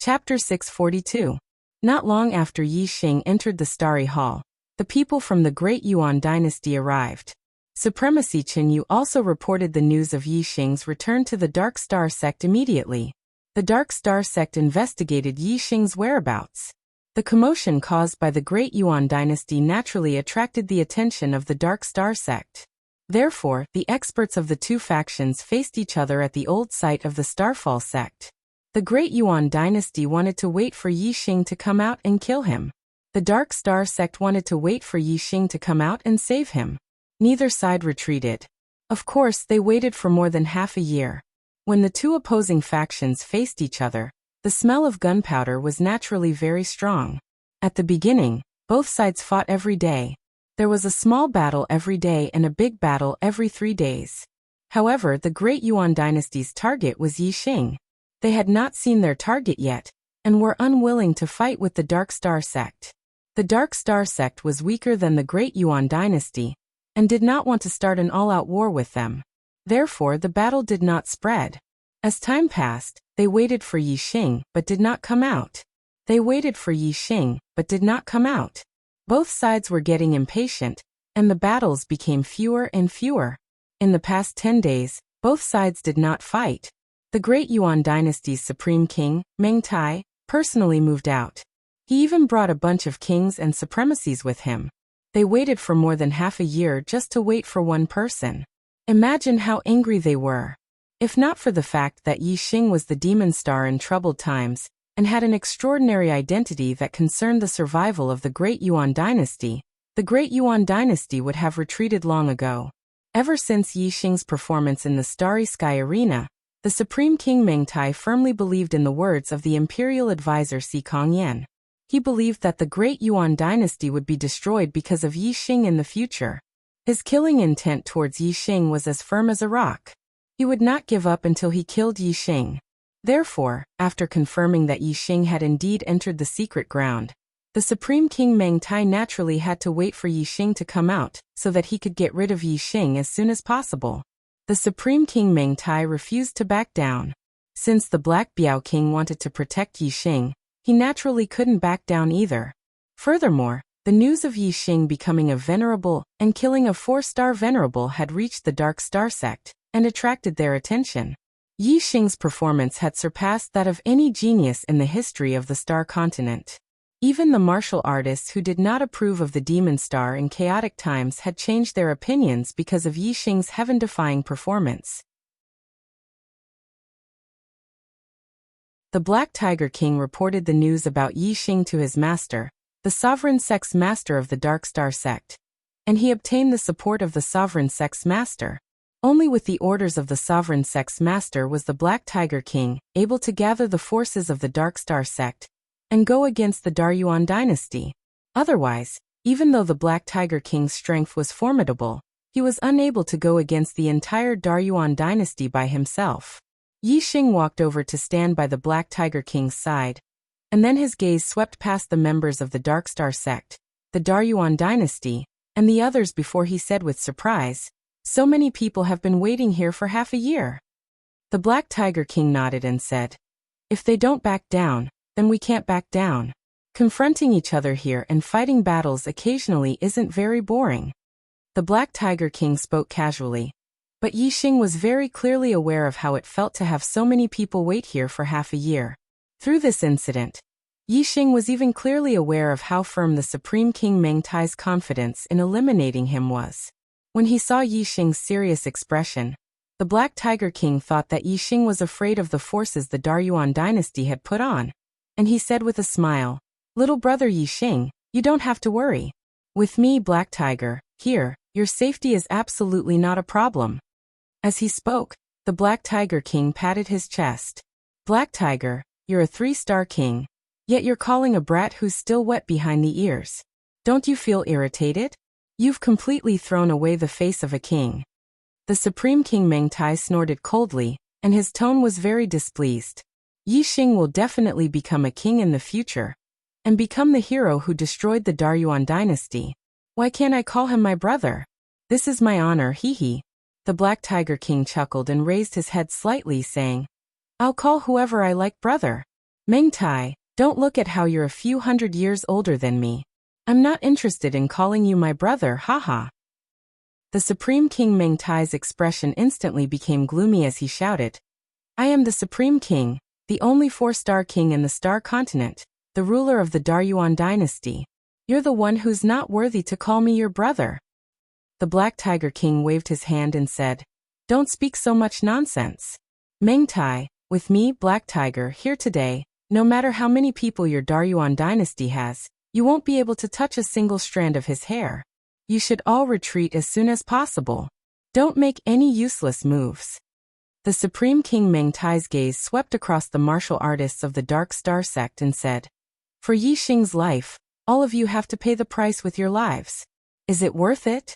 Chapter 642. Not long after Yi Xing entered the Starry Hall, the people from the Great Yuan dynasty arrived. Supremacy Qin Yu also reported the news of Yi Xing's return to the Dark Star sect immediately. The Dark Star sect investigated Yi Xing's whereabouts. The commotion caused by the Great Yuan dynasty naturally attracted the attention of the Dark Star sect. Therefore, the experts of the two factions faced each other at the old site of the Starfall sect. The Great Yuan dynasty wanted to wait for Yi Xing to come out and kill him. The Dark Star sect wanted to wait for Yi Xing to come out and save him. Neither side retreated. Of course, they waited for more than half a year. When the two opposing factions faced each other, the smell of gunpowder was naturally very strong. At the beginning, both sides fought every day. There was a small battle every day and a big battle every 3 days. However, the Great Yuan dynasty's target was Yi Xing. They had not seen their target yet, and were unwilling to fight with the Dark Star sect. The Dark Star sect was weaker than the Great Yuan dynasty, and did not want to start an all-out war with them. Therefore, the battle did not spread. As time passed, they waited for Yi Xing, but did not come out. They waited for Yi Xing, but did not come out. Both sides were getting impatient, and the battles became fewer and fewer. In the past 10 days, both sides did not fight. The Great Yuan dynasty's supreme king, Meng Tai, personally moved out. He even brought a bunch of kings and supremacies with him. They waited for more than half a year just to wait for one person. Imagine how angry they were. If not for the fact that Yi Xing was the demon star in troubled times, and had an extraordinary identity that concerned the survival of the Great Yuan dynasty, the Great Yuan dynasty would have retreated long ago. Ever since Yi Xing's performance in the Starry Sky Arena, the Supreme King Meng Tai firmly believed in the words of the imperial advisor Si Kongyan. He believed that the Great Yuan dynasty would be destroyed because of Yi Xing in the future. His killing intent towards Yi Xing was as firm as a rock. He would not give up until he killed Yi Xing. Therefore, after confirming that Yi Xing had indeed entered the secret ground, the Supreme King Meng Tai naturally had to wait for Yi Xing to come out so that he could get rid of Yi Xing as soon as possible. The Supreme King Meng Tai refused to back down. Since the Black Biao King wanted to protect Yi Xing, he naturally couldn't back down either. Furthermore, the news of Yi Xing becoming a venerable and killing a 4-star venerable had reached the Dark Star sect and attracted their attention. Yi Xing's performance had surpassed that of any genius in the history of the Star Continent. Even the martial artists who did not approve of the Demon Star in chaotic times had changed their opinions because of Yi Xing's heaven-defying performance. The Black Tiger King reported the news about Yi Xing to his master, the sovereign sex master of the Dark Star sect. And he obtained the support of the sovereign sex master. Only with the orders of the sovereign sex master was the Black Tiger King able to gather the forces of the Dark Star sect and go against the Daryuan dynasty. Otherwise, even though the Black Tiger King's strength was formidable, he was unable to go against the entire Daryuan dynasty by himself. Yi Xing walked over to stand by the Black Tiger King's side, and then his gaze swept past the members of the Dark Star sect, the Daryuan dynasty, and the others before he said with surprise, "So many people have been waiting here for half a year." The Black Tiger King nodded and said, "If they don't back down, then we can't back down. Confronting each other here and fighting battles occasionally isn't very boring." The Black Tiger King spoke casually, but Yi Xing was very clearly aware of how it felt to have so many people wait here for half a year. Through this incident, Yi Xing was even clearly aware of how firm the Supreme King Meng Tai's confidence in eliminating him was. When he saw Yi Xing's serious expression, the Black Tiger King thought that Yi Xing was afraid of the forces the Daryuan dynasty had put on, and he said with a smile, "Little brother Yi Xing, you don't have to worry. With me, Black Tiger, here, your safety is absolutely not a problem." As he spoke, the Black Tiger King patted his chest. "Black Tiger, you're a 3-star king, yet you're calling a brat who's still wet behind the ears. Don't you feel irritated? You've completely thrown away the face of a king." The Supreme King Meng Tai snorted coldly, and his tone was very displeased. Yi Xing will definitely become a king in the future, and become the hero who destroyed the Daryuan dynasty. Why can't I call him my brother? This is my honor, hee. The Black Tiger King chuckled and raised his head slightly, saying, "I'll call whoever I like brother. Meng Tai, don't look at how you're a few hundred years older than me. I'm not interested in calling you my brother, haha." The Supreme King Meng Tai's expression instantly became gloomy as he shouted, "I am the Supreme King, the only 4-star king in the Star Continent, the ruler of the Daryuan dynasty. You're the one who's not worthy to call me your brother." The Black Tiger King waved his hand and said, "Don't speak so much nonsense. Meng Tai, with me, Black Tiger, here today, no matter how many people your Daryuan dynasty has, you won't be able to touch a single strand of his hair. You should all retreat as soon as possible. Don't make any useless moves." The Supreme King Meng Tai's gaze swept across the martial artists of the Dark Star sect and said, "For Yi Xing's life, all of you have to pay the price with your lives. Is it worth it?"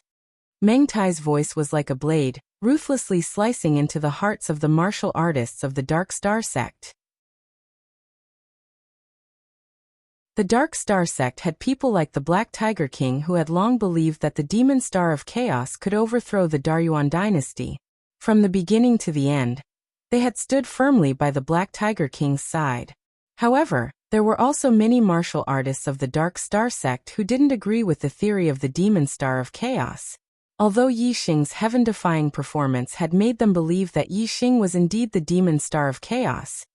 Meng Tai's voice was like a blade, ruthlessly slicing into the hearts of the martial artists of the Dark Star sect. The Dark Star sect had people like the Black Tiger King who had long believed that the Demon Star of Chaos could overthrow the Daryuan dynasty. From the beginning to the end, they had stood firmly by the Black Tiger King's side. However, there were also many martial artists of the Dark Star sect who didn't agree with the theory of the Demon Star of Chaos. Although Yi Xing's heaven-defying performance had made them believe that Yi Xing was indeed the Demon Star of Chaos,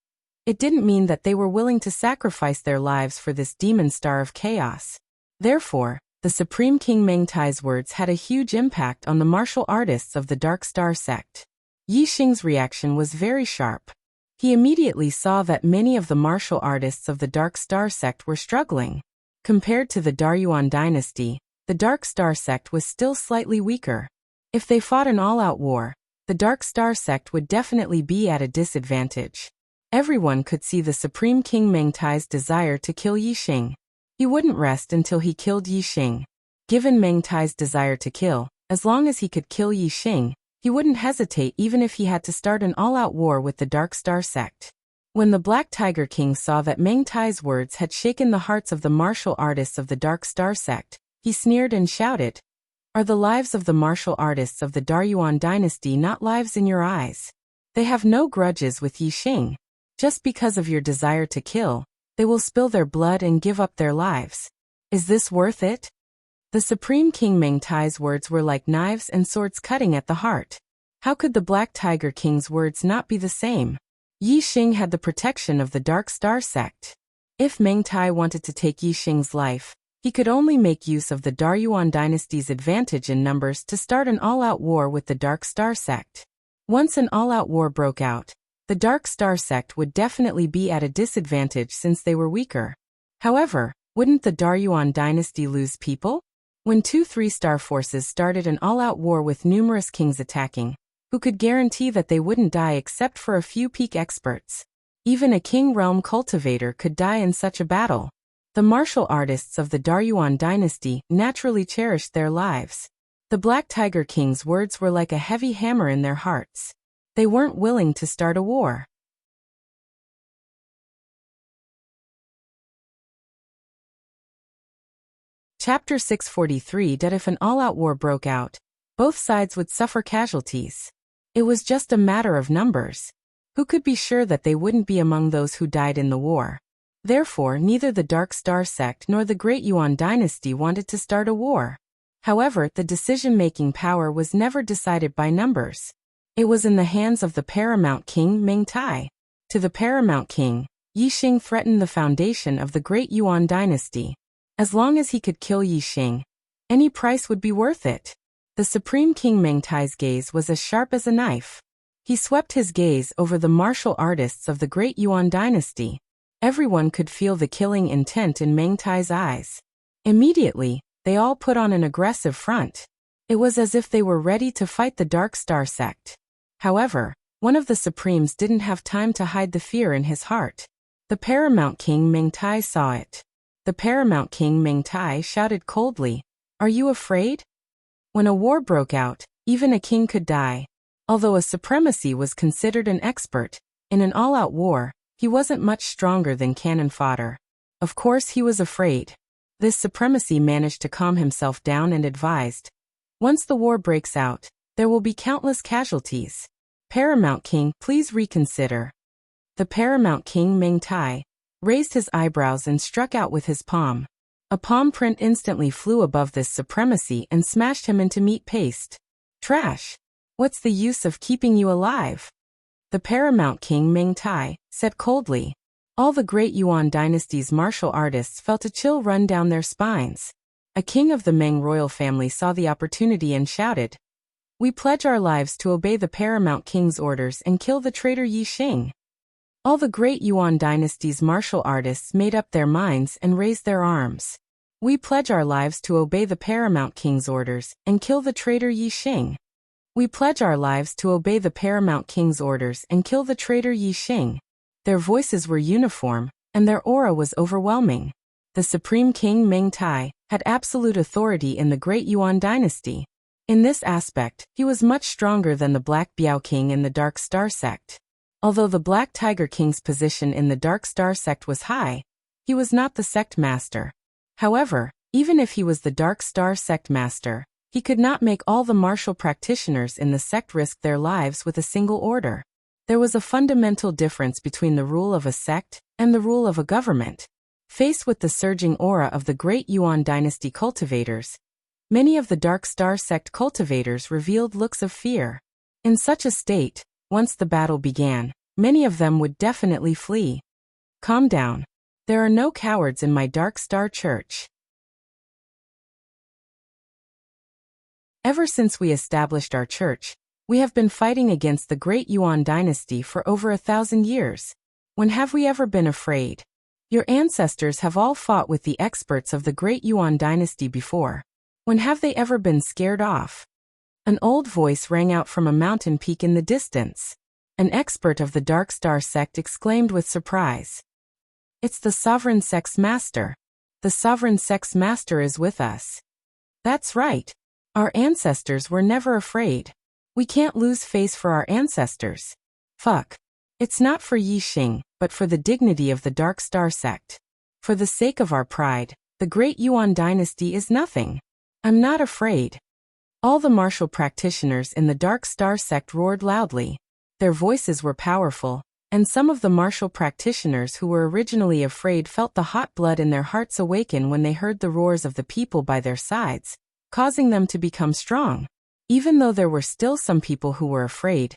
it didn't mean that they were willing to sacrifice their lives for this Demon Star of Chaos. Therefore, the Supreme King Meng Tai's words had a huge impact on the martial artists of the Dark Star sect. Yi Xing's reaction was very sharp. He immediately saw that many of the martial artists of the Dark Star sect were struggling. Compared to the Daryuan dynasty, the Dark Star sect was still slightly weaker. If they fought an all-out war, the Dark Star sect would definitely be at a disadvantage. Everyone could see the Supreme King Meng Tai's desire to kill Yi Xing. He wouldn't rest until he killed Yi Xing. Given Meng Tai's desire to kill, as long as he could kill Yi Xing, he wouldn't hesitate even if he had to start an all-out war with the Dark Star sect. When the Black Tiger King saw that Meng Tai's words had shaken the hearts of the martial artists of the Dark Star sect, he sneered and shouted, "Are the lives of the martial artists of the Daryuan dynasty not lives in your eyes? They have no grudges with Yi Xing. Just because of your desire to kill, they will spill their blood and give up their lives. Is this worth it?" The Supreme King Meng Tai's words were like knives and swords cutting at the heart. How could the Black Tiger King's words not be the same? Yi Xing had the protection of the Dark Star sect. If Meng Tai wanted to take Yi Xing's life, he could only make use of the Daryuan dynasty's advantage in numbers to start an all-out war with the Dark Star sect. Once an all-out war broke out, The Dark Star sect would definitely be at a disadvantage since they were weaker. However, wouldn't the Daryuan dynasty lose people? When two three-star forces started an all-out war with numerous kings attacking, who could guarantee that they wouldn't die except for a few peak experts? Even a king realm cultivator could die in such a battle. The martial artists of the Daryuan dynasty naturally cherished their lives. The Black Tiger King's words were like a heavy hammer in their hearts. They weren't willing to start a war. Chapter 643. That if an all-out war broke out, both sides would suffer casualties. It was just a matter of numbers. Who could be sure that they wouldn't be among those who died in the war? Therefore, neither the Dark Star sect nor the Great Yuan dynasty wanted to start a war. However, the decision-making power was never decided by numbers. It was in the hands of the paramount king Ming Tai. To the paramount king, Yixing threatened the foundation of the Great Yuan dynasty. As long as he could kill Yixing, any price would be worth it. The Supreme King Ming Tai's gaze was as sharp as a knife. He swept his gaze over the martial artists of the Great Yuan dynasty. Everyone could feel the killing intent in Ming Tai's eyes. Immediately, they all put on an aggressive front. It was as if they were ready to fight the Dark Star sect. However, one of the Supremes didn't have time to hide the fear in his heart. The paramount king Ming Tai saw it. The paramount king Ming Tai shouted coldly, "Are you afraid?" When a war broke out, even a king could die. Although a supremacy was considered an expert, in an all-out war, he wasn't much stronger than cannon fodder. Of course he was afraid. This supremacy managed to calm himself down and advised, "Once the war breaks out, there will be countless casualties. Paramount King, please reconsider." The paramount king Ming Tai raised his eyebrows and struck out with his palm. A palm print instantly flew above this supremacy and smashed him into meat paste. "Trash! What's the use of keeping you alive?" The paramount king Ming Tai said coldly. All the Great Yuan dynasty's martial artists felt a chill run down their spines. A king of the Ming royal family saw the opportunity and shouted, "We pledge our lives to obey the paramount king's orders and kill the traitor Yixing." All the Great Yuan dynasty's martial artists made up their minds and raised their arms. "We pledge our lives to obey the paramount king's orders and kill the traitor Yixing. We pledge our lives to obey the paramount king's orders and kill the traitor Yixing." Their voices were uniform, and their aura was overwhelming. The Supreme King Ming Tai had absolute authority in the Great Yuan dynasty. In this aspect, he was much stronger than the Black Biao King in the Dark Star sect. Although the Black Tiger King's position in the Dark Star sect was high, he was not the sect master. However, even if he was the Dark Star sect master, he could not make all the martial practitioners in the sect risk their lives with a single order. There was a fundamental difference between the rule of a sect and the rule of a government. Faced with the surging aura of the Great Yuan dynasty cultivators, many of the Dark Star sect cultivators revealed looks of fear. In such a state, once the battle began, many of them would definitely flee. "Calm down. There are no cowards in my Dark Star church. Ever since we established our church, we have been fighting against the Great Yuan dynasty for over 1,000 years. When have we ever been afraid? Your ancestors have all fought with the experts of the Great Yuan dynasty before. When have they ever been scared off?" An old voice rang out from a mountain peak in the distance. An expert of the Dark Star sect exclaimed with surprise, "It's the Sovereign Sect's master. The Sovereign Sect's master is with us." "That's right. Our ancestors were never afraid. We can't lose face for our ancestors. Fuck. It's not for Yixing, but for the dignity of the Dark Star sect. For the sake of our pride, the Great Yuan dynasty is nothing. I'm not afraid." All the martial practitioners in the Dark Star sect roared loudly. Their voices were powerful, and some of the martial practitioners who were originally afraid felt the hot blood in their hearts awaken when they heard the roars of the people by their sides, causing them to become strong. Even though there were still some people who were afraid,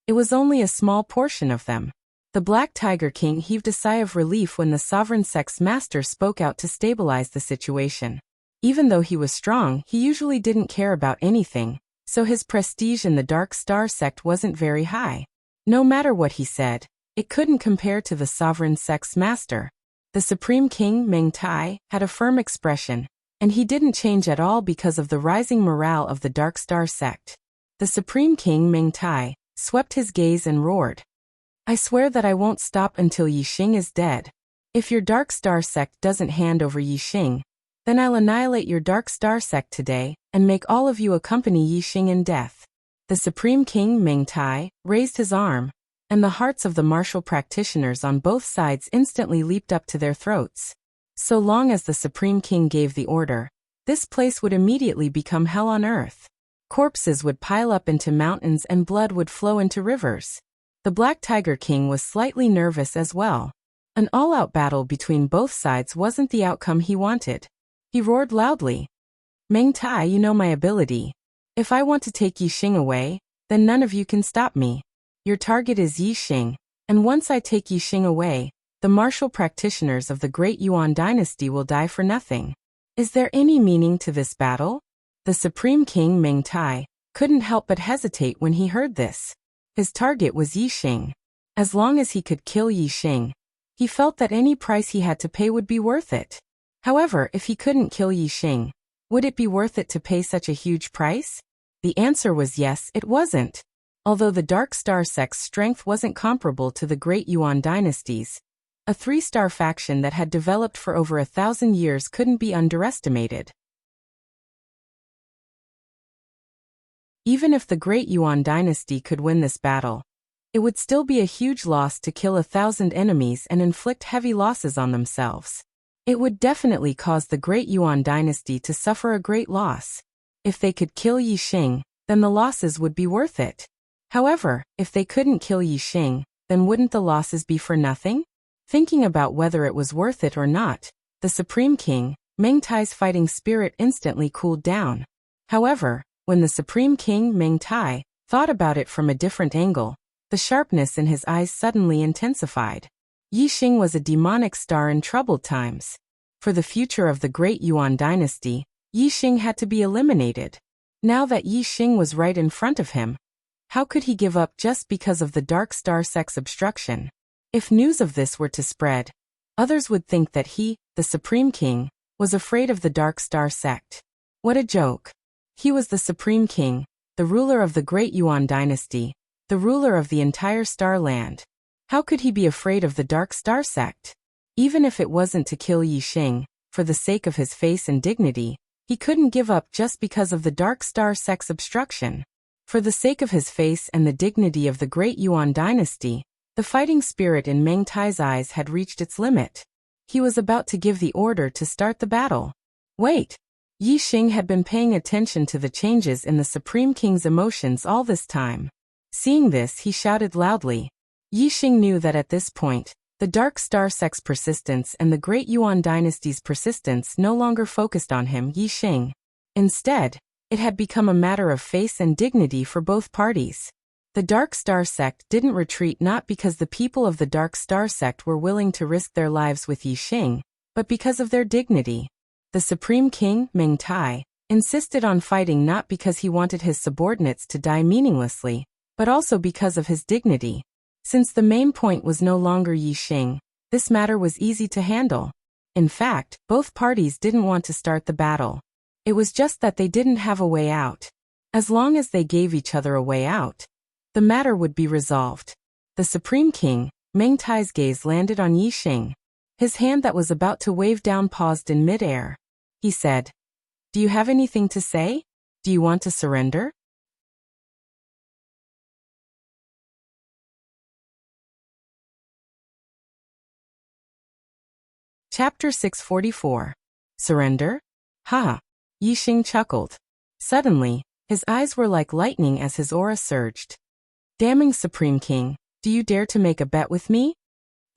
it was only a small portion of them. The Black Tiger King heaved a sigh of relief when the Sovereign Sect's master spoke out to stabilize the situation. Even though he was strong, he usually didn't care about anything, so his prestige in the Dark Star sect wasn't very high. No matter what he said, it couldn't compare to the sovereign sect's master. The Supreme King, Meng Tai, had a firm expression, and he didn't change at all because of the rising morale of the Dark Star sect. The Supreme King, Meng Tai, swept his gaze and roared. I swear that I won't stop until Yi Xing is dead. If your Dark Star sect doesn't hand over Yi Xing, then I'll annihilate your Dark Star sect today, and make all of you accompany Yi Xing in death. The Supreme King, Meng Tai, raised his arm, and the hearts of the martial practitioners on both sides instantly leaped up to their throats. So long as the Supreme King gave the order, this place would immediately become hell on earth. Corpses would pile up into mountains and blood would flow into rivers. The Black Tiger King was slightly nervous as well. An all-out battle between both sides wasn't the outcome he wanted. He roared loudly. Meng Tai, you know my ability. If I want to take Yi Xing away, then none of you can stop me. Your target is Yi Xing, and once I take Yi Xing away, the martial practitioners of the Great Yuan dynasty will die for nothing. Is there any meaning to this battle? The Supreme King, Meng Tai, couldn't help but hesitate when he heard this. His target was Yi Xing. As long as he could kill Yi Xing, he felt that any price he had to pay would be worth it. However, if he couldn't kill Yi Xing, would it be worth it to pay such a huge price? The answer was yes, it wasn't. Although the Dark Star sect's strength wasn't comparable to the Great Yuan dynasties, a three-star faction that had developed for over 1,000 years couldn't be underestimated. Even if the Great Yuan dynasty could win this battle, it would still be a huge loss to kill 1,000 enemies and inflict heavy losses on themselves. It would definitely cause the Great Yuan dynasty to suffer a great loss. If they could kill Yi Xing, then the losses would be worth it. However, if they couldn't kill Yi Xing, then wouldn't the losses be for nothing? Thinking about whether it was worth it or not, the Supreme King, Meng Tai's fighting spirit instantly cooled down. However, when the Supreme King, Meng Tai, thought about it from a different angle, the sharpness in his eyes suddenly intensified. Yi Xing was a demonic star in troubled times. For the future of the Great Yuan dynasty, Yi Xing had to be eliminated. Now that Yi Xing was right in front of him, how could he give up just because of the Dark Star sect's obstruction? If news of this were to spread, others would think that he, the Supreme King, was afraid of the Dark Star sect. What a joke. He was the Supreme King, the ruler of the Great Yuan dynasty, the ruler of the entire Star Land. How could he be afraid of the Dark Star sect? Even if it wasn't to kill Yi Xing, for the sake of his face and dignity, he couldn't give up just because of the Dark Star sect's obstruction. For the sake of his face and the dignity of the Great Yuan dynasty, the fighting spirit in Meng Tai's eyes had reached its limit. He was about to give the order to start the battle. Wait! Yi Xing had been paying attention to the changes in the Supreme King's emotions all this time. Seeing this, he shouted loudly. Yi Xing knew that at this point, the Dark Star sect's persistence and the Great Yuan dynasty's persistence no longer focused on him, Yi Xing. Instead, it had become a matter of face and dignity for both parties. The Dark Star sect didn't retreat not because the people of the Dark Star sect were willing to risk their lives with Yi Xing, but because of their dignity. The Supreme King, Meng Tai, insisted on fighting not because he wanted his subordinates to die meaninglessly, but also because of his dignity. Since the main point was no longer Yi Xing, this matter was easy to handle. In fact, both parties didn't want to start the battle. It was just that they didn't have a way out. As long as they gave each other a way out, the matter would be resolved. The Supreme King, Meng Tai's gaze landed on Yi Xing. His hand that was about to wave down paused in midair. He said, "Do you have anything to say? Do you want to surrender?" Chapter 644. Surrender? Ha! Yi Xing chuckled. Suddenly, his eyes were like lightning as his aura surged. Damning Supreme King, do you dare to make a bet with me?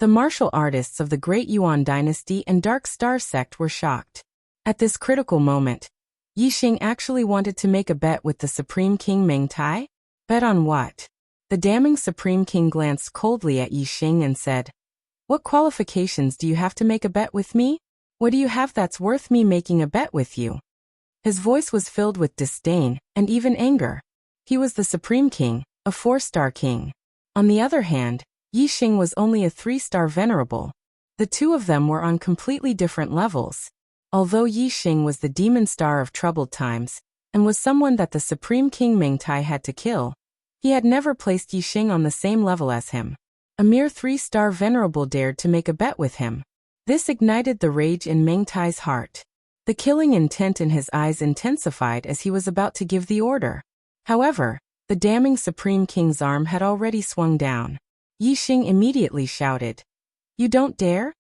The martial artists of the Great Yuan dynasty and Dark Star sect were shocked. At this critical moment, Yi Xing actually wanted to make a bet with the Supreme King Meng Tai? Bet on what? The damning Supreme King glanced coldly at Yi Xing and said, "What qualifications do you have to make a bet with me? What do you have that's worth me making a bet with you?" His voice was filled with disdain and even anger. He was the Supreme King, a 4-star king. On the other hand, Yixing was only a 3-star venerable. The two of them were on completely different levels. Although Yixing was the demon star of troubled times, and was someone that the Supreme King Mengtai had to kill, he had never placed Yixing on the same level as him. A mere 3-star venerable dared to make a bet with him. This ignited the rage in Mengtai's heart. The killing intent in his eyes intensified as he was about to give the order. However, the damning Supreme King's arm had already swung down. Yixing immediately shouted, "You don't dare?"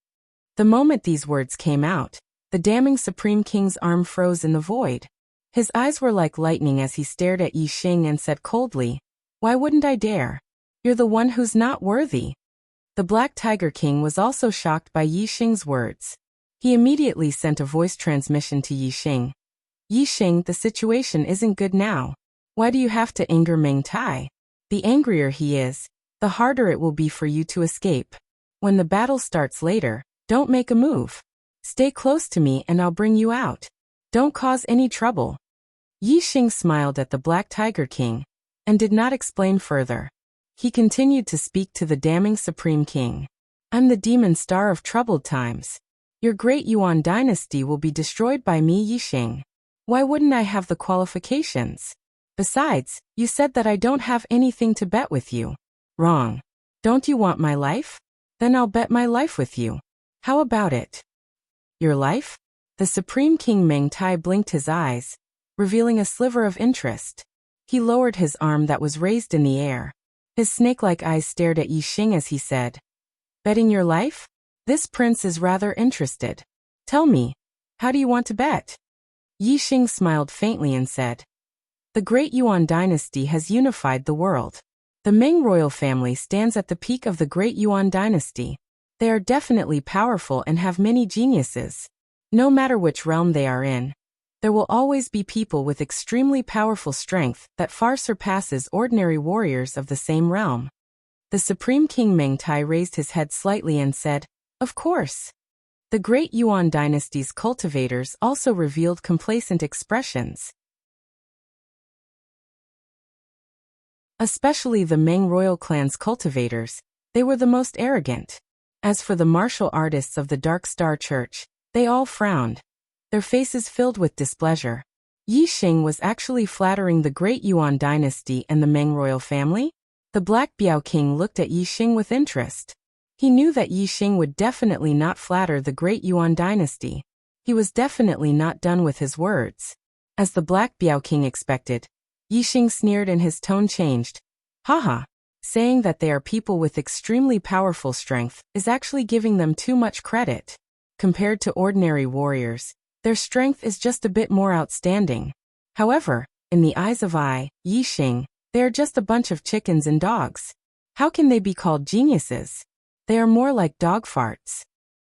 The moment these words came out, the damning Supreme King's arm froze in the void. His eyes were like lightning as he stared at Yixing and said coldly, "Why wouldn't I dare? You're the one who's not worthy." The Black Tiger King was also shocked by Yixing's words. He immediately sent a voice transmission to Yixing. "Yixing, the situation isn't good now. Why do you have to anger Mengtai? The angrier he is, the harder it will be for you to escape. When the battle starts later, don't make a move. Stay close to me and I'll bring you out. Don't cause any trouble." Yixing smiled at the Black Tiger King and did not explain further. He continued to speak to the damning Supreme King. "I'm the demon star of troubled times. Your great Yuan dynasty will be destroyed by me, Yixing. Why wouldn't I have the qualifications? Besides, you said that I don't have anything to bet with you." "Wrong. Don't you want my life? Then I'll bet my life with you. How about it?" "Your life?" The Supreme King Mengtai blinked his eyes, revealing a sliver of interest. He lowered his arm that was raised in the air. His snake-like eyes stared at Yixing as he said, "Betting your life? This prince is rather interested. Tell me, how do you want to bet?" Yixing smiled faintly and said, "The great Yuan dynasty has unified the world. The Ming royal family stands at the peak of the great Yuan dynasty. They are definitely powerful and have many geniuses. No matter which realm they are in, there will always be people with extremely powerful strength that far surpasses ordinary warriors of the same realm." The Supreme King Mengtai raised his head slightly and said, "Of course." The great Yuan dynasty's cultivators also revealed complacent expressions. Especially the Ming royal clan's cultivators, they were the most arrogant. As for the martial artists of the Dark Star Church, they all frowned, their faces filled with displeasure. Yixing was actually flattering the great Yuan dynasty and the Ming royal family? The Black Biao King looked at Yixing with interest. He knew that Yixing would definitely not flatter the great Yuan dynasty. He was definitely not done with his words. As the Black Biao King expected, Yixing sneered and his tone changed. "Haha, saying that they are people with extremely powerful strength is actually giving them too much credit. Compared to ordinary warriors, their strength is just a bit more outstanding. However, in the eyes of Yixing, they are just a bunch of chickens and dogs. How can they be called geniuses? They are more like dog farts."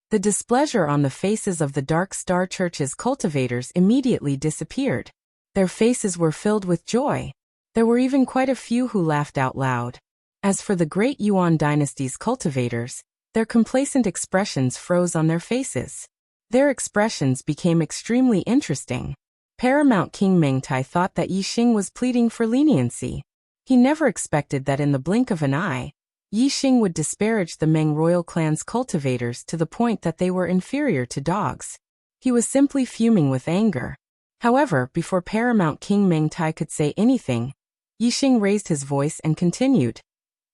The displeasure on the faces of the Dark Star Church's cultivators immediately disappeared. Their faces were filled with joy. There were even quite a few who laughed out loud. As for the great Yuan dynasty's cultivators, their complacent expressions froze on their faces. Their expressions became extremely interesting. Paramount King Mengtai thought that Yixing was pleading for leniency. He never expected that in the blink of an eye, Yixing would disparage the Ming royal clan's cultivators to the point that they were inferior to dogs. He was simply fuming with anger. However, before Paramount King Mengtai could say anything, Yixing raised his voice and continued,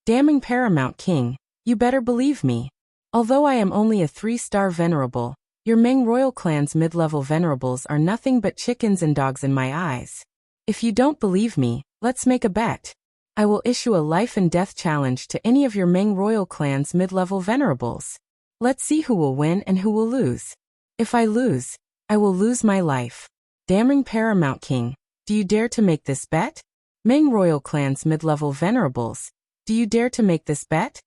"Damning Paramount King, you better believe me. Although I am only a 3-star venerable, your Ming royal clan's mid-level venerables are nothing but chickens and dogs in my eyes. If you don't believe me, let's make a bet. I will issue a life and death challenge to any of your Ming royal clan's mid-level venerables. Let's see who will win and who will lose. If I lose, I will lose my life. Damning Paramount King, do you dare to make this bet? Ming royal clan's mid-level venerables, do you dare to make this bet?"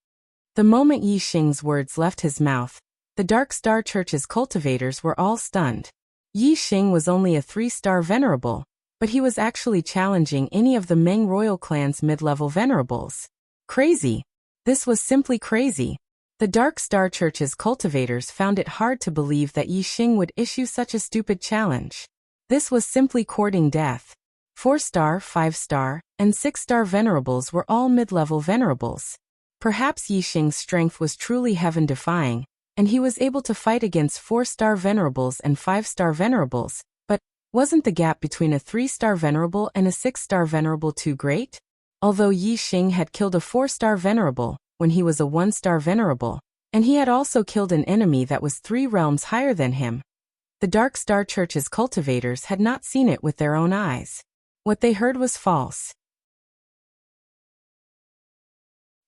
The moment Yixing's words left his mouth, the Dark Star Church's cultivators were all stunned. Yixing was only a 3-star venerable, but he was actually challenging any of the Ming royal clan's mid-level venerables. Crazy. This was simply crazy. The Dark Star Church's cultivators found it hard to believe that Yixing would issue such a stupid challenge. This was simply courting death. 4-star, 5-star, and 6-star venerables were all mid-level venerables. Perhaps Yixing's strength was truly heaven-defying, and he was able to fight against 4-star venerables and 5-star venerables, but wasn't the gap between a 3-star venerable and a 6-star venerable too great? Although Yixing had killed a 4-star venerable when he was a 1-star venerable, and he had also killed an enemy that was 3 realms higher than him, the Dark Star Church's cultivators had not seen it with their own eyes. What they heard was false.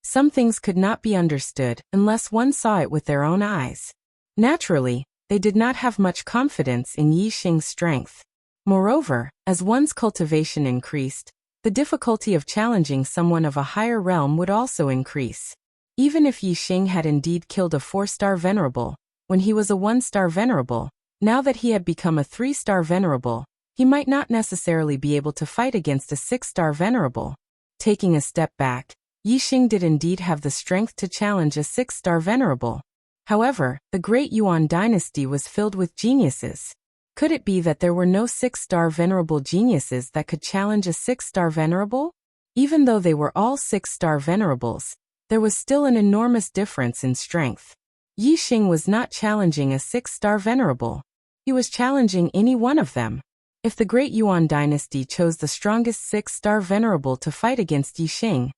Some things could not be understood unless one saw it with their own eyes. Naturally, they did not have much confidence in Yixing's strength. Moreover, as one's cultivation increased, the difficulty of challenging someone of a higher realm would also increase. Even if Yixing had indeed killed a 4-star venerable when he was a 1-star venerable, now that he had become a 3-star venerable, he might not necessarily be able to fight against a 6-star venerable. Taking a step back, Yixing did indeed have the strength to challenge a 6-star venerable. However, the Great Yuan dynasty was filled with geniuses. Could it be that there were no 6-star venerable geniuses that could challenge a 6-star venerable? Even though they were all 6-star venerables, there was still an enormous difference in strength. Yixing was not challenging a 6-star venerable. He was challenging any one of them. If the Great Yuan dynasty chose the strongest 6-star venerable to fight against Yixing,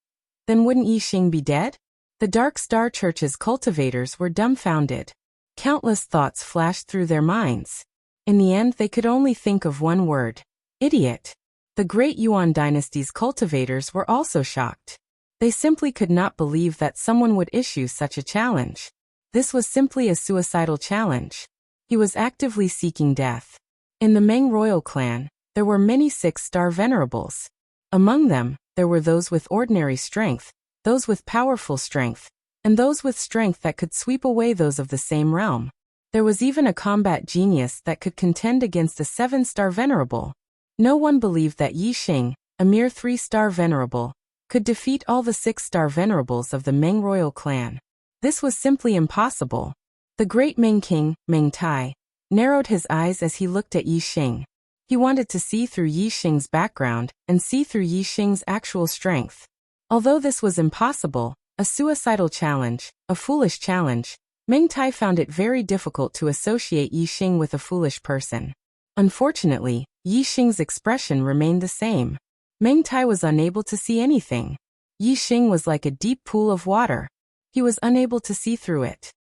then wouldn't Yixing be dead? The Dark Star Church's cultivators were dumbfounded. Countless thoughts flashed through their minds. In the end, they could only think of one word: idiot. The Great Yuan dynasty's cultivators were also shocked. They simply could not believe that someone would issue such a challenge. This was simply a suicidal challenge. He was actively seeking death. In the Meng royal clan, there were many 6-star venerables. Among them, there were those with ordinary strength, those with powerful strength, and those with strength that could sweep away those of the same realm. There was even a combat genius that could contend against a 7-star venerable. No one believed that Yixing, a mere 3-star venerable, could defeat all the 6-star venerables of the Meng royal clan. This was simply impossible. The great Meng king, Meng Tai, narrowed his eyes as he looked at Yixing. He wanted to see through Yixing's background and see through Yixing's actual strength. Although this was impossible, a suicidal challenge, a foolish challenge, Meng Tai found it very difficult to associate Yixing with a foolish person. Unfortunately, Yixing's expression remained the same. Meng Tai was unable to see anything. Yixing was like a deep pool of water. He was unable to see through it.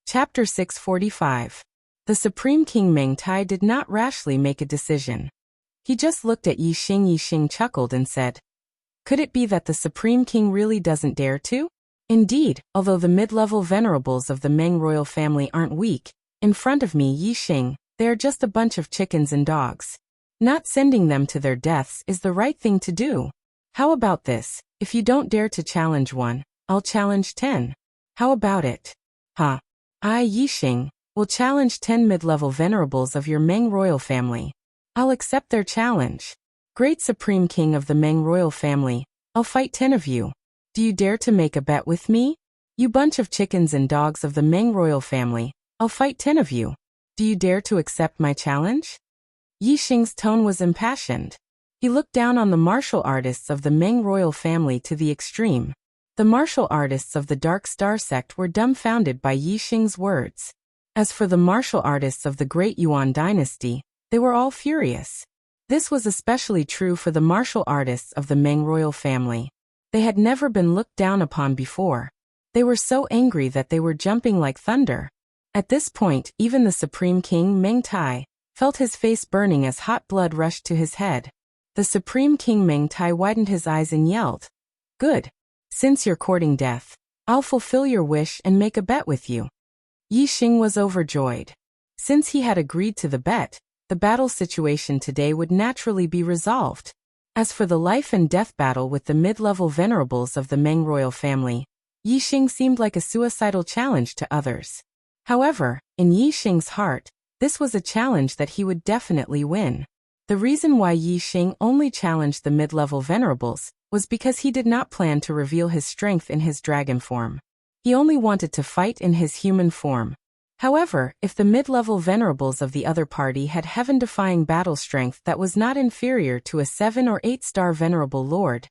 Chapter 645. The Supreme King Meng Tai did not rashly make a decision. He just looked at Yixing. Yixing chuckled and said, "Could it be that the Supreme King really doesn't dare to? Indeed, although the mid-level venerables of the Meng royal family aren't weak, in front of me, Yixing, they are just a bunch of chickens and dogs. Not sending them to their deaths is the right thing to do. How about this? If you don't dare to challenge one, I'll challenge 10. How about it? Ha! I, Yixing, will challenge 10 mid-level venerables of your Meng royal family. I'll accept their challenge. Great Supreme King of the Meng royal family, I'll fight 10 of you. Do you dare to make a bet with me? You bunch of chickens and dogs of the Meng royal family, I'll fight 10 of you. Do you dare to accept my challenge?" Yixing's tone was impassioned. He looked down on the martial artists of the Meng royal family to the extreme. The martial artists of the Dark Star sect were dumbfounded by Yixing's words. As for the martial artists of the Great Yuan dynasty, they were all furious. This was especially true for the martial artists of the Meng royal family. They had never been looked down upon before. They were so angry that they were jumping like thunder. At this point, even the Supreme King Meng Tai felt his face burning as hot blood rushed to his head. The Supreme King Meng Tai widened his eyes and yelled, "Good. Since you're courting death, I'll fulfill your wish and make a bet with you." Yixing was overjoyed. Since he had agreed to the bet, the battle situation today would naturally be resolved. As for the life and death battle with the mid-level venerables of the Meng royal family, Yixing seemed like a suicidal challenge to others. However, in Yixing's heart, this was a challenge that he would definitely win. The reason why Yixing only challenged the mid-level venerables was because he did not plan to reveal his strength in his dragon form. He only wanted to fight in his human form. However, if the mid-level venerables of the other party had heaven-defying battle strength that was not inferior to a 7 or 8-star venerable lord,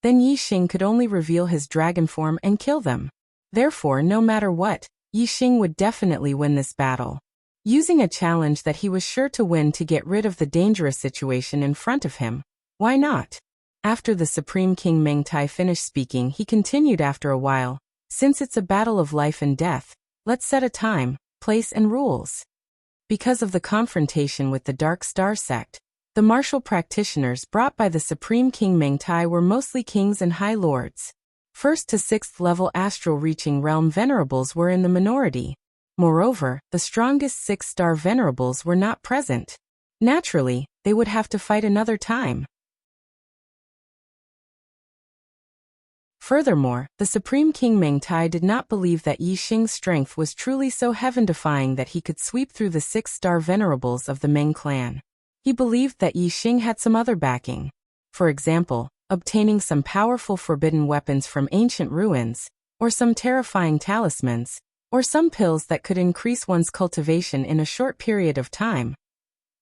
then Yi Xing could only reveal his dragon form and kill them. Therefore, no matter what, Yi Xing would definitely win this battle. Using a challenge that he was sure to win to get rid of the dangerous situation in front of him, why not? After the Supreme King Mengtai finished speaking, he continued after a while, since it's a battle of life and death, let's set a time, place and rules. Because of the confrontation with the Dark Star sect, the martial practitioners brought by the Supreme King Mengtai were mostly kings and high lords. 1st to 6th level astral reaching realm venerables were in the minority. Moreover, the strongest 6-star venerables were not present. Naturally, they would have to fight another time. Furthermore, the Supreme King Mengtai did not believe that Yi Xing's strength was truly so heaven-defying that he could sweep through the 6-star venerables of the Meng clan. He believed that Yi Xing had some other backing. For example, obtaining some powerful forbidden weapons from ancient ruins, or some terrifying talismans, or some pills that could increase one's cultivation in a short period of time.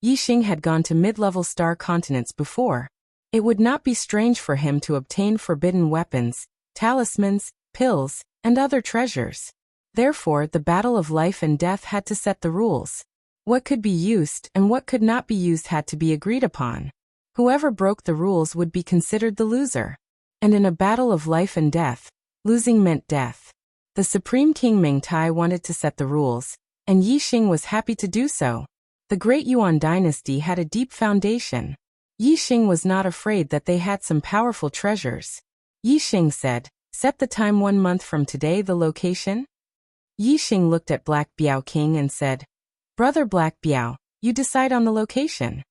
Yi Xing had gone to mid-level star continents before. It would not be strange for him to obtain forbidden weapons, talismans, pills, and other treasures. Therefore, the battle of life and death had to set the rules. What could be used and what could not be used had to be agreed upon. Whoever broke the rules would be considered the loser. And in a battle of life and death, losing meant death. The Supreme King Mengtai wanted to set the rules, and Yi Xing was happy to do so. The Great Yuan dynasty had a deep foundation. Yi Xing was not afraid that they had some powerful treasures. Yi Xing said, "Set the time 1 month from today, the location?" Yi Xing looked at Black Biao King and said, "Brother Black Biao, you decide on the location."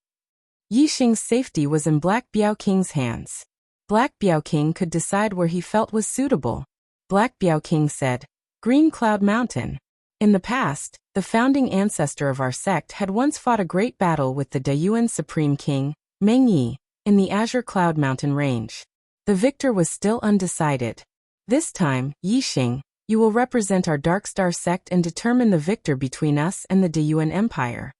Yi Xing's safety was in Black Biao King's hands. Black Biao King could decide where he felt was suitable. Black Biao King said, "Green Cloud Mountain." In the past, the founding ancestor of our sect had once fought a great battle with the Dayuan Supreme King, Meng Yi, in the Azure Cloud Mountain range. The victor was still undecided. This time, Yi Xing, you will represent our Dark Star sect and determine the victor between us and the Dayuan Empire.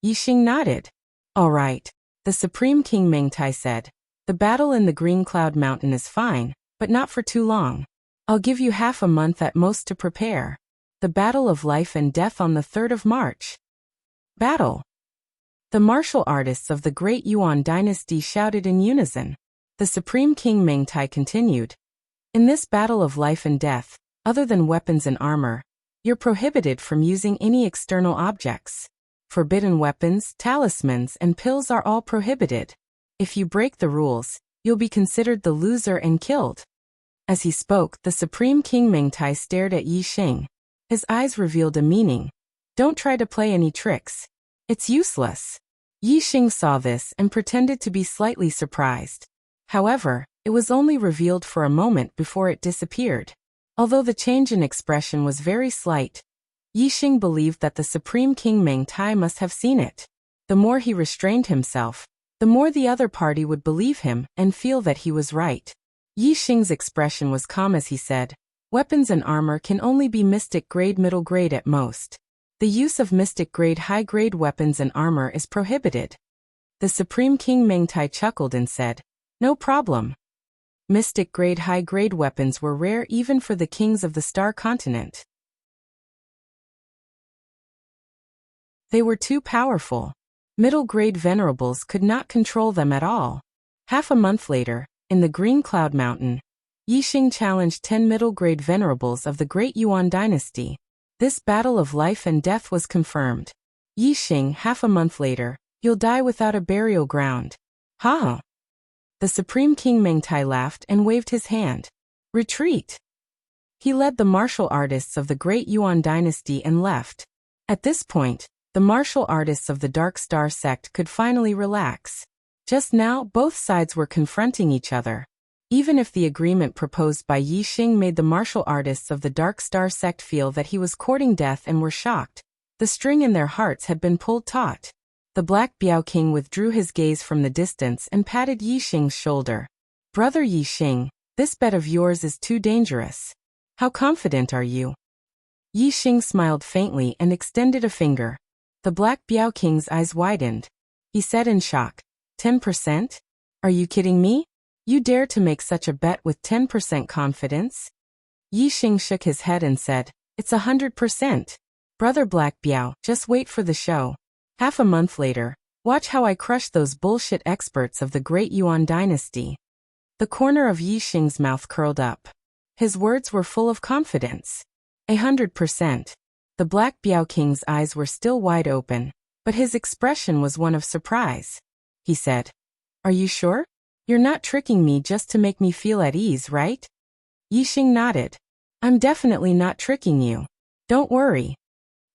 Yi Xing nodded. All right. The Supreme King Mengtai said, "The battle in the Green Cloud Mountain is fine, but not for too long. I'll give you half a month at most to prepare. The battle of life and death on the 3rd of March. Battle." The martial artists of the Great Yuan dynasty shouted in unison. The Supreme King Mengtai continued, "In this battle of life and death, other than weapons and armor, you're prohibited from using any external objects. Forbidden weapons, talismans, and pills are all prohibited. If you break the rules, you'll be considered the loser and killed." As he spoke, the Supreme King Mengtai stared at Yi Xing. His eyes revealed a meaning. Don't try to play any tricks. It's useless. Yi Xing saw this and pretended to be slightly surprised. However, it was only revealed for a moment before it disappeared. Although the change in expression was very slight, Yi Xing believed that the Supreme King Mengtai must have seen it. The more he restrained himself, the more the other party would believe him and feel that he was right. Yi Xing's expression was calm as he said, "Weapons and armor can only be mystic grade middle grade at most. The use of mystic grade high grade weapons and armor is prohibited." The Supreme King Mengtai chuckled and said, "No problem." Mystic grade high grade weapons were rare even for the kings of the Star Continent. They were too powerful. Middle grade venerables could not control them at all. Half a month later, in the Green Cloud Mountain, Yi Xing challenged 10 middle-grade venerables of the Great Yuan dynasty. This battle of life and death was confirmed. Yi Xing, half a month later, you'll die without a burial ground. Ha! The Supreme King Mengtai laughed and waved his hand. Retreat! He led the martial artists of the Great Yuan dynasty and left. At this point, the martial artists of the Dark Star sect could finally relax. Just now, both sides were confronting each other. Even if the agreement proposed by Yi Xing made the martial artists of the Dark Star sect feel that he was courting death and were shocked, the string in their hearts had been pulled taut. The Black Biao King withdrew his gaze from the distance and patted Yi Xing's shoulder. "Brother Yi Xing, this bet of yours is too dangerous. How confident are you?" Yi Xing smiled faintly and extended a finger. The Black Biao King's eyes widened. He said in shock, 10%? Are you kidding me? You dare to make such a bet with 10% confidence? Yi Xing shook his head and said, it's 100%. Brother Black Biao, just wait for the show. Half a month later, watch how I crush those bullshit experts of the Great Yuan dynasty. The corner of Yi Xing's mouth curled up. His words were full of confidence. 100%. The Black Biao King's eyes were still wide open, but his expression was one of surprise. He said, are you sure? You're not tricking me just to make me feel at ease, right? Yi Xing nodded. I'm definitely not tricking you. Don't worry.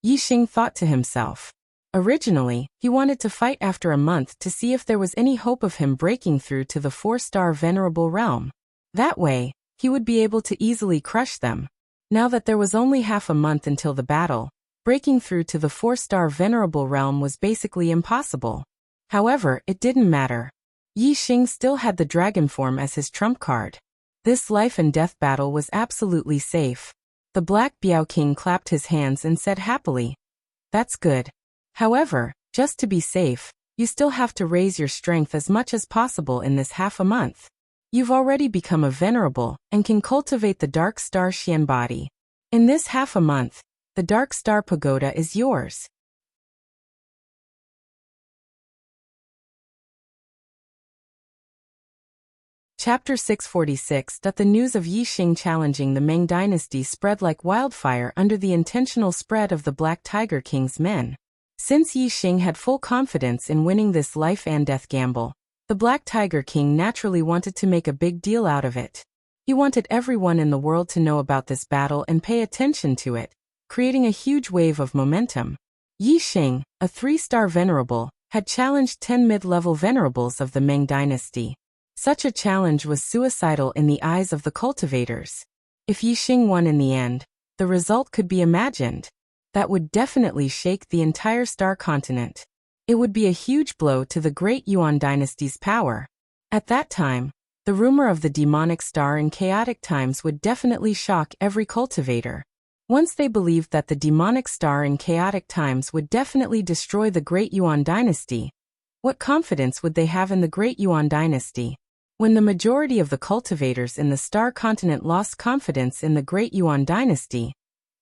Yi Xing thought to himself. Originally, he wanted to fight after a month to see if there was any hope of him breaking through to the 4-star Venerable Realm. That way, he would be able to easily crush them. Now that there was only half a month until the battle, breaking through to the 4-star Venerable Realm was basically impossible. However, it didn't matter. Yi Xing still had the dragon form as his trump card. This life and death battle was absolutely safe. The Black Biao King clapped his hands and said happily, that's good. However, just to be safe, you still have to raise your strength as much as possible in this half a month. You've already become a venerable and can cultivate the Dark Star Xian body. In this half a month, the Dark Star Pagoda is yours. Chapter 646. The news of Yi Xing challenging the Ming dynasty spread like wildfire under the intentional spread of the Black Tiger King's men. Since Yi Xing had full confidence in winning this life and death gamble, the Black Tiger King naturally wanted to make a big deal out of it. He wanted everyone in the world to know about this battle and pay attention to it, creating a huge wave of momentum. Yi Xing, a 3-star venerable, had challenged 10 mid-level venerables of the Ming dynasty. Such a challenge was suicidal in the eyes of the cultivators. If Yi Xing won in the end, the result could be imagined. That would definitely shake the entire star continent. It would be a huge blow to the Great Yuan dynasty's power. At that time, the rumor of the demonic star in chaotic times would definitely shock every cultivator. Once they believed that the demonic star in chaotic times would definitely destroy the Great Yuan dynasty, what confidence would they have in the Great Yuan dynasty? When the majority of the cultivators in the star continent lost confidence in the Great Yuan dynasty,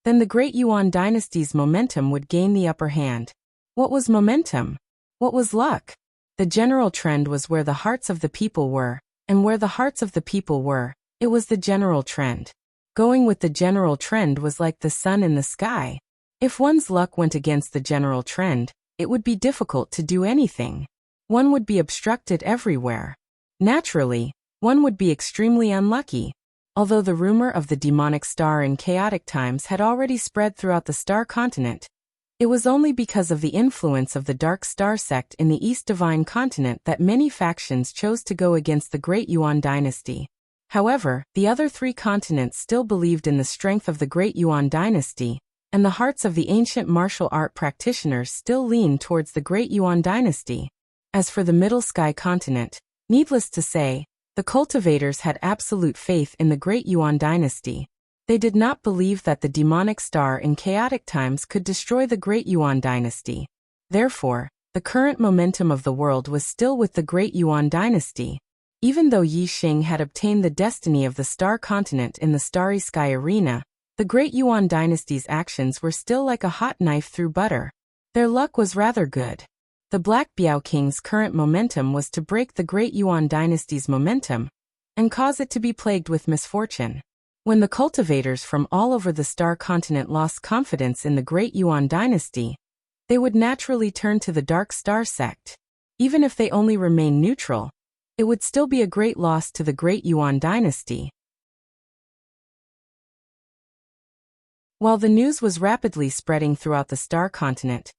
then the Great Yuan dynasty's momentum would gain the upper hand. What was momentum? What was luck? The general trend was where the hearts of the people were, and where the hearts of the people were, it was the general trend. Going with the general trend was like the sun in the sky. If one's luck went against the general trend, it would be difficult to do anything. One would be obstructed everywhere. Naturally, one would be extremely unlucky. Although the rumor of the demonic star in chaotic times had already spread throughout the star continent, it was only because of the influence of the Dark Star sect in the East Divine continent that many factions chose to go against the Great Yuan dynasty. However, the other 3 continents still believed in the strength of the Great Yuan dynasty, and the hearts of the ancient martial art practitioners still leaned towards the Great Yuan dynasty. As for the Middle Sky continent, needless to say, the cultivators had absolute faith in the Great Yuan dynasty. They did not believe that the demonic star in chaotic times could destroy the Great Yuan dynasty. Therefore, the current momentum of the world was still with the Great Yuan dynasty. Even though Yi Xing had obtained the destiny of the star continent in the Starry Sky arena, the Great Yuan dynasty's actions were still like a hot knife through butter. Their luck was rather good. The Black Biao King's current momentum was to break the Great Yuan dynasty's momentum and cause it to be plagued with misfortune. When the cultivators from all over the star continent lost confidence in the Great Yuan dynasty, they would naturally turn to the Dark Star sect. Even if they only remain neutral, it would still be a great loss to the Great Yuan dynasty. While the news was rapidly spreading throughout the star continent,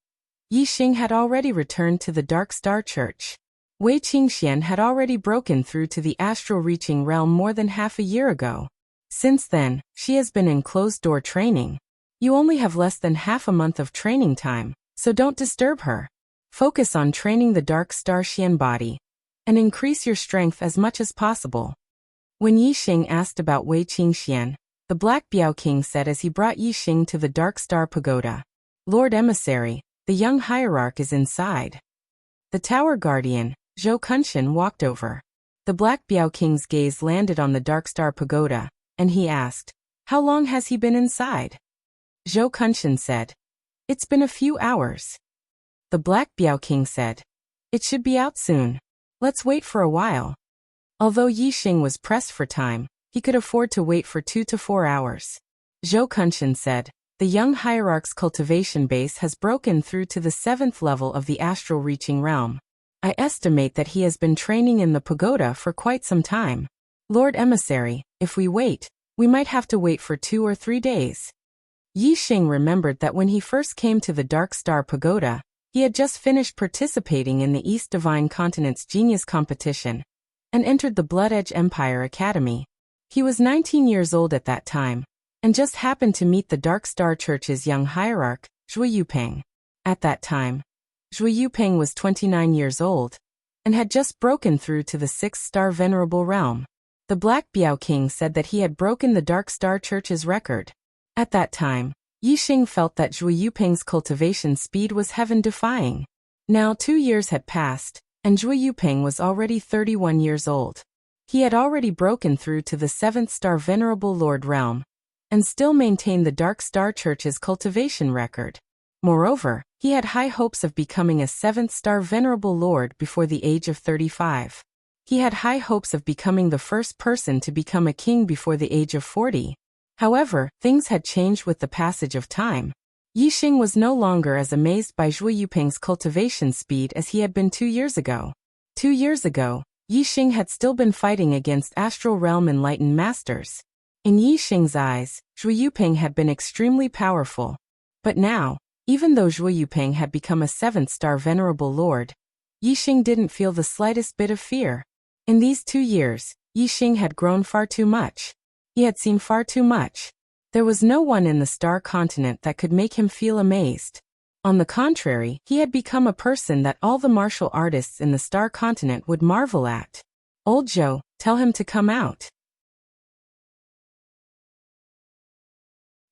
Yi Xing had already returned to the Dark Star Church. Wei Qingxian had already broken through to the astral-reaching realm more than half a year ago. Since then, she has been in closed-door training. You only have less than half a month of training time, so don't disturb her. Focus on training the Dark Star Xian body, and increase your strength as much as possible. When Yi Xing asked about Wei Qingxian, the Black Biao King said as he brought Yixing to the Dark Star Pagoda. Lord Emissary, the young hierarch is inside. The tower guardian, Zhou Kunshan, walked over. The Black Biao King's gaze landed on the Dark Star Pagoda, and he asked, "How long has he been inside?" Zhou Kunshan said, "It's been a few hours." The Black Biao King said, "It should be out soon. Let's wait for a while." Although Yixing was pressed for time, he could afford to wait for 2 to 4 hours. Zhou Kunshan said, "The young hierarch's cultivation base has broken through to the 7th level of the astral reaching realm. I estimate that he has been training in the pagoda for quite some time. Lord Emissary, if we wait, we might have to wait for 2 or 3 days." Yixing remembered that when he first came to the Dark Star Pagoda, he had just finished participating in the East Divine Continent's Genius Competition and entered the Blood Edge Empire Academy. He was 19 years old at that time, and just happened to meet the Dark Star Church's young hierarch, Zhui Yupeng. At that time, Zhui Yupeng was 29 years old, and had just broken through to the 6th-star Venerable Realm. The Black Biao King said that he had broken the Dark Star Church's record. At that time, Yixing felt that Zhui Yupeng's cultivation speed was heaven-defying. Now 2 years had passed, and Zhui Yupeng was already 31 years old. He had already broken through to the 7th-star Venerable Lord Realm, and still maintained the Dark Star Church's cultivation record. Moreover, he had high hopes of becoming a 7th-star Venerable Lord before the age of 35. He had high hopes of becoming the first person to become a king before the age of 40. However, things had changed with the passage of time. Yixing was no longer as amazed by Zhui Yupeng's cultivation speed as he had been 2 years ago. 2 years ago, Yixing had still been fighting against Astral Realm Enlightened Masters. In Yixing's eyes, Zhui Yupeng had been extremely powerful. But now, even though Zhui Yupeng had become a 7th-star Venerable Lord, Yixing didn't feel the slightest bit of fear. In these 2 years, Yixing had grown far too much. He had seen far too much. There was no one in the Star Continent that could make him feel amazed. On the contrary, he had become a person that all the martial artists in the Star Continent would marvel at. "Old Zhou, tell him to come out."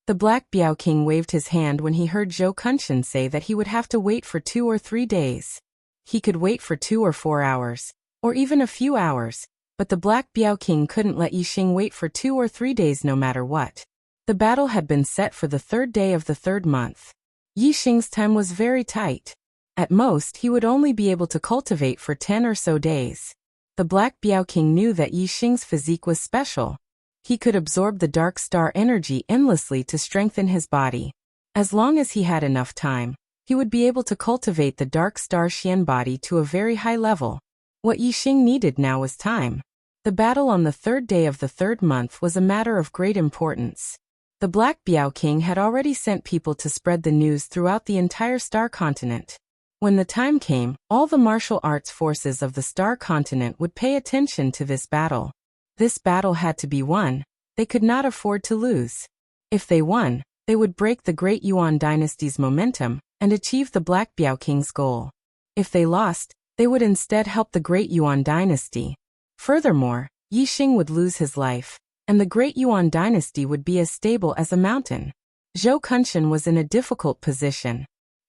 The Black Biao King waved his hand when he heard Zhou Kunshan say that he would have to wait for 2 or 3 days. He could wait for 2 or 4 hours, or even a few hours, but the Black Biao King couldn't let Yixing wait for 2 or 3 days no matter what. The battle had been set for the 3rd day of the 3rd month. Yixing's time was very tight. At most, he would only be able to cultivate for 10 or so days. The Black Biao King knew that Yixing's physique was special. He could absorb the Dark Star energy endlessly to strengthen his body. As long as he had enough time, he would be able to cultivate the Dark Star Xian body to a very high level. What Yixing needed now was time. The battle on the 3rd day of the 3rd month was a matter of great importance. The Black Biao King had already sent people to spread the news throughout the entire Star Continent. When the time came, all the martial arts forces of the Star Continent would pay attention to this battle. This battle had to be won. They could not afford to lose. If they won, they would break the Great Yuan dynasty's momentum and achieve the Black Biao King's goal. If they lost, they would instead help the Great Yuan dynasty. Furthermore, Yixing would lose his life, and the Great Yuan dynasty would be as stable as a mountain. Zhou Kunshan was in a difficult position.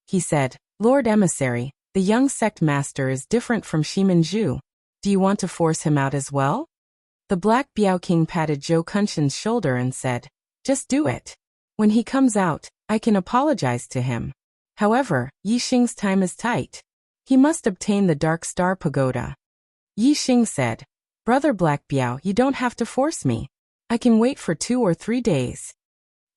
He said, "Lord Emissary, the young sect master is different from Shimen Zhu. Do you want to force him out as well?" The Black Biao King patted Zhou Kunshan's shoulder and said, "Just do it. When he comes out, I can apologize to him. However, Yixing's time is tight. He must obtain the Dark Star Pagoda." Yixing said, "Brother Black Biao, you don't have to force me. I can wait for 2 or 3 days."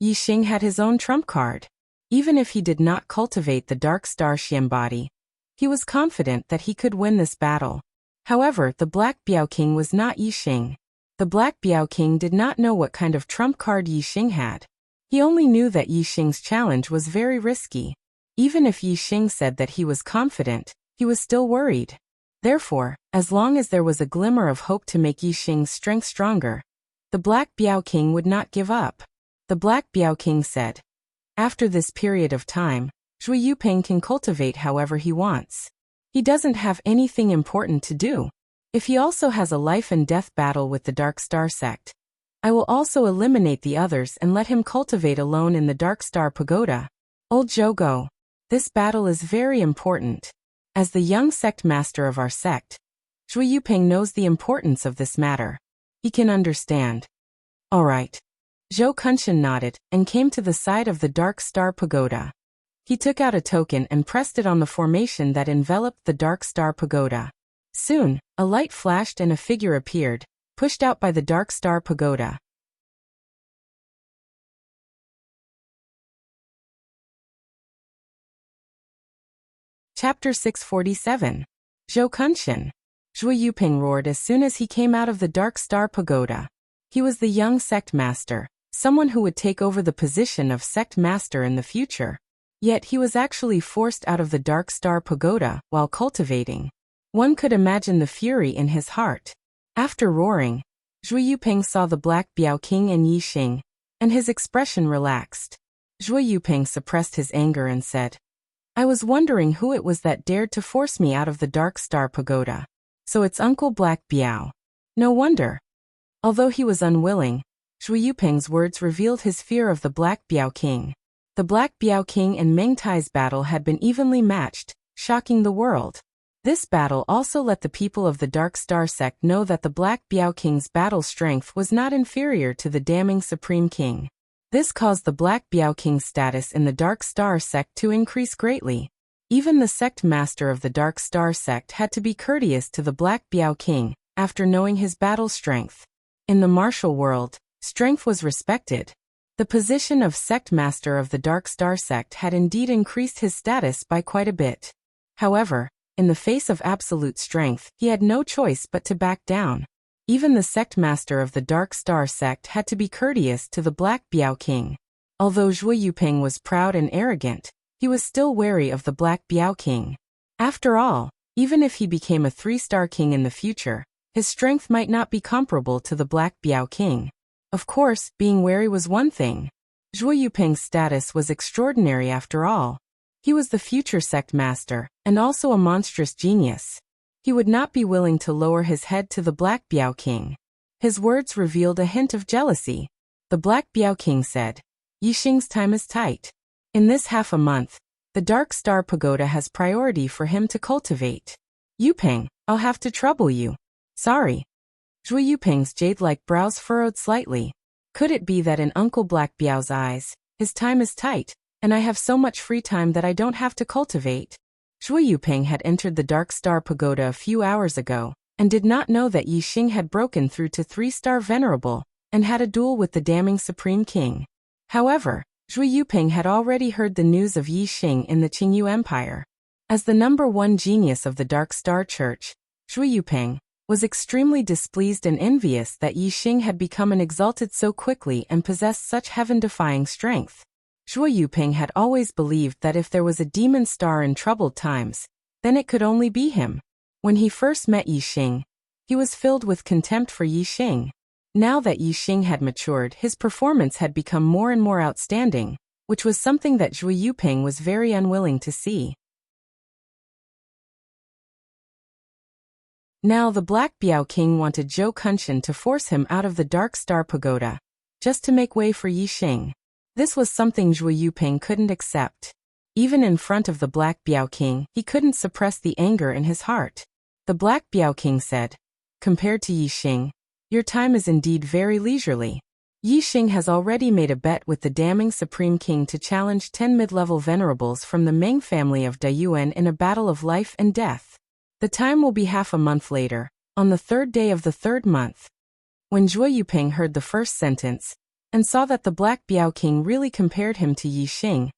Yixing had his own trump card. Even if he did not cultivate the Dark Star Xian body, he was confident that he could win this battle. However, the Black Biao King was not Yixing. The Black Biao King did not know what kind of trump card Yixing had. He only knew that Yixing's challenge was very risky. Even if Yixing said that he was confident, he was still worried. Therefore, as long as there was a glimmer of hope to make Yixing's strength stronger, the Black Biao King would not give up. The Black Biao King said, "After this period of time, Zhui Yupeng can cultivate however he wants. He doesn't have anything important to do. If he also has a life and death battle with the Dark Star sect, I will also eliminate the others and let him cultivate alone in the Dark Star Pagoda. Old Zhou go. This battle is very important. As the young sect master of our sect, Zhui Yuping knows the importance of this matter. He can understand. All right. Zhou Kunshan nodded and came to the side of the Dark Star Pagoda. He took out a token and pressed it on the formation that enveloped the Dark Star Pagoda. Soon, a light flashed and a figure appeared, pushed out by the Dark Star Pagoda. Chapter 647. Zhou Kunshan. Zhui Yuping roared as soon as he came out of the Dark Star Pagoda. He was the young sect master, someone who would take over the position of sect master in the future. Yet he was actually forced out of the Dark Star Pagoda while cultivating. One could imagine the fury in his heart. After roaring, Zhui Yuping saw the Black Biao King and Yi Xing, and his expression relaxed. Zhui Yuping suppressed his anger and said, I was wondering who it was that dared to force me out of the Dark Star Pagoda. So it's Uncle Black Biao. No wonder. Although he was unwilling, Zhui Yuping's words revealed his fear of the Black Biao King. The Black Biao King and Meng Tai's battle had been evenly matched, shocking the world. This battle also let the people of the Dark Star sect know that the Black Biao King's battle strength was not inferior to the damning Supreme King. This caused the Black Biao King's status in the Dark Star sect to increase greatly. Even the sect master of the Dark Star sect had to be courteous to the Black Biao King, after knowing his battle strength. In the martial world, strength was respected. The position of sect master of the Dark Star sect had indeed increased his status by quite a bit. However, in the face of absolute strength, he had no choice but to back down. Even the sect master of the Dark Star sect had to be courteous to the Black Biao King. Although Zhui Yuping was proud and arrogant, he was still wary of the Black Biao King. After all, even if he became a 3-star king in the future, his strength might not be comparable to the Black Biao King. Of course, being wary was one thing. Zhui Yuping's status was extraordinary after all. He was the future sect master, and also a monstrous genius. He would not be willing to lower his head to the Black Biao King. His words revealed a hint of jealousy. The Black Biao King said, Yi Xing's time is tight. In this half a month, the Dark Star Pagoda has priority for him to cultivate. Yuping, I'll have to trouble you. Sorry. Zhui Yuping's jade-like brows furrowed slightly. Could it be that in Uncle Black Biao's eyes, his time is tight, and I have so much free time that I don't have to cultivate? Zhui Yuping had entered the Dark Star Pagoda a few hours ago, and did not know that Yi Xing had broken through to 3-star Venerable, and had a duel with the damning Supreme King. However, Zhui Yuping had already heard the news of Yi Xing in the Qingyu Empire. As the #1 genius of the Dark Star Church, Zhui Yuping was extremely displeased and envious that Yi Xing had become an exalted so quickly and possessed such heaven-defying strength. Zhui Yuping had always believed that if there was a demon star in troubled times, then it could only be him. When he first met Yi Xing, he was filled with contempt for Yi Xing. Now that Yi Xing had matured, his performance had become more and more outstanding, which was something that Zhui Yuping was very unwilling to see. Now the Black Biao King wanted Zhou Kunshan to force him out of the Dark Star Pagoda, just to make way for Yi Xing. This was something Zhui Yuping couldn't accept. Even in front of the Black Biao King, he couldn't suppress the anger in his heart. The Black Biao King said, Compared to Yi Xing, your time is indeed very leisurely. Yi Xing has already made a bet with the damning Supreme King to challenge 10 mid-level venerables from the Meng family of Dayuan in a battle of life and death. The time will be half a month later, on the 3rd day of the 3rd month. When Zhui Yuping heard the first sentence, and saw that the Black Biao King really compared him to Yi Xing,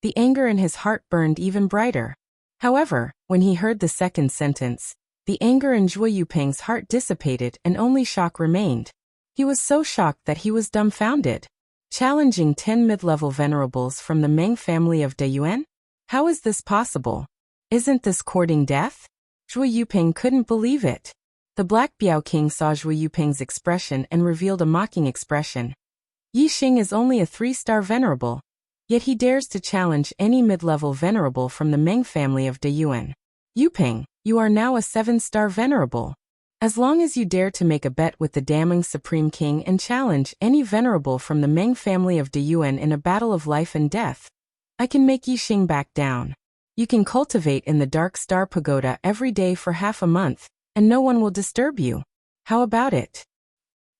the anger in his heart burned even brighter. However, when he heard the second sentence, the anger in Zhui Yuping's heart dissipated and only shock remained. He was so shocked that he was dumbfounded. Challenging 10 mid-level venerables from the Meng family of Dayuan? How is this possible? Isn't this courting death? Zhui Yuping couldn't believe it. The Black Biao King saw Zhui Yuping's expression and revealed a mocking expression. Yi Xing is only a 3-star venerable, yet he dares to challenge any mid-level venerable from the Meng family of Dayuan. Yuping, you are now a 7-star venerable. As long as you dare to make a bet with the damning Supreme King and challenge any venerable from the Meng family of Deyuan in a battle of life and death, I can make Yixing back down. You can cultivate in the Dark Star Pagoda every day for half a month, and no one will disturb you. How about it?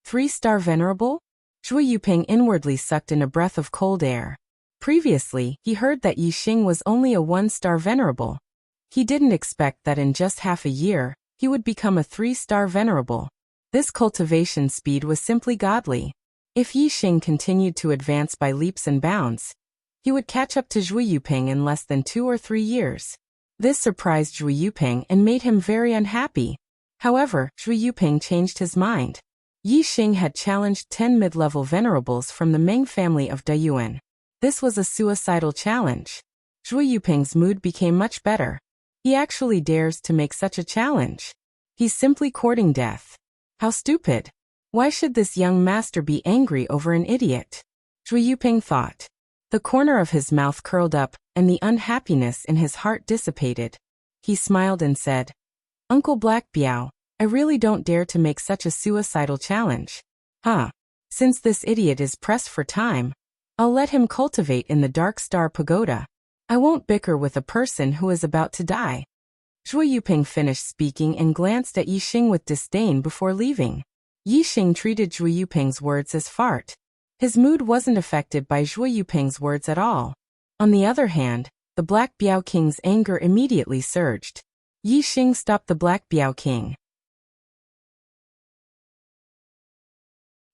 3-star venerable? Zhui Yuping inwardly sucked in a breath of cold air. Previously, he heard that Yixing was only a 1-star venerable. He didn't expect that in just half a year, he would become a 3-star venerable. This cultivation speed was simply godly. If Yixing continued to advance by leaps and bounds, he would catch up to Zhui Yuping in less than 2 or 3 years. This surprised Zhui Yuping and made him very unhappy. However, Zhui Yuping changed his mind. Yixing had challenged 10 mid-level venerables from the Meng family of Deyuan. This was a suicidal challenge. Zhui Yuping's mood became much better. He actually dares to make such a challenge. He's simply courting death. How stupid. Why should this young master be angry over an idiot? Zhui Yuping thought. The corner of his mouth curled up, and the unhappiness in his heart dissipated. He smiled and said, Uncle Black Biao, I really don't dare to make such a suicidal challenge. Since this idiot is pressed for time, I'll let him cultivate in the Dark Star Pagoda. I won't bicker with a person who is about to die. Zhui Yuping finished speaking and glanced at Yixing with disdain before leaving. Yixing treated Zhui Yuping's words as fart. His mood wasn't affected by Zhui Yuping's words at all. On the other hand, the Black Biao King's anger immediately surged. Yixing stopped the Black Biao King.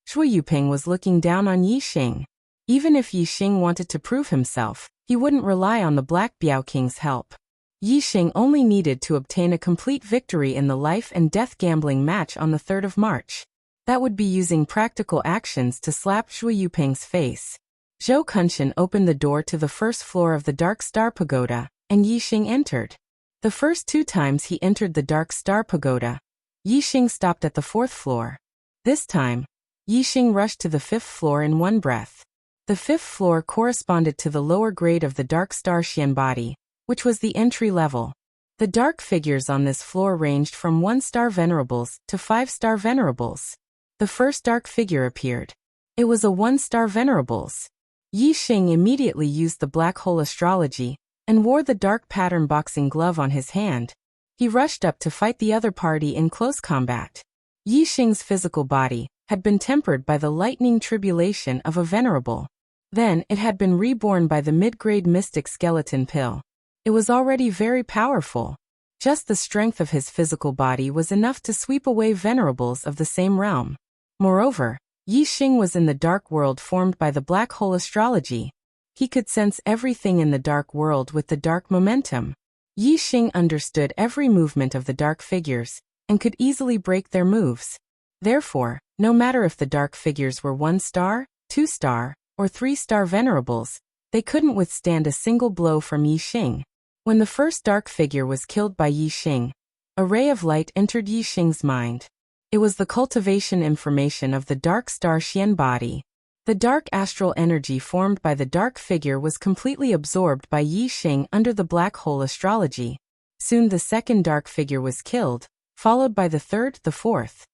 Zhui Yuping was looking down on Yixing. Even if Yixing wanted to prove himself, he wouldn't rely on the Black Biao King's help. Yixing only needed to obtain a complete victory in the life and death gambling match on the 3rd of March. That would be using practical actions to slap Zhui Yuping's face. Zhou Kunshan opened the door to the first floor of the Dark Star Pagoda, and Yixing entered. The first 2 times he entered the Dark Star Pagoda, Yixing stopped at the 4th floor. This time, Yixing rushed to the 5th floor in one breath. The 5th floor corresponded to the lower grade of the Dark Star Xian body, which was the entry level. The dark figures on this floor ranged from 1-star venerables to 5-star venerables. The first dark figure appeared. It was a 1-star venerables. Yixing immediately used the black hole astrology and wore the dark pattern boxing glove on his hand. He rushed up to fight the other party in close combat. Yixing's physical body had been tempered by the lightning tribulation of a venerable. Then it had been reborn by the mid-grade mystic skeleton pill. It was already very powerful. Just the strength of his physical body was enough to sweep away venerables of the same realm. Moreover, Yixing was in the dark world formed by the black hole astrology. He could sense everything in the dark world with the dark momentum. Yixing understood every movement of the dark figures, and could easily break their moves. Therefore, no matter if the dark figures were 1-star, 2-star, or 3-star venerables, they couldn't withstand a single blow from Yixing. When the first dark figure was killed by Yixing, a ray of light entered Yixing's mind. It was the cultivation information of the Dark Star Xian body. The dark astral energy formed by the dark figure was completely absorbed by Yixing under the black hole astrology. Soon the second dark figure was killed, followed by the third, the fourth.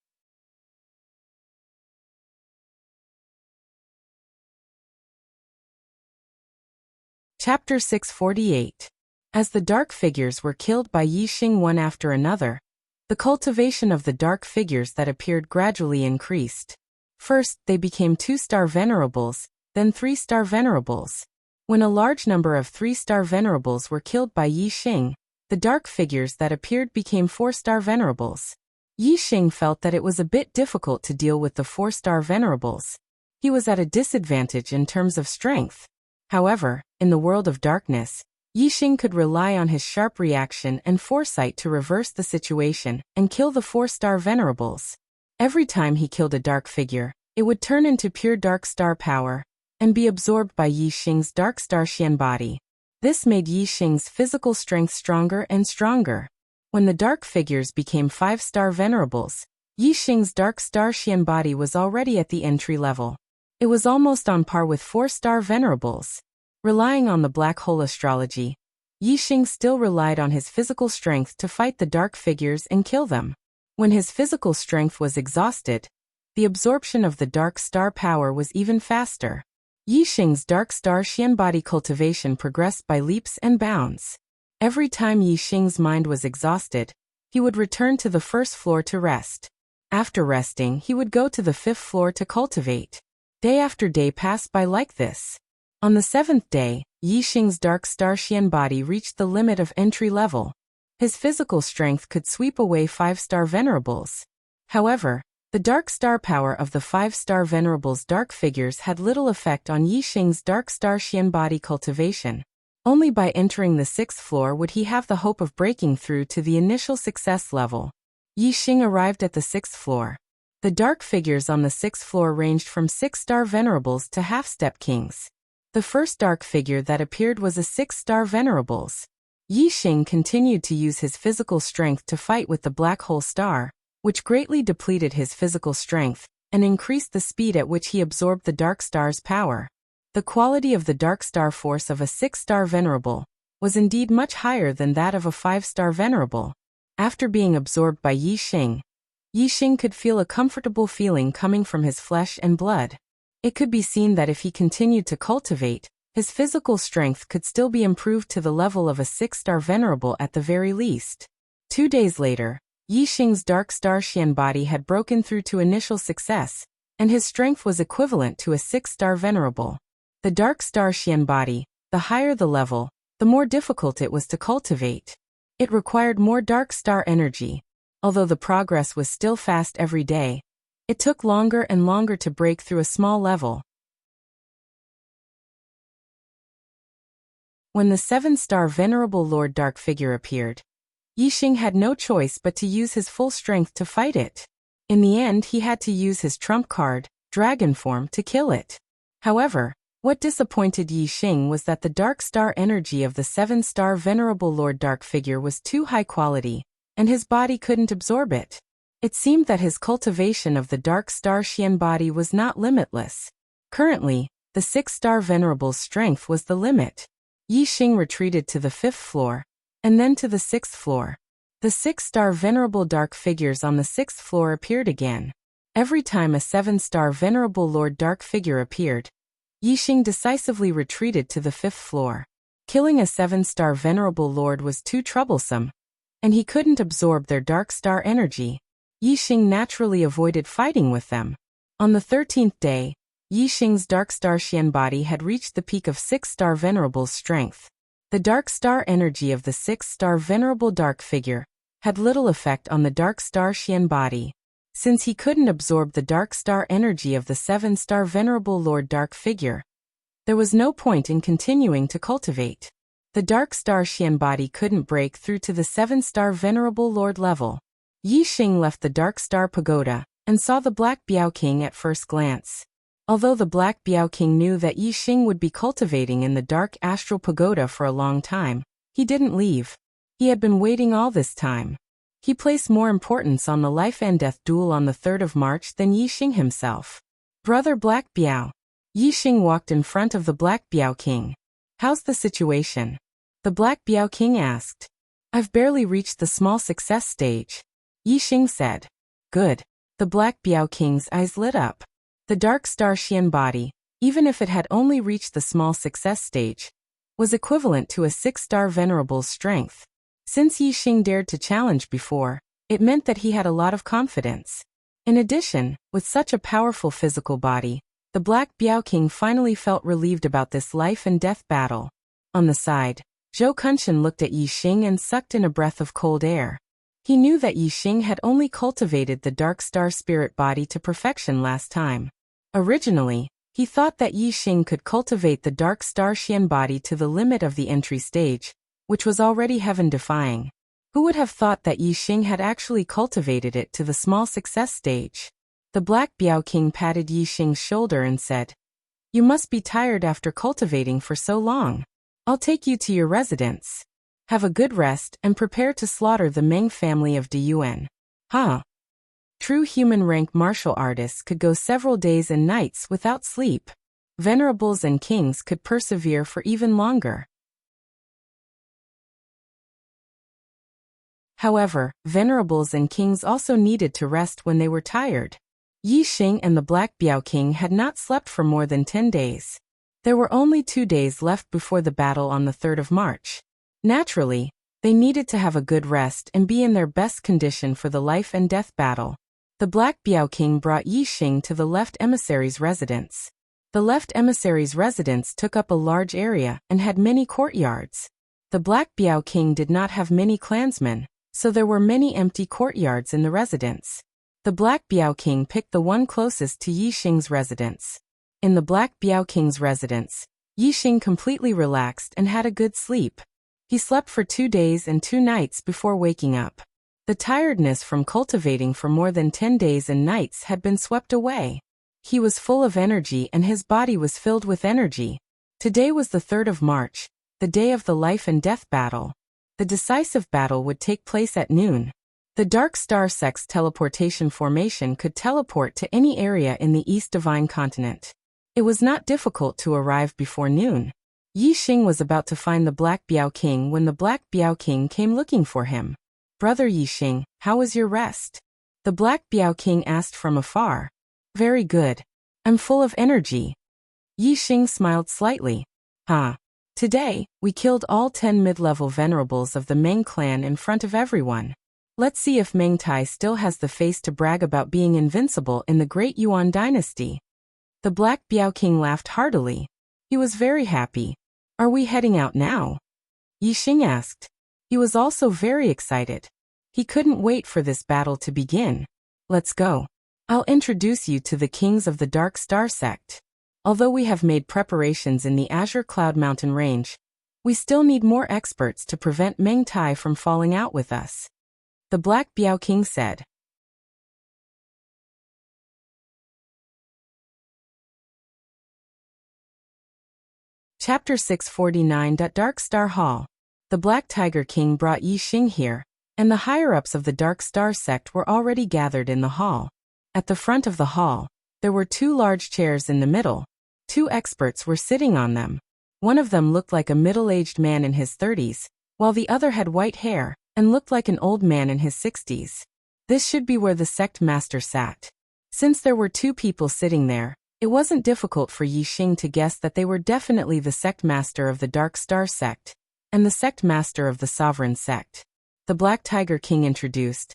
Chapter 648. As the dark figures were killed by Yixing one after another, the cultivation of the dark figures that appeared gradually increased. First, they became 2-star venerables, then 3-star venerables. When a large number of 3-star venerables were killed by Yixing, the dark figures that appeared became 4-star venerables. Yixing felt that it was a bit difficult to deal with the 4-star venerables. He was at a disadvantage in terms of strength. However, in the world of darkness, Yixing could rely on his sharp reaction and foresight to reverse the situation and kill the 4-star venerables. Every time he killed a dark figure, it would turn into pure dark star power and be absorbed by Yixing's dark star Xian body. This made Yixing's physical strength stronger and stronger. When the dark figures became 5-star venerables, Yixing's dark star Xian body was already at the entry level. It was almost on par with 4-star venerables. Relying on the black hole astrology, Yixing still relied on his physical strength to fight the dark figures and kill them. When his physical strength was exhausted, the absorption of the dark star power was even faster. Yixing's dark star Xian body cultivation progressed by leaps and bounds. Every time Yixing's mind was exhausted, he would return to the first floor to rest. After resting, he would go to the fifth floor to cultivate. Day after day passed by like this. On the seventh day, Yixing's dark star Xian body reached the limit of entry level. His physical strength could sweep away 5-star venerables. However, the dark star power of the 5-star venerables' dark figures had little effect on Yixing's dark star Xian body cultivation. Only by entering the 6th floor would he have the hope of breaking through to the initial success level. Yixing arrived at the 6th floor. The dark figures on the 6th floor ranged from 6-star venerables to half-step kings. The first dark figure that appeared was a 6-star venerables. Yixing continued to use his physical strength to fight with the black hole star, which greatly depleted his physical strength and increased the speed at which he absorbed the dark star's power. The quality of the dark star force of a 6-star venerable was indeed much higher than that of a 5-star venerable. After being absorbed by Yixing could feel a comfortable feeling coming from his flesh and blood. It could be seen that if he continued to cultivate, his physical strength could still be improved to the level of a 6-star venerable at the very least. 2 days later, Yixing's dark star Xian body had broken through to initial success, and his strength was equivalent to a 6-star venerable. The dark star Xian body, the higher the level, the more difficult it was to cultivate. It required more dark star energy. Although the progress was still fast every day, it took longer and longer to break through a small level. When the 7-star Venerable Lord Dark figure appeared, Yixing had no choice but to use his full strength to fight it. In the end, he had to use his trump card, Dragon Form, to kill it. However, what disappointed Yixing was that the dark star energy of the 7-star Venerable Lord Dark figure was too high quality, and his body couldn't absorb it. It seemed that his cultivation of the dark star Xian body was not limitless. Currently, the 6-star Venerable's strength was the limit. Yixing retreated to the 5th floor, and then to the 6th floor. The 6-star Venerable Dark figures on the 6th floor appeared again. Every time a 7-star Venerable Lord Dark figure appeared, Yixing decisively retreated to the 5th floor. Killing a 7-star Venerable Lord was too troublesome, and he couldn't absorb their dark star energy. Yixing naturally avoided fighting with them. On the 13th day, Yixing's dark star Xian body had reached the peak of 6-star Venerable's strength. The dark star energy of the 6-star Venerable Dark figure had little effect on the dark star Xian body. Since he couldn't absorb the dark star energy of the 7-star Venerable Lord Dark figure, there was no point in continuing to cultivate. The dark star Xian body couldn't break through to the 7-star Venerable Lord level. Yixing left the dark star pagoda and saw the Black Biao King at first glance. Although the Black Biao King knew that Yixing would be cultivating in the dark astral pagoda for a long time, he didn't leave. He had been waiting all this time. He placed more importance on the life and death duel on the 3rd of March than Yixing himself. Brother Black Biao. Yixing walked in front of the Black Biao King. How's the situation? The Black Biao King asked. I've barely reached the small success stage. Yixing said. Good. The Black Biao King's eyes lit up. The dark star Xian body, even if it had only reached the small success stage, was equivalent to a 6-star Venerable's strength. Since Yixing dared to challenge before, it meant that he had a lot of confidence. In addition, with such a powerful physical body, the Black Biao King finally felt relieved about this life and death battle. On the side, Zhou Kunshan looked at Yixing and sucked in a breath of cold air. He knew that Yixing had only cultivated the dark star spirit body to perfection last time. Originally, he thought that Yixing could cultivate the dark star Xian body to the limit of the entry stage, which was already heaven-defying. Who would have thought that Yixing had actually cultivated it to the small success stage? The Black Biao King patted Yixing's shoulder and said, You must be tired after cultivating for so long. I'll take you to your residence. Have a good rest and prepare to slaughter the Meng family of Diyuan. Huh? True human-rank martial artists could go several days and nights without sleep. Venerables and kings could persevere for even longer. However, venerables and kings also needed to rest when they were tired. Yi Xing and the Black Biao King had not slept for more than 10 days. There were only 2 days left before the battle on the 3rd of March. Naturally, they needed to have a good rest and be in their best condition for the life and death battle. The Black Biao King brought Yi Xing to the left emissary's residence. The left emissary's residence took up a large area and had many courtyards. The Black Biao King did not have many clansmen, so there were many empty courtyards in the residence. The Black Biao King picked the one closest to Yi Xing's residence. In the Black Biao King's residence, Yi Xing completely relaxed and had a good sleep. He slept for 2 days and 2 nights before waking up. The tiredness from cultivating for more than 10 days and nights had been swept away. He was full of energy and his body was filled with energy. Today was the 3rd of March, the day of the life and death battle. The decisive battle would take place at noon. The Dark Star Sect's teleportation formation could teleport to any area in the East Divine Continent. It was not difficult to arrive before noon. Yi Xing was about to find the Black Biao King when the Black Biao King came looking for him. "Brother Yi Xing, how was your rest?" The Black Biao King asked from afar. "Very good. I'm full of energy." Yi Xing smiled slightly. Today, we killed all 10 mid-level venerables of the Meng clan in front of everyone. Let's see if Meng Tai still has the face to brag about being invincible in the Great Yuan dynasty." The Black Biao King laughed heartily. He was very happy. "Are we heading out now?" Yi Xing asked. He was also very excited. He couldn't wait for this battle to begin. "Let's go. I'll introduce you to the kings of the Dark Star Sect. Although we have made preparations in the Azure Cloud Mountain Range, we still need more experts to prevent Meng Tai from falling out with us," the Black Biao King said. Chapter 649. Dark Star Hall. The Black Tiger King brought Yi Xing here, and the higher-ups of the Dark Star Sect were already gathered in the hall. At the front of the hall, there were 2 large chairs in the middle. 2 experts were sitting on them. One of them looked like a middle-aged man in his 30s, while the other had white hair and looked like an old man in his 60s. This should be where the sect master sat. Since there were 2 people sitting there, it wasn't difficult for Yi Xing to guess that they were definitely the sect master of the Dark Star Sect and the sect master of the Sovereign Sect. The Black Tiger King introduced.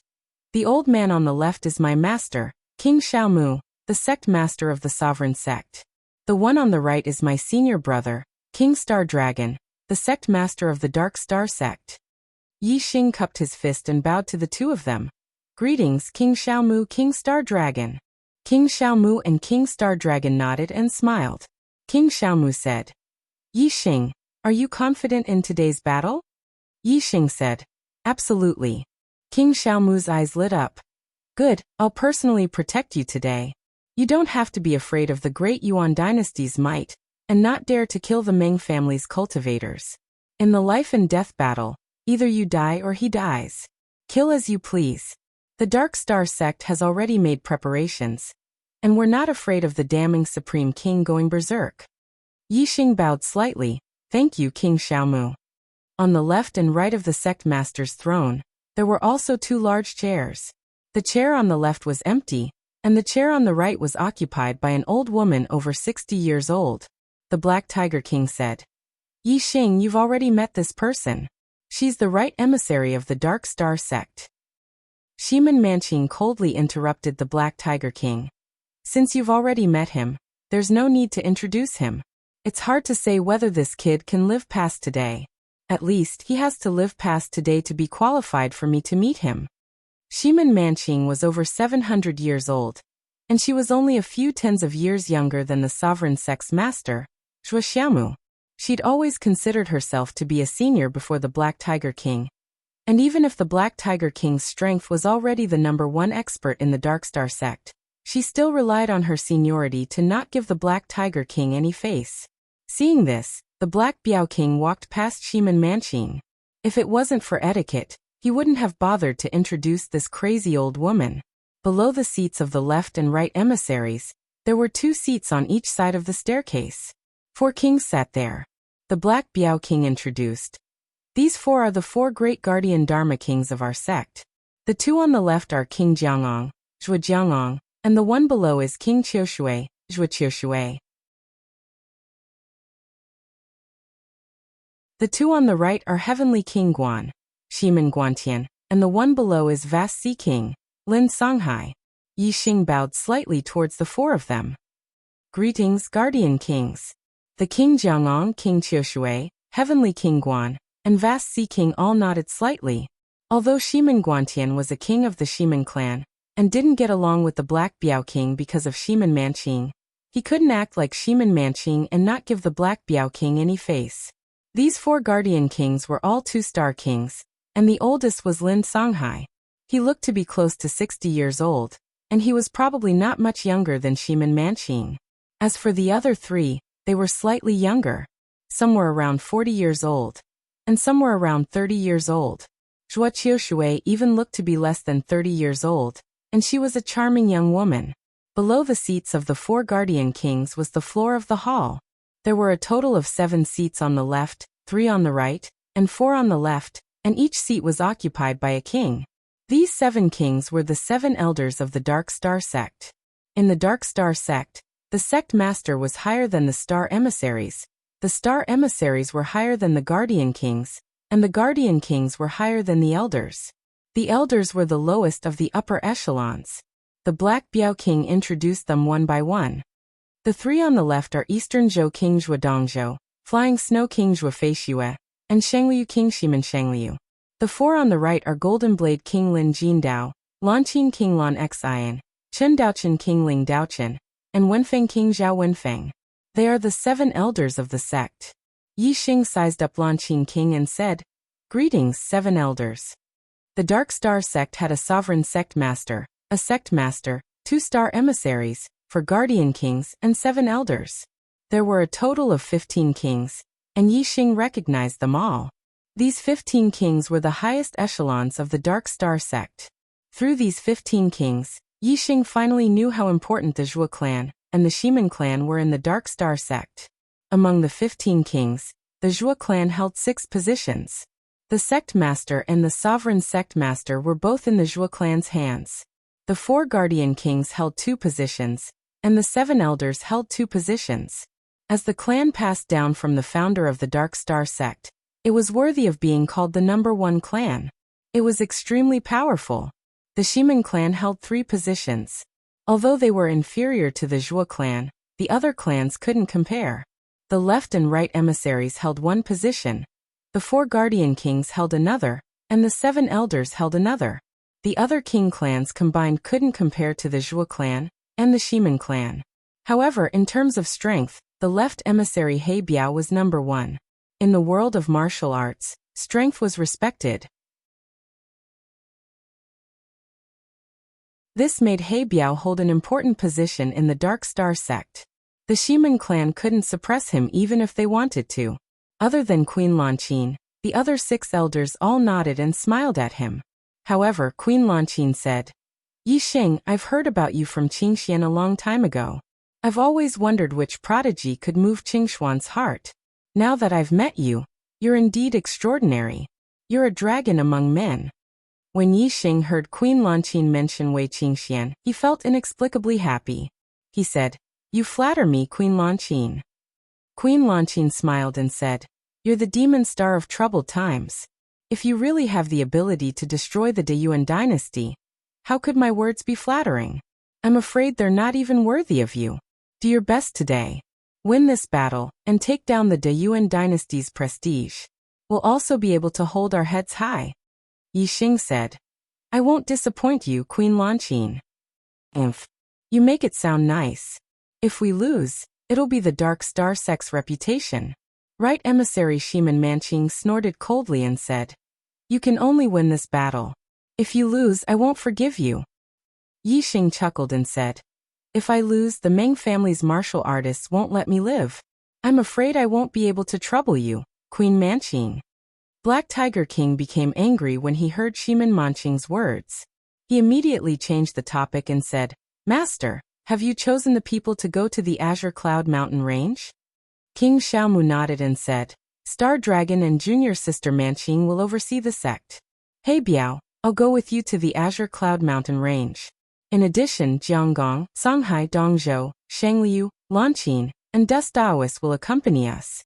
"The old man on the left is my master, King Xiaomu, the sect master of the Sovereign Sect. The one on the right is my senior brother, King Star Dragon, the sect master of the Dark Star Sect." Yi Xing cupped his fist and bowed to the 2 of them. "Greetings, King Xiaomu, King Star Dragon." King Xiaomu and King Star Dragon nodded and smiled. King Xiaomu said, "Yi Xing, are you confident in today's battle?" Yi Xing said, "Absolutely." King Xiaomu's eyes lit up. "Good, I'll personally protect you today. You don't have to be afraid of the Great Yuan dynasty's might, and not dare to kill the Meng family's cultivators. In the life and death battle, either you die or he dies. Kill as you please. The Dark Star Sect has already made preparations, and we're not afraid of the damning Supreme King going berserk." Yi Xing bowed slightly. "Thank you, King Xiaomu." On the left and right of the sect master's throne, there were also 2 large chairs. The chair on the left was empty, and the chair on the right was occupied by an old woman over 60 years old. The Black Tiger King said, "Yi Xing, you've already met this person. She's the right emissary of the Dark Star Sect." Shiman Manqing coldly interrupted the Black Tiger King. "Since you've already met him, there's no need to introduce him. It's hard to say whether this kid can live past today. At least, he has to live past today to be qualified for me to meet him." Shiman Manqing was over 700 years old, and she was only a few tens of years younger than the Sovereign Sect's master, Zhuo Xiaomu. She'd always considered herself to be a senior before the Black Tiger King. And even if the Black Tiger King's strength was already the #1 expert in the Dark Star Sect, she still relied on her seniority to not give the Black Tiger King any face. Seeing this, the Black Biao King walked past Shiman Manqing. If it wasn't for etiquette, he wouldn't have bothered to introduce this crazy old woman. Below the seats of the left and right emissaries, there were 2 seats on each side of the staircase. 4 kings sat there. The Black Biao King introduced. These four are the four great guardian Dharma kings of our sect. The two on the left are King Jiangong, Zhua Jiangong, and the one below is King Qiushui, Zhua Qiushui. The two on the right are Heavenly King Guan, Shimen Guantian, and the one below is Vast Sea King, Lin Songhai. Yi Xing bowed slightly towards the four of them. Greetings, Guardian Kings. The King Jiangong, King Qiushui, Heavenly King Guan, and Vast Sea King all nodded slightly. Although Shimen Guantian was a king of the Shimen clan, and didn't get along with the Black Biao King because of Shimen Manqing, he couldn't act like Shimen Manqing and not give the Black Biao King any face. These four Guardian Kings were all two-star kings, and the oldest was Lin Songhai. He looked to be close to 60 years old, and he was probably not much younger than Shimen Manqing. As for the other three, they were slightly younger. Some were around 40 years old, and some were around 30 years old. Zhua Qiushui even looked to be less than 30 years old, and she was a charming young woman. Below the seats of the four Guardian Kings was the floor of the hall. There were a total of 7 seats on the left, 3 on the right, and 4 on the left, and each seat was occupied by a king. These 7 kings were the 7 elders of the Dark Star sect. In the Dark Star sect, the sect master was higher than the star emissaries. The star emissaries were higher than the Guardian Kings, and the Guardian Kings were higher than the elders. The elders were the lowest of the upper echelons. The Black Biao King introduced them one by one. The 3 on the left are Eastern Zhou King Zhua Dongzhou, Flying Snow King Zhua Feixue, and Shangliu King Shimen Shangliu. The 4 on the right are Golden Blade King Lin Jindao, Lanqin King Lan Xian, Chen Daochen King Ling Daochen, and Wenfeng King Zhao Wenfeng. They are the 7 elders of the sect. Yi Xing sized up Lanqin King and said, "Greetings, 7 elders." The Dark Star sect had a sovereign sect master, a sect master, 2 star emissaries, 4 Guardian Kings, and 7 elders. There were a total of 15 kings, and Yi Xing recognized them all. These 15 kings were the highest echelons of the Dark Star sect. Through these 15 kings, Yi Xing finally knew how important the Zhua clan and the Shimen clan were in the Dark Star sect. Among the 15 kings, the Zhua clan held 6 positions. The sect master and the sovereign sect master were both in the Zhua clan's hands. The 4 Guardian Kings held 2 positions, and the 7 elders held 2 positions. As the clan passed down from the founder of the Dark Star sect, it was worthy of being called the #1 clan. It was extremely powerful. The Shimen clan held 3 positions. Although they were inferior to the Zhua clan, the other clans couldn't compare. The left and right emissaries held 1 position. The 4 Guardian Kings held another, and the 7 elders held another. The other king clans combined couldn't compare to the Zhua clan and the Shimen clan. However, in terms of strength, the left emissary He Biao was #1. In the world of martial arts, strength was respected. This made He Biao hold an important position in the Dark Star sect. The Shimen clan couldn't suppress him even if they wanted to. Other than Queen Lanqin, the other 6 elders all nodded and smiled at him. However, Queen Lanqin said, "Yi Xing, I've heard about you from Qingxian a long time ago. I've always wondered which prodigy could move Qingshuan's heart. Now that I've met you, you're indeed extraordinary. You're a dragon among men." When Yi Xing heard Queen Lanqin mention Wei Qingxian, he felt inexplicably happy. He said, "You flatter me, Queen Lanqin." Queen Lanqin smiled and said, "You're the demon star of troubled times. If you really have the ability to destroy the Deyuan dynasty, how could my words be flattering? I'm afraid they're not even worthy of you. Do your best today. Win this battle, and take down the Deyuan dynasty's prestige. We'll also be able to hold our heads high." Yi Xing said, "I won't disappoint you, Queen Lanqin." "Imph. You make it sound nice. If we lose, it'll be the Dark Star sect's reputation." Right emissary Shimen Manqing snorted coldly and said, "You can only win this battle. If you lose, I won't forgive you." Yi Xing chuckled and said, "If I lose, the Meng family's martial artists won't let me live. I'm afraid I won't be able to trouble you, Queen Manqing." Black Tiger King became angry when he heard Shimen Manqing's words. He immediately changed the topic and said, "Master, have you chosen the people to go to the Azure Cloud Mountain Range?" King Xiaomu nodded and said, Star Dragon and junior sister Manqing will oversee the sect. Hey Biao, I'll go with you to the Azure Cloud Mountain Range. In addition, Jianggong, Songhai Dongzhou, Shangliu, Lanqin, and Dust Daoist will accompany us.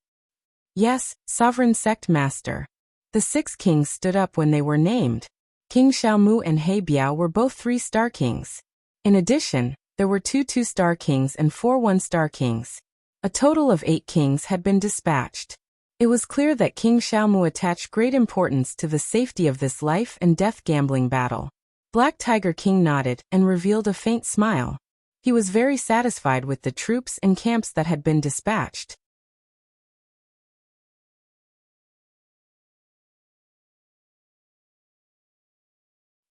Yes, Sovereign Sect Master. The 6 kings stood up when they were named. King Xiaomu and He Biao were both 3-star kings. In addition, there were 2 2-star kings and 4 1-star kings. A total of 8 kings had been dispatched. It was clear that King Xiaomu attached great importance to the safety of this life and death gambling battle. Black Tiger King nodded and revealed a faint smile. He was very satisfied with the troops and camps that had been dispatched.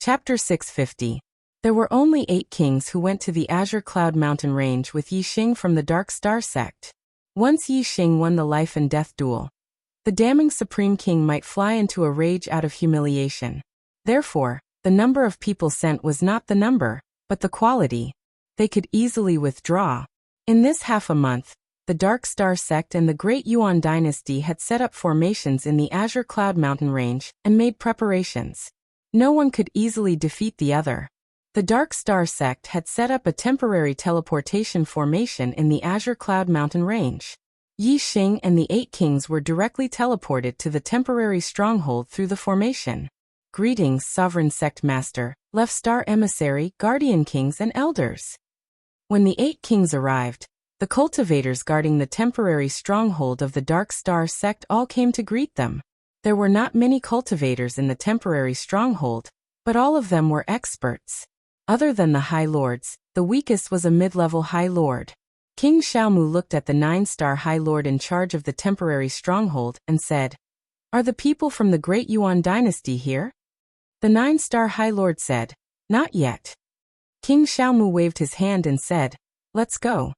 Chapter 650. There were only 8 kings who went to the Azure Cloud Mountain Range with Yi Xing from the Dark Star sect. Once Yi Xing won the life and death duel, the damning Supreme King might fly into a rage out of humiliation. Therefore, the number of people sent was not the number, but the quality. They could easily withdraw. In this half a month, the Dark Star sect and the Great Yuan dynasty had set up formations in the Azure Cloud Mountain Range and made preparations. No one could easily defeat the other. The Dark Star sect had set up a temporary teleportation formation in the Azure Cloud Mountain Range. Yi Xing and the 8 kings were directly teleported to the temporary stronghold through the formation. Greetings, Sovereign Sect Master, Left Star Emissary, Guardian Kings and Elders. When the 8 kings arrived, the cultivators guarding the temporary stronghold of the Dark Star sect all came to greet them. There were not many cultivators in the temporary stronghold, but all of them were experts. Other than the High Lords, the weakest was a mid-level High Lord. King Xiaomu looked at the 9-star High Lord in charge of the temporary stronghold and said, "Are the people from the Great Yuan dynasty here?" The 9-star High Lord said, "Not yet." King Xiaomu waved his hand and said, "Let's go."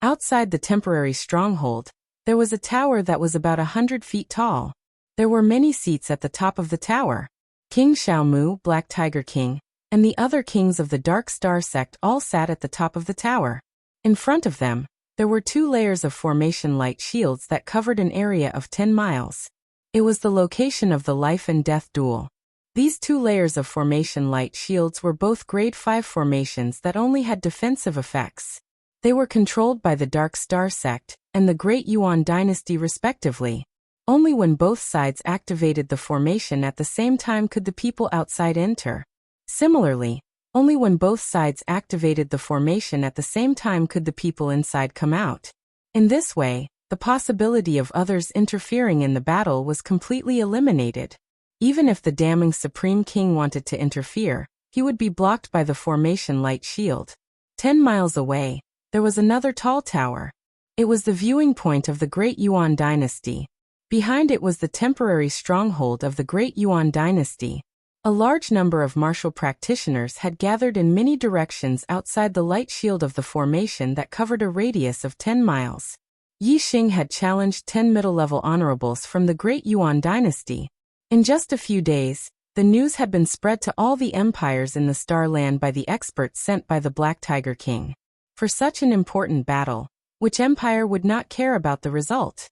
Outside the temporary stronghold, there was a tower that was about 100 feet tall. There were many seats at the top of the tower. King Xiaomu, Black Tiger King, and the other kings of the Dark Star sect all sat at the top of the tower. In front of them, there were 2 layers of formation light shields that covered an area of 10 miles. It was the location of the life and death duel. These 2 layers of formation light shields were both grade 5 formations that only had defensive effects. They were controlled by the Dark Star sect and the Great Yuan dynasty respectively. Only when both sides activated the formation at the same time could the people outside enter. Similarly, only when both sides activated the formation at the same time could the people inside come out. In this way, the possibility of others interfering in the battle was completely eliminated. Even if the damning Supreme King wanted to interfere, he would be blocked by the formation light shield. 10 miles away, there was another tall tower. It was the viewing point of the Great Yuan dynasty. Behind it was the temporary stronghold of the Great Yuan dynasty. A large number of martial practitioners had gathered in many directions outside the light shield of the formation that covered a radius of 10 miles. Yi Xing had challenged 10 middle-level honorables from the Great Yuan dynasty. In just a few days, the news had been spread to all the empires in the Star Land by the experts sent by the Black Tiger King. For such an important battle, which empire would not care about the result?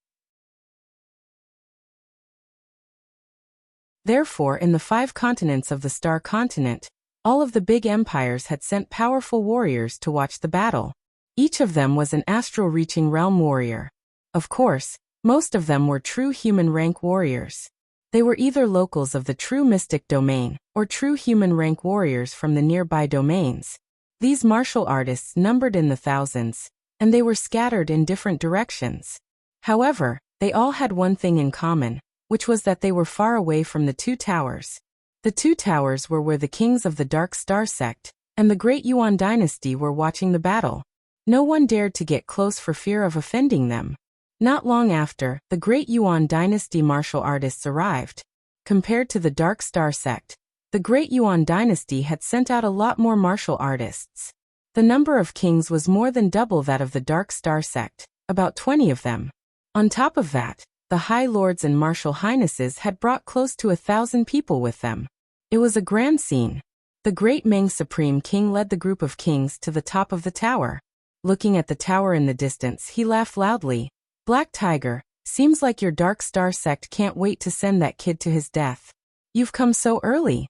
Therefore, in the 5 continents of the Star Continent, all of the big empires had sent powerful warriors to watch the battle. Each of them was an astral-reaching realm warrior. Of course, most of them were true human rank warriors. They were either locals of the true mystic domain, or true human rank warriors from the nearby domains. These martial artists numbered in the thousands, and they were scattered in different directions. However, they all had one thing in common, which was that they were far away from the 2 towers. The 2 towers were where the kings of the Dark Star sect and the Great Yuan dynasty were watching the battle. No one dared to get close for fear of offending them. Not long after, the Great Yuan dynasty martial artists arrived. Compared to the Dark Star sect, the Great Yuan dynasty had sent out a lot more martial artists. The number of kings was more than double that of the Dark Star sect, about 20 of them. On top of that, the High Lords and Martial Highnesses had brought close to 1,000 people with them. It was a grand scene. The Great Meng Supreme King led the group of kings to the top of the tower. Looking at the tower in the distance, he laughed loudly. Black Tiger, Seems like your Dark Star sect can't wait to send that kid to his death. You've come so early.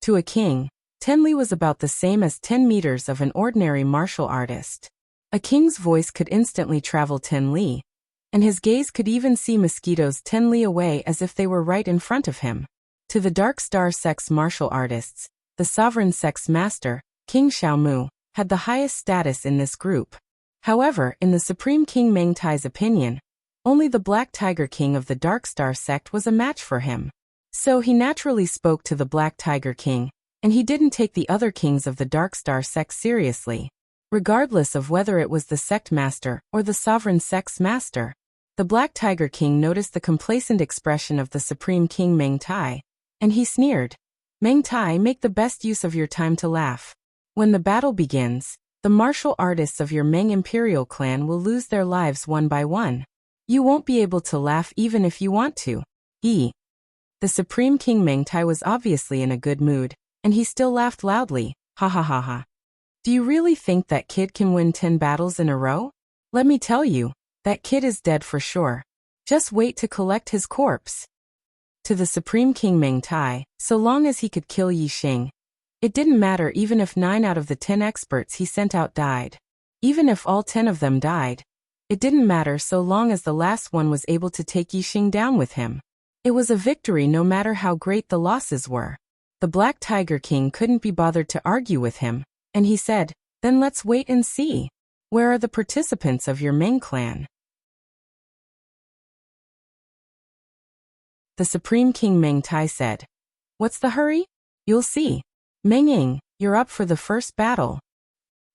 To a king, 10 li was about the same as 10 meters of an ordinary martial artist. A king's voice could instantly travel 10 li, and his gaze could even see mosquitoes 10 li away as if they were right in front of him. To the Dark Star sect's martial artists, the sovereign sect's master, King Xiaomu, had the highest status in this group. However, in the Supreme King Meng Tai's opinion, only the Black Tiger King of the Dark Star sect was a match for him. So he naturally spoke to the Black Tiger King, and he didn't take the other kings of the Dark Star sect seriously. Regardless of whether it was the sect master or the sovereign sect's master, the Black Tiger King noticed the complacent expression of the Supreme King Meng Tai, and he sneered. Meng Tai, make the best use of your time to laugh. When the battle begins, the martial artists of your Meng Imperial clan will lose their lives one by one. You won't be able to laugh even if you want to. The Supreme King Meng Tai was obviously in a good mood, and he still laughed loudly. Ha ha ha ha. Do you really think that kid can win 10 battles in a row? Let me tell you, that kid is dead for sure. Just wait to collect his corpse. To the Supreme King Meng Tai, so long as he could kill Yi Xing, it didn't matter even if 9 out of the 10 experts he sent out died. Even if all 10 of them died, it didn't matter so long as the last one was able to take Yi Xing down with him. It was a victory no matter how great the losses were. The Black Tiger King couldn't be bothered to argue with him, and he said, then let's wait and see. Where are the participants of your Meng clan? The Supreme King Meng Tai said, what's the hurry? You'll see. Meng Ying, you're up for the first battle.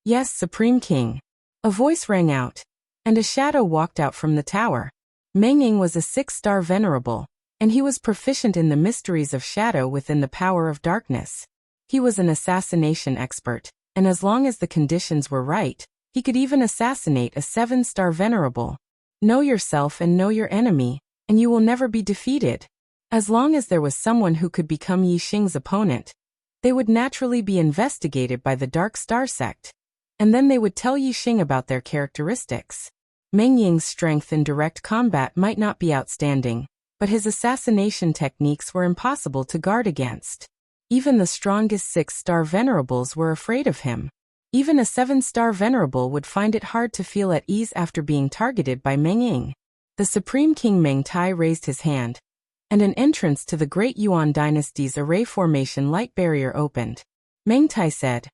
Yes, Supreme King. A voice rang out, and a shadow walked out from the tower. Meng Ying was a 6-star venerable, and he was proficient in the mysteries of shadow within the power of darkness. He was an assassination expert, and as long as the conditions were right, he could even assassinate a 7-star venerable. Know yourself and know your enemy, and you will never be defeated. As long as there was someone who could become Yi Xing's opponent, they would naturally be investigated by the Dark Star sect, and then they would tell Yi Xing about their characteristics. Meng Ying's strength in direct combat might not be outstanding, but his assassination techniques were impossible to guard against. Even the strongest 6-star venerables were afraid of him. Even a 7-star venerable would find it hard to feel at ease after being targeted by Meng Ying. The Supreme King Meng Tai raised his hand, and an entrance to the Great Yuan Dynasty's array formation light barrier opened. Meng Tai said,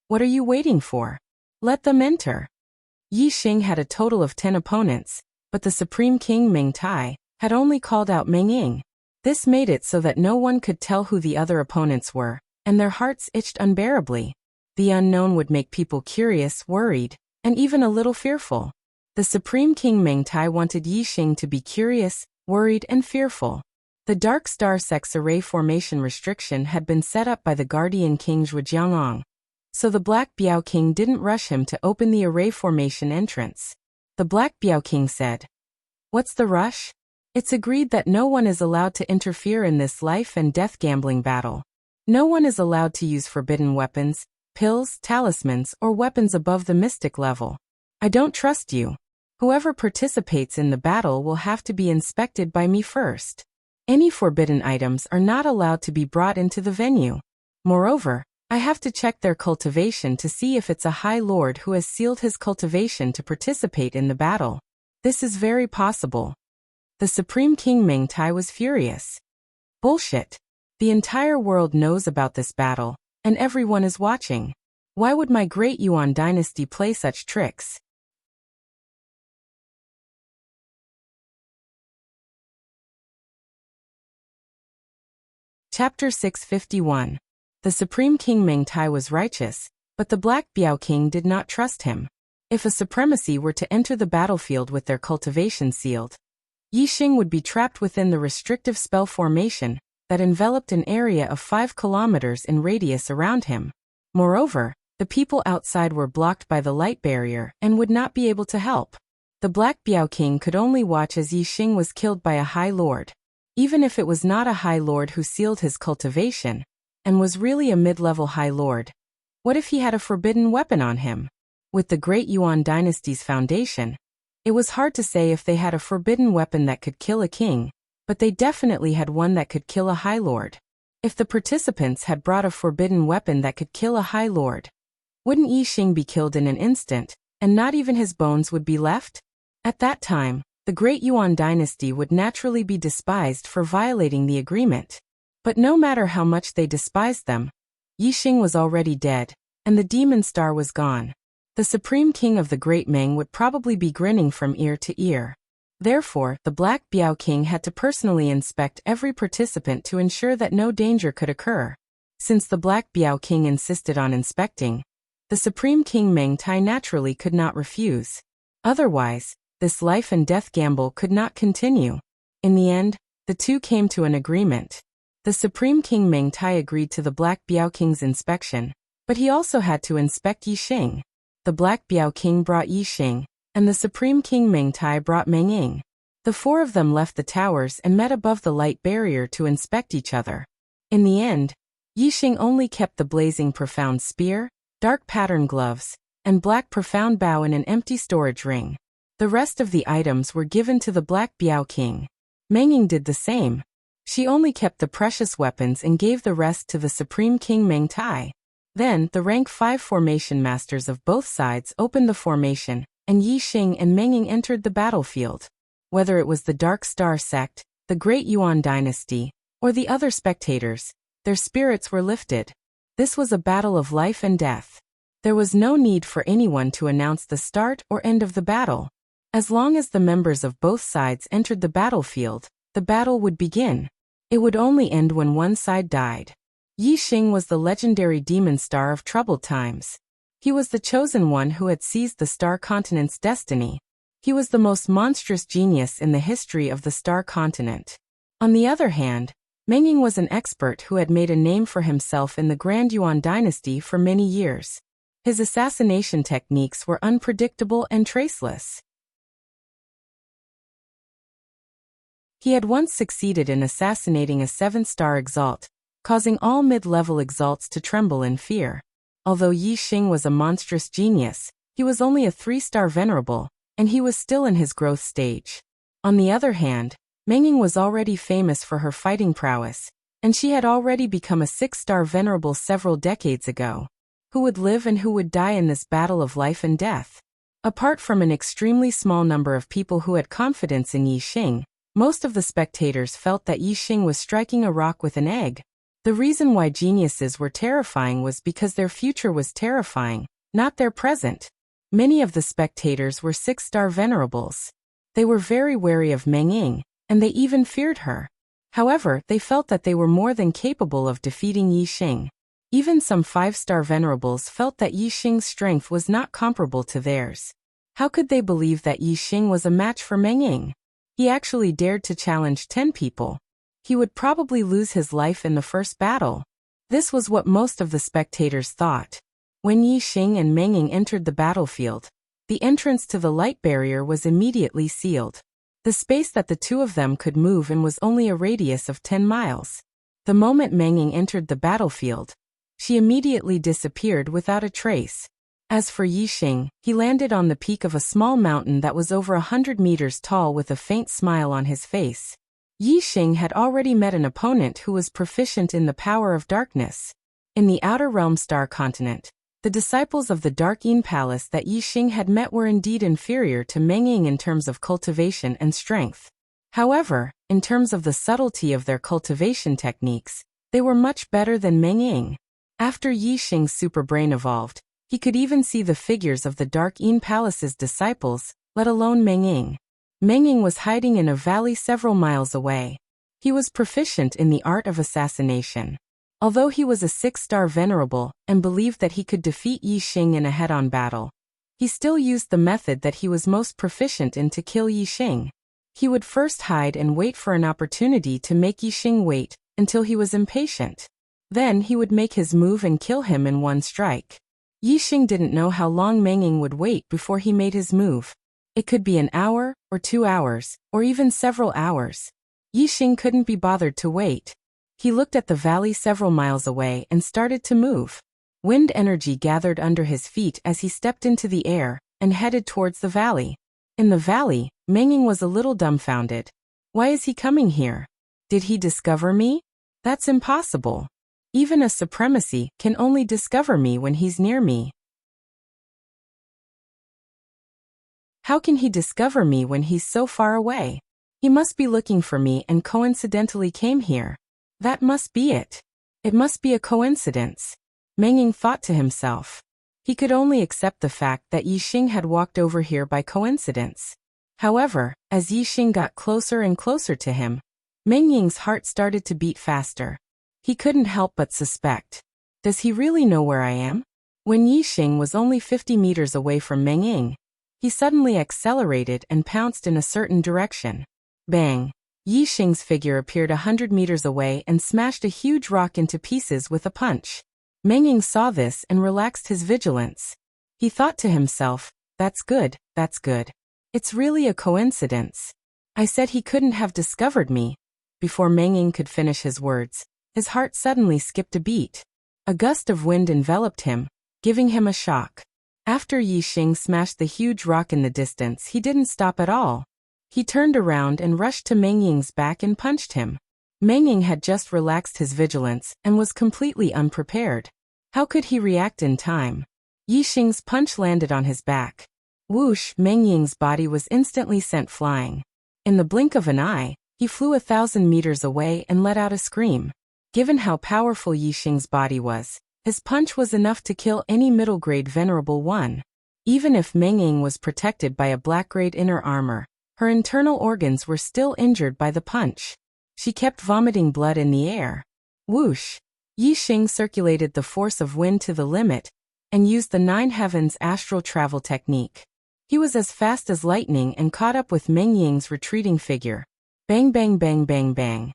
what are you waiting for? Let them enter. Yi Xing had a total of 10 opponents, but the Supreme King Meng Tai had only called out Meng Ying. This made it so that no one could tell who the other opponents were, and their hearts itched unbearably. The unknown would make people curious, worried, and even a little fearful. The Supreme King Meng Tai wanted Yi Xing to be curious, worried, and fearful. The Dark Star sect's array formation restriction had been set up by the Guardian King Zhujiangong, so the Black Biao King didn't rush him to open the array formation entrance. The Black Biao King said, what's the rush? It's agreed that no one is allowed to interfere in this life and death gambling battle. No one is allowed to use forbidden weapons, pills, talismans, or weapons above the mystic level. I don't trust you. Whoever participates in the battle will have to be inspected by me first. Any forbidden items are not allowed to be brought into the venue. Moreover, I have to check their cultivation to see if it's a High Lord who has sealed his cultivation to participate in the battle. This is very possible. The Supreme King Meng Tai was furious. Bullshit. The entire world knows about this battle, and everyone is watching. Why would my Great Yuan Dynasty play such tricks? Chapter 651. The Supreme King Meng Tai was righteous, but the Black Biao King did not trust him. If a supremacy were to enter the battlefield with their cultivation sealed, Yi Xing would be trapped within the restrictive spell formation that enveloped an area of 5 kilometers in radius around him. Moreover, the people outside were blocked by the light barrier and would not be able to help. The Black Biao King could only watch as Yi Xing was killed by a High Lord. Even if it was not a High Lord who sealed his cultivation, and was really a mid-level High Lord, what if he had a forbidden weapon on him? With the Great Yuan Dynasty's foundation, It was hard to say if they had a forbidden weapon that could kill a king, but they definitely had one that could kill a High Lord. If the participants had brought a forbidden weapon that could kill a High Lord, wouldn't Yi Xing be killed in an instant, and not even his bones would be left? At that time, the Great Yuan dynasty would naturally be despised for violating the agreement. But no matter how much they despised them, Yi Xing was already dead, and the demon star was gone. The supreme king of the Great Ming would probably be grinning from ear to ear. Therefore, the Black Biao King had to personally inspect every participant to ensure that no danger could occur. Since the Black Biao King insisted on inspecting, the Supreme King Meng Tai naturally could not refuse. Otherwise, this life and death gamble could not continue. In the end, the two came to an agreement. The Supreme King Meng Tai agreed to the Black Biao King's inspection, but he also had to inspect Yi Xing. The Black Biao King brought Yi Xing, and the Supreme King Meng Tai brought Meng Ying. The four of them left the towers and met above the light barrier to inspect each other. In the end, Yi Xing only kept the blazing profound spear, dark pattern gloves, and black profound bow in an empty storage ring. The rest of the items were given to the Black Biao King. Meng Ying did the same. She only kept the precious weapons and gave the rest to the Supreme King Meng Tai. Then, the rank 5 formation masters of both sides opened the formation, and Yi Xing and Meng Ying entered the battlefield. Whether it was the Dark Star sect, the Great Yuan dynasty, or the other spectators, their spirits were lifted. This was a battle of life and death. There was no need for anyone to announce the start or end of the battle. As long as the members of both sides entered the battlefield, the battle would begin. It would only end when one side died. Yi Xing was the legendary demon star of troubled times. He was the chosen one who had seized the star continent's destiny. He was the most monstrous genius in the history of the star continent. On the other hand, Meng Ying was an expert who had made a name for himself in the Grand Yuan dynasty for many years. His assassination techniques were unpredictable and traceless. He had once succeeded in assassinating a 7-star exalt, causing all mid-level exalts to tremble in fear. Although Yi Xing was a monstrous genius, he was only a 3-star venerable, and he was still in his growth stage. On the other hand, Meng Ying was already famous for her fighting prowess, and she had already become a 6-star venerable several decades ago. Who would live and who would die in this battle of life and death? Apart from an extremely small number of people who had confidence in Yi Xing, most of the spectators felt that Yi Xing was striking a rock with an egg. The reason why geniuses were terrifying was because their future was terrifying, not their present. Many of the spectators were 6-star venerables. They were very wary of Meng Ying, and they even feared her. However, they felt that they were more than capable of defeating Yi Xing. Even some 5-star venerables felt that Yi Xing's strength was not comparable to theirs. How could they believe that Yi Xing was a match for Meng Ying? He actually dared to challenge 10 people. He would probably lose his life in the first battle. This was what most of the spectators thought. When Yi Xing and Meng Ying entered the battlefield, the entrance to the light barrier was immediately sealed. The space that the two of them could move in was only a radius of 10 miles. The moment Meng Ying entered the battlefield, she immediately disappeared without a trace. As for Yi Xing, he landed on the peak of a small mountain that was over 100 meters tall with a faint smile on his face. Yi Xing had already met an opponent who was proficient in the power of darkness. In the Outer Realm Star Continent, the disciples of the Dark Yin Palace that Yi Xing had met were indeed inferior to Meng Ying in terms of cultivation and strength. However, in terms of the subtlety of their cultivation techniques, they were much better than Meng Ying. After Yi Xing's super brain evolved, he could even see the figures of the Dark Yin Palace's disciples, let alone Meng Ying. Meng Ying was hiding in a valley several miles away. He was proficient in the art of assassination. Although he was a 6-star venerable and believed that he could defeat Yi Xing in a head-on battle, he still used the method that he was most proficient in to kill Yi Xing. He would first hide and wait for an opportunity to make Yi Xing wait until he was impatient. Then he would make his move and kill him in one strike. Yi Xing didn't know how long Meng Ying would wait before he made his move. It could be an hour, or 2 hours, or even several hours. Yi Xing couldn't be bothered to wait. He looked at the valley several miles away and started to move. Wind energy gathered under his feet as he stepped into the air and headed towards the valley. In the valley, Meng Ying was a little dumbfounded. Why is he coming here? Did he discover me? That's impossible. Even a supremacy can only discover me when he's near me. How can he discover me when he's so far away? He must be looking for me and coincidentally came here. That must be it. It must be a coincidence. Meng Ying thought to himself. He could only accept the fact that Yixing had walked over here by coincidence. However, as Yixing got closer and closer to him, Meng Ying's heart started to beat faster. He couldn't help but suspect. Does he really know where I am? When Yixing was only 50 meters away from Meng Ying, he suddenly accelerated and pounced in a certain direction. Bang! Yixing's figure appeared 100 meters away and smashed a huge rock into pieces with a punch. Meng Ying saw this and relaxed his vigilance. He thought to himself, that's good, that's good. It's really a coincidence. I said he couldn't have discovered me. Before Meng Ying could finish his words, his heart suddenly skipped a beat. A gust of wind enveloped him, giving him a shock. After Yixing smashed the huge rock in the distance, he didn't stop at all. He turned around and rushed to Meng Ying's back and punched him. Meng Ying had just relaxed his vigilance and was completely unprepared. How could he react in time? Yixing's punch landed on his back. Whoosh! Meng Ying's body was instantly sent flying. In the blink of an eye, he flew 1,000 meters away and let out a scream. Given how powerful Yixing's body was, his punch was enough to kill any middle-grade Venerable One. Even if Meng Ying was protected by a black-grade inner armor, her internal organs were still injured by the punch. She kept vomiting blood in the air. Whoosh! Yixing circulated the force of wind to the limit and used the 9 heavens astral travel technique. He was as fast as lightning and caught up with Meng Ying's retreating figure. Bang bang bang bang bang.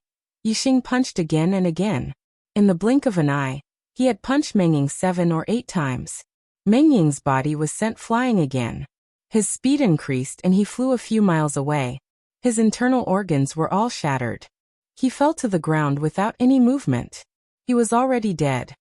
Yixing punched again and again. In the blink of an eye, he had punched Meng Ying 7 or 8 times. Meng Ying's body was sent flying again. His speed increased and he flew a few miles away. His internal organs were all shattered. He fell to the ground without any movement. He was already dead.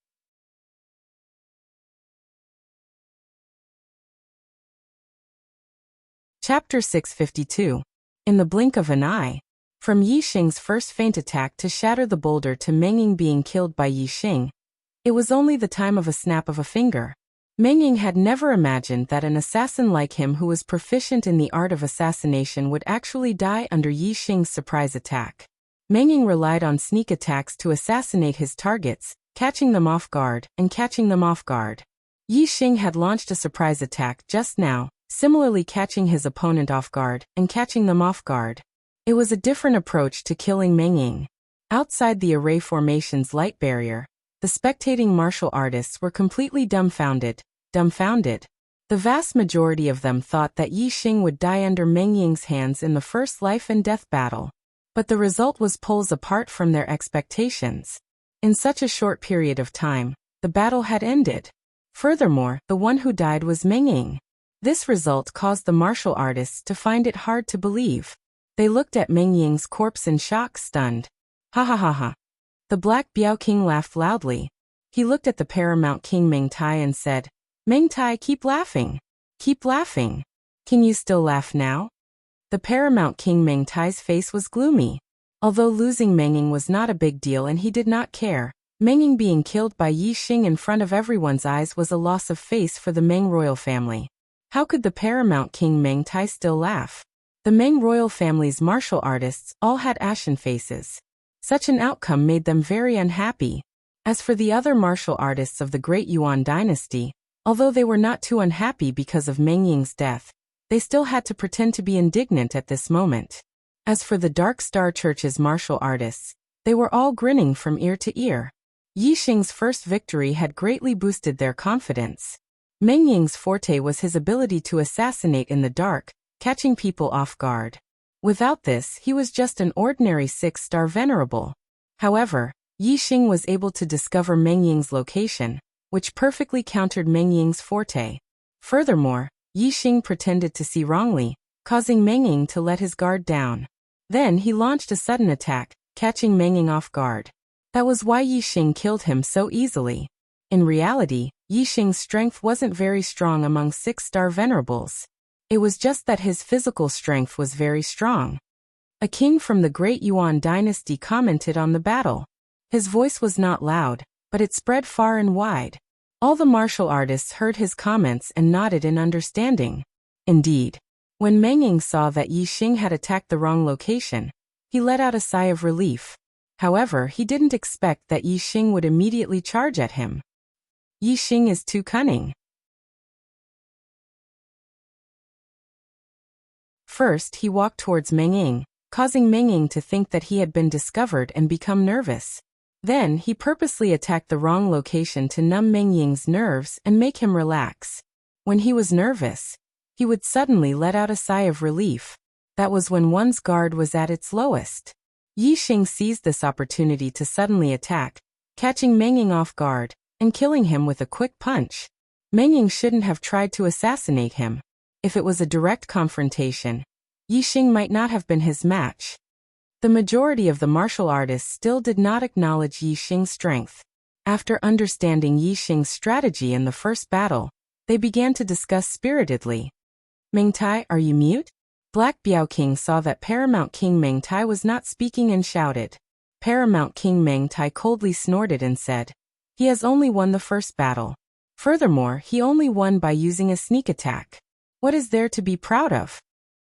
Chapter 652. In the blink of an eye. From Yixing's first feint attack to shatter the boulder to Meng Ying being killed by Yixing, it was only the time of a snap of a finger. Meng Ying had never imagined that an assassin like him who was proficient in the art of assassination would actually die under Yixing's surprise attack. Meng Ying relied on sneak attacks to assassinate his targets, catching them off guard and catching them off guard. Yixing had launched a surprise attack just now, similarly catching his opponent off guard and catching them off guard. It was a different approach to killing Meng Ying. Outside the array formation's light barrier, the spectating martial artists were completely dumbfounded. The vast majority of them thought that Yixing would die under Meng Ying's hands in the first life and death battle. But the result was poles apart from their expectations. In such a short period of time, the battle had ended. Furthermore, the one who died was Meng Ying. This result caused the martial artists to find it hard to believe. They looked at Meng Ying's corpse in shock, stunned. Ha ha ha ha. The Black Biao King laughed loudly. He looked at the Paramount King Meng Tai and said, Meng Tai, keep laughing. Keep laughing. Can you still laugh now? The Paramount King Meng Tai's face was gloomy. Although losing Meng Ying was not a big deal and he did not care, Meng Ying being killed by Yixing in front of everyone's eyes was a loss of face for the Meng royal family. How could the Paramount King Meng Tai still laugh? The Meng royal family's martial artists all had ashen faces. Such an outcome made them very unhappy. As for the other martial artists of the Great Yuan dynasty, although they were not too unhappy because of Meng Ying's death, they still had to pretend to be indignant at this moment. As for the Dark Star Church's martial artists, they were all grinning from ear to ear. Yixing's first victory had greatly boosted their confidence. Meng Ying's forte was his ability to assassinate in the dark, catching people off guard. Without this, he was just an ordinary 6-star venerable. However, Yixing was able to discover Meng Ying's location, which perfectly countered Meng Ying's forte. Furthermore, Yixing pretended to see wrongly, causing Meng Ying to let his guard down. Then he launched a sudden attack, catching Meng Ying off guard. That was why Yixing killed him so easily. In reality, Yixing's strength wasn't very strong among 6-star venerables. It was just that his physical strength was very strong. A king from the Great Yuan dynasty commented on the battle. His voice was not loud, but it spread far and wide. All the martial artists heard his comments and nodded in understanding. Indeed, when Meng Ying saw that Yi Xing had attacked the wrong location, he let out a sigh of relief. However, he didn't expect that Yi Xing would immediately charge at him. Yi Xing is too cunning. First, he walked towards Meng Ying, causing Meng Ying to think that he had been discovered and become nervous. Then, he purposely attacked the wrong location to numb Meng Ying's nerves and make him relax. When he was nervous, he would suddenly let out a sigh of relief. That was when one's guard was at its lowest. Yi Xing seized this opportunity to suddenly attack, catching Meng Ying off guard and killing him with a quick punch. Meng Ying shouldn't have tried to assassinate him. If it was a direct confrontation, Yi Xing might not have been his match. The majority of the martial artists still did not acknowledge Yi Xing's strength. After understanding Yi Xing's strategy in the first battle, they began to discuss spiritedly. Meng Tai, are you mute? Black Biao King saw that Paramount King Meng Tai was not speaking and shouted. Paramount King Meng Tai coldly snorted and said, he has only won the first battle. Furthermore, he only won by using a sneak attack. What is there to be proud of?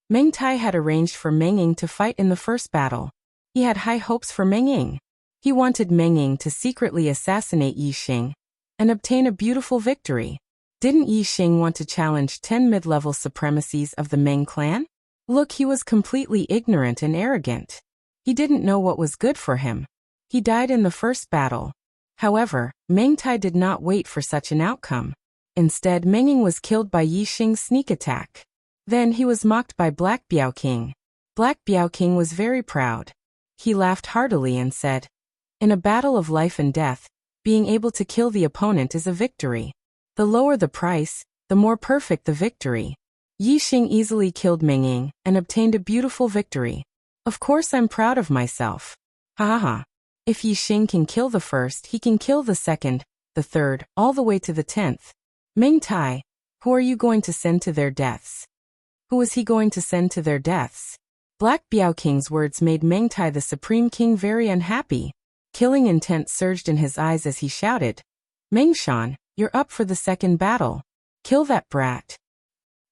Meng Tai had arranged for Meng Ying to fight in the first battle. He had high hopes for Meng Ying. He wanted Meng Ying to secretly assassinate Yi Xing and obtain a beautiful victory. Didn't Yi Xing want to challenge 10 mid-level supremacies of the Meng clan? Look, he was completely ignorant and arrogant. He didn't know what was good for him. He died in the first battle. However, Meng Tai did not wait for such an outcome. Instead, Meng Ying was killed by Yi Xing's sneak attack. Then he was mocked by Black Biao King. Black Biao King was very proud. He laughed heartily and said, in a battle of life and death, being able to kill the opponent is a victory. The lower the price, the more perfect the victory. Yi Xing easily killed Meng Ying and obtained a beautiful victory. Of course I'm proud of myself. Ha ha ha. If Yi Xing can kill the first, he can kill the second, the third, all the way to the 10th. Meng Tai, who are you going to send to their deaths? Who is he going to send to their deaths? Black Biao King's words made Meng Tai the Supreme King very unhappy. Killing intent surged in his eyes as he shouted, Meng Shan, you're up for the second battle. Kill that brat.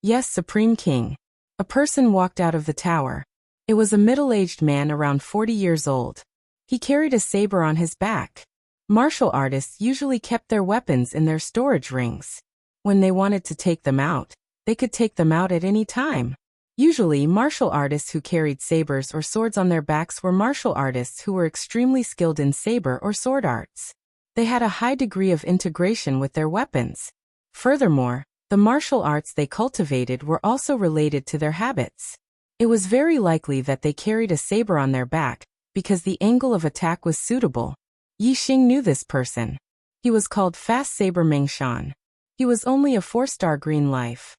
Yes, Supreme King. A person walked out of the tower. It was a middle-aged man around 40 years old. He carried a saber on his back. Martial artists usually kept their weapons in their storage rings. When they wanted to take them out, they could take them out at any time. Usually, martial artists who carried sabers or swords on their backs were martial artists who were extremely skilled in saber or sword arts. They had a high degree of integration with their weapons. Furthermore, the martial arts they cultivated were also related to their habits. It was very likely that they carried a saber on their back, because the angle of attack was suitable. Yi Xing knew this person. He was called Fast Saber Meng Shan. He was only a 4-star green life.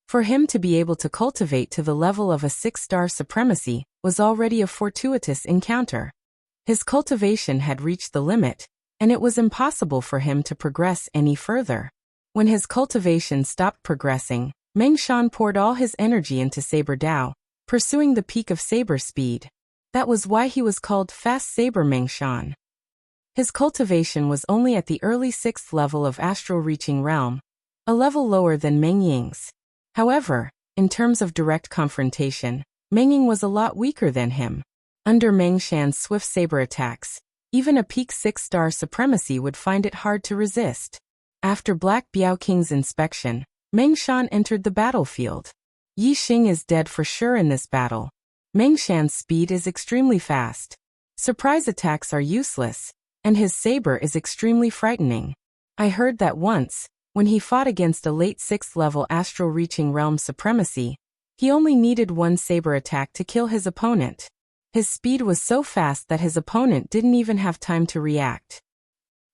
For him to be able to cultivate to the level of a 6-star supremacy was already a fortuitous encounter. His cultivation had reached the limit, and it was impossible for him to progress any further. When his cultivation stopped progressing, Meng Shan poured all his energy into Saber Dao, pursuing the peak of saber speed. That was why he was called Fast Saber Meng Shan. His cultivation was only at the early 6th level of Astral Reaching Realm, a level lower than Meng Ying's. However, in terms of direct confrontation, Meng Ying was a lot weaker than him. Under Meng Shan's swift saber attacks, even a peak 6-star supremacy would find it hard to resist. After Black Biao King's inspection, Meng Shan entered the battlefield. Yi Xing is dead for sure in this battle. Meng Shan's speed is extremely fast. Surprise attacks are useless, and his saber is extremely frightening. I heard that once, when he fought against a late 6th level Astral Reaching Realm supremacy, he only needed one saber attack to kill his opponent. His speed was so fast that his opponent didn't even have time to react.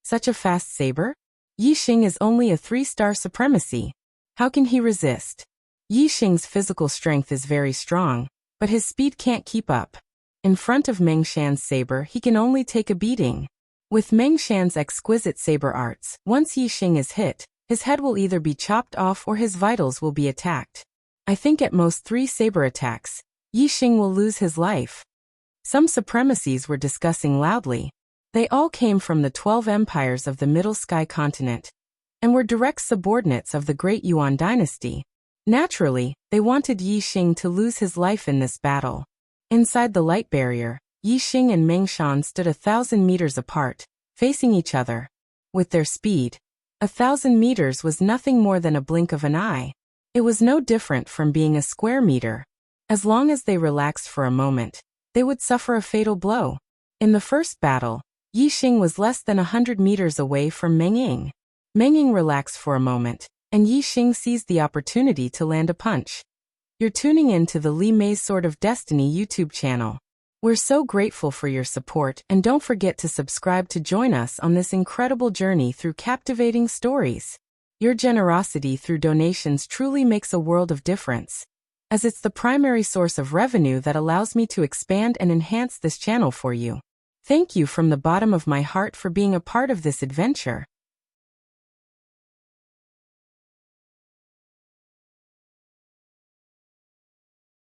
Such a fast saber? Yi Xing is only a 3-star supremacy. How can he resist? Yi Xing's physical strength is very strong, but his speed can't keep up. In front of Meng Shan's saber, he can only take a beating. With Meng Shan's exquisite saber arts, once Yi Xing is hit, His head will either be chopped off or his vitals will be attacked. I think at most 3 saber attacks, Yi Xing will lose his life. Some supremacies were discussing loudly. They all came from the 12 empires of the Middle Sky continent, and were direct subordinates of the Great Yuan dynasty. Naturally, they wanted Yi Xing to lose his life in this battle. Inside the light barrier, Yi Xing and Meng Shan stood 1,000 meters apart, facing each other. With their speed, 1,000 meters was nothing more than a blink of an eye. It was no different from being a square meter. As long as they relaxed for a moment, they would suffer a fatal blow. In the first battle, Yi Xing was less than 100 meters away from Meng Ying. Meng Ying relaxed for a moment, and Yi Xing seized the opportunity to land a punch. You're tuning in to the Li Mei's Sword of Destiny YouTube channel. We're so grateful for your support, and don't forget to subscribe to join us on this incredible journey through captivating stories. Your generosity through donations truly makes a world of difference, as it's the primary source of revenue that allows me to expand and enhance this channel for you. Thank you from the bottom of my heart for being a part of this adventure.